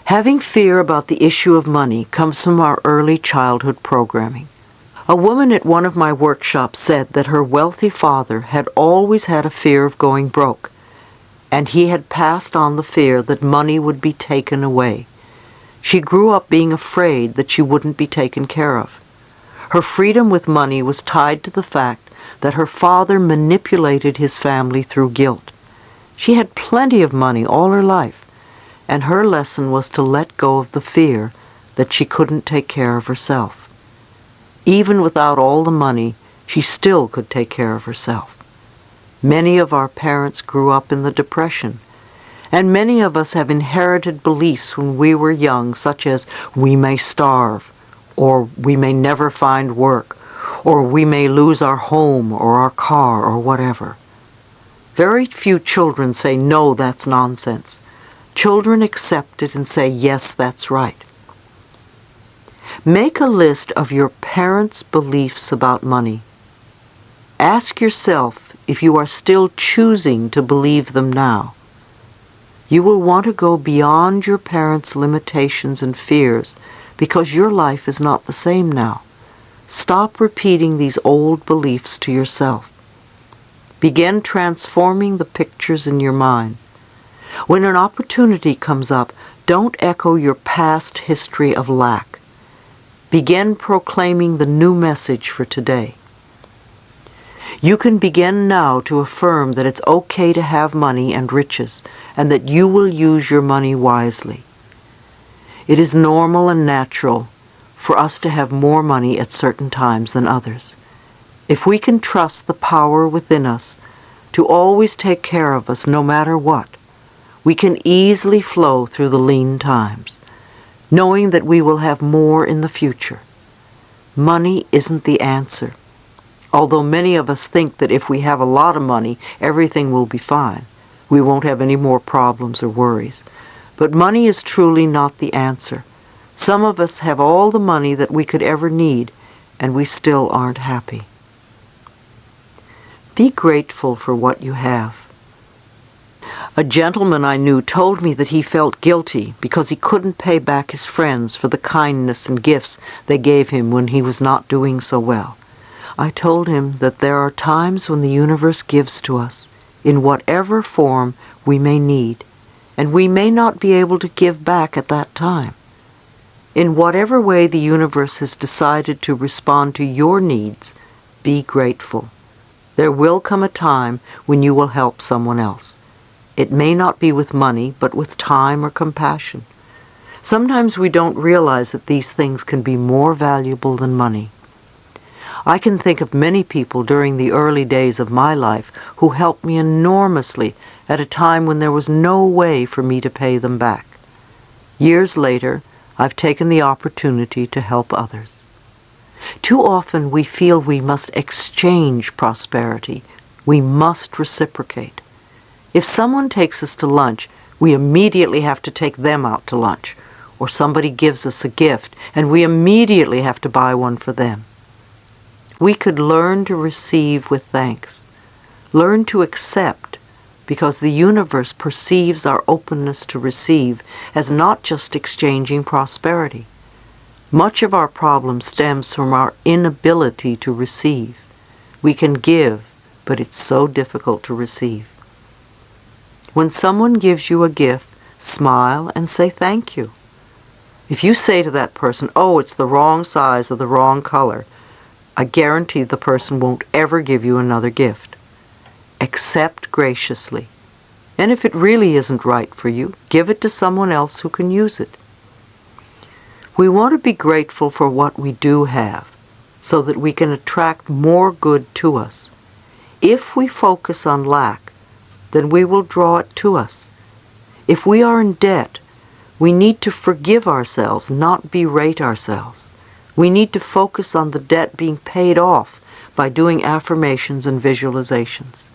A: Having fear about the issue of money comes from our early childhood programming. A woman at one of my workshops said that her wealthy father had always had a fear of going broke, and he had passed on the fear that money would be taken away. She grew up being afraid that she wouldn't be taken care of. Her freedom with money was tied to the fact that her father manipulated his family through guilt. She had plenty of money all her life, and her lesson was to let go of the fear that she couldn't take care of herself. Even without all the money, she still could take care of herself. Many of our parents grew up in the Depression, and many of us have inherited beliefs when we were young, such as we may starve, or we may never find work, or we may lose our home or our car or whatever. Very few children say, no, that's nonsense. Children accept it and say, yes, that's right. Make a list of your parents' beliefs about money. Ask yourself if you are still choosing to believe them now. You will want to go beyond your parents' limitations and fears because your life is not the same now. Stop repeating these old beliefs to yourself. Begin transforming the pictures in your mind. When an opportunity comes up, don't echo your past history of lack. Begin proclaiming the new message for today. You can begin now to affirm that it's okay to have money and riches, and that you will use your money wisely. It is normal and natural for us to have more money at certain times than others. If we can trust the power within us to always take care of us no matter what, we can easily flow through the lean times, knowing that we will have more in the future. Money isn't the answer. Although many of us think that if we have a lot of money, everything will be fine. We won't have any more problems or worries. But money is truly not the answer. Some of us have all the money that we could ever need, and we still aren't happy. Be grateful for what you have. A gentleman I knew told me that he felt guilty because he couldn't pay back his friends for the kindness and gifts they gave him when he was not doing so well. I told him that there are times when the universe gives to us, in whatever form we may need, and we may not be able to give back at that time. In whatever way the universe has decided to respond to your needs, be grateful. There will come a time when you will help someone else. It may not be with money, but with time or compassion. Sometimes we don't realize that these things can be more valuable than money. I can think of many people during the early days of my life who helped me enormously at a time when there was no way for me to pay them back. Years later, I've taken the opportunity to help others. Too often we feel we must exchange prosperity. We must reciprocate. If someone takes us to lunch, we immediately have to take them out to lunch. Or somebody gives us a gift, and we immediately have to buy one for them. We could learn to receive with thanks. Learn to accept, because the universe perceives our openness to receive as not just exchanging prosperity. Much of our problem stems from our inability to receive. We can give, but it's so difficult to receive. When someone gives you a gift, smile and say thank you. If you say to that person, "Oh, it's the wrong size or the wrong color," I guarantee the person won't ever give you another gift. Accept graciously. And if it really isn't right for you, give it to someone else who can use it. We want to be grateful for what we do have, so that we can attract more good to us. If we focus on lack, then we will draw it to us. If we are in debt, we need to forgive ourselves, not berate ourselves. We need to focus on the debt being paid off by doing affirmations and visualizations.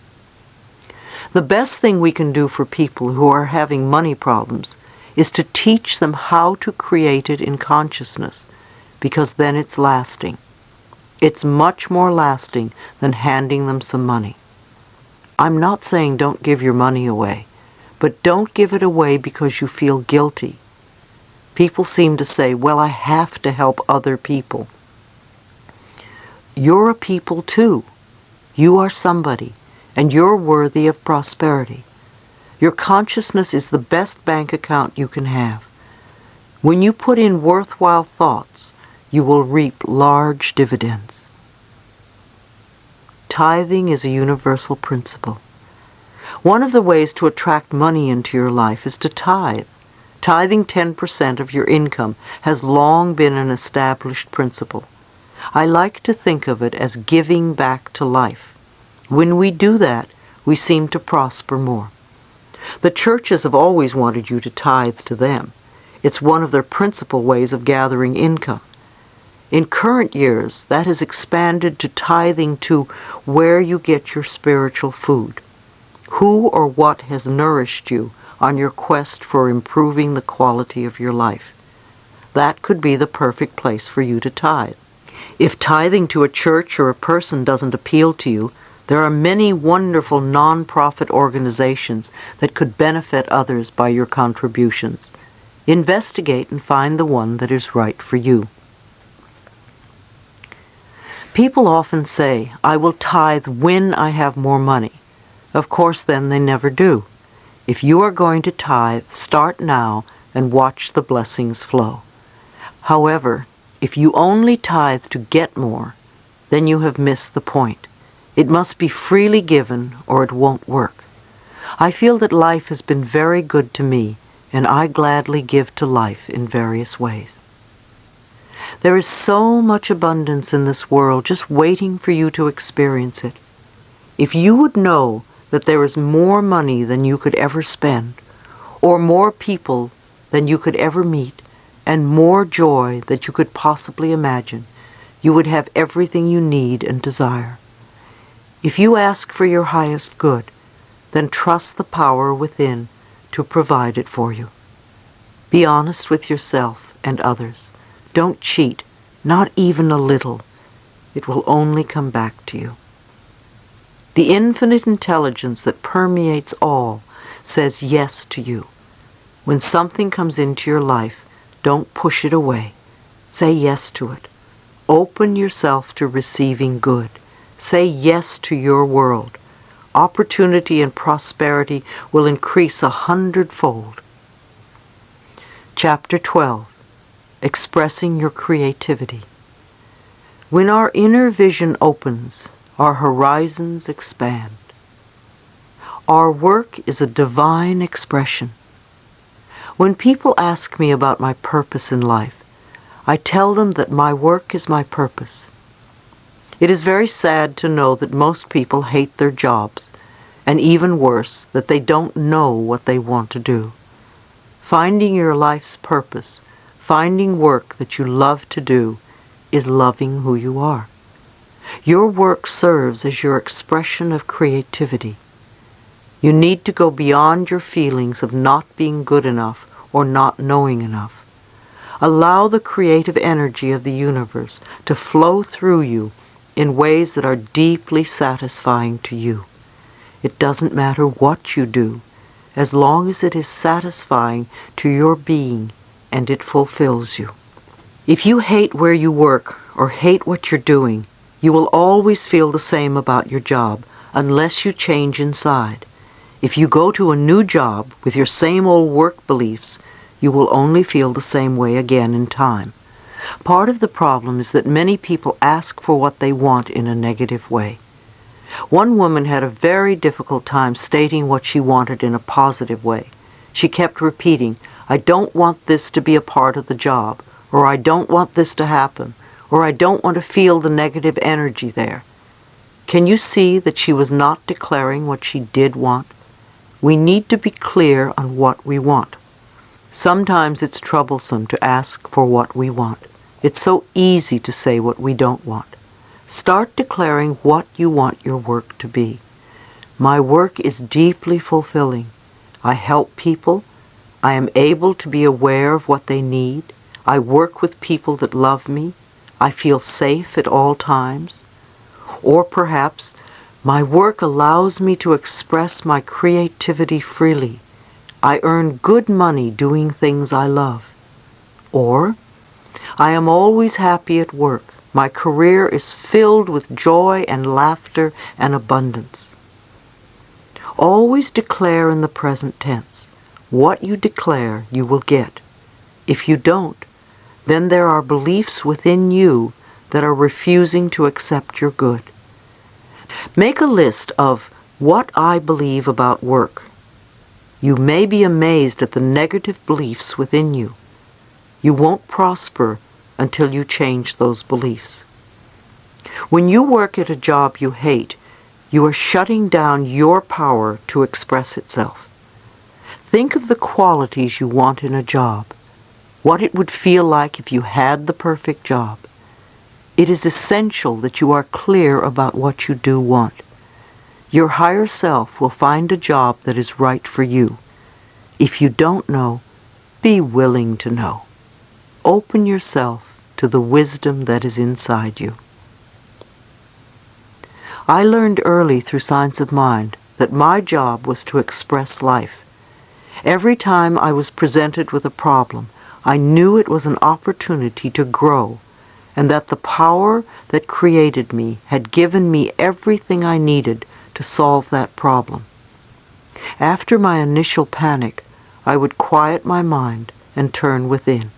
A: The best thing we can do for people who are having money problems is to teach them how to create it in consciousness, because then it's lasting. It's much more lasting than handing them some money. I'm not saying don't give your money away, but don't give it away because you feel guilty. People seem to say, "Well, I have to help other people." You're a people too. You are somebody, and you're worthy of prosperity. Your consciousness is the best bank account you can have. When you put in worthwhile thoughts, you will reap large dividends. Tithing is a universal principle. One of the ways to attract money into your life is to tithe. Tithing 10% of your income has long been an established principle. I like to think of it as giving back to life. When we do that, we seem to prosper more. The churches have always wanted you to tithe to them. It's one of their principal ways of gathering income. In current years, that has expanded to tithing to where you get your spiritual food. Who or what has nourished you on your quest for improving the quality of your life? That could be the perfect place for you to tithe. If tithing to a church or a person doesn't appeal to you, there are many wonderful non-profit organizations that could benefit others by your contributions. Investigate and find the one that is right for you. People often say, "I will tithe when I have more money." Of course, then they never do. If you are going to tithe, start now and watch the blessings flow. However, if you only tithe to get more, then you have missed the point. It must be freely given or it won't work. I feel that life has been very good to me, and I gladly give to life in various ways. There is so much abundance in this world just waiting for you to experience it. If you would know that there is more money than you could ever spend, or more people than you could ever meet, and more joy that you could possibly imagine, you would have everything you need and desire. If you ask for your highest good, then trust the power within to provide it for you. Be honest with yourself and others. Don't cheat, not even a little. It will only come back to you. The infinite intelligence that permeates all says yes to you. When something comes into your life, don't push it away. Say yes to it. Open yourself to receiving good. Say yes to your world. Opportunity and prosperity will increase 100-fold. Chapter 12. Expressing your creativity. When our inner vision opens, our horizons expand. Our work is a divine expression. When people ask me about my purpose in life, I tell them that my work is my purpose. It is very sad to know that most people hate their jobs, and even worse, that they don't know what they want to do. Finding your life's purpose, finding work that you love to do, is loving who you are. Your work serves as your expression of creativity. You need to go beyond your feelings of not being good enough or not knowing enough. Allow the creative energy of the universe to flow through you in ways that are deeply satisfying to you. It doesn't matter what you do, as long as it is satisfying to your being and it fulfills you. If you hate where you work or hate what you're doing, you will always feel the same about your job unless you change inside. If you go to a new job with your same old work beliefs, you will only feel the same way again in time. Part of the problem is that many people ask for what they want in a negative way. One woman had a very difficult time stating what she wanted in a positive way. She kept repeating, "I don't want this to be a part of the job," or "I don't want this to happen," or "I don't want to feel the negative energy there." Can you see that she was not declaring what she did want? We need to be clear on what we want. Sometimes it's troublesome to ask for what we want. It's so easy to say what we don't want. Start declaring what you want your work to be. My work is deeply fulfilling. I help people. I am able to be aware of what they need. I work with people that love me. I feel safe at all times. Or perhaps, my work allows me to express my creativity freely. I earn good money doing things I love. Or, I am always happy at work. My career is filled with joy and laughter and abundance. Always declare in the present tense. What you declare, you will get. If you don't, then there are beliefs within you that are refusing to accept your good. Make a list of what I believe about work. You may be amazed at the negative beliefs within you. You won't prosper until you change those beliefs. When you work at a job you hate, you are shutting down your power to express itself. Think of the qualities you want in a job, what it would feel like if you had the perfect job. It is essential that you are clear about what you do want. Your higher self will find a job that is right for you. If you don't know, be willing to know. Open yourself to the wisdom that is inside you. I learned early through Science of Mind that my job was to express life. Every time I was presented with a problem, I knew it was an opportunity to grow, and that the power that created me had given me everything I needed to solve that problem. After my initial panic, I would quiet my mind and turn within.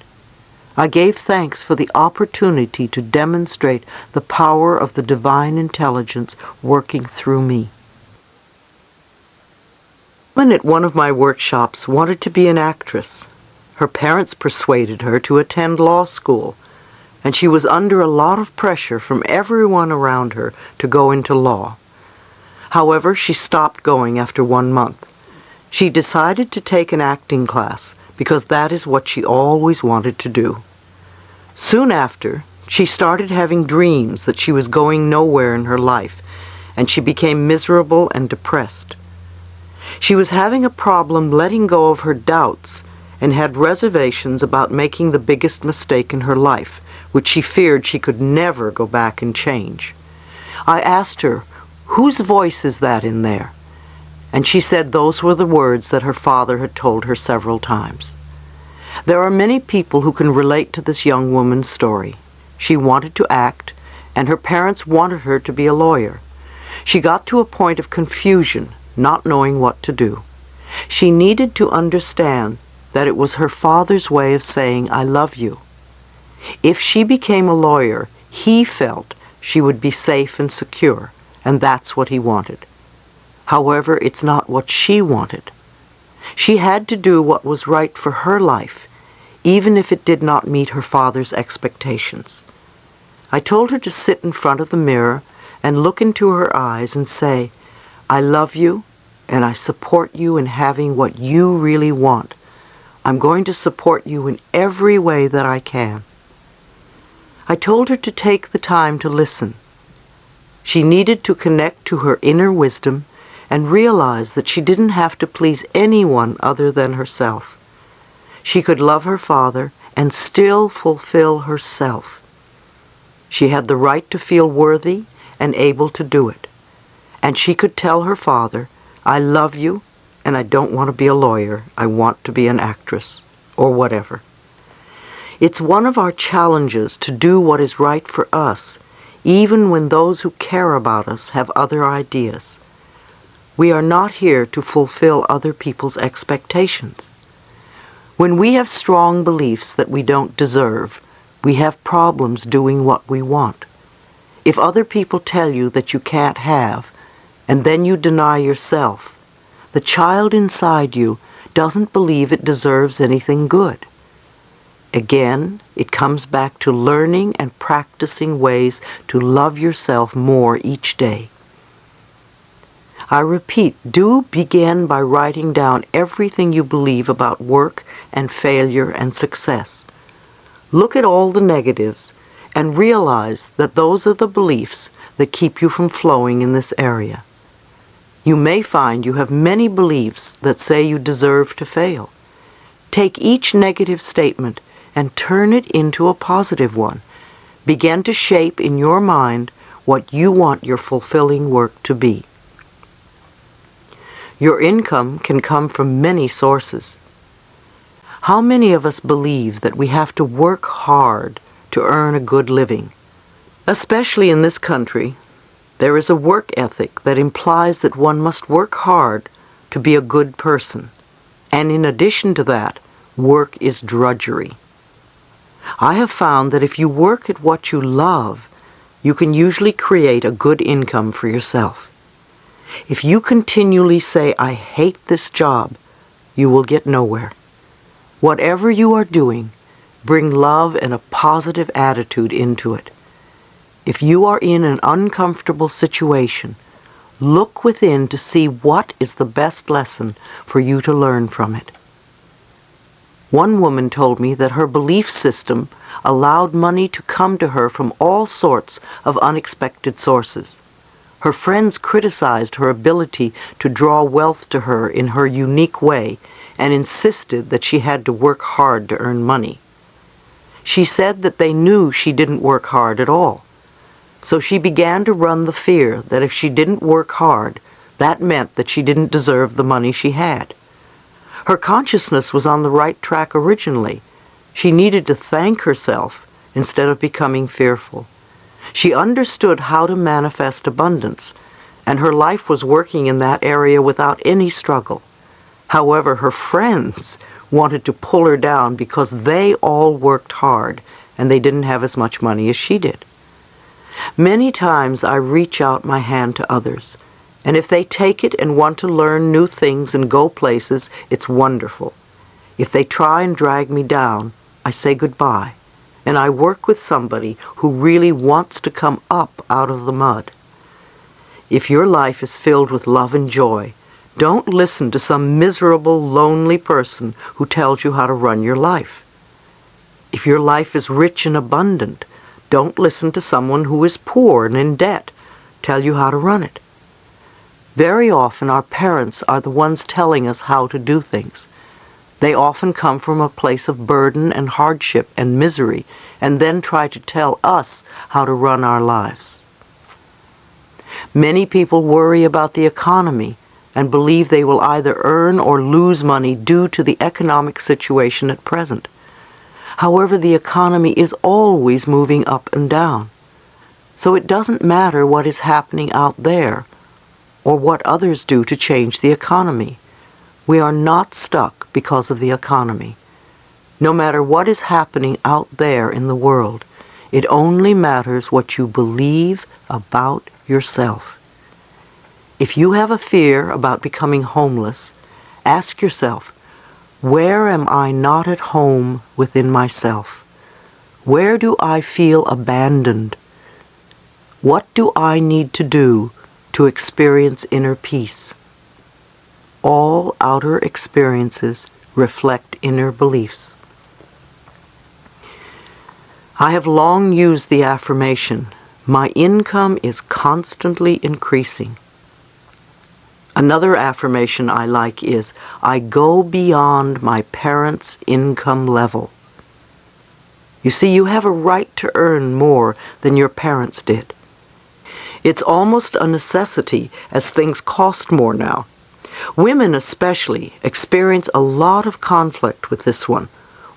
A: I gave thanks for the opportunity to demonstrate the power of the divine intelligence working through me. woman at one of my workshops wanted to be an actress. Her parents persuaded her to attend law school, and she was under a lot of pressure from everyone around her to go into law. However, she stopped going after 1 month. She decided to take an acting class because that is what she always wanted to do. Soon after, she started having dreams that she was going nowhere in her life, and she became miserable and depressed. She was having a problem letting go of her doubts and had reservations about making the biggest mistake in her life, which she feared she could never go back and change. I asked her, "Whose voice is that in there?" And she said those were the words that her father had told her several times. There are many people who can relate to this young woman's story. She wanted to act, and her parents wanted her to be a lawyer. She got to a point of confusion, not knowing what to do. She needed to understand that it was her father's way of saying, "I love you." If she became a lawyer, he felt she would be safe and secure, and that's what he wanted. However, it's not what she wanted. She had to do what was right for her life, even if it did not meet her father's expectations. I told her to sit in front of the mirror and look into her eyes and say, "I love you, and I support you in having what you really want. I'm going to support you in every way that I can." I told her to take the time to listen. She needed to connect to her inner wisdom and realize that she didn't have to please anyone other than herself. She could love her father and still fulfill herself. She had the right to feel worthy and able to do it. And she could tell her father, "I love you, and I don't want to be a lawyer. I want to be an actress," or whatever. It's one of our challenges to do what is right for us, even when those who care about us have other ideas. We are not here to fulfill other people's expectations. When we have strong beliefs that we don't deserve, we have problems doing what we want. If other people tell you that you can't have, and then you deny yourself, the child inside you doesn't believe it deserves anything good. Again, it comes back to learning and practicing ways to love yourself more each day. I repeat, do begin by writing down everything you believe about work and failure and success. Look at all the negatives and realize that those are the beliefs that keep you from flowing in this area. You may find you have many beliefs that say you deserve to fail. Take each negative statement and turn it into a positive one. Begin to shape in your mind what you want your fulfilling work to be. Your income can come from many sources. How many of us believe that we have to work hard to earn a good living? Especially in this country, there is a work ethic that implies that one must work hard to be a good person. And in addition to that, work is drudgery. I have found that if you work at what you love, you can usually create a good income for yourself. If you continually say, "I hate this job," you will get nowhere. Whatever you are doing, bring love and a positive attitude into it. If you are in an uncomfortable situation, look within to see what is the best lesson for you to learn from it. One woman told me that her belief system allowed money to come to her from all sorts of unexpected sources. Her friends criticized her ability to draw wealth to her in her unique way and insisted that she had to work hard to earn money. She said that they knew she didn't work hard at all. So she began to run the fear that if she didn't work hard, that meant that she didn't deserve the money she had. Her consciousness was on the right track originally. She needed to thank herself instead of becoming fearful. She understood how to manifest abundance, and her life was working in that area without any struggle. However, her friends wanted to pull her down because they all worked hard and they didn't have as much money as she did. Many times I reach out my hand to others, And if they take it and want to learn new things and go places, it's wonderful. If they try and drag me down, I say goodbye, and I work with somebody who really wants to come up out of the mud. If your life is filled with love and joy, don't listen to some miserable, lonely person who tells you how to run your life. If your life is rich and abundant, don't listen to someone who is poor and in debt tell you how to run it. Very often our parents are the ones telling us how to do things. They often come from a place of burden and hardship and misery, and then try to tell us how to run our lives. Many people worry about the economy and believe they will either earn or lose money due to the economic situation at present. However, the economy is always moving up and down. So it doesn't matter what is happening out there or what others do to change the economy. We are not stuck because of the economy. No matter what is happening out there in the world, it only matters what you believe about yourself. If you have a fear about becoming homeless, ask yourself, where am I not at home within myself? Where do I feel abandoned? What do I need to do to experience inner peace? All outer experiences reflect inner beliefs. I have long used the affirmation, my income is constantly increasing. Another affirmation I like is, I go beyond my parents' income level. You see, you have a right to earn more than your parents did. It's almost a necessity as things cost more now. Women especially experience a lot of conflict with this one.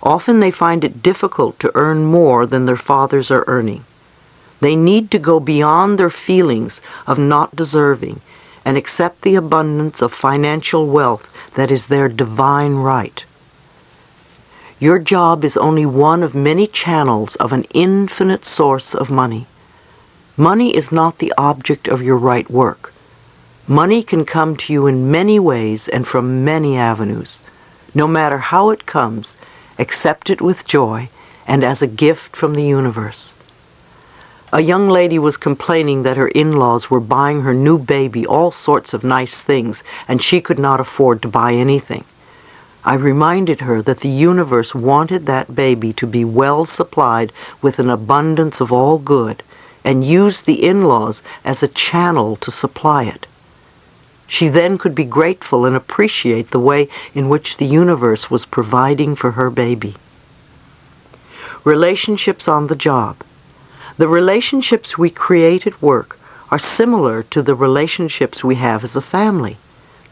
A: Often they find it difficult to earn more than their fathers are earning. They need to go beyond their feelings of not deserving and accept the abundance of financial wealth that is their divine right. Your job is only one of many channels of an infinite source of money. Money is not the object of your right work. Money can come to you in many ways and from many avenues. No matter how it comes, accept it with joy and as a gift from the universe. A young lady was complaining that her in-laws were buying her new baby all sorts of nice things and she could not afford to buy anything. I reminded her that the universe wanted that baby to be well supplied with an abundance of all good and used the in-laws as a channel to supply it. She then could be grateful and appreciate the way in which the universe was providing for her baby. Relationships on the job. The relationships we create at work are similar to the relationships we have as a family.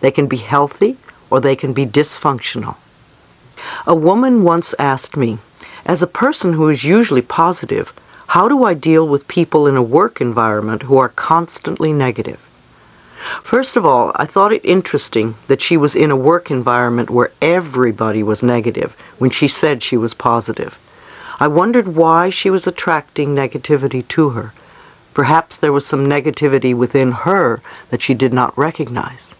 A: They can be healthy or they can be dysfunctional. A woman once asked me, as a person who is usually positive, how do I deal with people in a work environment who are constantly negative? First of all, I thought it interesting that she was in a work environment where everybody was negative when she said she was positive. I wondered why she was attracting negativity to her. Perhaps there was some negativity within her that she did not recognize.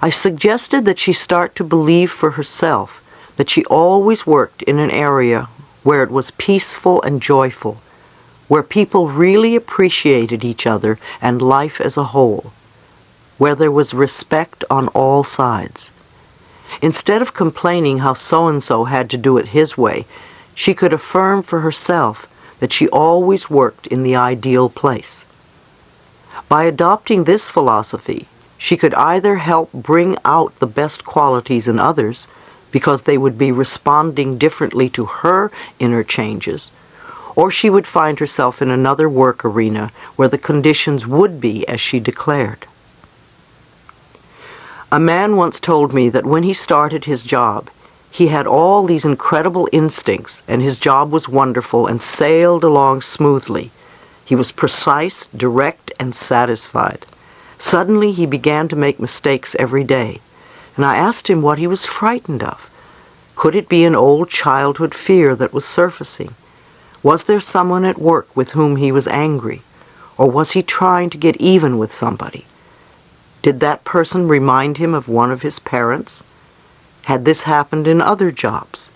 A: I suggested that she start to believe for herself that she always worked in an area where it was peaceful and joyful, where people really appreciated each other and life as a whole, where there was respect on all sides. Instead of complaining how so-and-so had to do it his way, she could affirm for herself that she always worked in the ideal place. By adopting this philosophy, she could either help bring out the best qualities in others because they would be responding differently to her inner changes, or she would find herself in another work arena where the conditions would be as she declared. A man once told me that when he started his job, he had all these incredible instincts and his job was wonderful and sailed along smoothly. He was precise, direct, and satisfied. Suddenly he began to make mistakes every day, and I asked him what he was frightened of. Could it be an old childhood fear that was surfacing? Was there someone at work with whom he was angry? Or was he trying to get even with somebody? Did that person remind him of one of his parents? Had this happened in other jobs?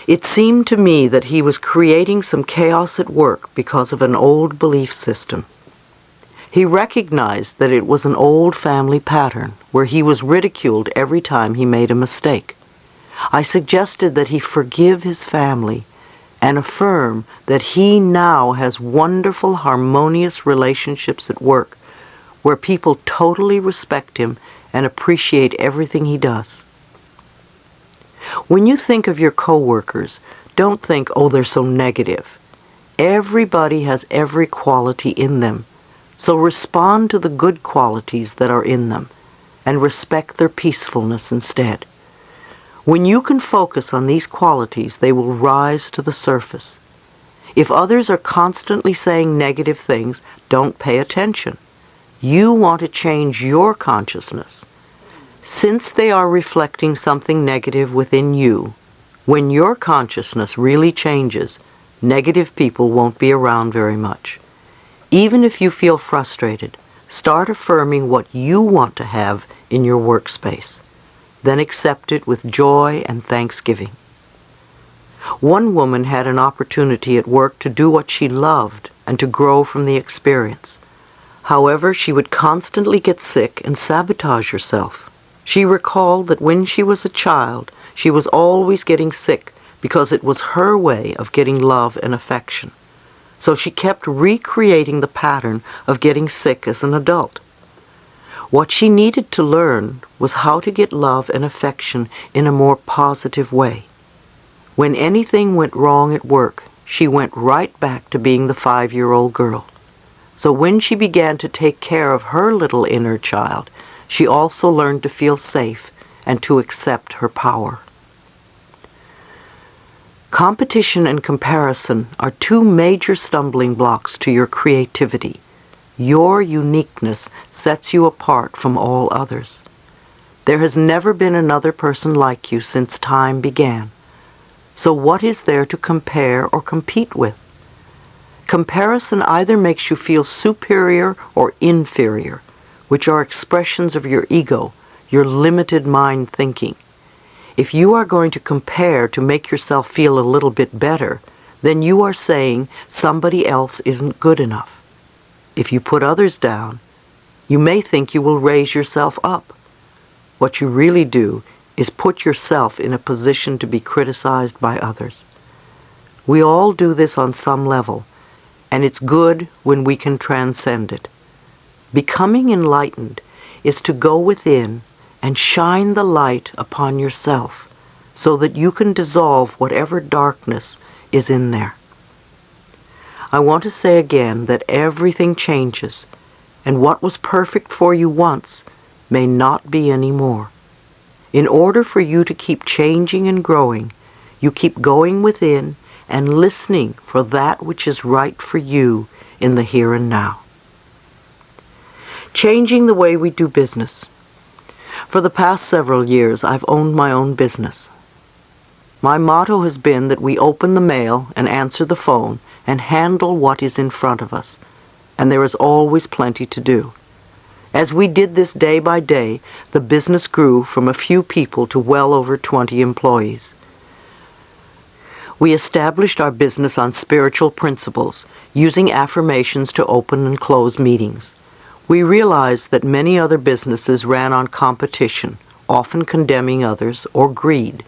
A: It seemed to me that he was creating some chaos at work because of an old belief system. He recognized that it was an old family pattern where he was ridiculed every time he made a mistake. I suggested that he forgive his family and affirm that he now has wonderful, harmonious relationships at work where people totally respect him and appreciate everything he does. When you think of your coworkers, don't think, oh, they're so negative. Everybody has every quality in them, so respond to the good qualities that are in them and respect their peacefulness instead. When you can focus on these qualities, they will rise to the surface. If others are constantly saying negative things, don't pay attention. You want to change your consciousness. Since they are reflecting something negative within you, when your consciousness really changes, negative people won't be around very much. Even if you feel frustrated, start affirming what you want to have in your workspace. Then accept it with joy and thanksgiving. One woman had an opportunity at work to do what she loved and to grow from the experience. However, she would constantly get sick and sabotage herself. She recalled that when she was a child, she was always getting sick because it was her way of getting love and affection. So she kept recreating the pattern of getting sick as an adult. What she needed to learn was how to get love and affection in a more positive way. When anything went wrong at work, she went right back to being the 5-year-old girl. So when she began to take care of her little inner child, she also learned to feel safe and to accept her power. Competition and comparison are two major stumbling blocks to your creativity. Your uniqueness sets you apart from all others. There has never been another person like you since time began. So what is there to compare or compete with? Comparison either makes you feel superior or inferior, which are expressions of your ego, your limited mind thinking. If you are going to compare to make yourself feel a little bit better, then you are saying somebody else isn't good enough. If you put others down, you may think you will raise yourself up. What you really do is put yourself in a position to be criticized by others. We all do this on some level, and it's good when we can transcend it. Becoming enlightened is to go within and shine the light upon yourself so that you can dissolve whatever darkness is in there. I want to say again that everything changes, and what was perfect for you once may not be anymore. In order for you to keep changing and growing, you keep going within and listening for that which is right for you in the here and now. Changing the way we do business. For the past several years, I've owned my own business. My motto has been that we open the mail and answer the phone and handle what is in front of us, and there is always plenty to do. As we did this day by day, the business grew from a few people to well over 20 employees. We established our business on spiritual principles, using affirmations to open and close meetings. We realized that many other businesses ran on competition, often condemning others, or greed,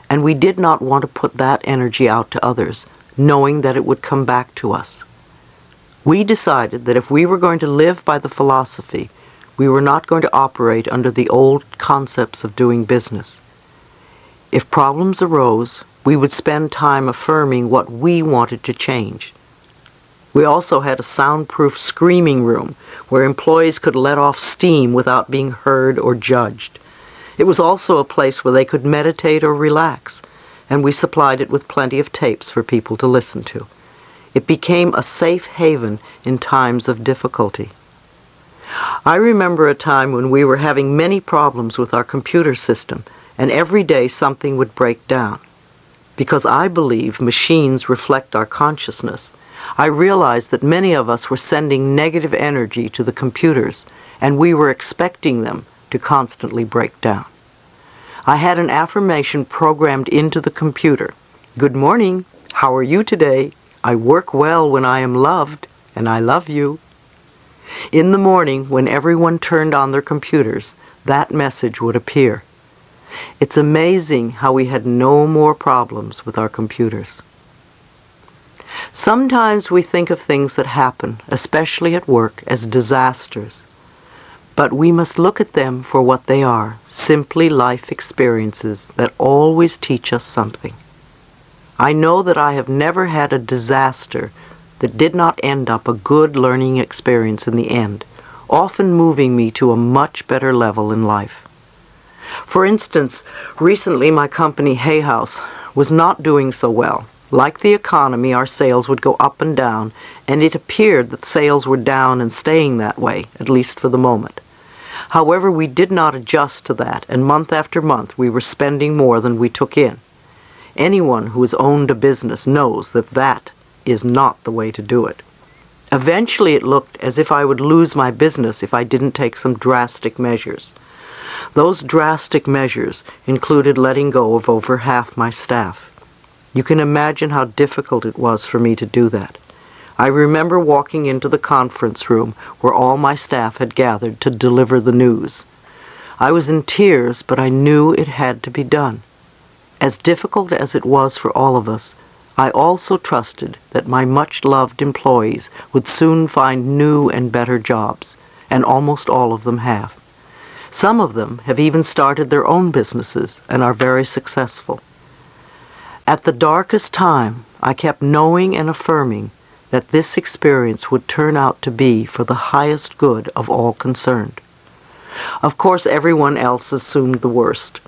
A: and we did not want to put that energy out to others, knowing that it would come back to us. We decided that if we were going to live by the philosophy, we were not going to operate under the old concepts of doing business. If problems arose, we would spend time affirming what we wanted to change. We also had a soundproof screaming room where employees could let off steam without being heard or judged. It was also a place where they could meditate or relax, and we supplied it with plenty of tapes for people to listen to. It became a safe haven in times of difficulty. I remember a time when we were having many problems with our computer system, and every day something would break down. Because I believe machines reflect our consciousness, I realized that many of us were sending negative energy to the computers, and we were expecting them to constantly break down. I had an affirmation programmed into the computer. Good morning. How are you today? I work well when I am loved, and I love you. In the morning, when everyone turned on their computers, that message would appear. It's amazing how we had no more problems with our computers. Sometimes we think of things that happen, especially at work, as disasters. But we must look at them for what they are, simply life experiences that always teach us something. I know that I have never had a disaster that did not end up a good learning experience in the end, often moving me to a much better level in life. For instance, recently my company Hay House was not doing so well. Like the economy, our sales would go up and down, and it appeared that sales were down and staying that way, at least for the moment. However, we did not adjust to that, and month after month we were spending more than we took in. Anyone who has owned a business knows that that is not the way to do it. Eventually it looked as if I would lose my business if I didn't take some drastic measures. Those drastic measures included letting go of over half my staff. You can imagine how difficult it was for me to do that. I remember walking into the conference room where all my staff had gathered to deliver the news. I was in tears, but I knew it had to be done. As difficult as it was for all of us, I also trusted that my much-loved employees would soon find new and better jobs, and almost all of them have. Some of them have even started their own businesses and are very successful. At the darkest time, I kept knowing and affirming that this experience would turn out to be for the highest good of all concerned. Of course, everyone else assumed the worst.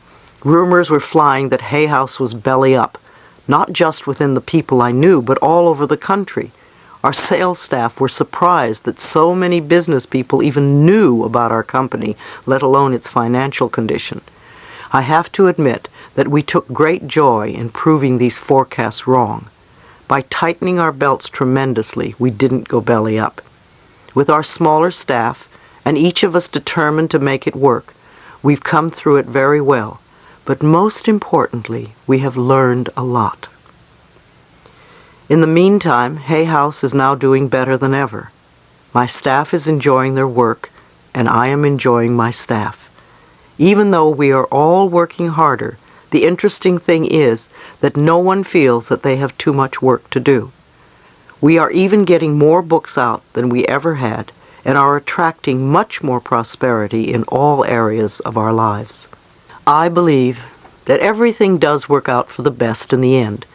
A: Rumors were flying that Hay House was belly up, not just within the people I knew, but all over the country. Our sales staff were surprised that so many business people even knew about our company, let alone its financial condition. I have to admit that we took great joy in proving these forecasts wrong. By tightening our belts tremendously, we didn't go belly up. With our smaller staff, and each of us determined to make it work, we've come through it very well. But most importantly, we have learned a lot. In the meantime, Hay House is now doing better than ever. My staff is enjoying their work, and I am enjoying my staff. Even though we are all working harder, the interesting thing is that no one feels that they have too much work to do. We are even getting more books out than we ever had, and are attracting much more prosperity in all areas of our lives. I believe that everything does work out for the best in the end,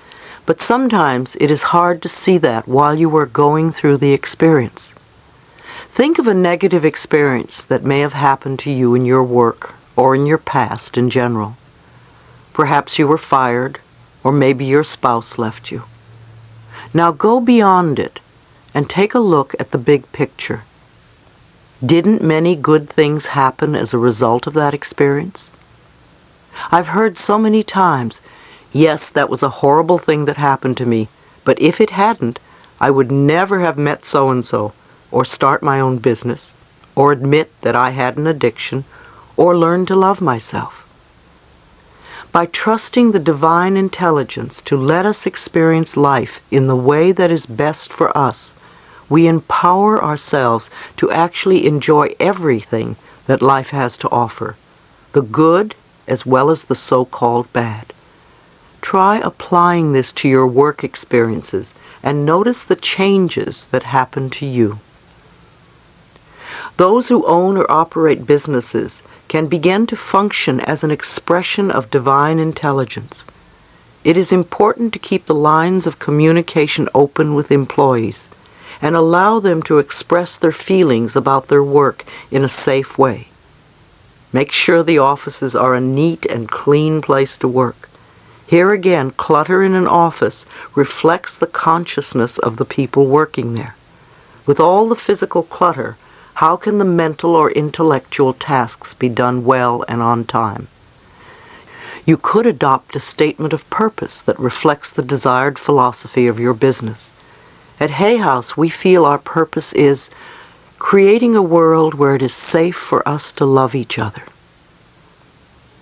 A: but sometimes it is hard to see that while you are going through the experience. Think of a negative experience that may have happened to you in your work or in your past in general. Perhaps you were fired, or maybe your spouse left you. Now go beyond it and take a look at the big picture. Didn't many good things happen as a result of that experience? I've heard so many times, yes, that was a horrible thing that happened to me, but if it hadn't, I would never have met so-and-so, or start my own business, or admit that I had an addiction, or learn to love myself. By trusting the divine intelligence to let us experience life in the way that is best for us, we empower ourselves to actually enjoy everything that life has to offer, the good as well as the so-called bad. Try applying this to your work experiences and notice the changes that happen to you. Those who own or operate businesses can begin to function as an expression of divine intelligence. It is important to keep the lines of communication open with employees and allow them to express their feelings about their work in a safe way. Make sure the offices are a neat and clean place to work. Here again, clutter in an office reflects the consciousness of the people working there. With all the physical clutter, how can the mental or intellectual tasks be done well and on time? You could adopt a statement of purpose that reflects the desired philosophy of your business. At Hay House, we feel our purpose is creating a world where it is safe for us to love each other.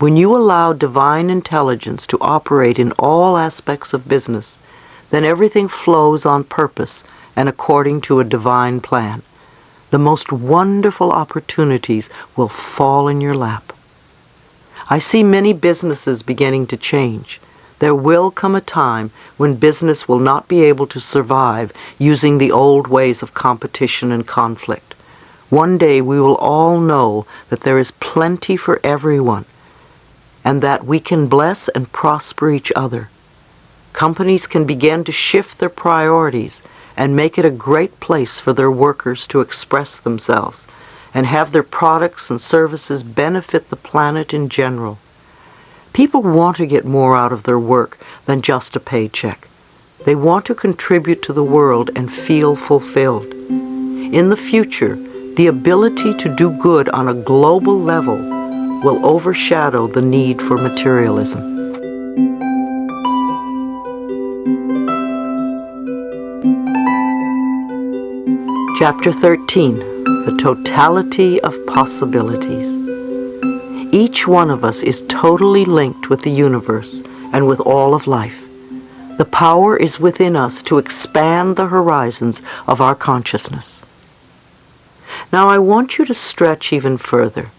A: When you allow divine intelligence to operate in all aspects of business, then everything flows on purpose and according to a divine plan. The most wonderful opportunities will fall in your lap. I see many businesses beginning to change. There will come a time when business will not be able to survive using the old ways of competition and conflict. One day we will all know that there is plenty for everyone and that we can bless and prosper each other. Companies can begin to shift their priorities and make it a great place for their workers to express themselves and have their products and services benefit the planet in general. People want to get more out of their work than just a paycheck. They want to contribute to the world and feel fulfilled. In the future, the ability to do good on a global level will overshadow the need for materialism. Chapter 13, The Totality of Possibilities. Each one of us is totally linked with the universe and with all of life. The power is within us to expand the horizons of our consciousness. Now I want you to stretch even further.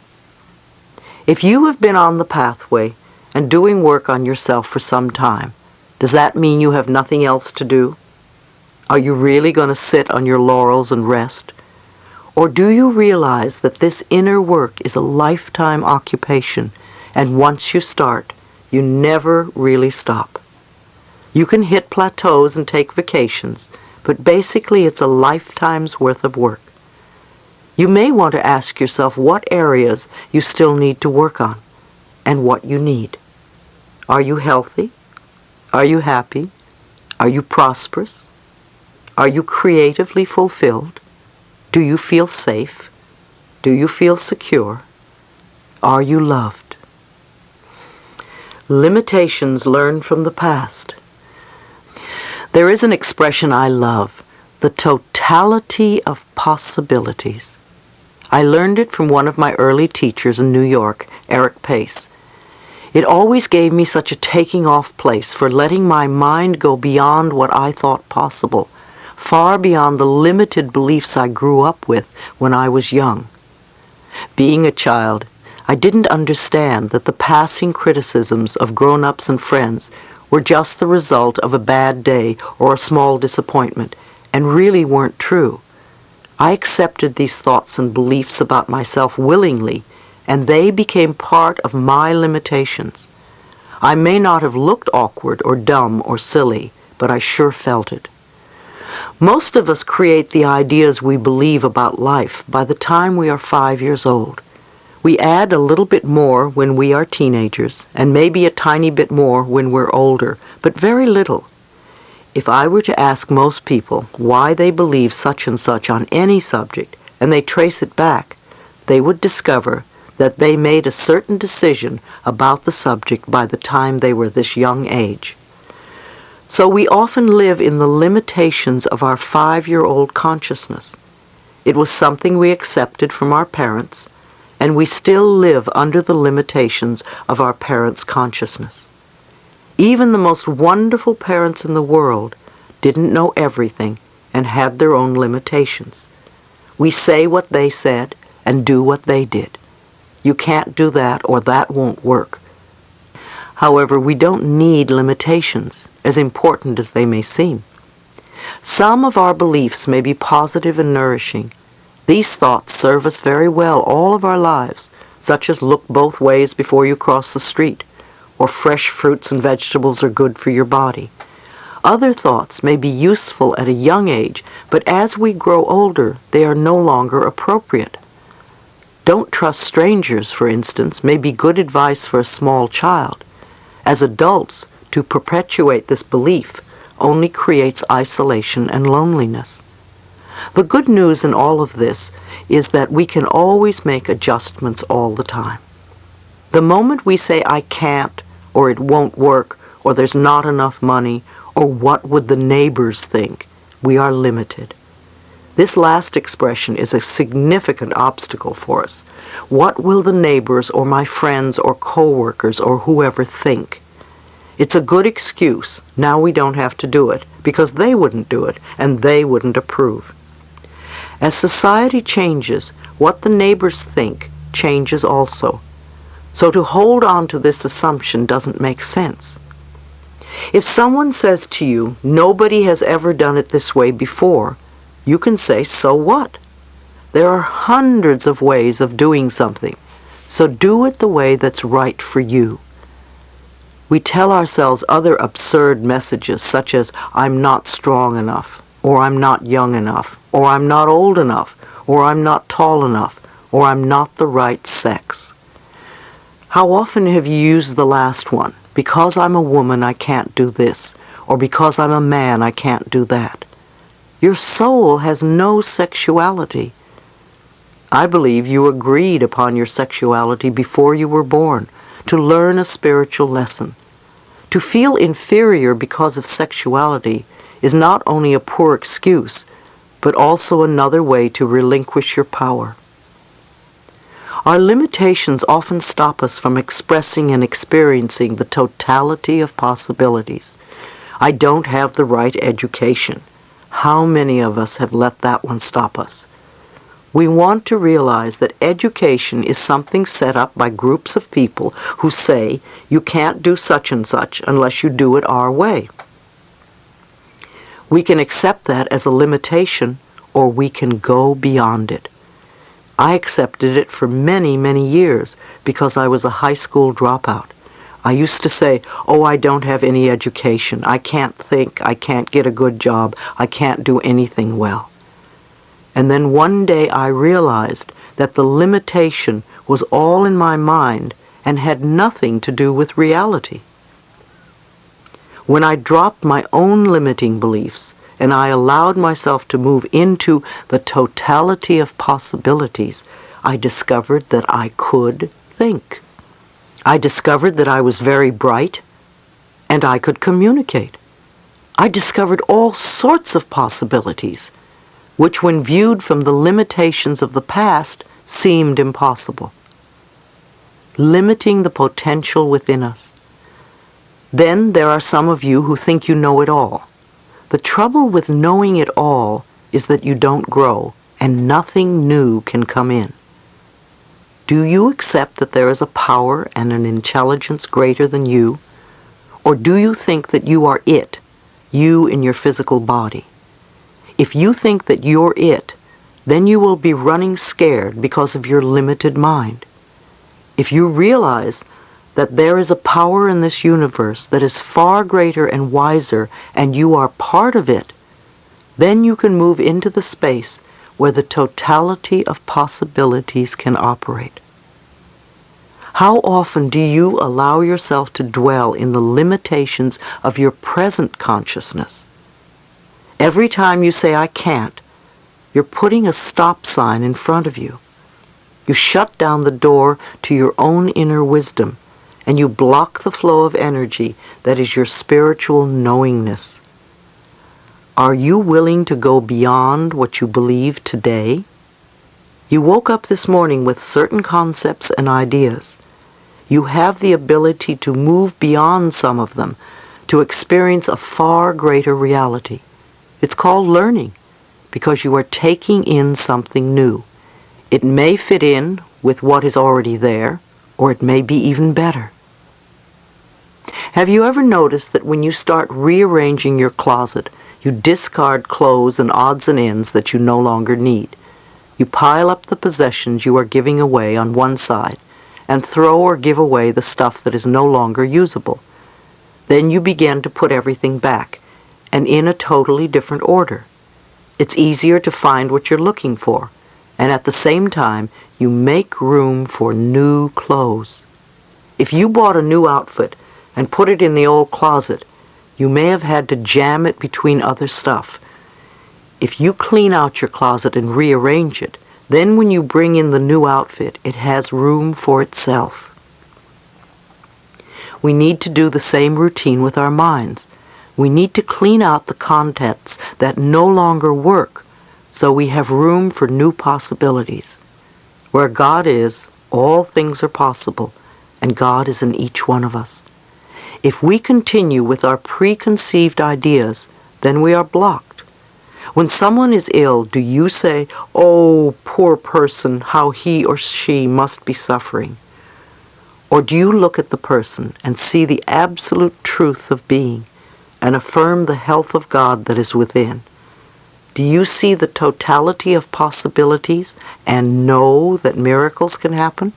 A: If you have been on the pathway and doing work on yourself for some time, does that mean you have nothing else to do? Are you really going to sit on your laurels and rest? Or do you realize that this inner work is a lifetime occupation, and once you start, you never really stop? You can hit plateaus and take vacations, but basically it's a lifetime's worth of work. You may want to ask yourself what areas you still need to work on, and what you need. Are you healthy? Are you happy? Are you prosperous? Are you creatively fulfilled? Do you feel safe? Do you feel secure? Are you loved? Limitations learned from the past. There is an expression I love, the totality of possibilities. I learned it from one of my early teachers in New York, Eric Pace. It always gave me such a taking off place for letting my mind go beyond what I thought possible, far beyond the limited beliefs I grew up with when I was young. Being a child, I didn't understand that the passing criticisms of grown-ups and friends were just the result of a bad day or a small disappointment, and really weren't true. I accepted these thoughts and beliefs about myself willingly, and they became part of my limitations. I may not have looked awkward or dumb or silly, but I sure felt it. Most of us create the ideas we believe about life by the time we are 5 years old. We add a little bit more when we are teenagers, and maybe a tiny bit more when we're older, but very little. If I were to ask most people why they believe such and such on any subject, and they trace it back, they would discover that they made a certain decision about the subject by the time they were this young age. So we often live in the limitations of our 5-year-old consciousness. It was something we accepted from our parents, and we still live under the limitations of our parents' consciousness. Even the most wonderful parents in the world didn't know everything and had their own limitations. We say what they said and do what they did. You can't do that or that won't work. However, we don't need limitations, as important as they may seem. Some of our beliefs may be positive and nourishing. These thoughts serve us very well all of our lives, such as look both ways before you cross the street, or fresh fruits and vegetables are good for your body. Other thoughts may be useful at a young age, but as we grow older, they are no longer appropriate. Don't trust strangers, for instance, may be good advice for a small child. As adults, to perpetuate this belief only creates isolation and loneliness. The good news in all of this is that we can always make adjustments all the time. The moment we say, I can't, or it won't work, or there's not enough money, or what would the neighbors think, We are limited. This last expression is a significant obstacle for us. What will the neighbors or my friends or co-workers or whoever think? It's a good excuse. Now we don't have to do it because they wouldn't do it and they wouldn't approve. As society changes, what the neighbors think changes also. So to hold on to this assumption doesn't make sense. If someone says to you, nobody has ever done it this way before, you can say, so what? There are hundreds of ways of doing something, so do it the way that's right for you. We tell ourselves other absurd messages such as, I'm not strong enough, or I'm not young enough, or I'm not old enough, or I'm not tall enough, or I'm not the right sex. How often have you used the last one? Because I'm a woman, I can't do this, or because I'm a man, I can't do that. Your soul has no sexuality. I believe you agreed upon your sexuality before you were born, to learn a spiritual lesson. To feel inferior because of sexuality is not only a poor excuse, but also another way to relinquish your power. Our limitations often stop us from expressing and experiencing the totality of possibilities. I don't have the right education. How many of us have let that one stop us? We want to realize that education is something set up by groups of people who say you can't do such and such unless you do it our way. We can accept that as a limitation, or we can go beyond it. I accepted it for many, many years because I was a high school dropout. I used to say, oh, I don't have any education. I can't think. I can't get a good job. I can't do anything well. And then one day I realized that the limitation was all in my mind and had nothing to do with reality. When I dropped my own limiting beliefs and I allowed myself to move into the totality of possibilities, I discovered that I could think. I discovered that I was very bright and I could communicate. I discovered all sorts of possibilities, which when viewed from the limitations of the past seemed impossible. Limiting the potential within us. Then there are some of you who think you know it all. The trouble with knowing it all is that you don't grow and nothing new can come in. Do you accept that there is a power and an intelligence greater than you? Or do you think that you are it, you in your physical body? If you think that you're it, then you will be running scared because of your limited mind. If you realize that there is a power in this universe that is far greater and wiser and you are part of it, then you can move into the space where the totality of possibilities can operate. How often do you allow yourself to dwell in the limitations of your present consciousness? Every time you say, I can't, you're putting a stop sign in front of you. You shut down the door to your own inner wisdom, and you block the flow of energy that is your spiritual knowingness. Are you willing to go beyond what you believe today? You woke up this morning with certain concepts and ideas. You have the ability to move beyond some of them, to experience a far greater reality. It's called learning, because you are taking in something new. It may fit in with what is already there, or it may be even better. Have you ever noticed that when you start rearranging your closet, you discard clothes and odds and ends that you no longer need? You pile up the possessions you are giving away on one side and throw or give away the stuff that is no longer usable. Then you begin to put everything back, and in a totally different order. It's easier to find what you're looking for, and at the same time, you make room for new clothes. If you bought a new outfit and put it in the old closet, you may have had to jam it between other stuff. If you clean out your closet and rearrange it, then when you bring in the new outfit, it has room for itself. We need to do the same routine with our minds. We need to clean out the contents that no longer work so we have room for new possibilities. Where God is, all things are possible, and God is in each one of us. If we continue with our preconceived ideas, then we are blocked. When someone is ill, do you say, "Oh, poor person, how he or she must be suffering"? Or do you look at the person and see the absolute truth of being and affirm the health of God that is within? Do you see the totality of possibilities and know that miracles can happen?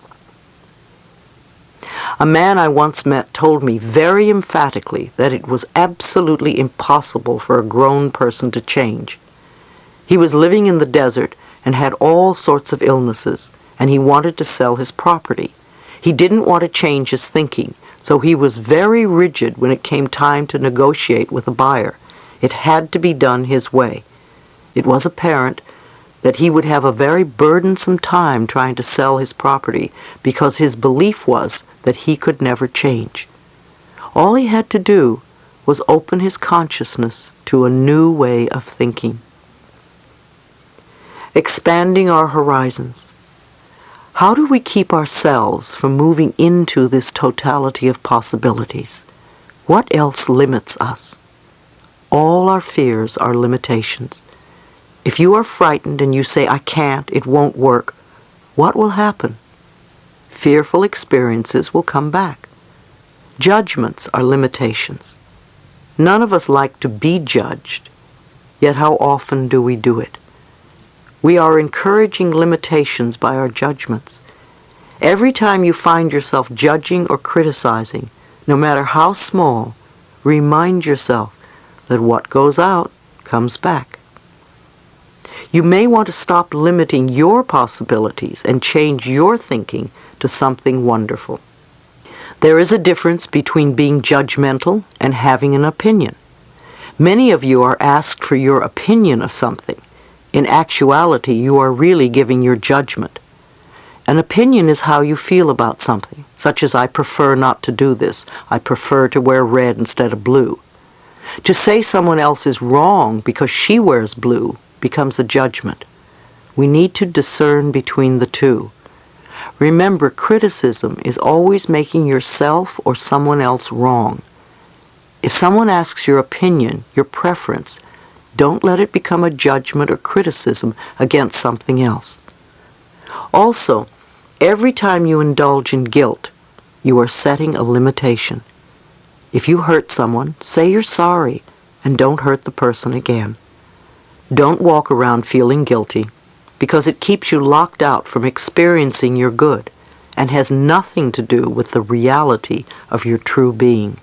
A: A man I once met told me very emphatically that it was absolutely impossible for a grown person to change. He was living in the desert and had all sorts of illnesses, and he wanted to sell his property. He didn't want to change his thinking, so he was very rigid when it came time to negotiate with a buyer. It had to be done his way. It was apparent that he would have a very burdensome time trying to sell his property because his belief was that he could never change. All he had to do was open his consciousness to a new way of thinking. Expanding our horizons. How do we keep ourselves from moving into this totality of possibilities? What else limits us? All our fears are limitations. If you are frightened and you say, "I can't, it won't work," what will happen? Fearful experiences will come back. Judgments are limitations. None of us like to be judged, yet how often do we do it? We are encouraging limitations by our judgments. Every time you find yourself judging or criticizing, no matter how small, remind yourself that what goes out comes back. You may want to stop limiting your possibilities and change your thinking to something wonderful. There is a difference between being judgmental and having an opinion. Many of you are asked for your opinion of something. In actuality, you are really giving your judgment. An opinion is how you feel about something, such as "I prefer not to do this. I prefer to wear red instead of blue." To say someone else is wrong because she wears blue becomes a judgment. We need to discern between the two. Remember, criticism is always making yourself or someone else wrong. If someone asks your opinion, your preference, don't let it become a judgment or criticism against something else. Also, every time you indulge in guilt, you are setting a limitation. If you hurt someone, say you're sorry and don't hurt the person again. Don't walk around feeling guilty, because it keeps you locked out from experiencing your good and has nothing to do with the reality of your true being.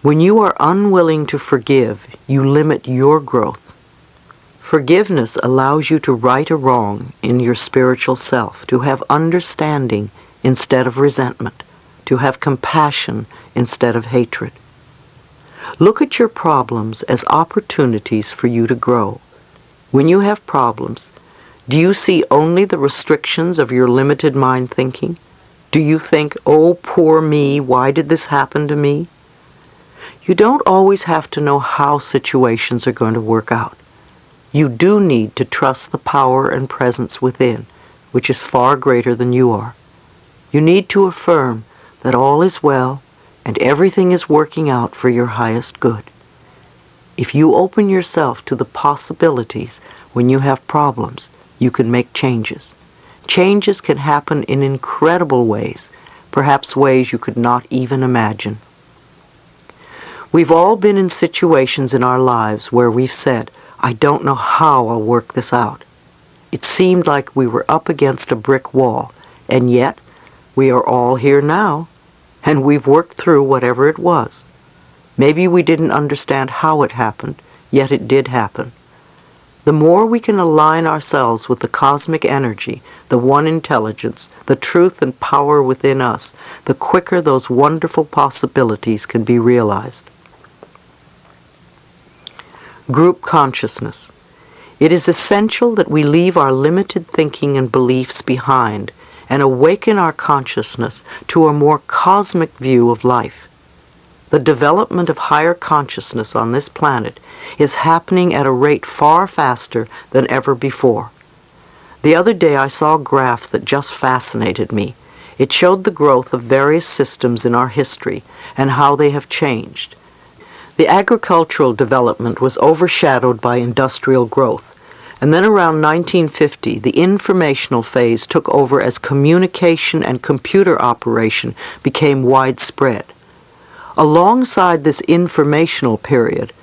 A: When you are unwilling to forgive, you limit your growth. Forgiveness allows you to right a wrong in your spiritual self, to have understanding instead of resentment, to have compassion instead of hatred. Look at your problems as opportunities for you to grow. When you have problems, do you see only the restrictions of your limited mind thinking? Do you think, "Oh, poor me, why did this happen to me?" You don't always have to know how situations are going to work out. You do need to trust the power and presence within, which is far greater than you are. You need to affirm that all is well and everything is working out for your highest good. If you open yourself to the possibilities when you have problems, you can make changes. Changes can happen in incredible ways, perhaps ways you could not even imagine. We've all been in situations in our lives where we've said, "I don't know how I'll work this out." It seemed like we were up against a brick wall, and yet we are all here now, and we've worked through whatever it was. Maybe we didn't understand how it happened, yet it did happen. The more we can align ourselves with the cosmic energy, the one intelligence, the truth and power within us, the quicker those wonderful possibilities can be realized. Group consciousness. It is essential that we leave our limited thinking and beliefs behind and awaken our consciousness to a more cosmic view of life. The development of higher consciousness on this planet is happening at a rate far faster than ever before. The other day I saw a graph that just fascinated me. It showed the growth of various systems in our history and how they have changed. The agricultural development was overshadowed by industrial growth, and then around 1950 the informational phase took over as communication and computer operation became widespread. Alongside this informational period,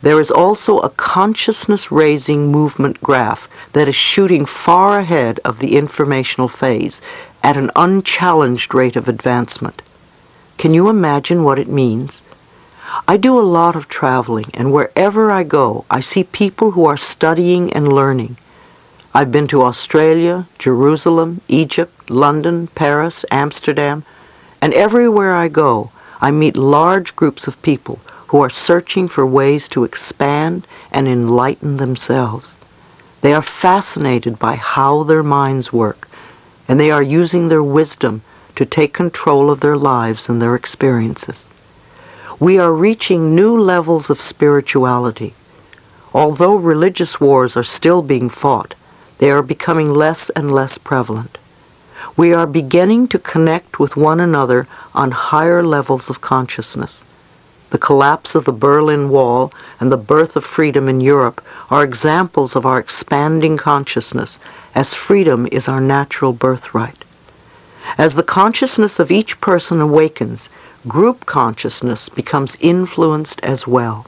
A: there is also a consciousness-raising movement graph that is shooting far ahead of the informational phase at an unchallenged rate of advancement. Can you imagine what it means? I do a lot of traveling, and wherever I go, I see people who are studying and learning. I've been to Australia, Jerusalem, Egypt, London, Paris, Amsterdam, and everywhere I go, I meet large groups of people who are searching for ways to expand and enlighten themselves. They are fascinated by how their minds work, and they are using their wisdom to take control of their lives and their experiences. We are reaching new levels of spirituality. Although religious wars are still being fought, they are becoming less and less prevalent. We are beginning to connect with one another on higher levels of consciousness. The collapse of the Berlin Wall and the birth of freedom in Europe are examples of our expanding consciousness, as freedom is our natural birthright. As the consciousness of each person awakens, group consciousness becomes influenced as well.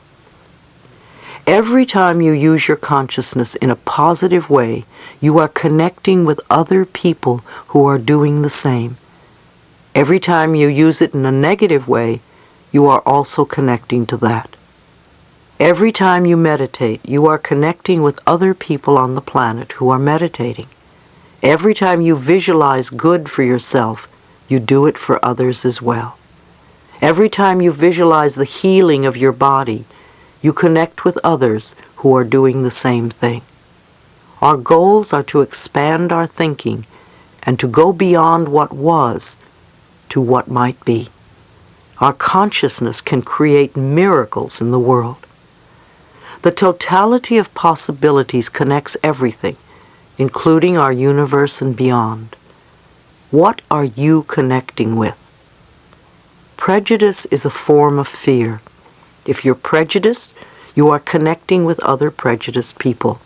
A: Every time you use your consciousness in a positive way, you are connecting with other people who are doing the same. Every time you use it in a negative way, you are also connecting to that. Every time you meditate, you are connecting with other people on the planet who are meditating. Every time you visualize good for yourself, you do it for others as well. Every time you visualize the healing of your body, you connect with others who are doing the same thing. Our goals are to expand our thinking and to go beyond what was to what might be. Our consciousness can create miracles in the world. The totality of possibilities connects everything, including our universe and beyond. What are you connecting with? Prejudice is a form of fear. If you're prejudiced, you are connecting with other prejudiced people.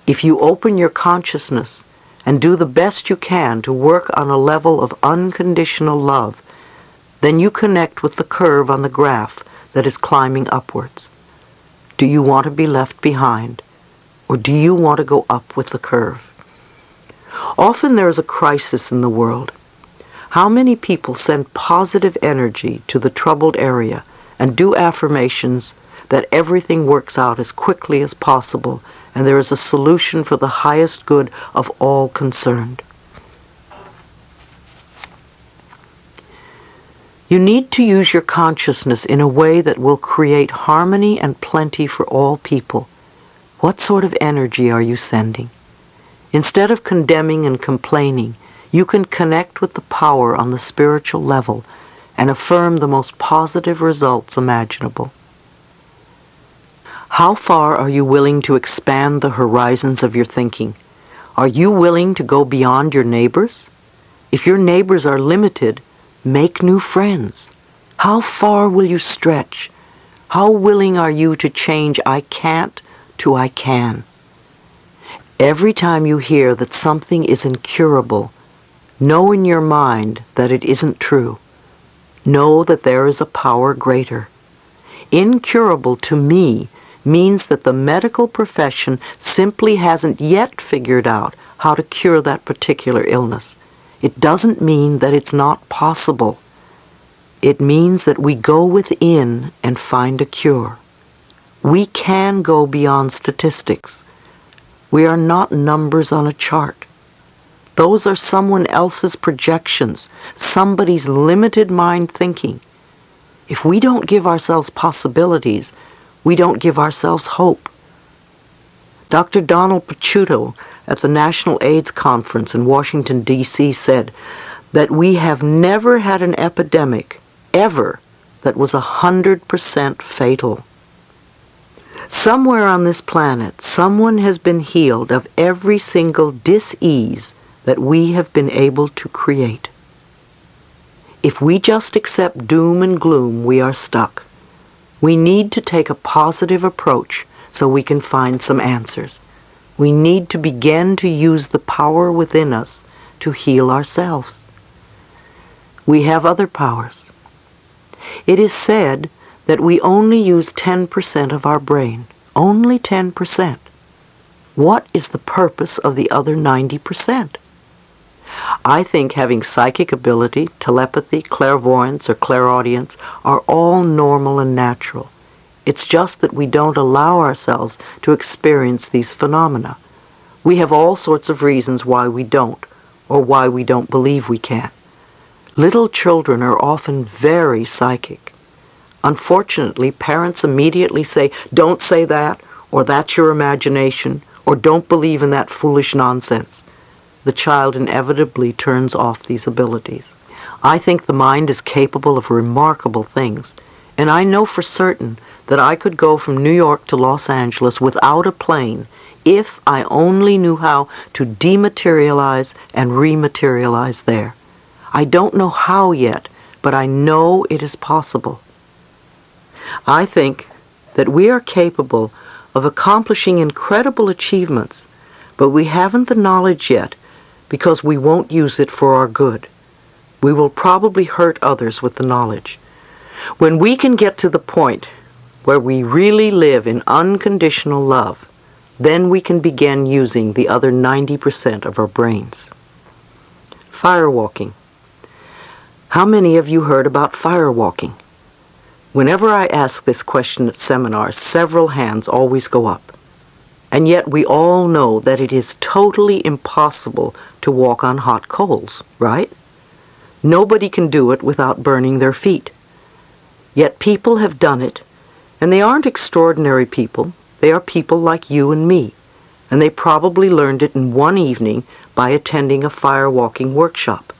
A: If you open your consciousness and do the best you can to work on a level of unconditional love, then you connect with the curve on the graph that is climbing upwards. Do you want to be left behind, or do you want to go up with the curve? Often there is a crisis in the world. How many people send positive energy to the troubled area and do affirmations that everything works out as quickly as possible and there is a solution for the highest good of all concerned? You need to use your consciousness in a way that will create harmony and plenty for all people. What sort of energy are you sending? Instead of condemning and complaining, you can connect with the power on the spiritual level and affirm the most positive results imaginable. How far are you willing to expand the horizons of your thinking? Are you willing to go beyond your neighbors? If your neighbors are limited, make new friends. How far will you stretch? How willing are you to change I can't to I can? Every time you hear that something is incurable, know in your mind that it isn't true. Know that there is a power greater. Incurable to me means that the medical profession simply hasn't yet figured out how to cure that particular illness. It doesn't mean that it's not possible. It means that we go within and find a cure. We can go beyond statistics. We are not numbers on a chart. Those are someone else's projections, somebody's limited mind thinking. If we don't give ourselves possibilities, we don't give ourselves hope. Dr. Donald Picciuto at the National AIDS Conference in Washington, D.C. said that we have never had an epidemic, ever, that was 100% fatal. Somewhere on this planet, someone has been healed of every single dis-ease that we have been able to create. If we just accept doom and gloom, we are stuck. We need to take a positive approach so we can find some answers. We need to begin to use the power within us to heal ourselves. We have other powers. It is said that we only use 10% of our brain, only 10%. What is the purpose of the other 90%? I think having psychic ability, telepathy, clairvoyance, or clairaudience are all normal and natural. It's just that we don't allow ourselves to experience these phenomena. We have all sorts of reasons why we don't, or why we don't believe we can. Little children are often very psychic. Unfortunately, parents immediately say, "Don't say that," or "That's your imagination," or "Don't believe in that foolish nonsense." The child inevitably turns off these abilities. I think the mind is capable of remarkable things, and I know for certain that I could go from New York to Los Angeles without a plane if I only knew how to dematerialize and rematerialize there. I don't know how yet, but I know it is possible. I think that we are capable of accomplishing incredible achievements, but we haven't the knowledge yet because we won't use it for our good. We will probably hurt others with the knowledge. When we can get to the point where we really live in unconditional love, then we can begin using the other 90% of our brains. Firewalking. How many of you heard about firewalking? Whenever I ask this question at seminars, several hands always go up. And yet we all know that it is totally impossible to walk on hot coals, right? Nobody can do it without burning their feet. Yet people have done it, and they aren't extraordinary people. They are people like you and me, and they probably learned it in one evening by attending a firewalking workshop.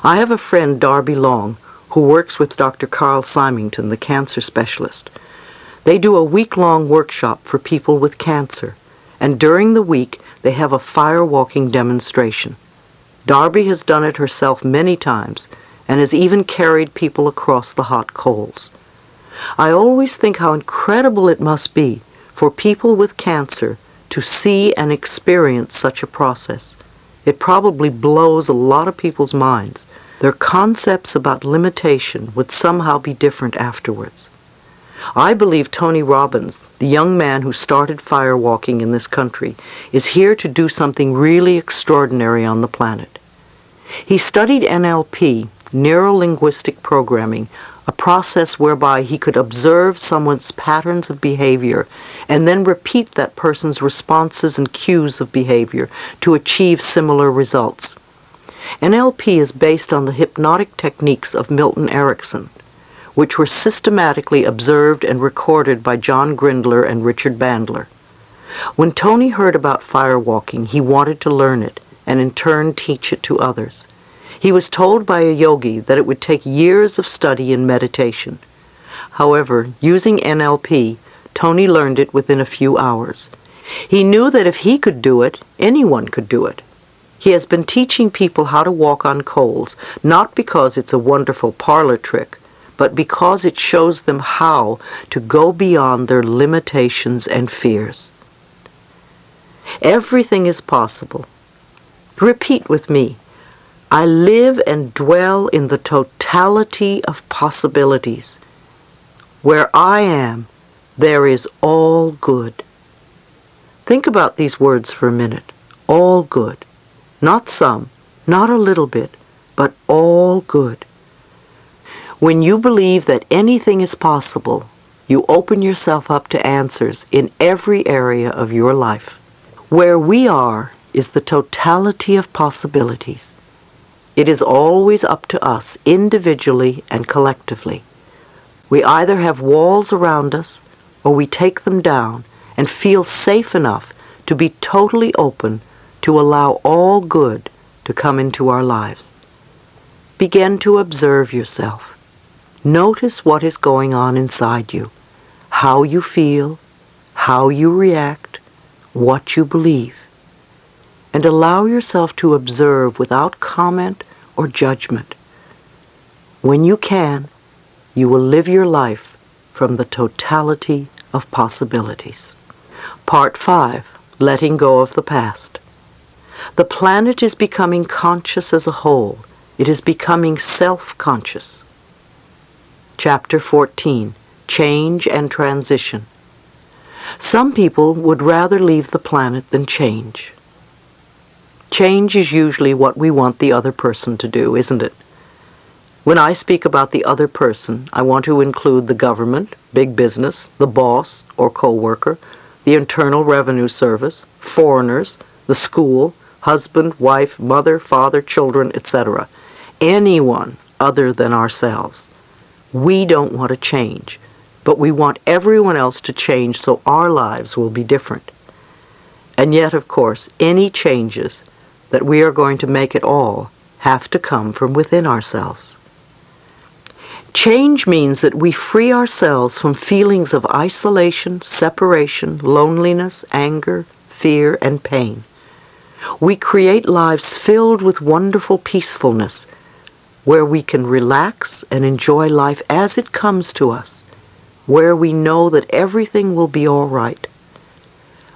A: I have a friend, Darby Long, who works with Dr. Carl Symington, the cancer specialist. They do a week-long workshop for people with cancer, and during the week they have a firewalking demonstration. Darby has done it herself many times and has even carried people across the hot coals. I always think how incredible it must be for people with cancer to see and experience such a process. It probably blows a lot of people's minds. Their concepts about limitation would somehow be different afterwards. I believe Tony Robbins, the young man who started firewalking in this country, is here to do something really extraordinary on the planet. He studied NLP, neuro-linguistic programming, a process whereby he could observe someone's patterns of behavior and then repeat that person's responses and cues of behavior to achieve similar results. NLP is based on the hypnotic techniques of Milton Erickson, which were systematically observed and recorded by John Grindler and Richard Bandler. When Tony heard about firewalking, he wanted to learn it and in turn teach it to others. He was told by a yogi that it would take years of study and meditation. However, using NLP, Tony learned it within a few hours. He knew that if he could do it, anyone could do it. He has been teaching people how to walk on coals, not because it's a wonderful parlor trick, but because it shows them how to go beyond their limitations and fears. Everything is possible. Repeat with me. I live and dwell in the totality of possibilities. Where I am, there is all good. Think about these words for a minute. All good. Not some, not a little bit, but all good. When you believe that anything is possible, you open yourself up to answers in every area of your life. Where we are is the totality of possibilities. It is always up to us, individually and collectively. We either have walls around us, or we take them down and feel safe enough to be totally open to allow all good to come into our lives. Begin to observe yourself. Notice what is going on inside you, how you feel, how you react, what you believe, and allow yourself to observe without comment or judgment. When you can, you will live your life from the totality of possibilities. Part 5. Letting go of the past. The planet is becoming conscious as a whole. It is becoming self-conscious. Chapter 14. Change and Transition. Some people would rather leave the planet than change. Change is usually what we want the other person to do, isn't it? When I speak about the other person, I want to include the government, big business, the boss or co-worker, the Internal Revenue Service, foreigners, the school, husband, wife, mother, father, children, etc. Anyone other than ourselves. We don't want to change, but we want everyone else to change so our lives will be different. And yet, of course, any changes that we are going to make at all have to come from within ourselves. Change means that we free ourselves from feelings of isolation, separation, loneliness, anger, fear, and pain. We create lives filled with wonderful peacefulness, where we can relax and enjoy life as it comes to us, where we know that everything will be all right.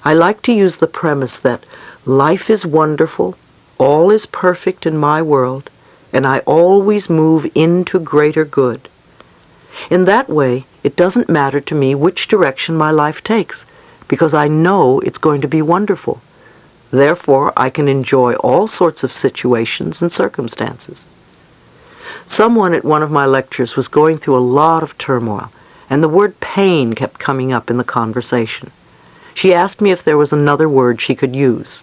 A: I like to use the premise that life is wonderful, all is perfect in my world, and I always move into greater good. In that way, it doesn't matter to me which direction my life takes, because I know it's going to be wonderful. Therefore, I can enjoy all sorts of situations and circumstances. Someone at one of my lectures was going through a lot of turmoil, and the word pain kept coming up in the conversation. She asked me if there was another word she could use,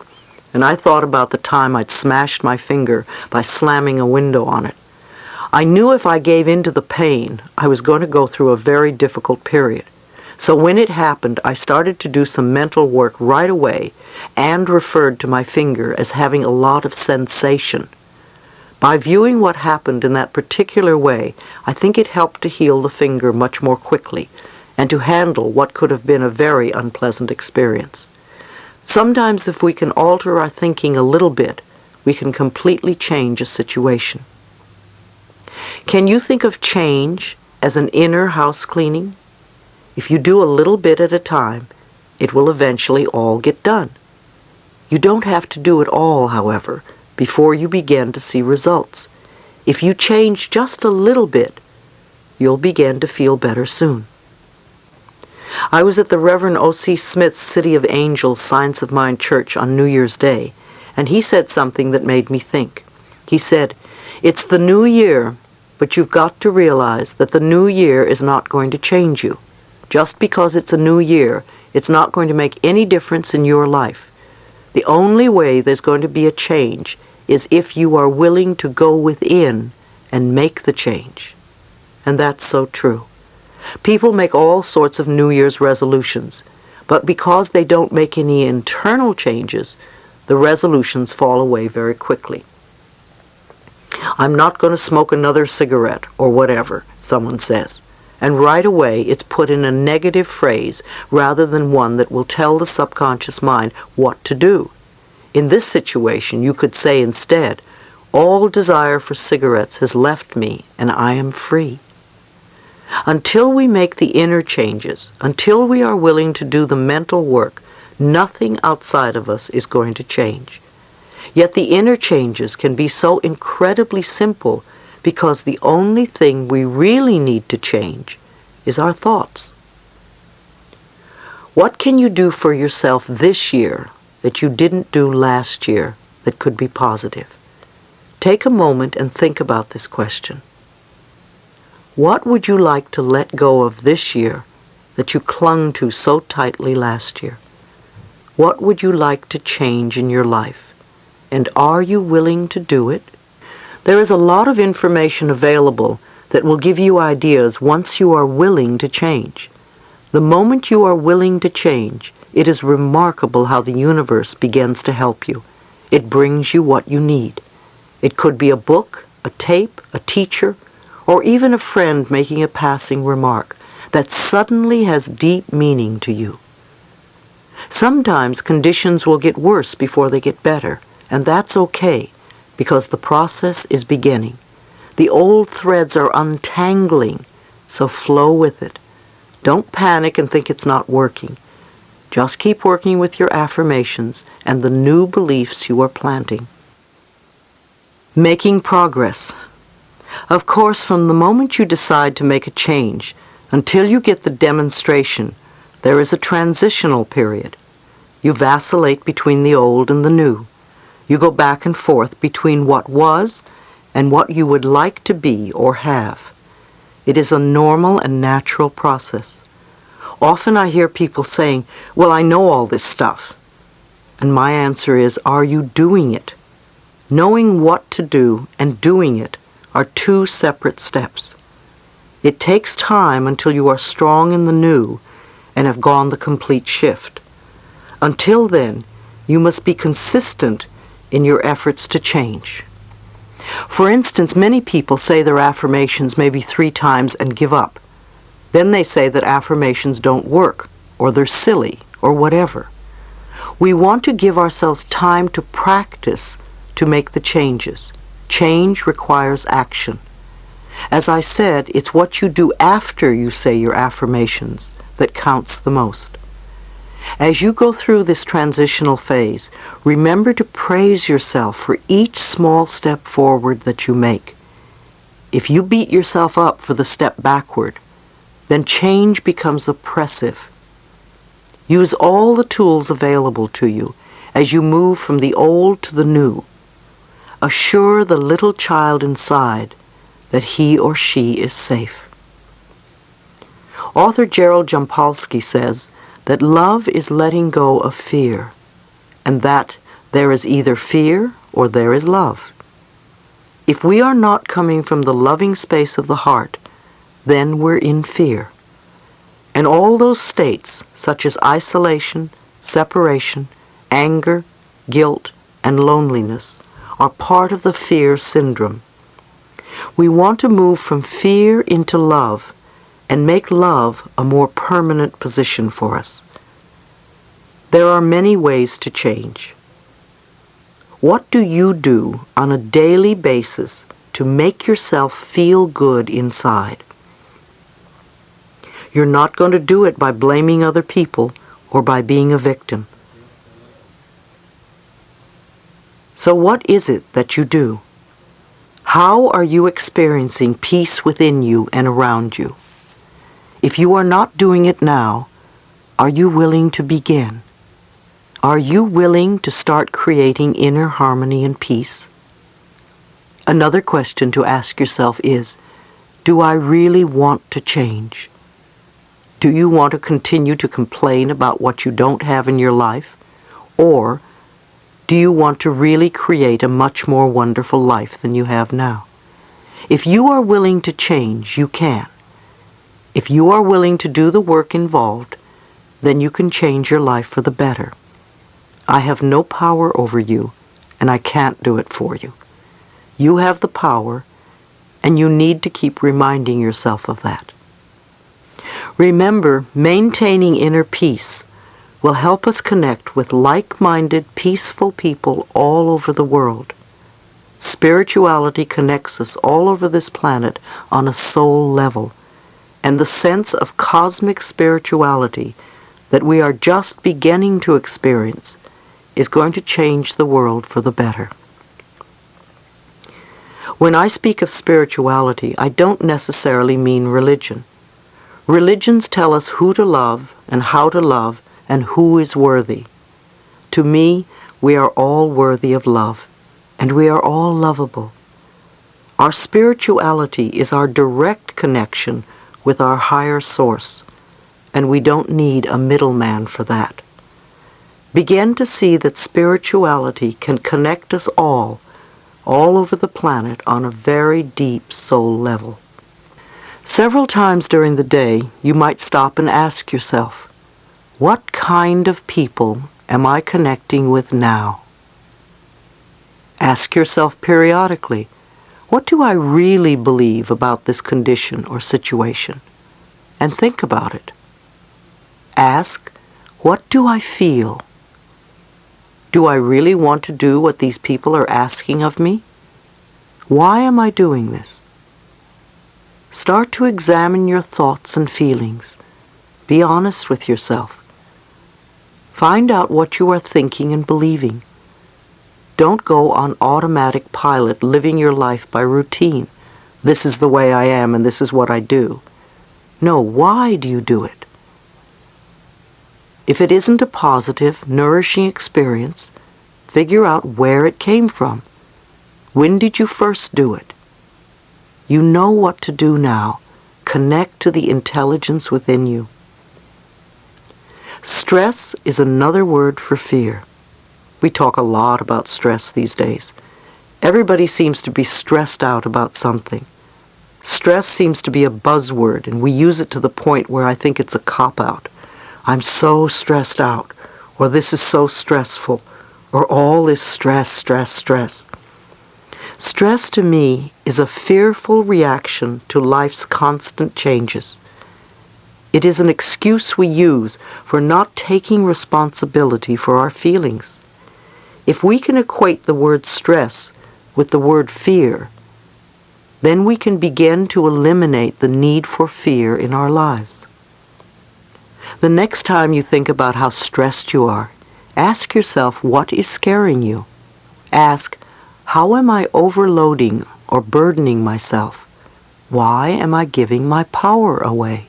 A: and I thought about the time I'd smashed my finger by slamming a window on it. I knew if I gave in to the pain, I was going to go through a very difficult period. So when it happened, I started to do some mental work right away and referred to my finger as having a lot of sensation. By viewing what happened in that particular way, I think it helped to heal the finger much more quickly and to handle what could have been a very unpleasant experience. Sometimes if we can alter our thinking a little bit, we can completely change a situation. Can you think of change as an inner house cleaning? If you do a little bit at a time, it will eventually all get done. You don't have to do it all, however, before you begin to see results. If you change just a little bit, you'll begin to feel better soon. I was at the Reverend O.C. Smith's City of Angels Science of Mind Church on New Year's Day, and he said something that made me think. He said, "It's the new year, but you've got to realize that the new year is not going to change you. Just because it's a new year, it's not going to make any difference in your life. The only way there's going to be a change is if you are willing to go within and make the change." And that's so true. People make all sorts of New Year's resolutions, but because they don't make any internal changes, the resolutions fall away very quickly. "I'm not going to smoke another cigarette," or whatever someone says. And right away it's put in a negative phrase rather than one that will tell the subconscious mind what to do. In this situation, you could say instead, "All desire for cigarettes has left me and I am free." Until we make the inner changes, until we are willing to do the mental work, nothing outside of us is going to change. Yet the inner changes can be so incredibly simple because the only thing we really need to change is our thoughts. What can you do for yourself this year that you didn't do last year that could be positive? Take a moment and think about this question. What would you like to let go of this year that you clung to so tightly last year? What would you like to change in your life? And are you willing to do it? There is a lot of information available that will give you ideas once you are willing to change. The moment you are willing to change, it is remarkable how the universe begins to help you. It brings you what you need. It could be a book, a tape, a teacher, or even a friend making a passing remark that suddenly has deep meaning to you. Sometimes conditions will get worse before they get better, and that's okay, because the process is beginning. The old threads are untangling, so flow with it. Don't panic and think it's not working. Just keep working with your affirmations and the new beliefs you are planting. Making progress. Of course, from the moment you decide to make a change until you get the demonstration, there is a transitional period. You vacillate between the old and the new. You go back and forth between what was and what you would like to be or have. It is a normal and natural process. Often I hear people saying, "Well, I know all this stuff." And my answer is, are you doing it? Knowing what to do and doing it are two separate steps. It takes time until you are strong in the new and have gone the complete shift. Until then, you must be consistent in your efforts to change. For instance, many people say their affirmations maybe 3 times and give up. Then they say that affirmations don't work, or they're silly, or whatever. We want to give ourselves time to practice to make the changes. Change requires action. As I said, it's what you do after you say your affirmations that counts the most. As you go through this transitional phase, remember to praise yourself for each small step forward that you make. If you beat yourself up for the step backward, then change becomes oppressive. Use all the tools available to you as you move from the old to the new. Assure the little child inside that he or she is safe. Author Gerald Jampolsky says that love is letting go of fear, and that there is either fear or there is love. If we are not coming from the loving space of the heart, then we're in fear. And all those states, such as isolation, separation, anger, guilt, and loneliness, are part of the fear syndrome. We want to move from fear into love and make love a more permanent position for us. There are many ways to change. What do you do on a daily basis to make yourself feel good inside? You're not going to do it by blaming other people or by being a victim. So what is it that you do? How are you experiencing peace within you and around you? If you are not doing it now, are you willing to begin? Are you willing to start creating inner harmony and peace? Another question to ask yourself is, do I really want to change? Do you want to continue to complain about what you don't have in your life? Or do you want to really create a much more wonderful life than you have now? If you are willing to change, you can. If you are willing to do the work involved, then you can change your life for the better. I have no power over you, and I can't do it for you. You have the power, and you need to keep reminding yourself of that. Remember, maintaining inner peace will help us connect with like-minded, peaceful people all over the world. Spirituality connects us all over this planet on a soul level, and the sense of cosmic spirituality that we are just beginning to experience is going to change the world for the better. When I speak of spirituality, I don't necessarily mean religion. Religions tell us who to love and how to love and who is worthy. To me, we are all worthy of love, and we are all lovable. Our spirituality is our direct connection with our higher source, and we don't need a middleman for that. Begin to see that spirituality can connect us all over the planet on a very deep soul level. Several times during the day, you might stop and ask yourself, what kind of people am I connecting with now? Ask yourself periodically, What do I really believe about this condition or situation? And think about it. Ask, what do I feel? Do I really want to do what these people are asking of me? Why am I doing this? Start to examine your thoughts and feelings. Be honest with yourself. Find out what you are thinking and believing. Don't go on automatic pilot, living your life by routine. This is the way I am and this is what I do. No, why do you do it? If it isn't a positive, nourishing experience, figure out where it came from. When did you first do it? You know what to do now. Connect to the intelligence within you. Stress is another word for fear. We talk a lot about stress these days. Everybody seems to be stressed out about something. Stress seems to be a buzzword, and we use it to the point where I think it's a cop-out. I'm so stressed out, or this is so stressful, or all this stress, stress, stress. Stress to me is a fearful reaction to life's constant changes. It is an excuse we use for not taking responsibility for our feelings. If we can equate the word stress with the word fear, then we can begin to eliminate the need for fear in our lives. The next time you think about how stressed you are, ask yourself what is scaring you. Ask, how am I overloading or burdening myself? Why am I giving my power away?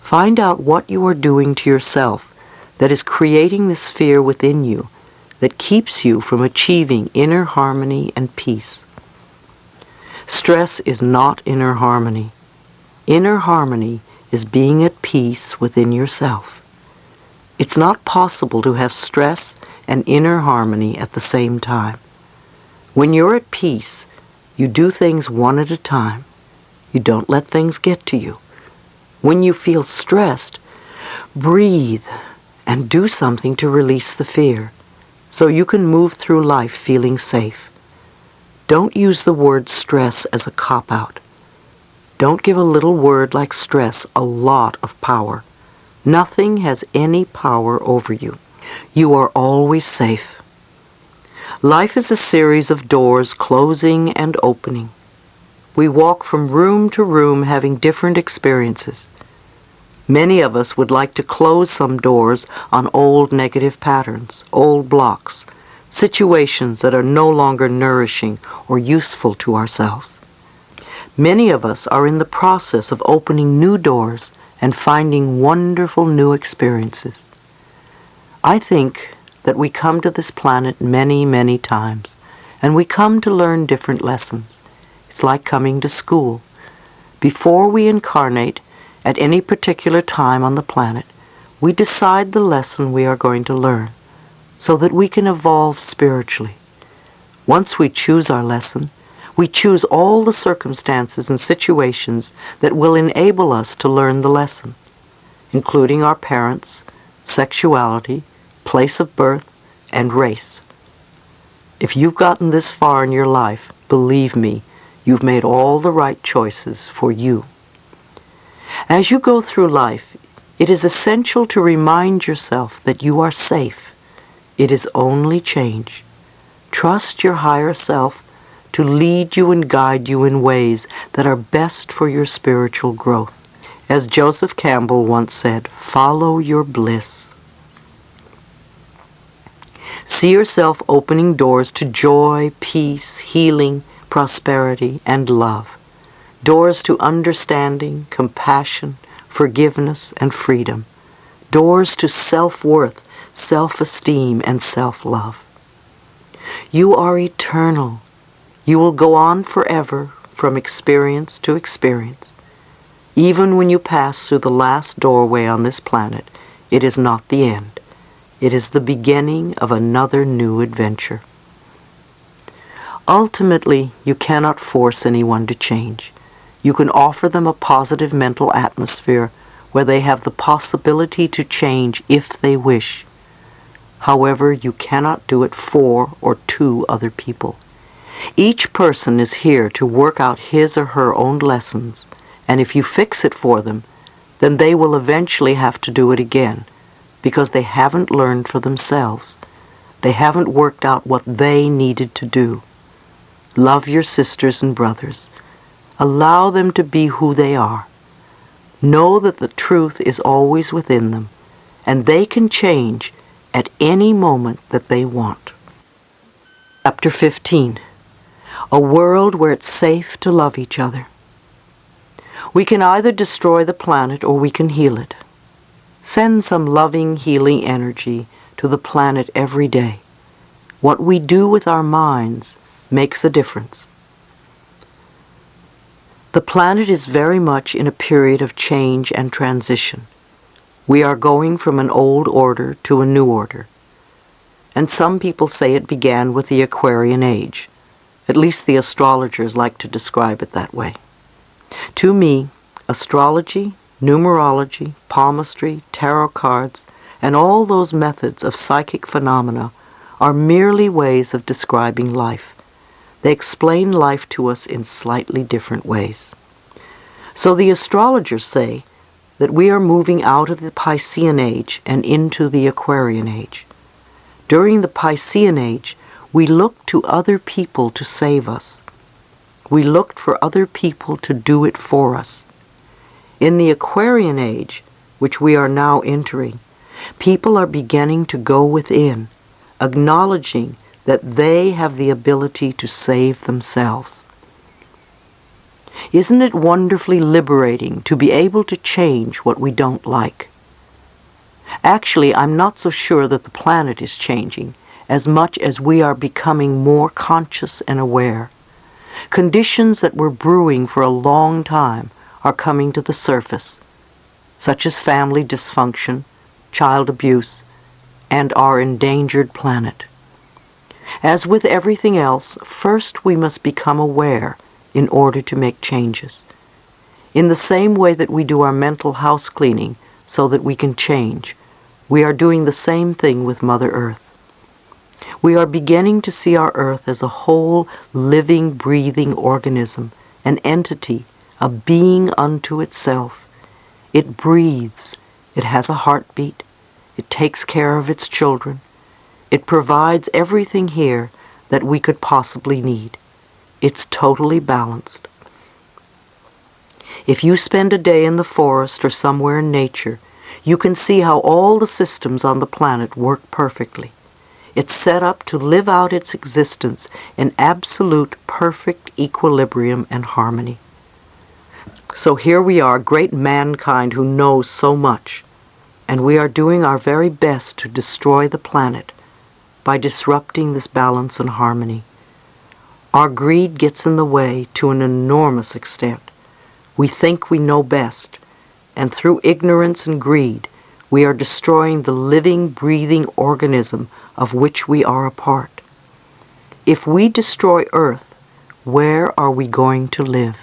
A: Find out what you are doing to yourself that is creating this fear within you that keeps you from achieving inner harmony and peace. Stress is not inner harmony. Inner harmony is being at peace within yourself. It's not possible to have stress and inner harmony at the same time. When you're at peace, you do things one at a time. You don't let things get to you. When you feel stressed, breathe and do something to release the fear, so you can move through life feeling safe. Don't use the word stress as a cop-out. Don't give a little word like stress a lot of power. Nothing has any power over you. You are always safe. Life is a series of doors closing and opening. We walk from room to room having different experiences. Many of us would like to close some doors on old negative patterns, old blocks, situations that are no longer nourishing or useful to ourselves. Many of us are in the process of opening new doors and finding wonderful new experiences. I think that we come to this planet many, many times, and we come to learn different lessons. It's like coming to school. Before we incarnate at any particular time on the planet, we decide the lesson we are going to learn so that we can evolve spiritually. Once we choose our lesson, we choose all the circumstances and situations that will enable us to learn the lesson, including our parents, sexuality, place of birth, and race. If you've gotten this far in your life, believe me, you've made all the right choices for you. As you go through life, it is essential to remind yourself that you are safe. It is only change. Trust your higher self to lead you and guide you in ways that are best for your spiritual growth. As Joseph Campbell once said, follow your bliss. See yourself opening doors to joy, peace, healing, prosperity, and love. Doors to understanding, compassion, forgiveness, and freedom. Doors to self-worth, self-esteem, and self-love. You are eternal. You will go on forever from experience to experience. Even when you pass through the last doorway on this planet, it is not the end. It is the beginning of another new adventure. Ultimately, you cannot force anyone to change. You can offer them a positive mental atmosphere where they have the possibility to change if they wish. However, you cannot do it for or to other people. Each person is here to work out his or her own lessons, and if you fix it for them, then they will eventually have to do it again, because they haven't learned for themselves. They haven't worked out what they needed to do. Love your sisters and brothers. Allow them to be who they are. Know that the truth is always within them, and they can change at any moment that they want. Chapter 15. A world where it's safe to love each other. We can either destroy the planet or we can heal it. Send some loving, healing energy to the planet every day. What we do with our minds makes a difference. The planet is very much in a period of change and transition. We are going from an old order to a new order. And some people say it began with the Aquarian Age. At least the astrologers like to describe it that way. To me, astrology, numerology, palmistry, tarot cards, and all those methods of psychic phenomena are merely ways of describing life. They explain life to us in slightly different ways. So the astrologers say that we are moving out of the Piscean Age and into the Aquarian Age. During the Piscean Age, we looked to other people to save us. We looked for other people to do it for us. In the Aquarian Age, which we are now entering, people are beginning to go within, acknowledging that they have the ability to save themselves. Isn't it wonderfully liberating to be able to change what we don't like? Actually, I'm not so sure that the planet is changing as much as we are becoming more conscious and aware. Conditions that were brewing for a long time are coming to the surface, such as family dysfunction, child abuse, and our endangered planet. As with everything else, first we must become aware in order to make changes. In the same way that we do our mental house cleaning so that we can change, we are doing the same thing with Mother Earth. We are beginning to see our Earth as a whole, living, breathing organism, an entity, a being unto itself. It breathes. It has a heartbeat. It takes care of its children. It provides everything here that we could possibly need. It's totally balanced. If you spend a day in the forest or somewhere in nature, you can see how all the systems on the planet work perfectly. It's set up to live out its existence in absolute perfect equilibrium and harmony. So here we are, great mankind who knows so much, and we are doing our very best to destroy the planet by disrupting this balance and harmony. Our greed gets in the way to an enormous extent. We think we know best, and through ignorance and greed, we are destroying the living, breathing organism of which we are a part. If we destroy Earth, where are we going to live?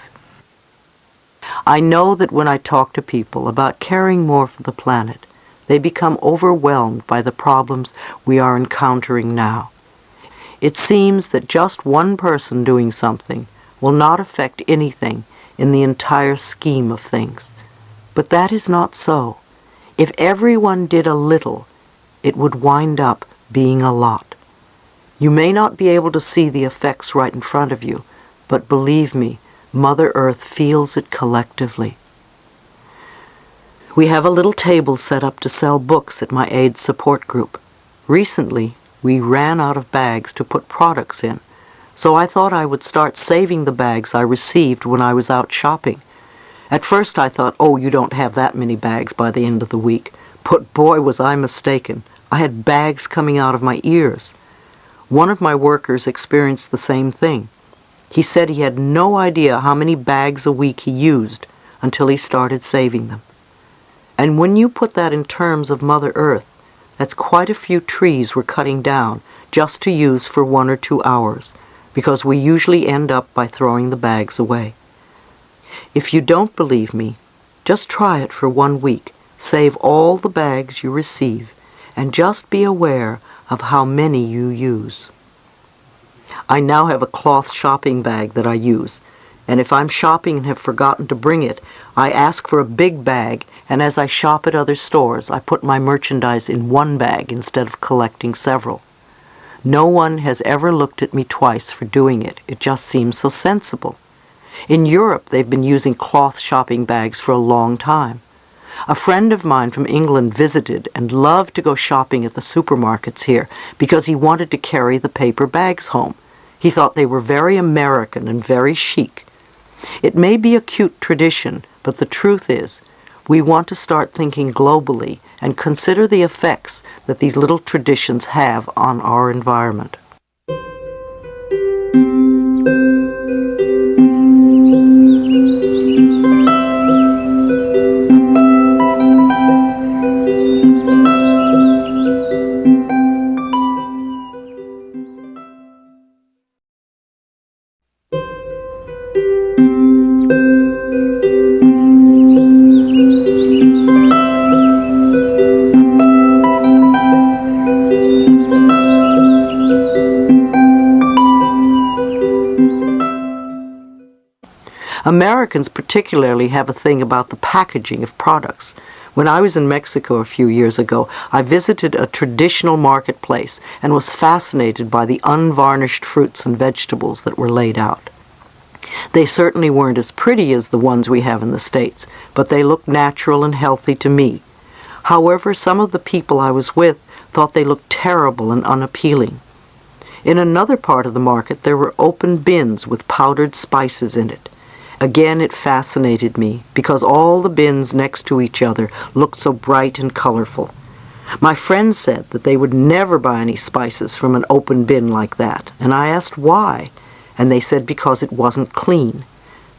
A: I know that when I talk to people about caring more for the planet, they become overwhelmed by the problems we are encountering now. It seems that just one person doing something will not affect anything in the entire scheme of things. But that is not so. If everyone did a little, it would wind up being a lot. You may not be able to see the effects right in front of you, but believe me, Mother Earth feels it collectively. We have a little table set up to sell books at my AIDS support group. Recently, we ran out of bags to put products in, so I thought I would start saving the bags I received when I was out shopping. At first I thought, oh, you don't have that many bags by the end of the week. But boy, was I mistaken. I had bags coming out of my ears. One of my workers experienced the same thing. He said he had no idea how many bags a week he used until he started saving them. And when you put that in terms of Mother Earth, that's quite a few trees we're cutting down just to use for 1 or 2 hours, because we usually end up by throwing the bags away. If you don't believe me, just try it for 1 week. Save all the bags you receive, and just be aware of how many you use. I now have a cloth shopping bag that I use, and if I'm shopping and have forgotten to bring it, I ask for a big bag, and as I shop at other stores, I put my merchandise in one bag instead of collecting several. No one has ever looked at me twice for doing it. It just seems so sensible. In Europe, they've been using cloth shopping bags for a long time. A friend of mine from England visited and loved to go shopping at the supermarkets here because he wanted to carry the paper bags home. He thought they were very American and very chic. It may be a cute tradition, but the truth is, we want to start thinking globally and consider the effects that these little traditions have on our environment. Americans particularly have a thing about the packaging of products. When I was in Mexico a few years ago, I visited a traditional marketplace and was fascinated by the unvarnished fruits and vegetables that were laid out. They certainly weren't as pretty as the ones we have in the States, but they looked natural and healthy to me. However, some of the people I was with thought they looked terrible and unappealing. In another part of the market, there were open bins with powdered spices in it. Again, it fascinated me because all the bins next to each other looked so bright and colorful. My friends said that they would never buy any spices from an open bin like that, and I asked why, and they said because it wasn't clean.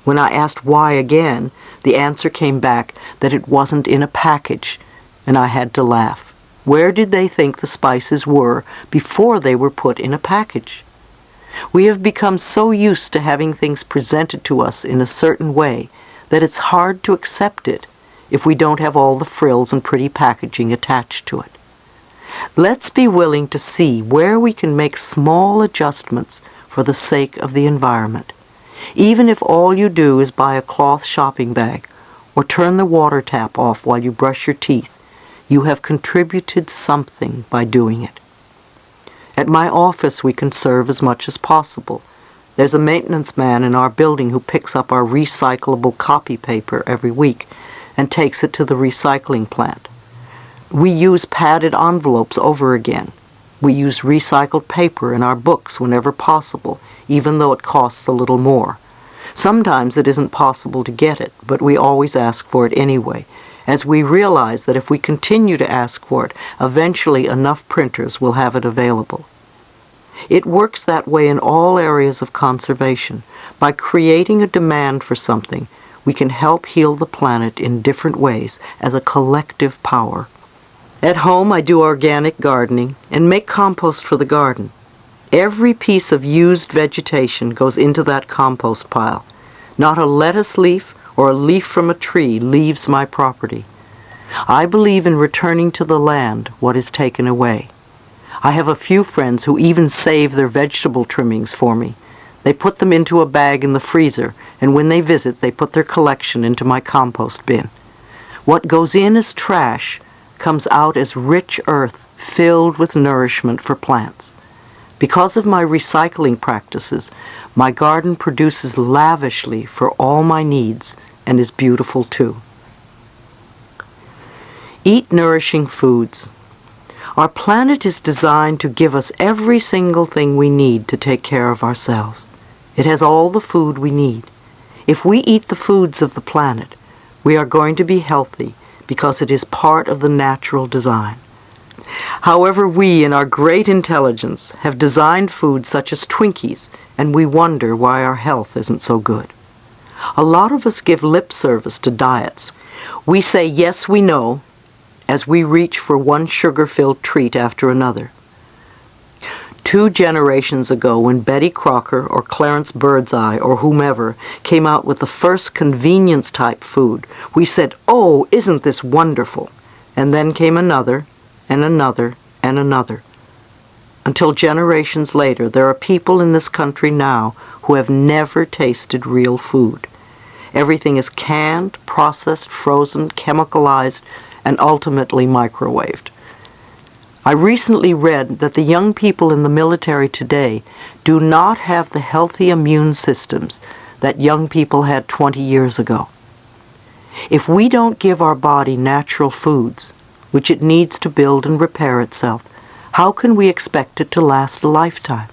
A: When I asked why again, the answer came back that it wasn't in a package, and I had to laugh. Where did they think the spices were before they were put in a package? We have become so used to having things presented to us in a certain way that it's hard to accept it if we don't have all the frills and pretty packaging attached to it. Let's be willing to see where we can make small adjustments for the sake of the environment. Even if all you do is buy a cloth shopping bag or turn the water tap off while you brush your teeth, you have contributed something by doing it. At my office, we conserve as much as possible. There's a maintenance man in our building who picks up our recyclable copy paper every week and takes it to the recycling plant. We use padded envelopes over again. We use recycled paper in our books whenever possible, even though it costs a little more. Sometimes it isn't possible to get it, but we always ask for it anyway, as we realize that if we continue to ask for it, eventually enough printers will have it available. It works that way in all areas of conservation. By creating a demand for something, we can help heal the planet in different ways as a collective power. At home, I do organic gardening and make compost for the garden. Every piece of used vegetation goes into that compost pile. Not a lettuce leaf or a leaf from a tree leaves my property. I believe in returning to the land what is taken away. I have a few friends who even save their vegetable trimmings for me. They put them into a bag in the freezer, and when they visit, they put their collection into my compost bin. What goes in as trash comes out as rich earth filled with nourishment for plants. Because of my recycling practices, my garden produces lavishly for all my needs and is beautiful too. Eat nourishing foods. Our planet is designed to give us every single thing we need to take care of ourselves. It has all the food we need. If we eat the foods of the planet, we are going to be healthy because it is part of the natural design. However, we, in our great intelligence, have designed foods such as Twinkies, and we wonder why our health isn't so good. A lot of us give lip service to diets. We say, yes, we know, as we reach for one sugar-filled treat after another. 2 generations ago, when Betty Crocker or Clarence Birdseye or whomever came out with the first convenience-type food, we said, oh, isn't this wonderful? And then came another, and another, and another. until generations later, there are people in this country now who have never tasted real food. Everything is canned, processed, frozen, chemicalized, and ultimately microwaved. I recently read that the young people in the military today do not have the healthy immune systems that young people had 20 years ago. If we don't give our body natural foods, which it needs to build and repair itself, how can we expect it to last a lifetime?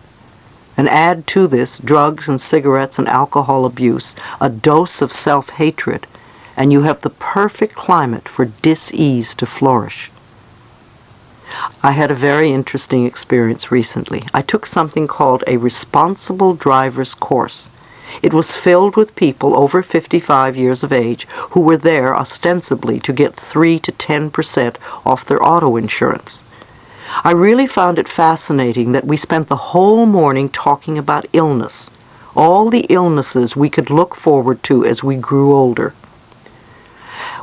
A: And add to this drugs and cigarettes and alcohol abuse, a dose of self-hatred, and you have the perfect climate for dis-ease to flourish. I had a very interesting experience recently. I took something called a responsible driver's course. It was filled with people over 55 years of age who were there ostensibly to get 3 to 10% off their auto insurance. I really found it fascinating that we spent the whole morning talking about illness, all the illnesses we could look forward to as we grew older.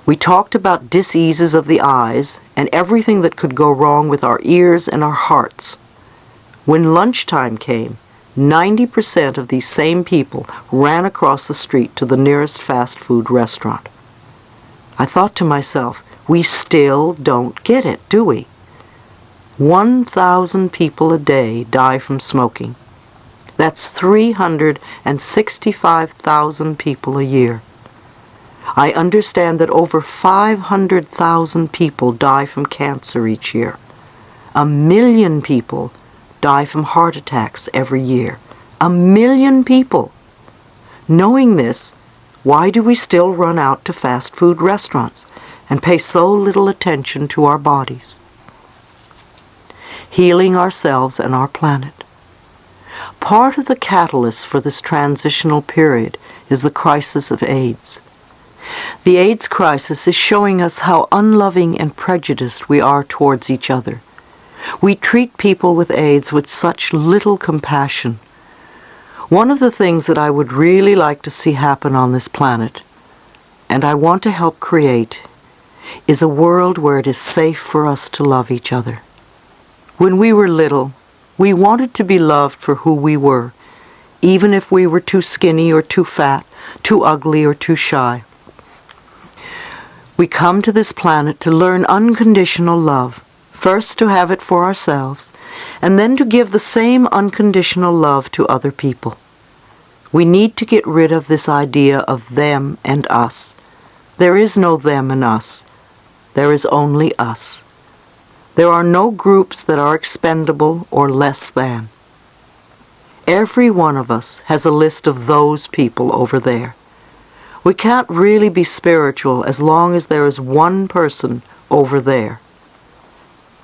A: We talked about diseases of the eyes and everything that could go wrong with our ears and our hearts. When lunchtime came, 90% of these same people ran across the street to the nearest fast food restaurant. I thought to myself, we still don't get it, do we? 1,000 people a day die from smoking. That's 365,000 people a year. I understand that over 500,000 people die from cancer each year. 1 million people die from heart attacks every year. 1 million people. Knowing this, why do we still run out to fast food restaurants and pay so little attention to our bodies? Healing ourselves and our planet. Part of the catalyst for this transitional period is the crisis of AIDS. The AIDS crisis is showing us how unloving and prejudiced we are towards each other. We treat people with AIDS with such little compassion. One of the things that I would really like to see happen on this planet, and I want to help create, is a world where it is safe for us to love each other. When we were little, we wanted to be loved for who we were, even if we were too skinny or too fat, too ugly or too shy. We come to this planet to learn unconditional love, first to have it for ourselves, and then to give the same unconditional love to other people. We need to get rid of this idea of them and us. There is no them and us. There is only us. There are no groups that are expendable or less than. Every one of us has a list of those people over there. We can't really be spiritual as long as there is one person over there.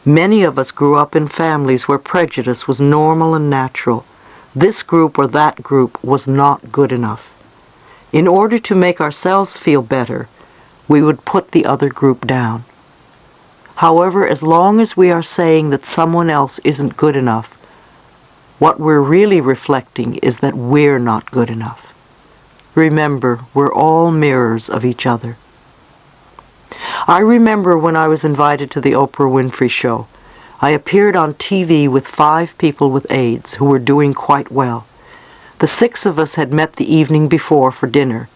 A: Many of us grew up in families where prejudice was normal and natural. This group or that group was not good enough. In order to make ourselves feel better, we would put the other group down. However, as long as we are saying that someone else isn't good enough, what we're really reflecting is that we're not good enough. Remember, we're all mirrors of each other. I remember when I was invited to the Oprah Winfrey Show. I appeared on TV with 5 people with AIDS who were doing quite well. The 6 of us had met the evening before for dinner,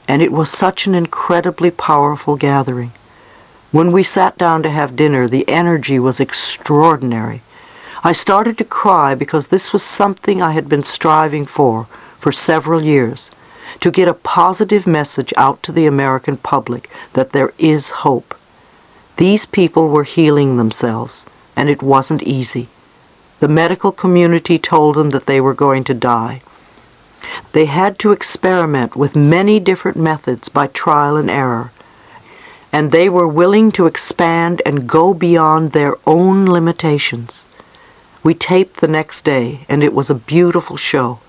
A: and it was such an incredibly powerful gathering. When we sat down to have dinner, the energy was extraordinary. I started to cry because this was something I had been striving for several years, to get a positive message out to the American public that there is hope. These people were healing themselves, and it wasn't easy. The medical community told them that they were going to die. They had to experiment with many different methods by trial and error, and they were willing to expand and go beyond their own limitations. We taped the next day, and it was a beautiful show.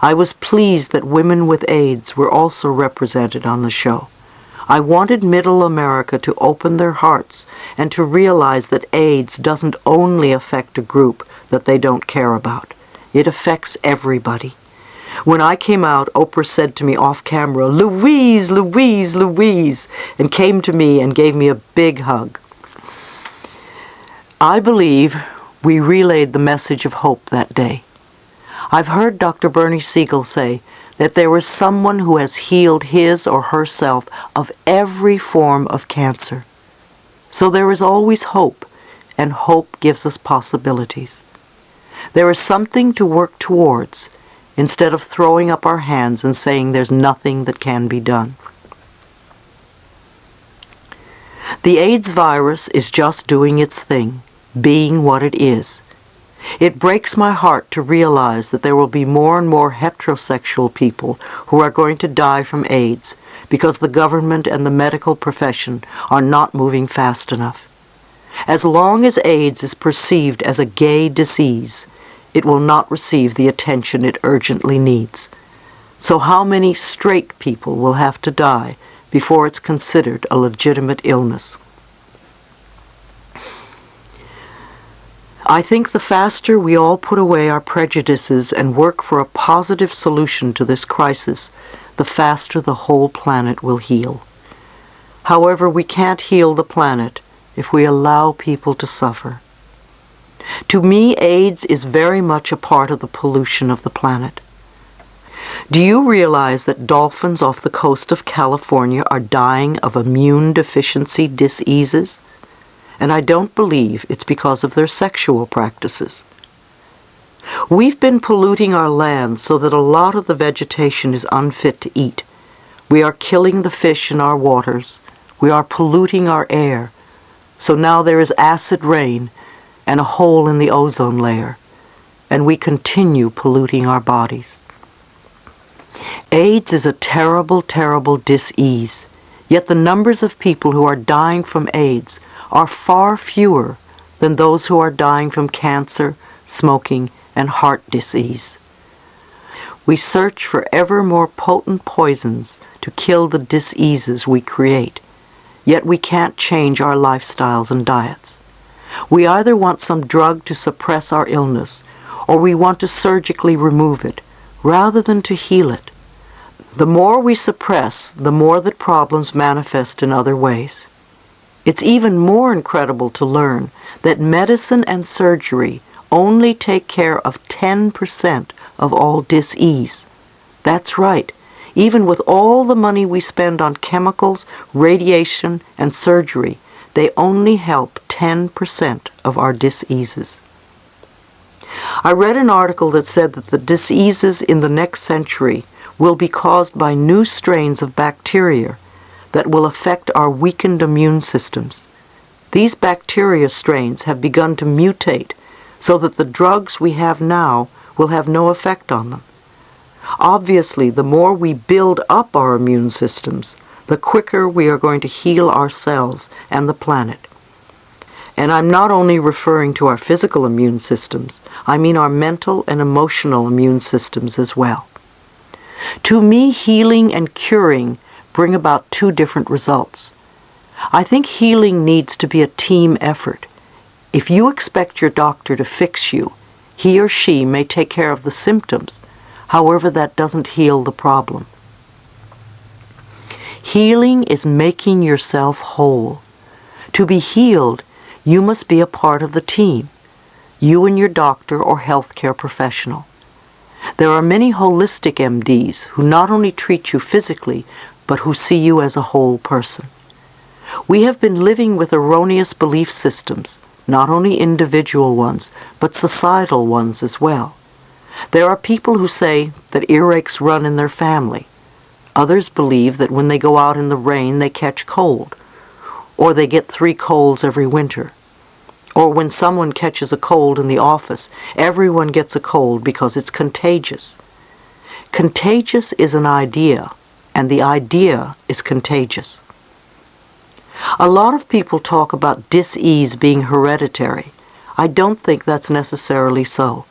A: I was pleased that women with AIDS were also represented on the show. I wanted Middle America to open their hearts and to realize that AIDS doesn't only affect a group that they don't care about. It affects everybody. When I came out, Oprah said to me off camera, "Louise, Louise, Louise," and came to me and gave me a big hug. I believe We relayed the message of hope that day. I've heard Dr. Bernie Siegel say that there is someone who has healed his or herself of every form of cancer. So there is always hope, and hope gives us possibilities. There is something to work towards instead of throwing up our hands and saying there's nothing that can be done. The AIDS virus is just doing its thing, being what it is. It breaks my heart to realize that there will be more and more heterosexual people who are going to die from AIDS because the government and the medical profession are not moving fast enough. As long as AIDS is perceived as a gay disease, it will not receive the attention it urgently needs. So how many straight people will have to die before it's considered a legitimate illness? I think the faster we all put away our prejudices and work for a positive solution to this crisis, the faster the whole planet will heal. However, we can't heal the planet if we allow people to suffer. To me, AIDS is very much a part of the pollution of the planet. Do you realize that dolphins off the coast of California are dying of immune deficiency diseases? And I don't believe it's because of their sexual practices. We've been polluting our land so that a lot of the vegetation is unfit to eat. We are killing the fish in our waters. We are polluting our air. So now there is acid rain and a hole in the ozone layer. And we continue polluting our bodies. AIDS is a terrible, terrible disease. Yet the numbers of people who are dying from AIDS are far fewer than those who are dying from cancer, smoking, and heart disease. We search for ever more potent poisons to kill the diseases we create, yet we can't change our lifestyles and diets. We either want some drug to suppress our illness, or we want to surgically remove it, rather than to heal it. The more we suppress, the more that problems manifest in other ways. It's even more incredible to learn that medicine and surgery only take care of 10% of all disease. That's right. Even with all the money we spend on chemicals, radiation, and surgery, they only help 10% of our diseases. I read an article that said that the diseases in the next century will be caused by new strains of bacteria that will affect our weakened immune systems. These bacteria strains have begun to mutate so that the drugs we have now will have no effect on them. Obviously, the more we build up our immune systems, the quicker we are going to heal ourselves and the planet. And I'm not only referring to our physical immune systems, I mean our mental and emotional immune systems as well. To me, healing and curing bring about two different results. I think healing needs to be a team effort. If you expect your doctor to fix you, he or she may take care of the symptoms. However, that doesn't heal the problem. Healing is making yourself whole. To be healed, you must be a part of the team, you and your doctor or healthcare professional. There are many holistic MDs who not only treat you physically, but who see you as a whole person. We have been living with erroneous belief systems, not only individual ones, but societal ones as well. There are people who say that earaches run in their family. Others believe that when they go out in the rain they catch cold, or they get 3 colds every winter. Or when someone catches a cold in the office, everyone gets a cold because it's contagious. Contagious is an idea, and the idea is contagious. A lot of people talk about dis-ease being hereditary. I don't think that's necessarily so.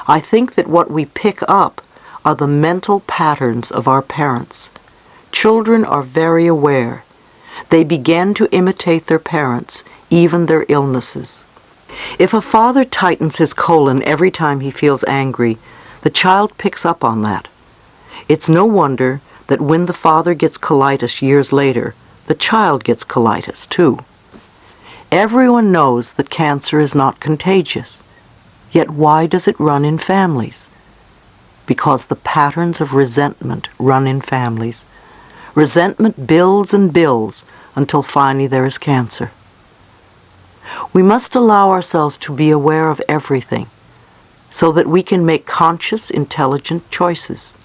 A: I think that what we pick up are the mental patterns of our parents. Children are very aware. They begin to imitate their parents, even their illnesses. If a father tightens his colon every time he feels angry, the child picks up on that. It's no wonder that when the father gets colitis years later, the child gets colitis too. Everyone knows that cancer is not contagious, Yet why does it run in families? Because the patterns of resentment run in families. Resentment builds and builds until finally there is cancer. We must allow ourselves to be aware of everything so that we can make conscious, intelligent choices.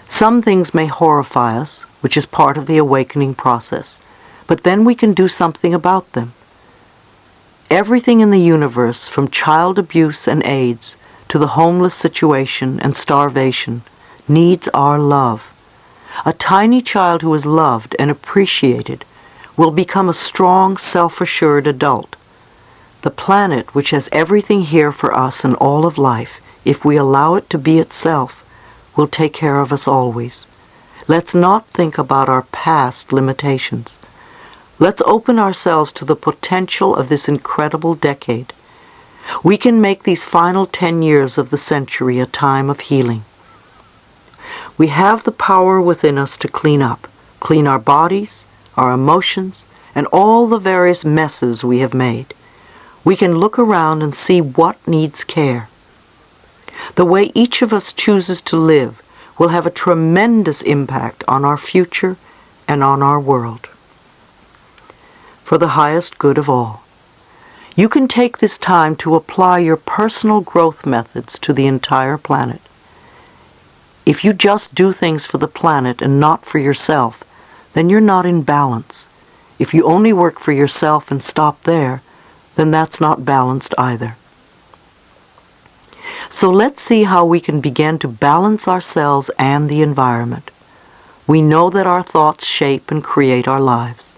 A: Some things may horrify us, which is part of the awakening process, but then we can do something about them. Everything in the universe, from child abuse and AIDS to the homeless situation and starvation, needs our love. A tiny child who is loved and appreciated will become a strong, self-assured adult. The planet, which has everything here for us and all of life, if we allow it to be itself, will take care of us always. Let's not think about our past limitations. Let's open ourselves to the potential of this incredible decade. We can make these final 10 years of the century a time of healing. We have the power within us to clean up, clean our bodies, our emotions, and all the various messes we have made. We can look around and see what needs care. The way each of us chooses to live will have a tremendous impact on our future and on our world. For the highest good of all. You can take this time to apply your personal growth methods to the entire planet. If you just do things for the planet and not for yourself, then you're not in balance. If you only work for yourself and stop there, then that's not balanced either. So let's see how we can begin to balance ourselves and the environment. We know that our thoughts shape and create our lives.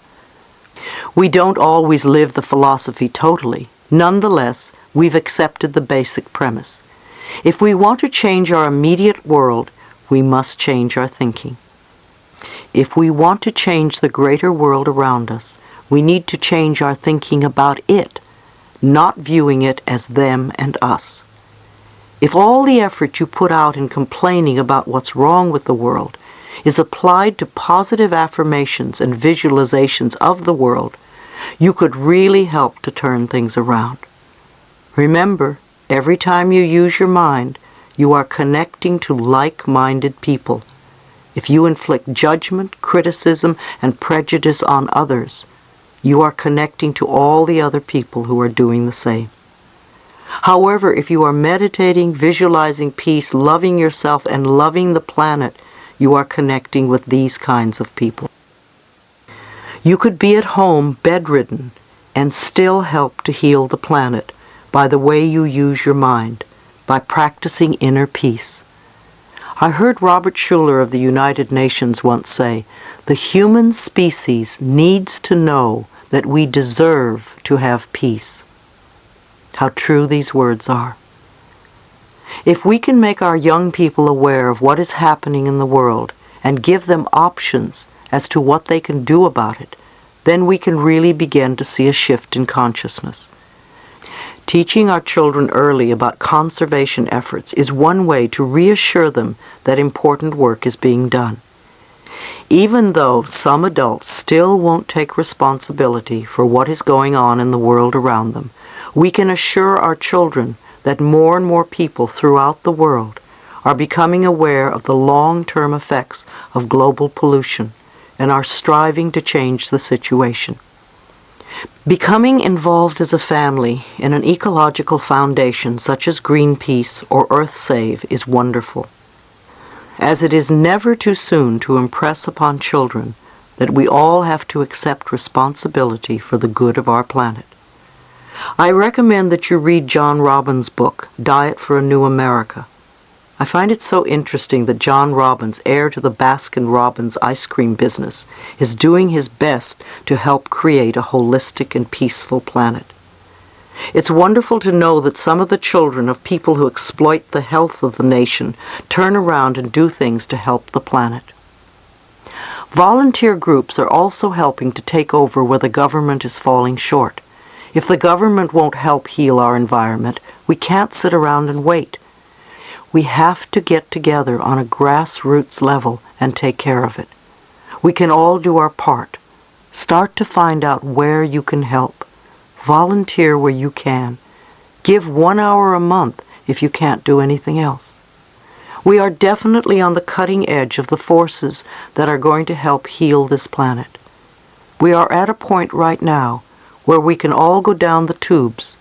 A: We don't always live the philosophy totally. Nonetheless, we've accepted the basic premise. If we want to change our immediate world, we must change our thinking. If we want to change the greater world around us, we need to change our thinking about it, not viewing it as them and us. If all the effort you put out in complaining about what's wrong with the world is applied to positive affirmations and visualizations of the world, you could really help to turn things around. Remember, every time you use your mind, you are connecting to like-minded people. If you inflict judgment, criticism, and prejudice on others, you are connecting to all the other people who are doing the same. However, if you are meditating, visualizing peace, loving yourself, and loving the planet, you are connecting with these kinds of people. You could be at home, bedridden, and still help to heal the planet by the way you use your mind, by practicing inner peace. I heard Robert Schuller of the United Nations once say, "The human species needs to know that we deserve to have peace." How true these words are. If we can make our young people aware of what is happening in the world and give them options as to what they can do about it, then we can really begin to see a shift in consciousness. Teaching our children early about conservation efforts is one way to reassure them that important work is being done. Even though some adults still won't take responsibility for what is going on in the world around them, we can assure our children that more and more people throughout the world are becoming aware of the long-term effects of global pollution and are striving to change the situation. Becoming involved as a family in an ecological foundation such as Greenpeace or EarthSave is wonderful, as it is never too soon to impress upon children that we all have to accept responsibility for the good of our planet. I recommend that you read John Robbins' book, Diet for a New America. I find it so interesting that John Robbins, heir to the Baskin-Robbins ice cream business, is doing his best to help create a holistic and peaceful planet. It's wonderful to know that some of the children of people who exploit the health of the nation turn around and do things to help the planet. Volunteer groups are also helping to take over where the government is falling short. If the government won't help heal our environment, we can't sit around and wait. We have to get together on a grassroots level and take care of it. We can all do our part. Start to find out where you can help. Volunteer where you can. Give 1 hour a month if you can't do anything else. We are definitely on the cutting edge of the forces that are going to help heal this planet. We are at a point right now where we can all go down the tubes,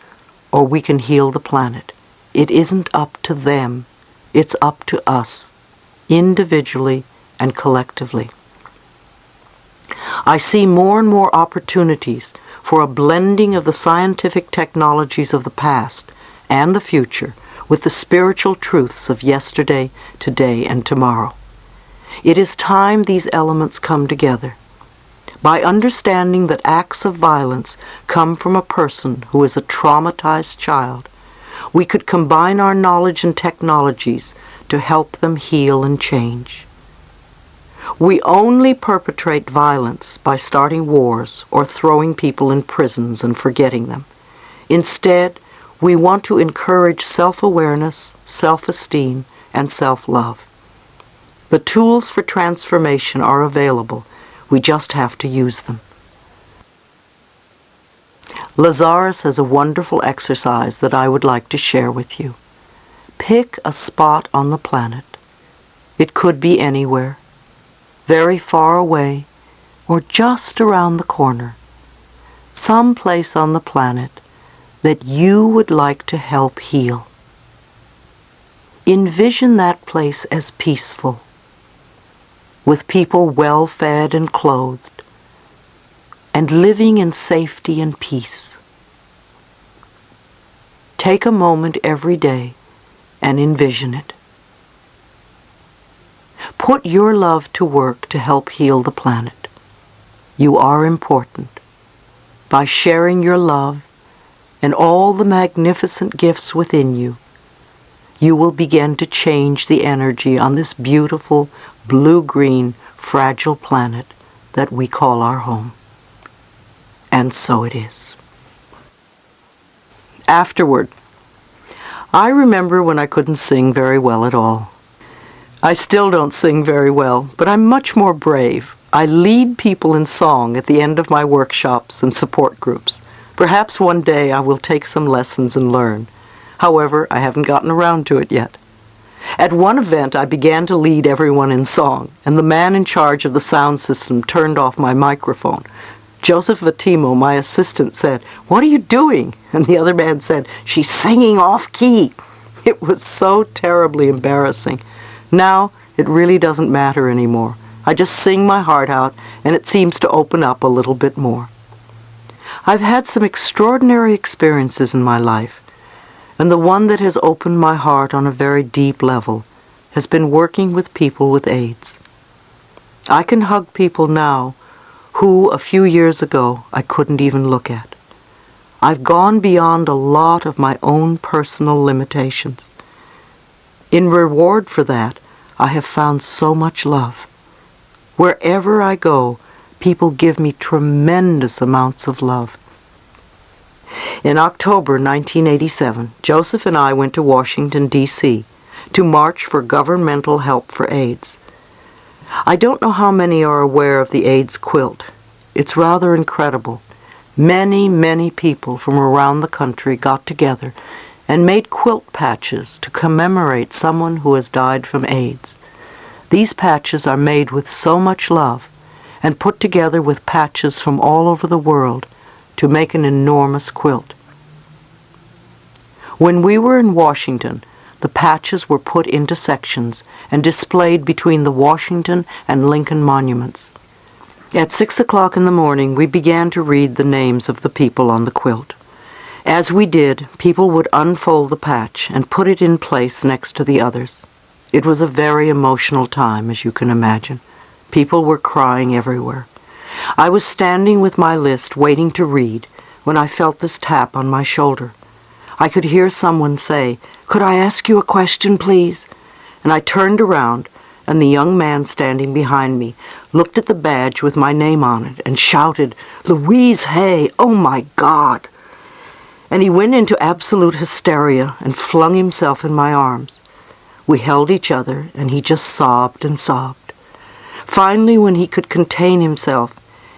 A: or we can heal the planet. It isn't up to them. It's up to us, individually and collectively. I see more and more opportunities for a blending of the scientific technologies of the past and the future with the spiritual truths of yesterday, today, and tomorrow. It is time these elements come together. By understanding that acts of violence come from a person who is a traumatized child, we could combine our knowledge and technologies to help them heal and change. We only perpetrate violence by starting wars or throwing people in prisons and forgetting them. Instead, we want to encourage self-awareness, self-esteem, and self-love. The tools for transformation are available. We just have to use them. Lazarus has a wonderful exercise that I would like to share with you. Pick a spot on the planet. It could be anywhere, very far away, or just around the corner. Some place on the planet that you would like to help heal. Envision that place as peaceful, with people well fed and clothed, and living in safety and peace. Take a moment every day and envision it. Put your love to work to help heal the planet. You are important. By sharing your love and all the magnificent gifts within you, you will begin to change the energy on this beautiful, blue-green, fragile planet that we call our home. And so it is. Afterward, I remember when I couldn't sing very well at all. I still don't sing very well, but I'm much more brave. I lead people in song at the end of my workshops and support groups. Perhaps one day I will take some lessons and learn. However, I haven't gotten around to it yet. At one event, I began to lead everyone in song, and the man in charge of the sound system turned off my microphone. Joseph Vatimo, my assistant, said, "What are you doing?" And the other man said, "She's singing off-key." It was so terribly embarrassing. Now, it really doesn't matter anymore. I just sing my heart out, and it seems to open up a little bit more. I've had some extraordinary experiences in my life, and the one that has opened my heart on a very deep level has been working with people with AIDS. I can hug people now who, a few years ago, I couldn't even look at. I've gone beyond a lot of my own personal limitations. In reward for that, I have found so much love. Wherever I go, people give me tremendous amounts of love. In October 1987, Joseph and I went to Washington, D.C. to march for governmental help for AIDS. I don't know how many are aware of the AIDS quilt. It's rather incredible. Many, many people from around the country got together and made quilt patches to commemorate someone who has died from AIDS. These patches are made with so much love and put together with patches from all over the world to make an enormous quilt. When we were in Washington, the patches were put into sections and displayed between the Washington and Lincoln monuments. At 6 o'clock in the morning, we began to read the names of the people on the quilt. As we did, people would unfold the patch and put it in place next to the others. It was a very emotional time, as you can imagine. People were crying everywhere. I was standing with my list waiting to read when I felt this tap on my shoulder. I could hear someone say, "Could I ask you a question, please?" And I turned around, and the young man standing behind me looked at the badge with my name on it and shouted, "Louise Hay, oh my God!" And he went into absolute hysteria and flung himself in my arms. We held each other, and he just sobbed and sobbed. Finally, when he could contain himself,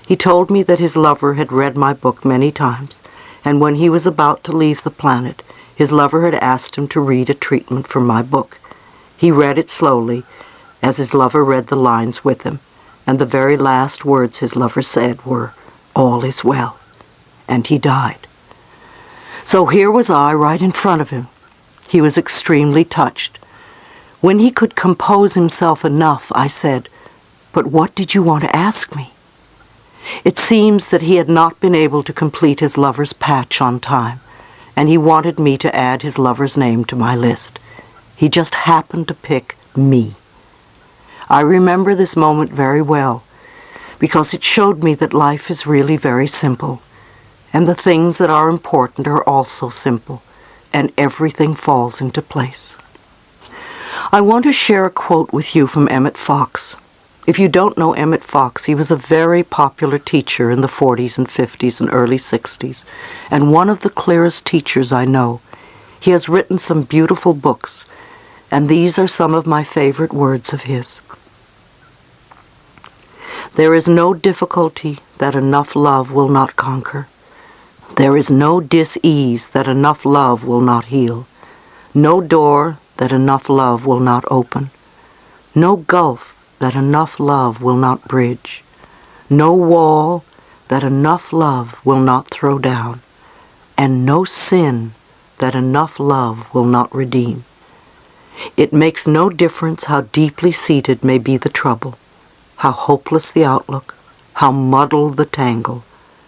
A: he told me that his lover had read my book many times, and when he was about to leave the planet, His lover had asked him to read a treatment from my book. He read it slowly, as his lover read the lines with him, and the very last words his lover said were, "All is well," and he died. So here was I right in front of him. He was extremely touched. When he could compose himself enough, I said, "But what did you want to ask me?" It seems that he had not been able to complete his lover's patch on time, and he wanted me to add his lover's name to my list. He just happened to pick me. I remember this moment very well, because it showed me that life is really very simple, and the things that are important are also simple, and everything falls into place. I want to share a quote with you from Emmett Fox. If you don't know Emmett Fox, he was a very popular teacher in the 40s and 50s and early 60s, and one of the clearest teachers I know. He has written some beautiful books, and these are some of my favorite words of his. "There is no difficulty that enough love will not conquer. There is no dis-ease that enough love will not heal. No door that enough love will not open. No gulf that enough love will not bridge. No wall that enough love will not throw down. And no sin that enough love will not redeem. It makes no difference how deeply seated may be the trouble, how hopeless the outlook, how muddled the tangle,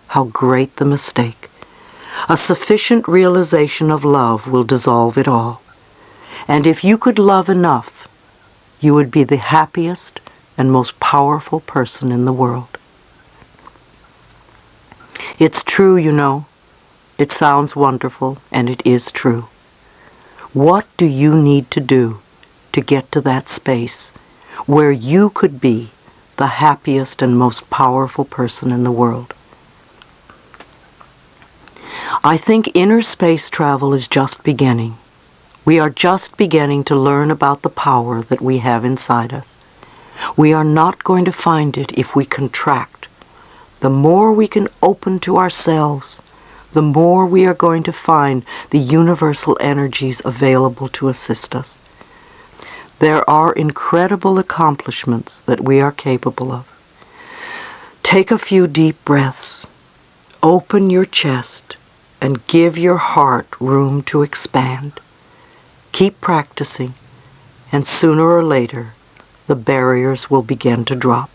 A: how great the mistake. A sufficient realization of love will dissolve it all. And if you could love enough, you would be the happiest and most powerful person in the world." It's true, you know. It sounds wonderful, and it is true. What do you need to do to get to that space where you could be the happiest and most powerful person in the world? I think inner space travel is just beginning. We are just beginning to learn about the power that we have inside us. We are not going to find it if we contract. The more we can open to ourselves, the more we are going to find the universal energies available to assist us. There are incredible accomplishments that we are capable of. Take a few deep breaths. Open your chest and give your heart room to expand. Keep practicing, and sooner or later, the barriers will begin to drop.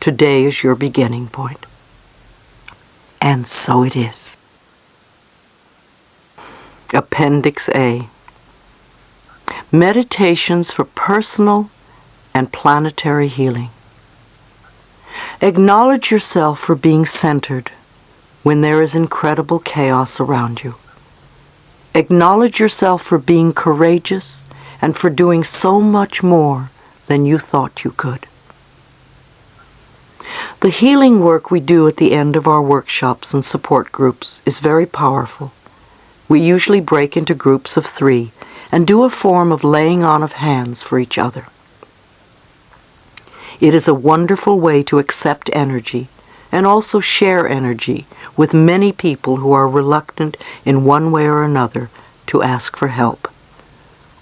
A: Today is your beginning point. And so it is. Appendix A. Meditations for personal and planetary healing. Acknowledge yourself for being centered when there is incredible chaos around you. Acknowledge yourself for being courageous and for doing so much more than you thought you could. The healing work we do at the end of our workshops and support groups is very powerful. We usually break into groups of 3 and do a form of laying on of hands for each other. It is a wonderful way to accept energy and also share energy with many people who are reluctant in one way or another to ask for help.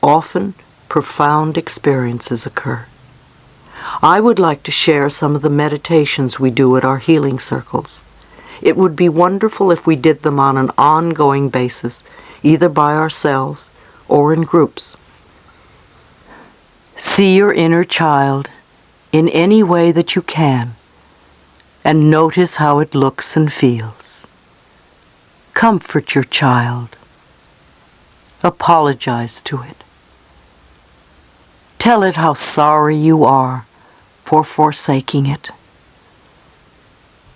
A: Often, profound experiences occur. I would like to share some of the meditations we do at our healing circles. It would be wonderful if we did them on an ongoing basis, either by ourselves or in groups. See your inner child in any way that you can, and notice how it looks and feels. Comfort your child. Apologize to it. Tell it how sorry you are for forsaking it.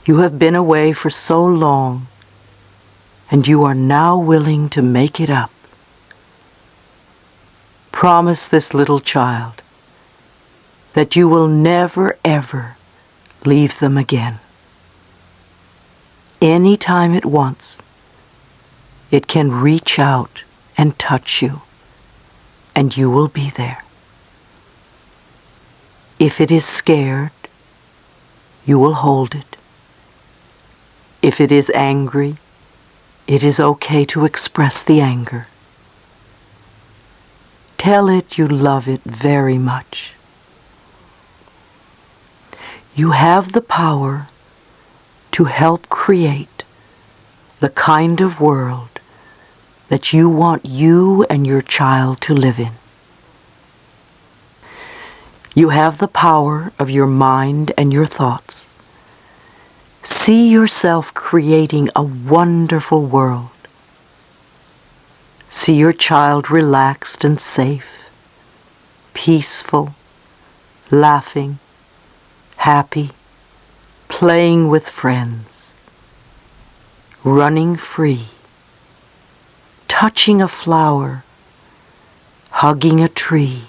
A: You have been away for so long, and you are now willing to make it up. Promise this little child that you will never, ever leave them again. Any time it wants, it can reach out and touch you, and you will be there. If it is scared, you will hold it. If it is angry, It is okay to express the anger. Tell it you love it very much. You have the power to help create the kind of world that you want you and your child to live in. You have the power of your mind and your thoughts. See yourself creating a wonderful world. See your child relaxed and safe, peaceful, laughing, happy, playing with friends, running free, touching a flower, hugging a tree,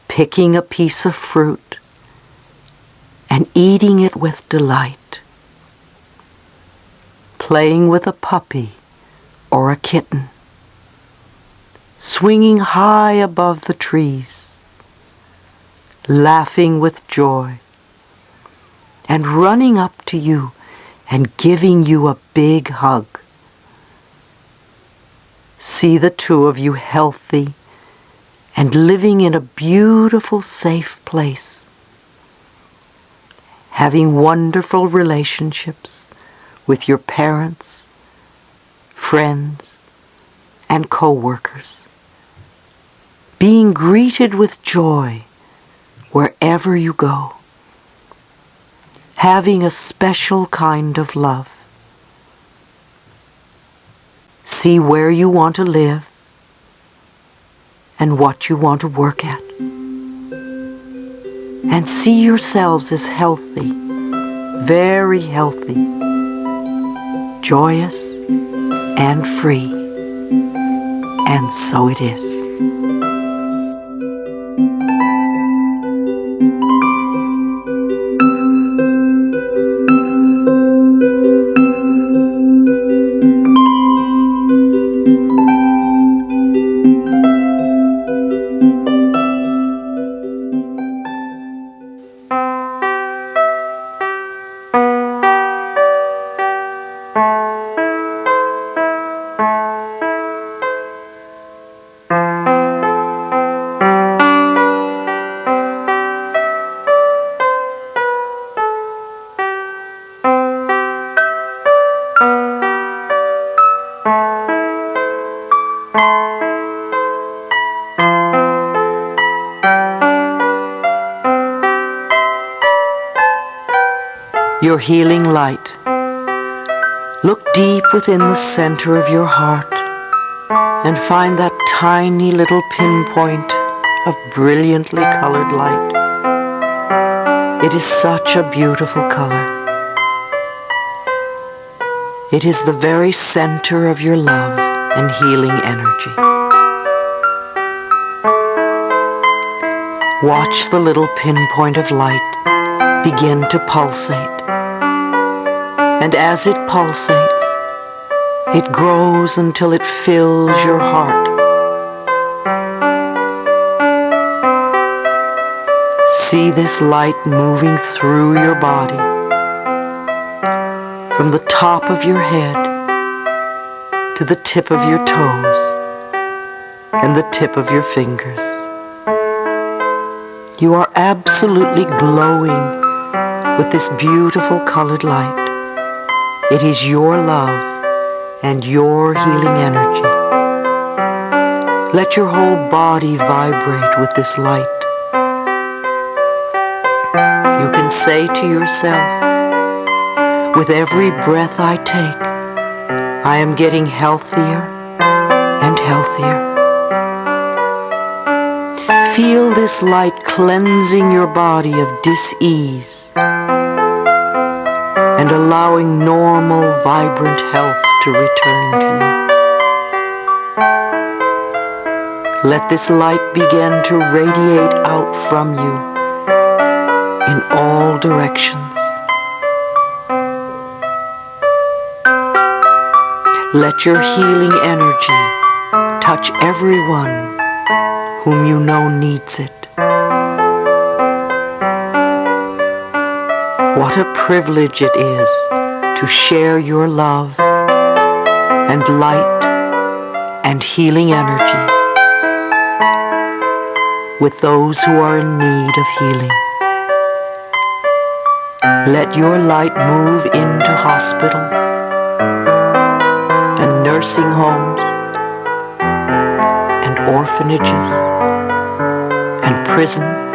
A: picking a piece of fruit, and eating it with delight, playing with a puppy or a kitten, swinging high above the trees, laughing with joy, and running up to you and giving you a big hug. See the two of you healthy and living in a beautiful, safe place, having wonderful relationships with your parents, friends, and co-workers, being greeted with joy wherever you go, having a special kind of love. See where you want to live and what you want to work at. And see yourselves as healthy, very healthy, joyous, and free. And so it is. Your healing light. Look deep within the center of your heart and find that tiny little pinpoint of brilliantly colored light. It is such a beautiful color. It is the very center of your love and healing energy. Watch the little pinpoint of light begin to pulsate. And as it pulsates, it grows until it fills your heart. See this light moving through your body, from the top of your head to the tip of your toes and the tip of your fingers. You are absolutely glowing with this beautiful colored light. It is your love and your healing energy. Let your whole body vibrate with this light. You can say to yourself, with every breath I take, I am getting healthier and healthier. Feel this light cleansing your body of dis-ease and allowing normal, vibrant health to return to you. Let this light begin to radiate out from you in all directions. Let your healing energy touch everyone whom you know needs it. What a privilege it is to share your love and light and healing energy with those who are in need of healing. Let your light move into hospitals and nursing homes and orphanages and prisons,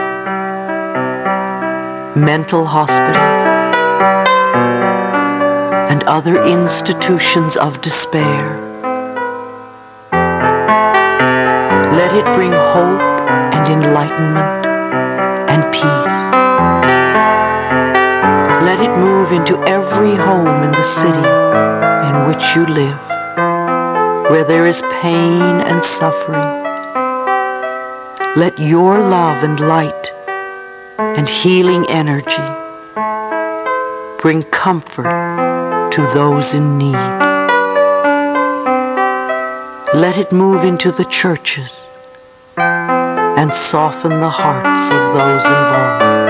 A: mental hospitals, and other institutions of despair. Let it bring hope and enlightenment and peace. Let it move into every home in the city in which you live, where there is pain and suffering. Let your love and light and healing energy bring comfort to those in need. Let it move into the churches and soften the hearts of those involved,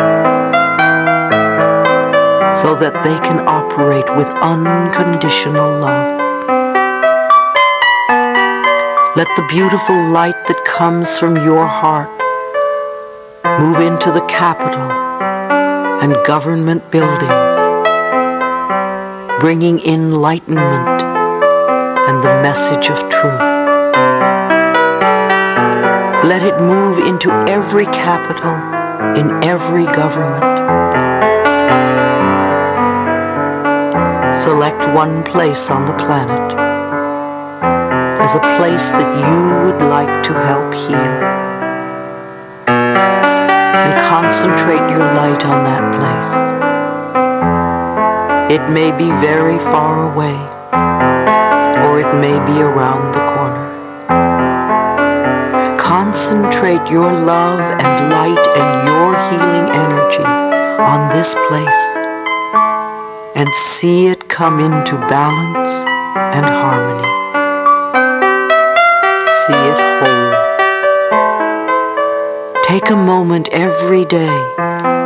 A: so that they can operate with unconditional love. Let the beautiful light that comes from your heart move into the Capitol and government buildings, bringing enlightenment and the message of truth. Let it move into every capital in every government. Select one place on the planet as a place that you would like to help heal, and concentrate your light on that place. It may be very far away, or it may be around the corner. Concentrate your love and light and your healing energy on this place, and see it come into balance and harmony. See it whole. Take a moment every day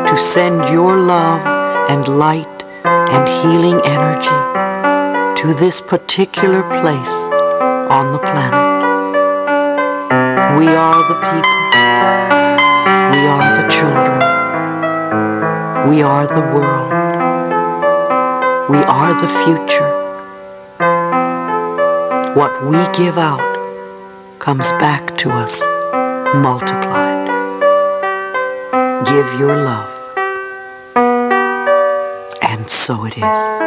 A: to send your love and light and healing energy to this particular place on the planet. We are the people. We are the children. We are the world. We are the future. What we give out comes back to us multiplied. Give your love, and so it is.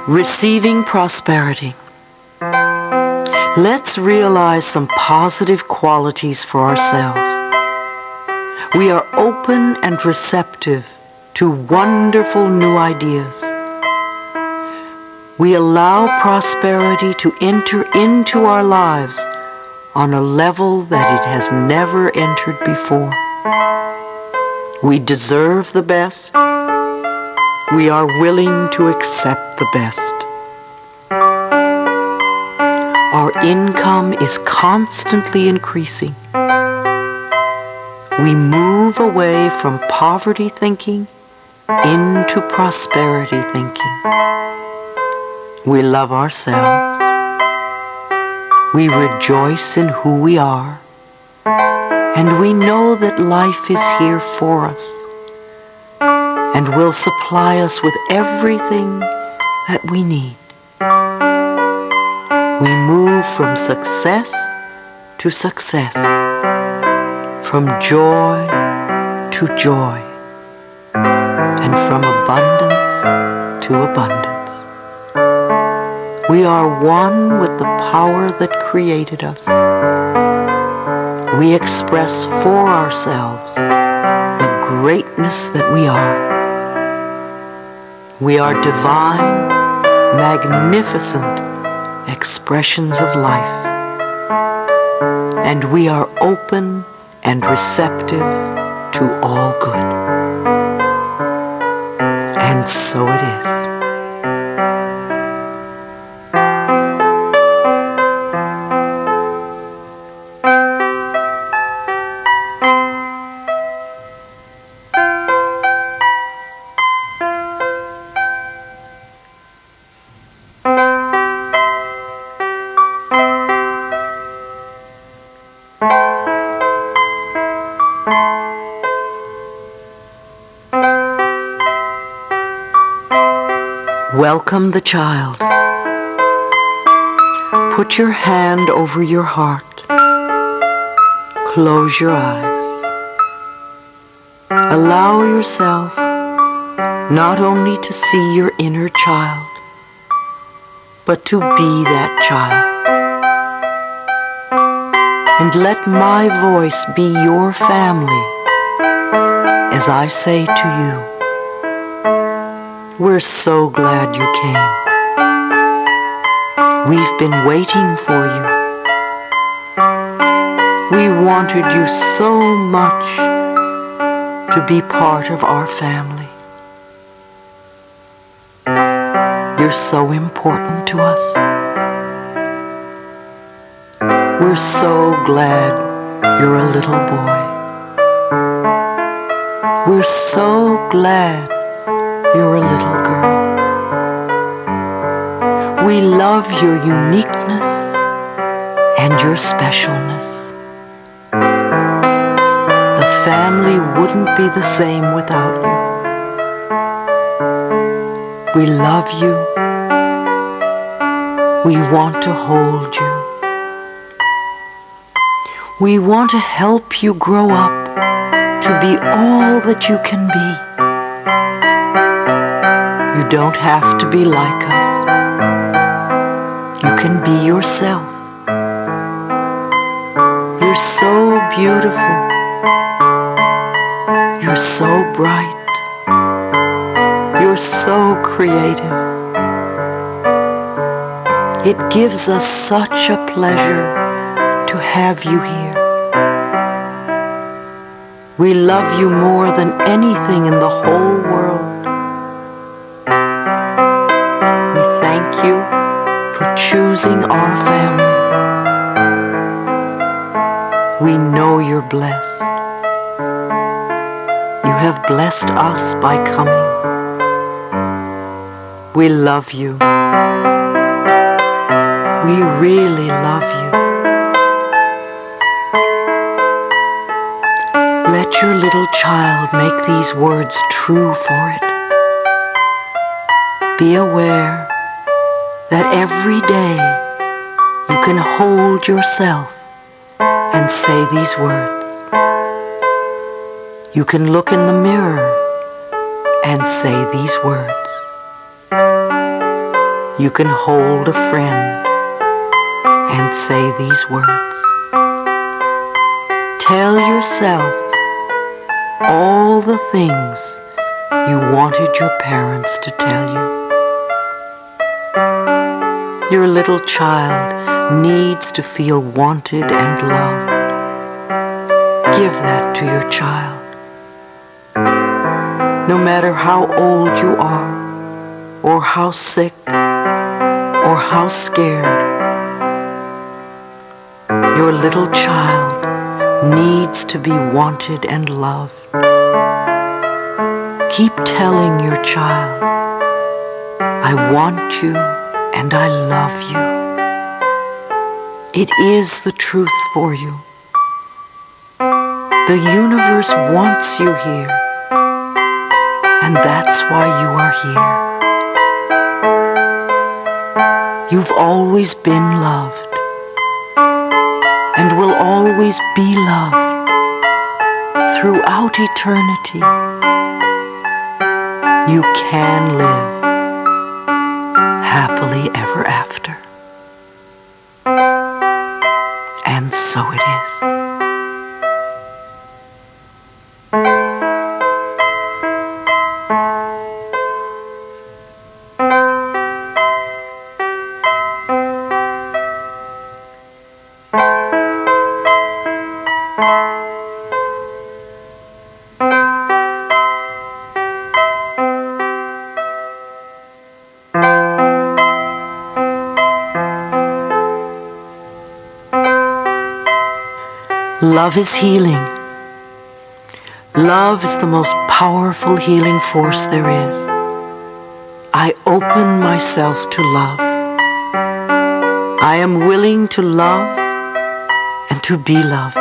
A: Receiving prosperity. Let's realize some positive qualities for ourselves. We are open and receptive to wonderful new ideas. We allow prosperity to enter into our lives on a level that it has never entered before. We deserve the best. We are willing to accept the best. Our income is constantly increasing. We move away from poverty thinking into prosperity thinking. We love ourselves. We rejoice in who we are. And we know that life is here for us and will supply us with everything that we need. We move from success to success, from joy to joy, and from abundance to abundance. We are one with the power that created us. We express for ourselves the greatness that we are. We are divine, magnificent expressions of life, and we are open and receptive to all good. And so it is. Welcome the child. Put your hand over your heart. Close your eyes. Allow yourself not only to see your inner child, but to be that child. And let my voice be your family as I say to you, we're so glad you came. We've been waiting for you. We wanted you so much to be part of our family. You're so important to us. We're so glad you're a little boy. We're so glad you're a little girl. We love your uniqueness and your specialness. The family wouldn't be the same without you. We love you. We want to hold you. We want to help you grow up to be all that you can be. You don't have to be like us. You can be yourself. You're so beautiful. You're so bright. You're so creative. It gives us such a pleasure to have you here. We love you more than anything in the whole world. We thank you for choosing our family. We know you're blessed. You have blessed us by coming. We love you. We really love you. Let your little child make these words true for it. Be aware that every day you can hold yourself and say these words. You can look in the mirror and say these words. You can hold a friend and say these words. Tell yourself all the things you wanted your parents to tell you. Your little child needs to feel wanted and loved. Give that to your child. No matter how old you are, or how sick, or how scared, your little child needs to be wanted and loved. Keep telling your child, I want you and I love you. It is the truth for you. The universe wants you here, and that's why you are here. You've always been loved, and will always be loved throughout eternity. You can live happily ever after. And so it is. Love is healing. Love is the most powerful healing force there is. I open myself to love. I am willing to love and to be loved.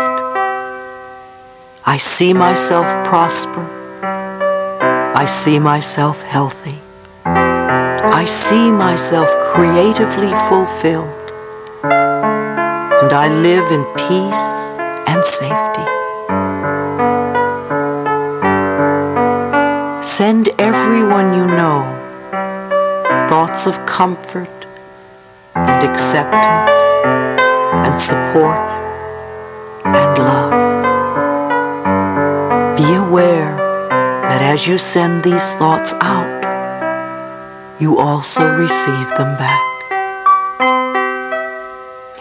A: I see myself prosper. I see myself healthy. I see myself creatively fulfilled. And I live in peace and safety. Send everyone you know thoughts of comfort and acceptance and support and love. Be aware that as you send these thoughts out, you also receive them back.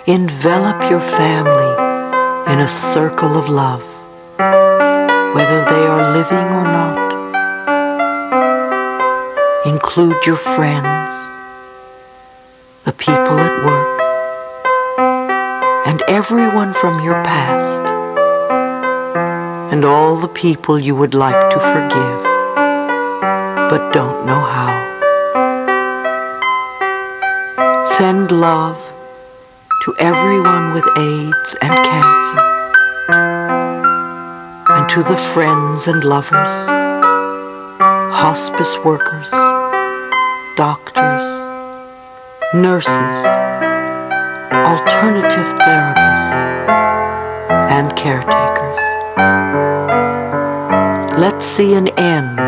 A: Envelop your family in a circle of love, whether they are living or not. Include your friends, the people at work, and everyone from your past, and all the people you would like to forgive, but don't know how. Send love to everyone with AIDS and cancer, and to the friends and lovers, hospice workers, doctors, nurses, alternative therapists, and caretakers. Let's see an end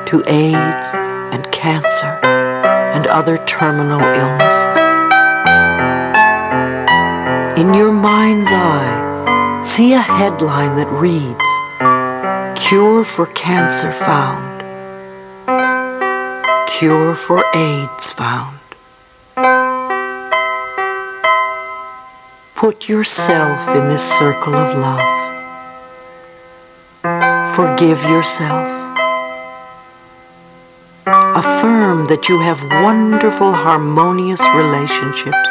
A: to AIDS and cancer and other terminal illnesses. In your mind's eye, see a headline that reads, "Cure for cancer found. Cure for AIDS found." Put yourself in this circle of love. Forgive yourself. Affirm that you have wonderful, harmonious relationships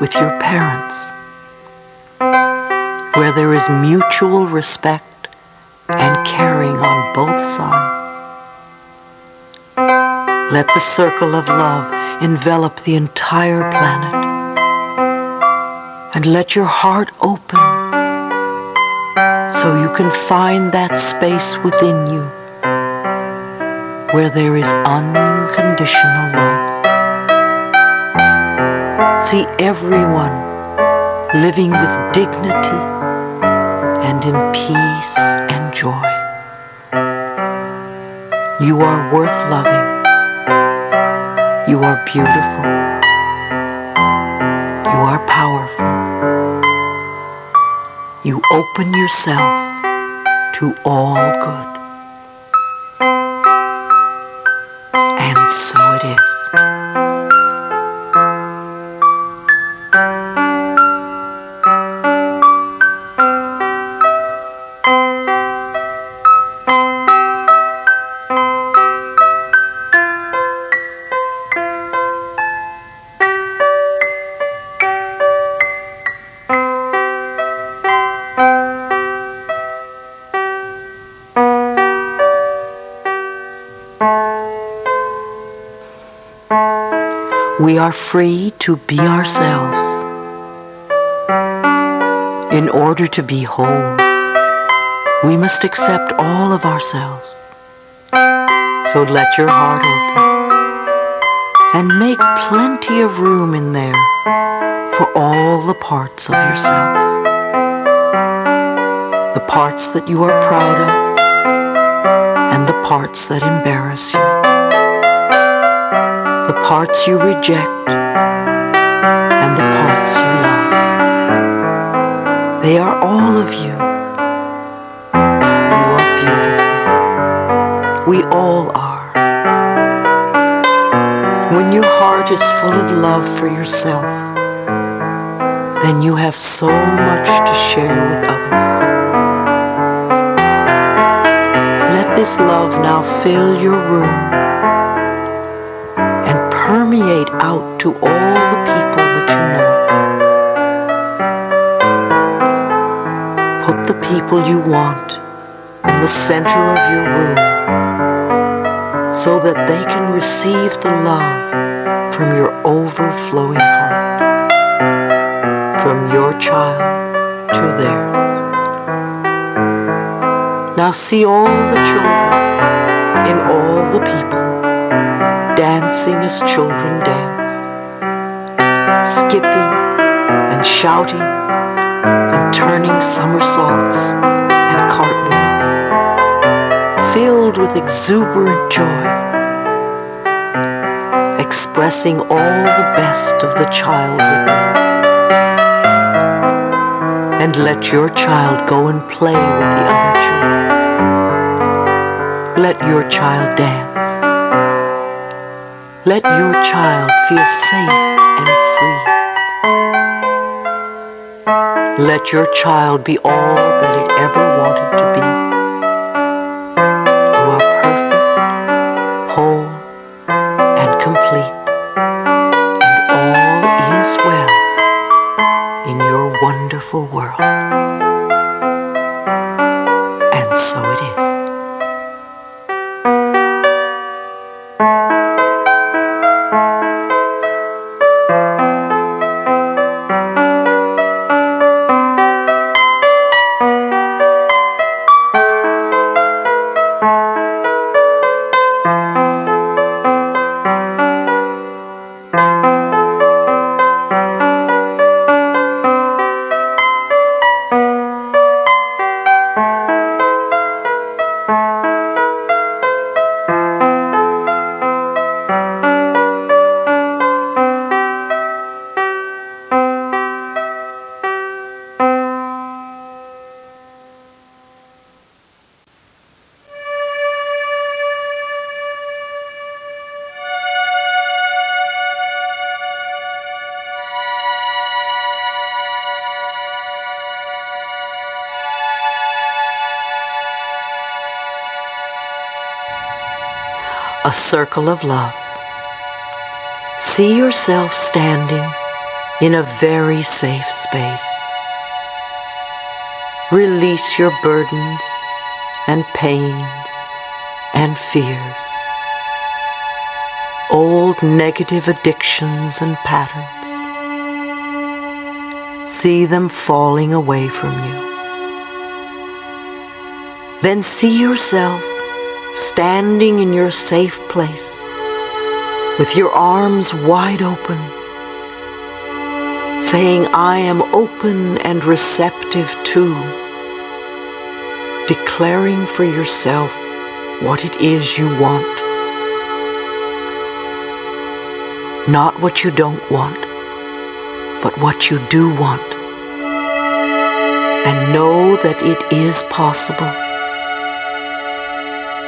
A: with your parents, where there is mutual respect and caring on both sides. Let the circle of love envelop the entire planet, and let your heart open so you can find that space within you where there is unconditional love. See everyone living with dignity and in peace and joy. You are worth loving. You are beautiful. You are powerful. You open yourself to all good. And so it is. We are free to be ourselves. In order to be whole, we must accept all of ourselves. So let your heart open and make plenty of room in there for all the parts of yourself. The parts that you are proud of and the parts that embarrass you. The parts you reject and the parts you love. They are all of you. You are beautiful. We all are. When your heart is full of love for yourself, then you have so much to share with others. this love now fill your room and permeate out to all the people that you know. Put the people you want in the center of your room so that they can receive the love from your overflowing heart, from your child to theirs. Now see all the children in all the people dancing as children dance, skipping and shouting and turning somersaults and cartwheels, filled with exuberant joy, expressing all the best of the child within. And let your child go and play with the other children. Let your child dance. Let your child feel safe and free. Let your child be all that it ever wanted to be. You are perfect, whole, and complete, and all is well in your wonderful world. And so it is. A circle of love. See yourself standing in a very safe space. Release your burdens and pains and fears, old negative addictions and patterns. See them falling away from you. Then see yourself standing in your safe place with your arms wide open, saying, I am open and receptive to, declaring for yourself what it is you want, not what you don't want, but what you do want, and know that it is possible.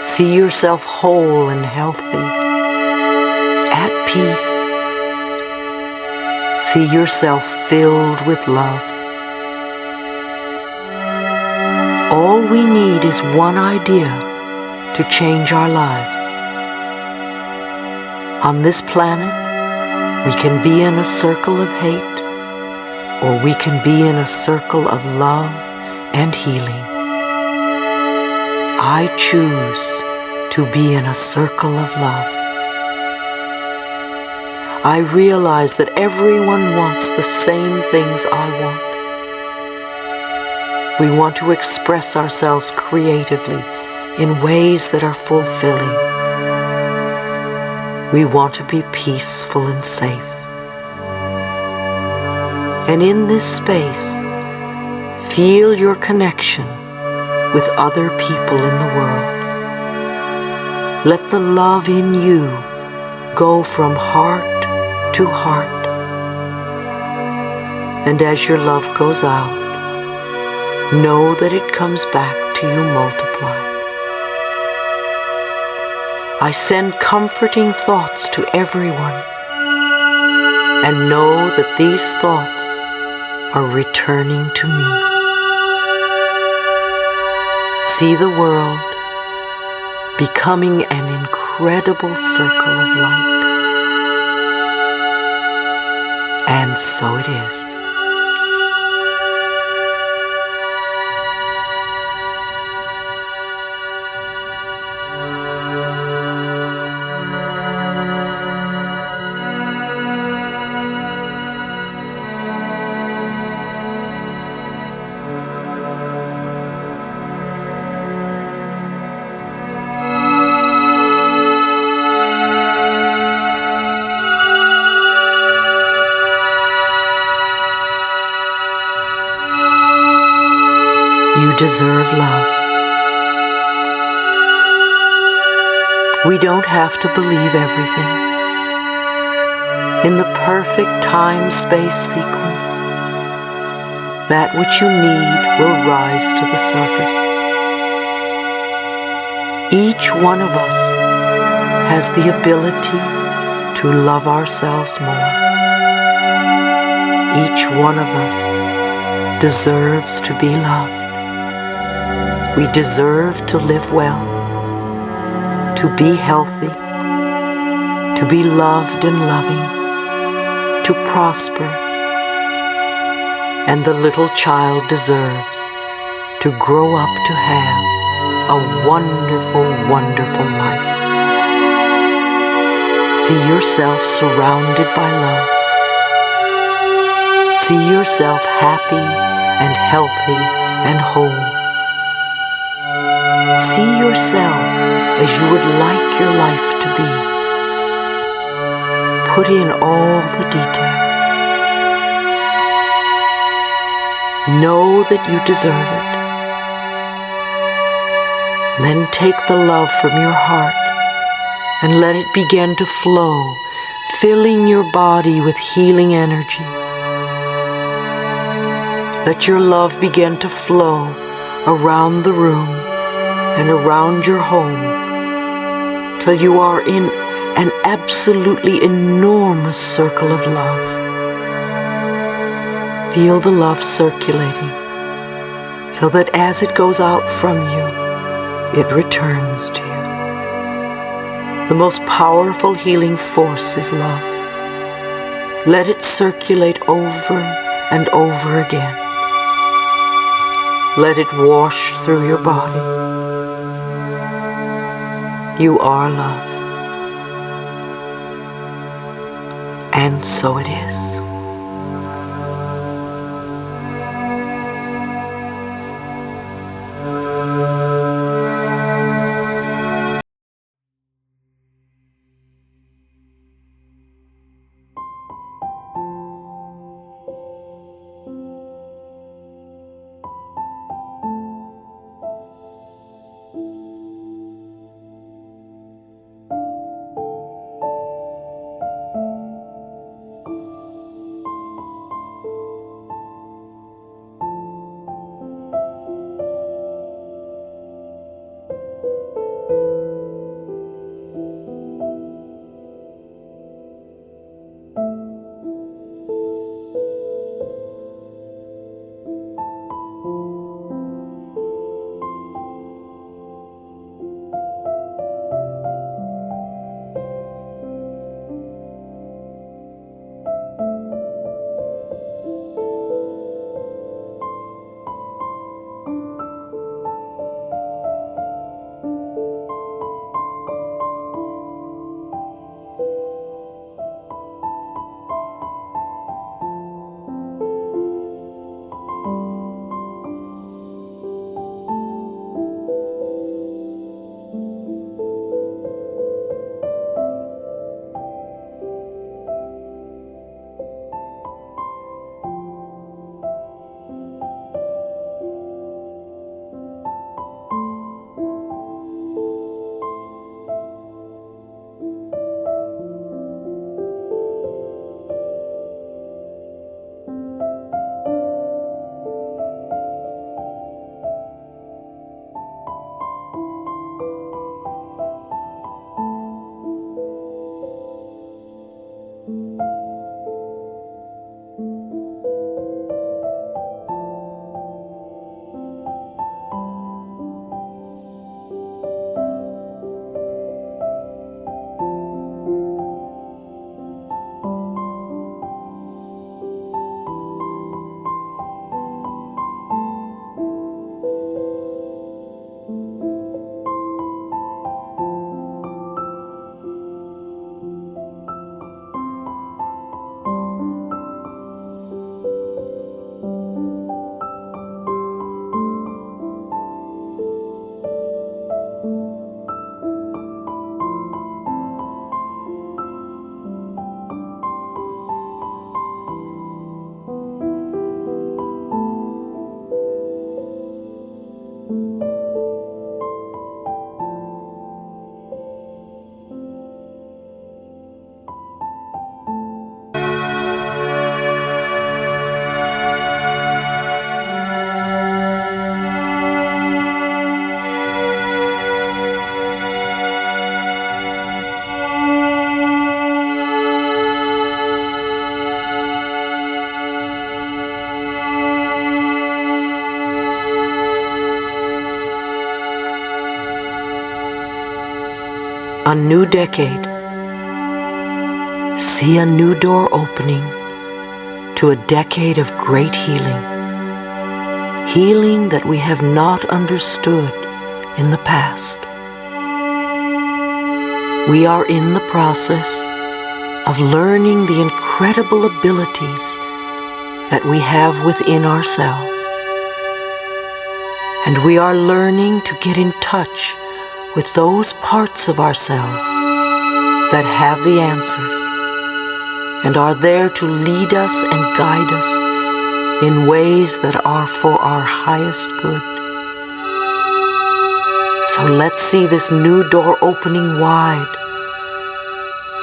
A: See yourself whole and healthy, at peace. See yourself filled with love. All we need is one idea to change our lives. On this planet, we can be in a circle of hate, or we can be in a circle of love and healing. I choose to be in a circle of love. I realize that everyone wants the same things I want. We want to express ourselves creatively in ways that are fulfilling. We want to be peaceful and safe. And in this space, feel your connection with other people in the world. Let the love in you go from heart to heart. And as your love goes out, know that it comes back to you multiplied. I send comforting thoughts to everyone, and know that these thoughts are returning to me. See the world becoming an incredible circle of light. And so it is. You deserve love. We don't have to believe everything. In the perfect time-space sequence, that which you need will rise to the surface. Each one of us has the ability to love ourselves more. Each one of us deserves to be loved. We deserve to live well, to be healthy, to be loved and loving, to prosper. And the little child deserves to grow up to have a wonderful, wonderful life. See yourself surrounded by love. See yourself happy and healthy and whole. See yourself as you would like your life to be. Put in all the details. Know that you deserve it. Then take the love from your heart and let it begin to flow, filling your body with healing energies. Let your love begin to flow around the room and around your home till you are in an absolutely enormous circle of love. Feel the love circulating so that as it goes out from you, it returns to you. The most powerful healing force is love. Let it circulate over and over again. Let it wash through your body. You are love. And so it is. A new decade. See a new door opening to a decade of great healing. Healing that we have not understood in the past. We are in the process of learning the incredible abilities that we have within ourselves. And we are learning to get in touch with those parts of ourselves that have the answers and are there to lead us and guide us in ways that are for our highest good. So let's see this new door opening wide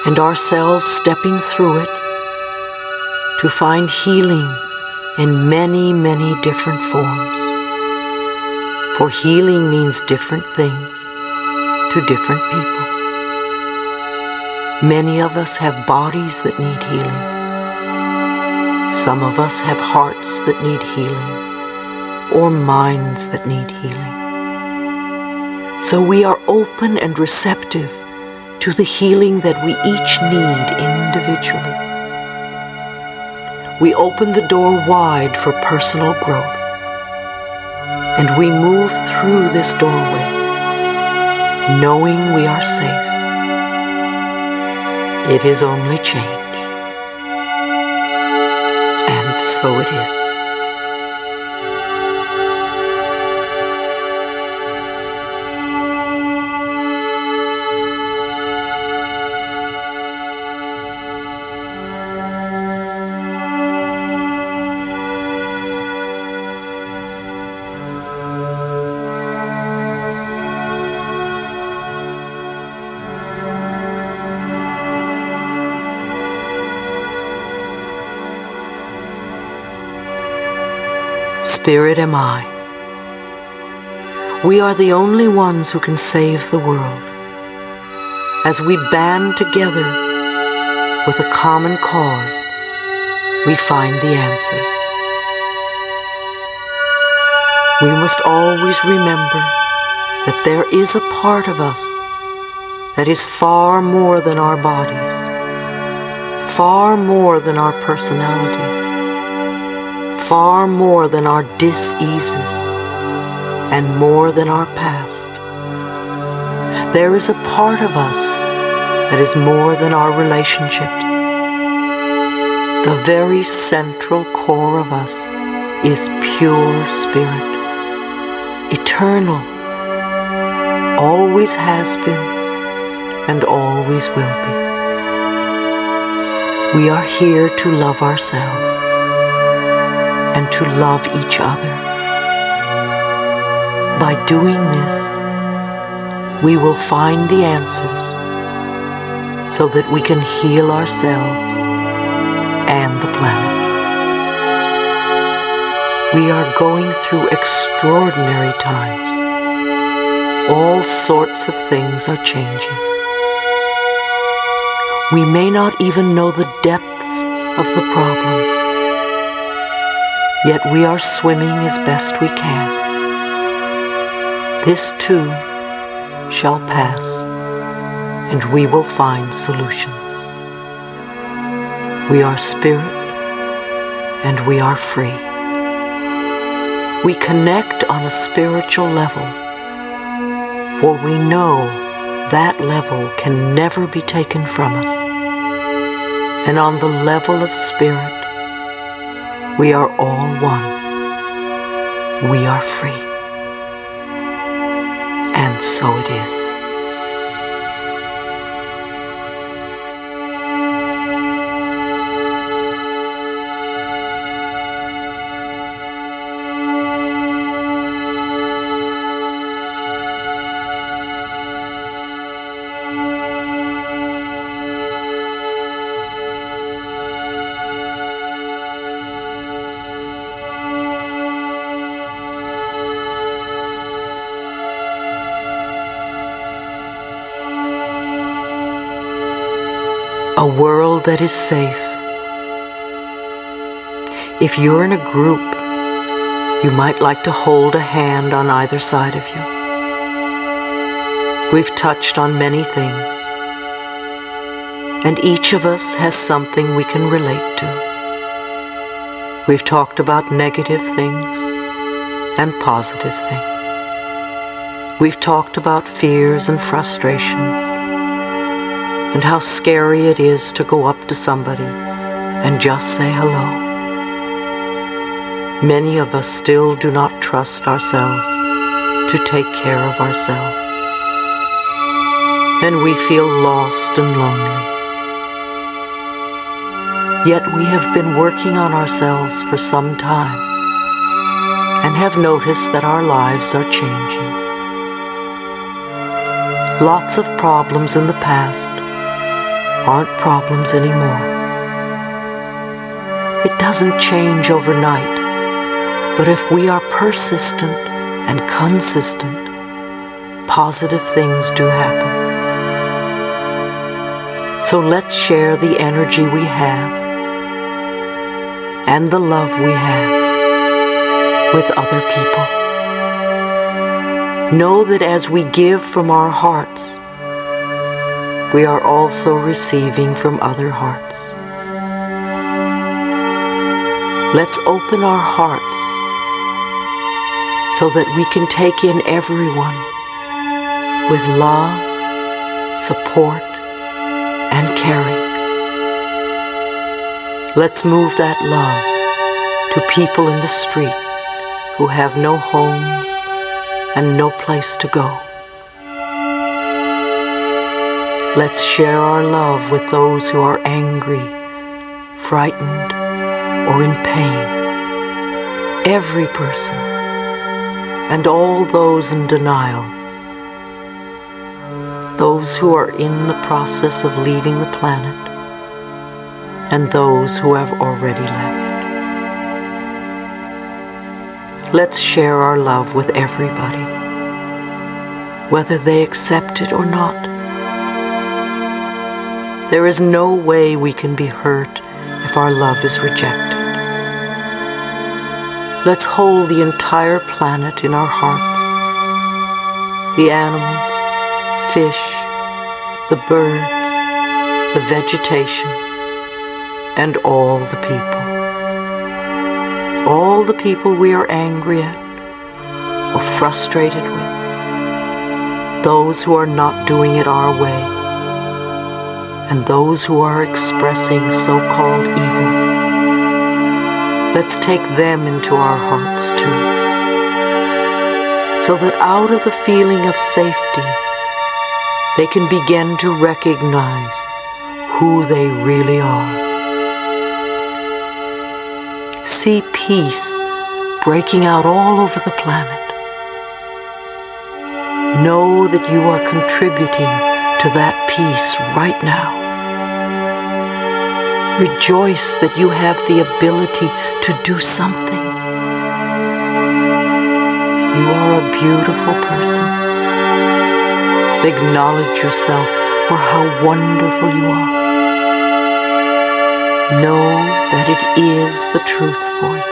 A: and ourselves stepping through it to find healing in many, many different forms. For healing means different things to different people. Many of us have bodies that need healing. Some of us have hearts that need healing, or minds that need healing. So we are open and receptive to the healing that we each need individually. We open the door wide for personal growth, and we move through this doorway knowing we are safe. It is only change. And so it is. Spirit am I. We are the only ones who can save the world. As we band together with a common cause, we find the answers. We must always remember that there is a part of us that is far more than our bodies, far more than our personalities, far more than our dis-eases, and more than our past. There is a part of us that is more than our relationships. The very central core of us is pure spirit, eternal, always has been, and always will be. We are here to love ourselves and to love each other. By doing this, we will find the answers so that we can heal ourselves and the planet. We are going through extraordinary times. All sorts of things are changing. We may not even know the depths of the problems, yet we are swimming as best we can. This too shall pass, and we will find solutions. We are spirit, and we are free. We connect on a spiritual level, for we know that level can never be taken from us. And on the level of spirit, we are all one. We are free. And so it is. A world that is safe. If you're in a group, you might like to hold a hand on either side of you. We've touched on many things, and each of us has something we can relate to. We've talked about negative things and positive things. We've talked about fears and frustrations, and how scary it is to go up to somebody and just say hello. Many of us still do not trust ourselves to take care of ourselves, and we feel lost and lonely. Yet we have been working on ourselves for some time and have noticed that our lives are changing. Lots of problems in the past aren't problems anymore. It doesn't change overnight, but if we are persistent and consistent, positive things do happen. So let's share the energy we have and the love we have with other people. Know that as we give from our hearts, we are also receiving from other hearts. Let's open our hearts so that we can take in everyone with love, support, and caring. Let's move that love to people in the street who have no homes and no place to go. Let's share our love with those who are angry, frightened, or in pain. Every person, and all those in denial, those who are in the process of leaving the planet, and those who have already left. Let's share our love with everybody, whether they accept it or not. There is no way we can be hurt if our love is rejected. Let's hold the entire planet in our hearts. The animals, fish, the birds, the vegetation, and all the people. All the people we are angry at or frustrated with. Those who are not doing it our way. And those who are expressing so-called evil. Let's take them into our hearts too, so that out of the feeling of safety, they can begin to recognize who they really are. See peace breaking out all over the planet. Know that you are contributing to that peace right now. Rejoice that you have the ability to do something. You are a beautiful person. Acknowledge yourself for how wonderful you are. Know that it is the truth for you.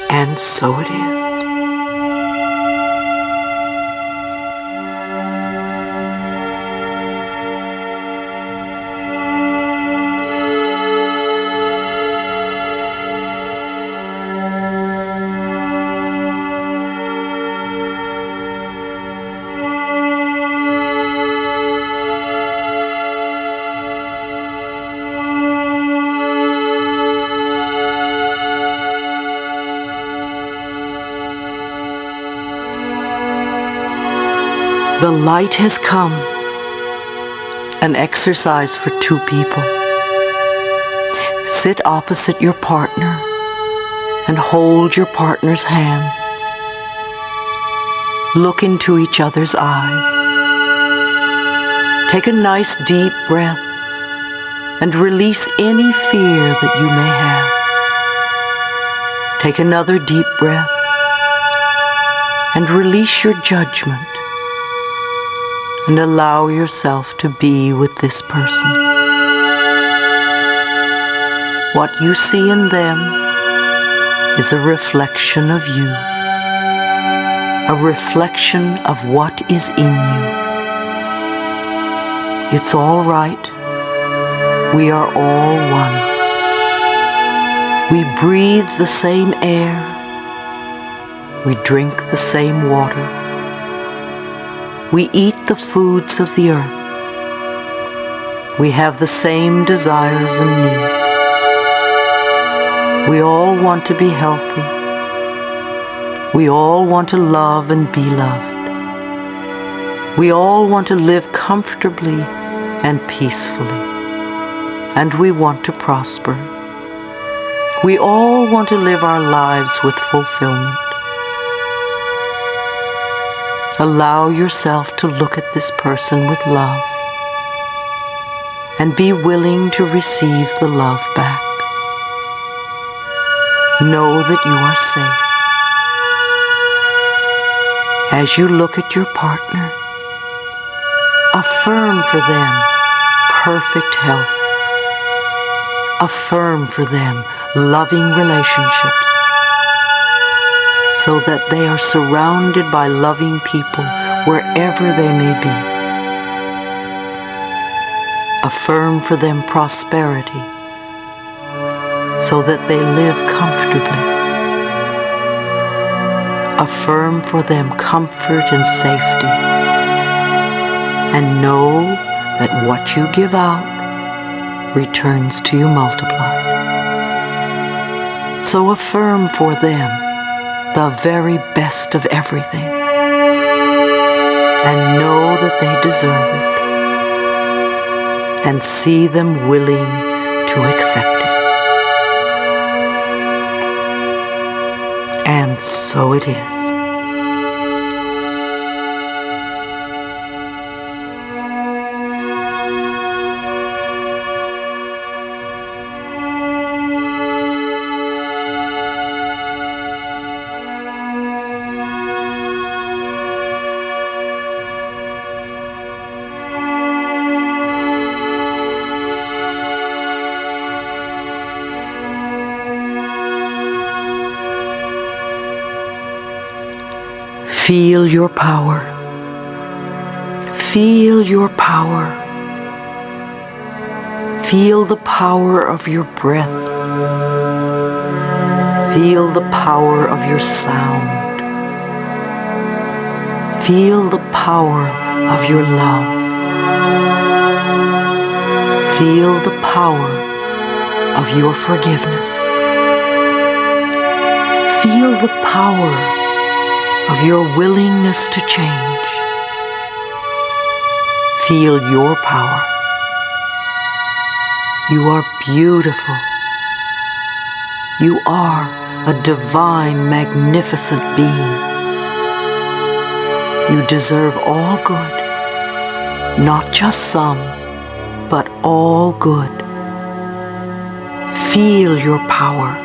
A: And so it is. The light has come, an exercise for two people. Sit opposite your partner and hold your partner's hands. Look into each other's eyes. Take a nice deep breath and release any fear that you may have. Take another deep breath and release your judgment and allow yourself to be with this person. What you see in them is a reflection of you, a reflection of what is in you. It's all right. We are all one. We breathe the same air. We drink the same water. We eat the foods of the earth. We have the same desires and needs. We all want to be healthy. We all want to love and be loved. We all want to live comfortably and peacefully. And we want to prosper. We all want to live our lives with fulfillment. Allow yourself to look at this person with love and be willing to receive the love back. Know that you are safe. As you look at your partner, affirm for them perfect health. Affirm for them loving relationships so that they are surrounded by loving people wherever they may be. Affirm for them prosperity so that they live comfortably. Affirm for them comfort and safety. And know that what you give out returns to you multiplied. So affirm for them the very best of everything, and know that they deserve it, and see them willing to accept it. And so it is. Feel your power. Feel your power. Feel the power of your breath. Feel the power of your sound. Feel the power of your love. Feel the power of your forgiveness. Feel the power of your willingness to change. Feel your power. You are beautiful. You are a divine, magnificent being. You deserve all good, not just some, but all good. Feel your power.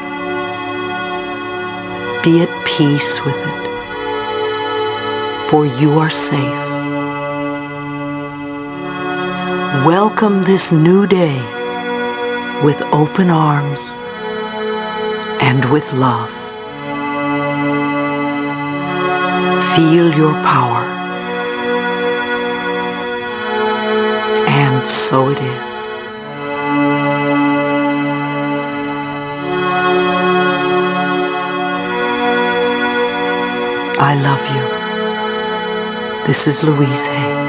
A: Be at peace with it, for you are safe. Welcome this new day with open arms and with love. Feel your power. And so it is. I love you. This is Louise Hay.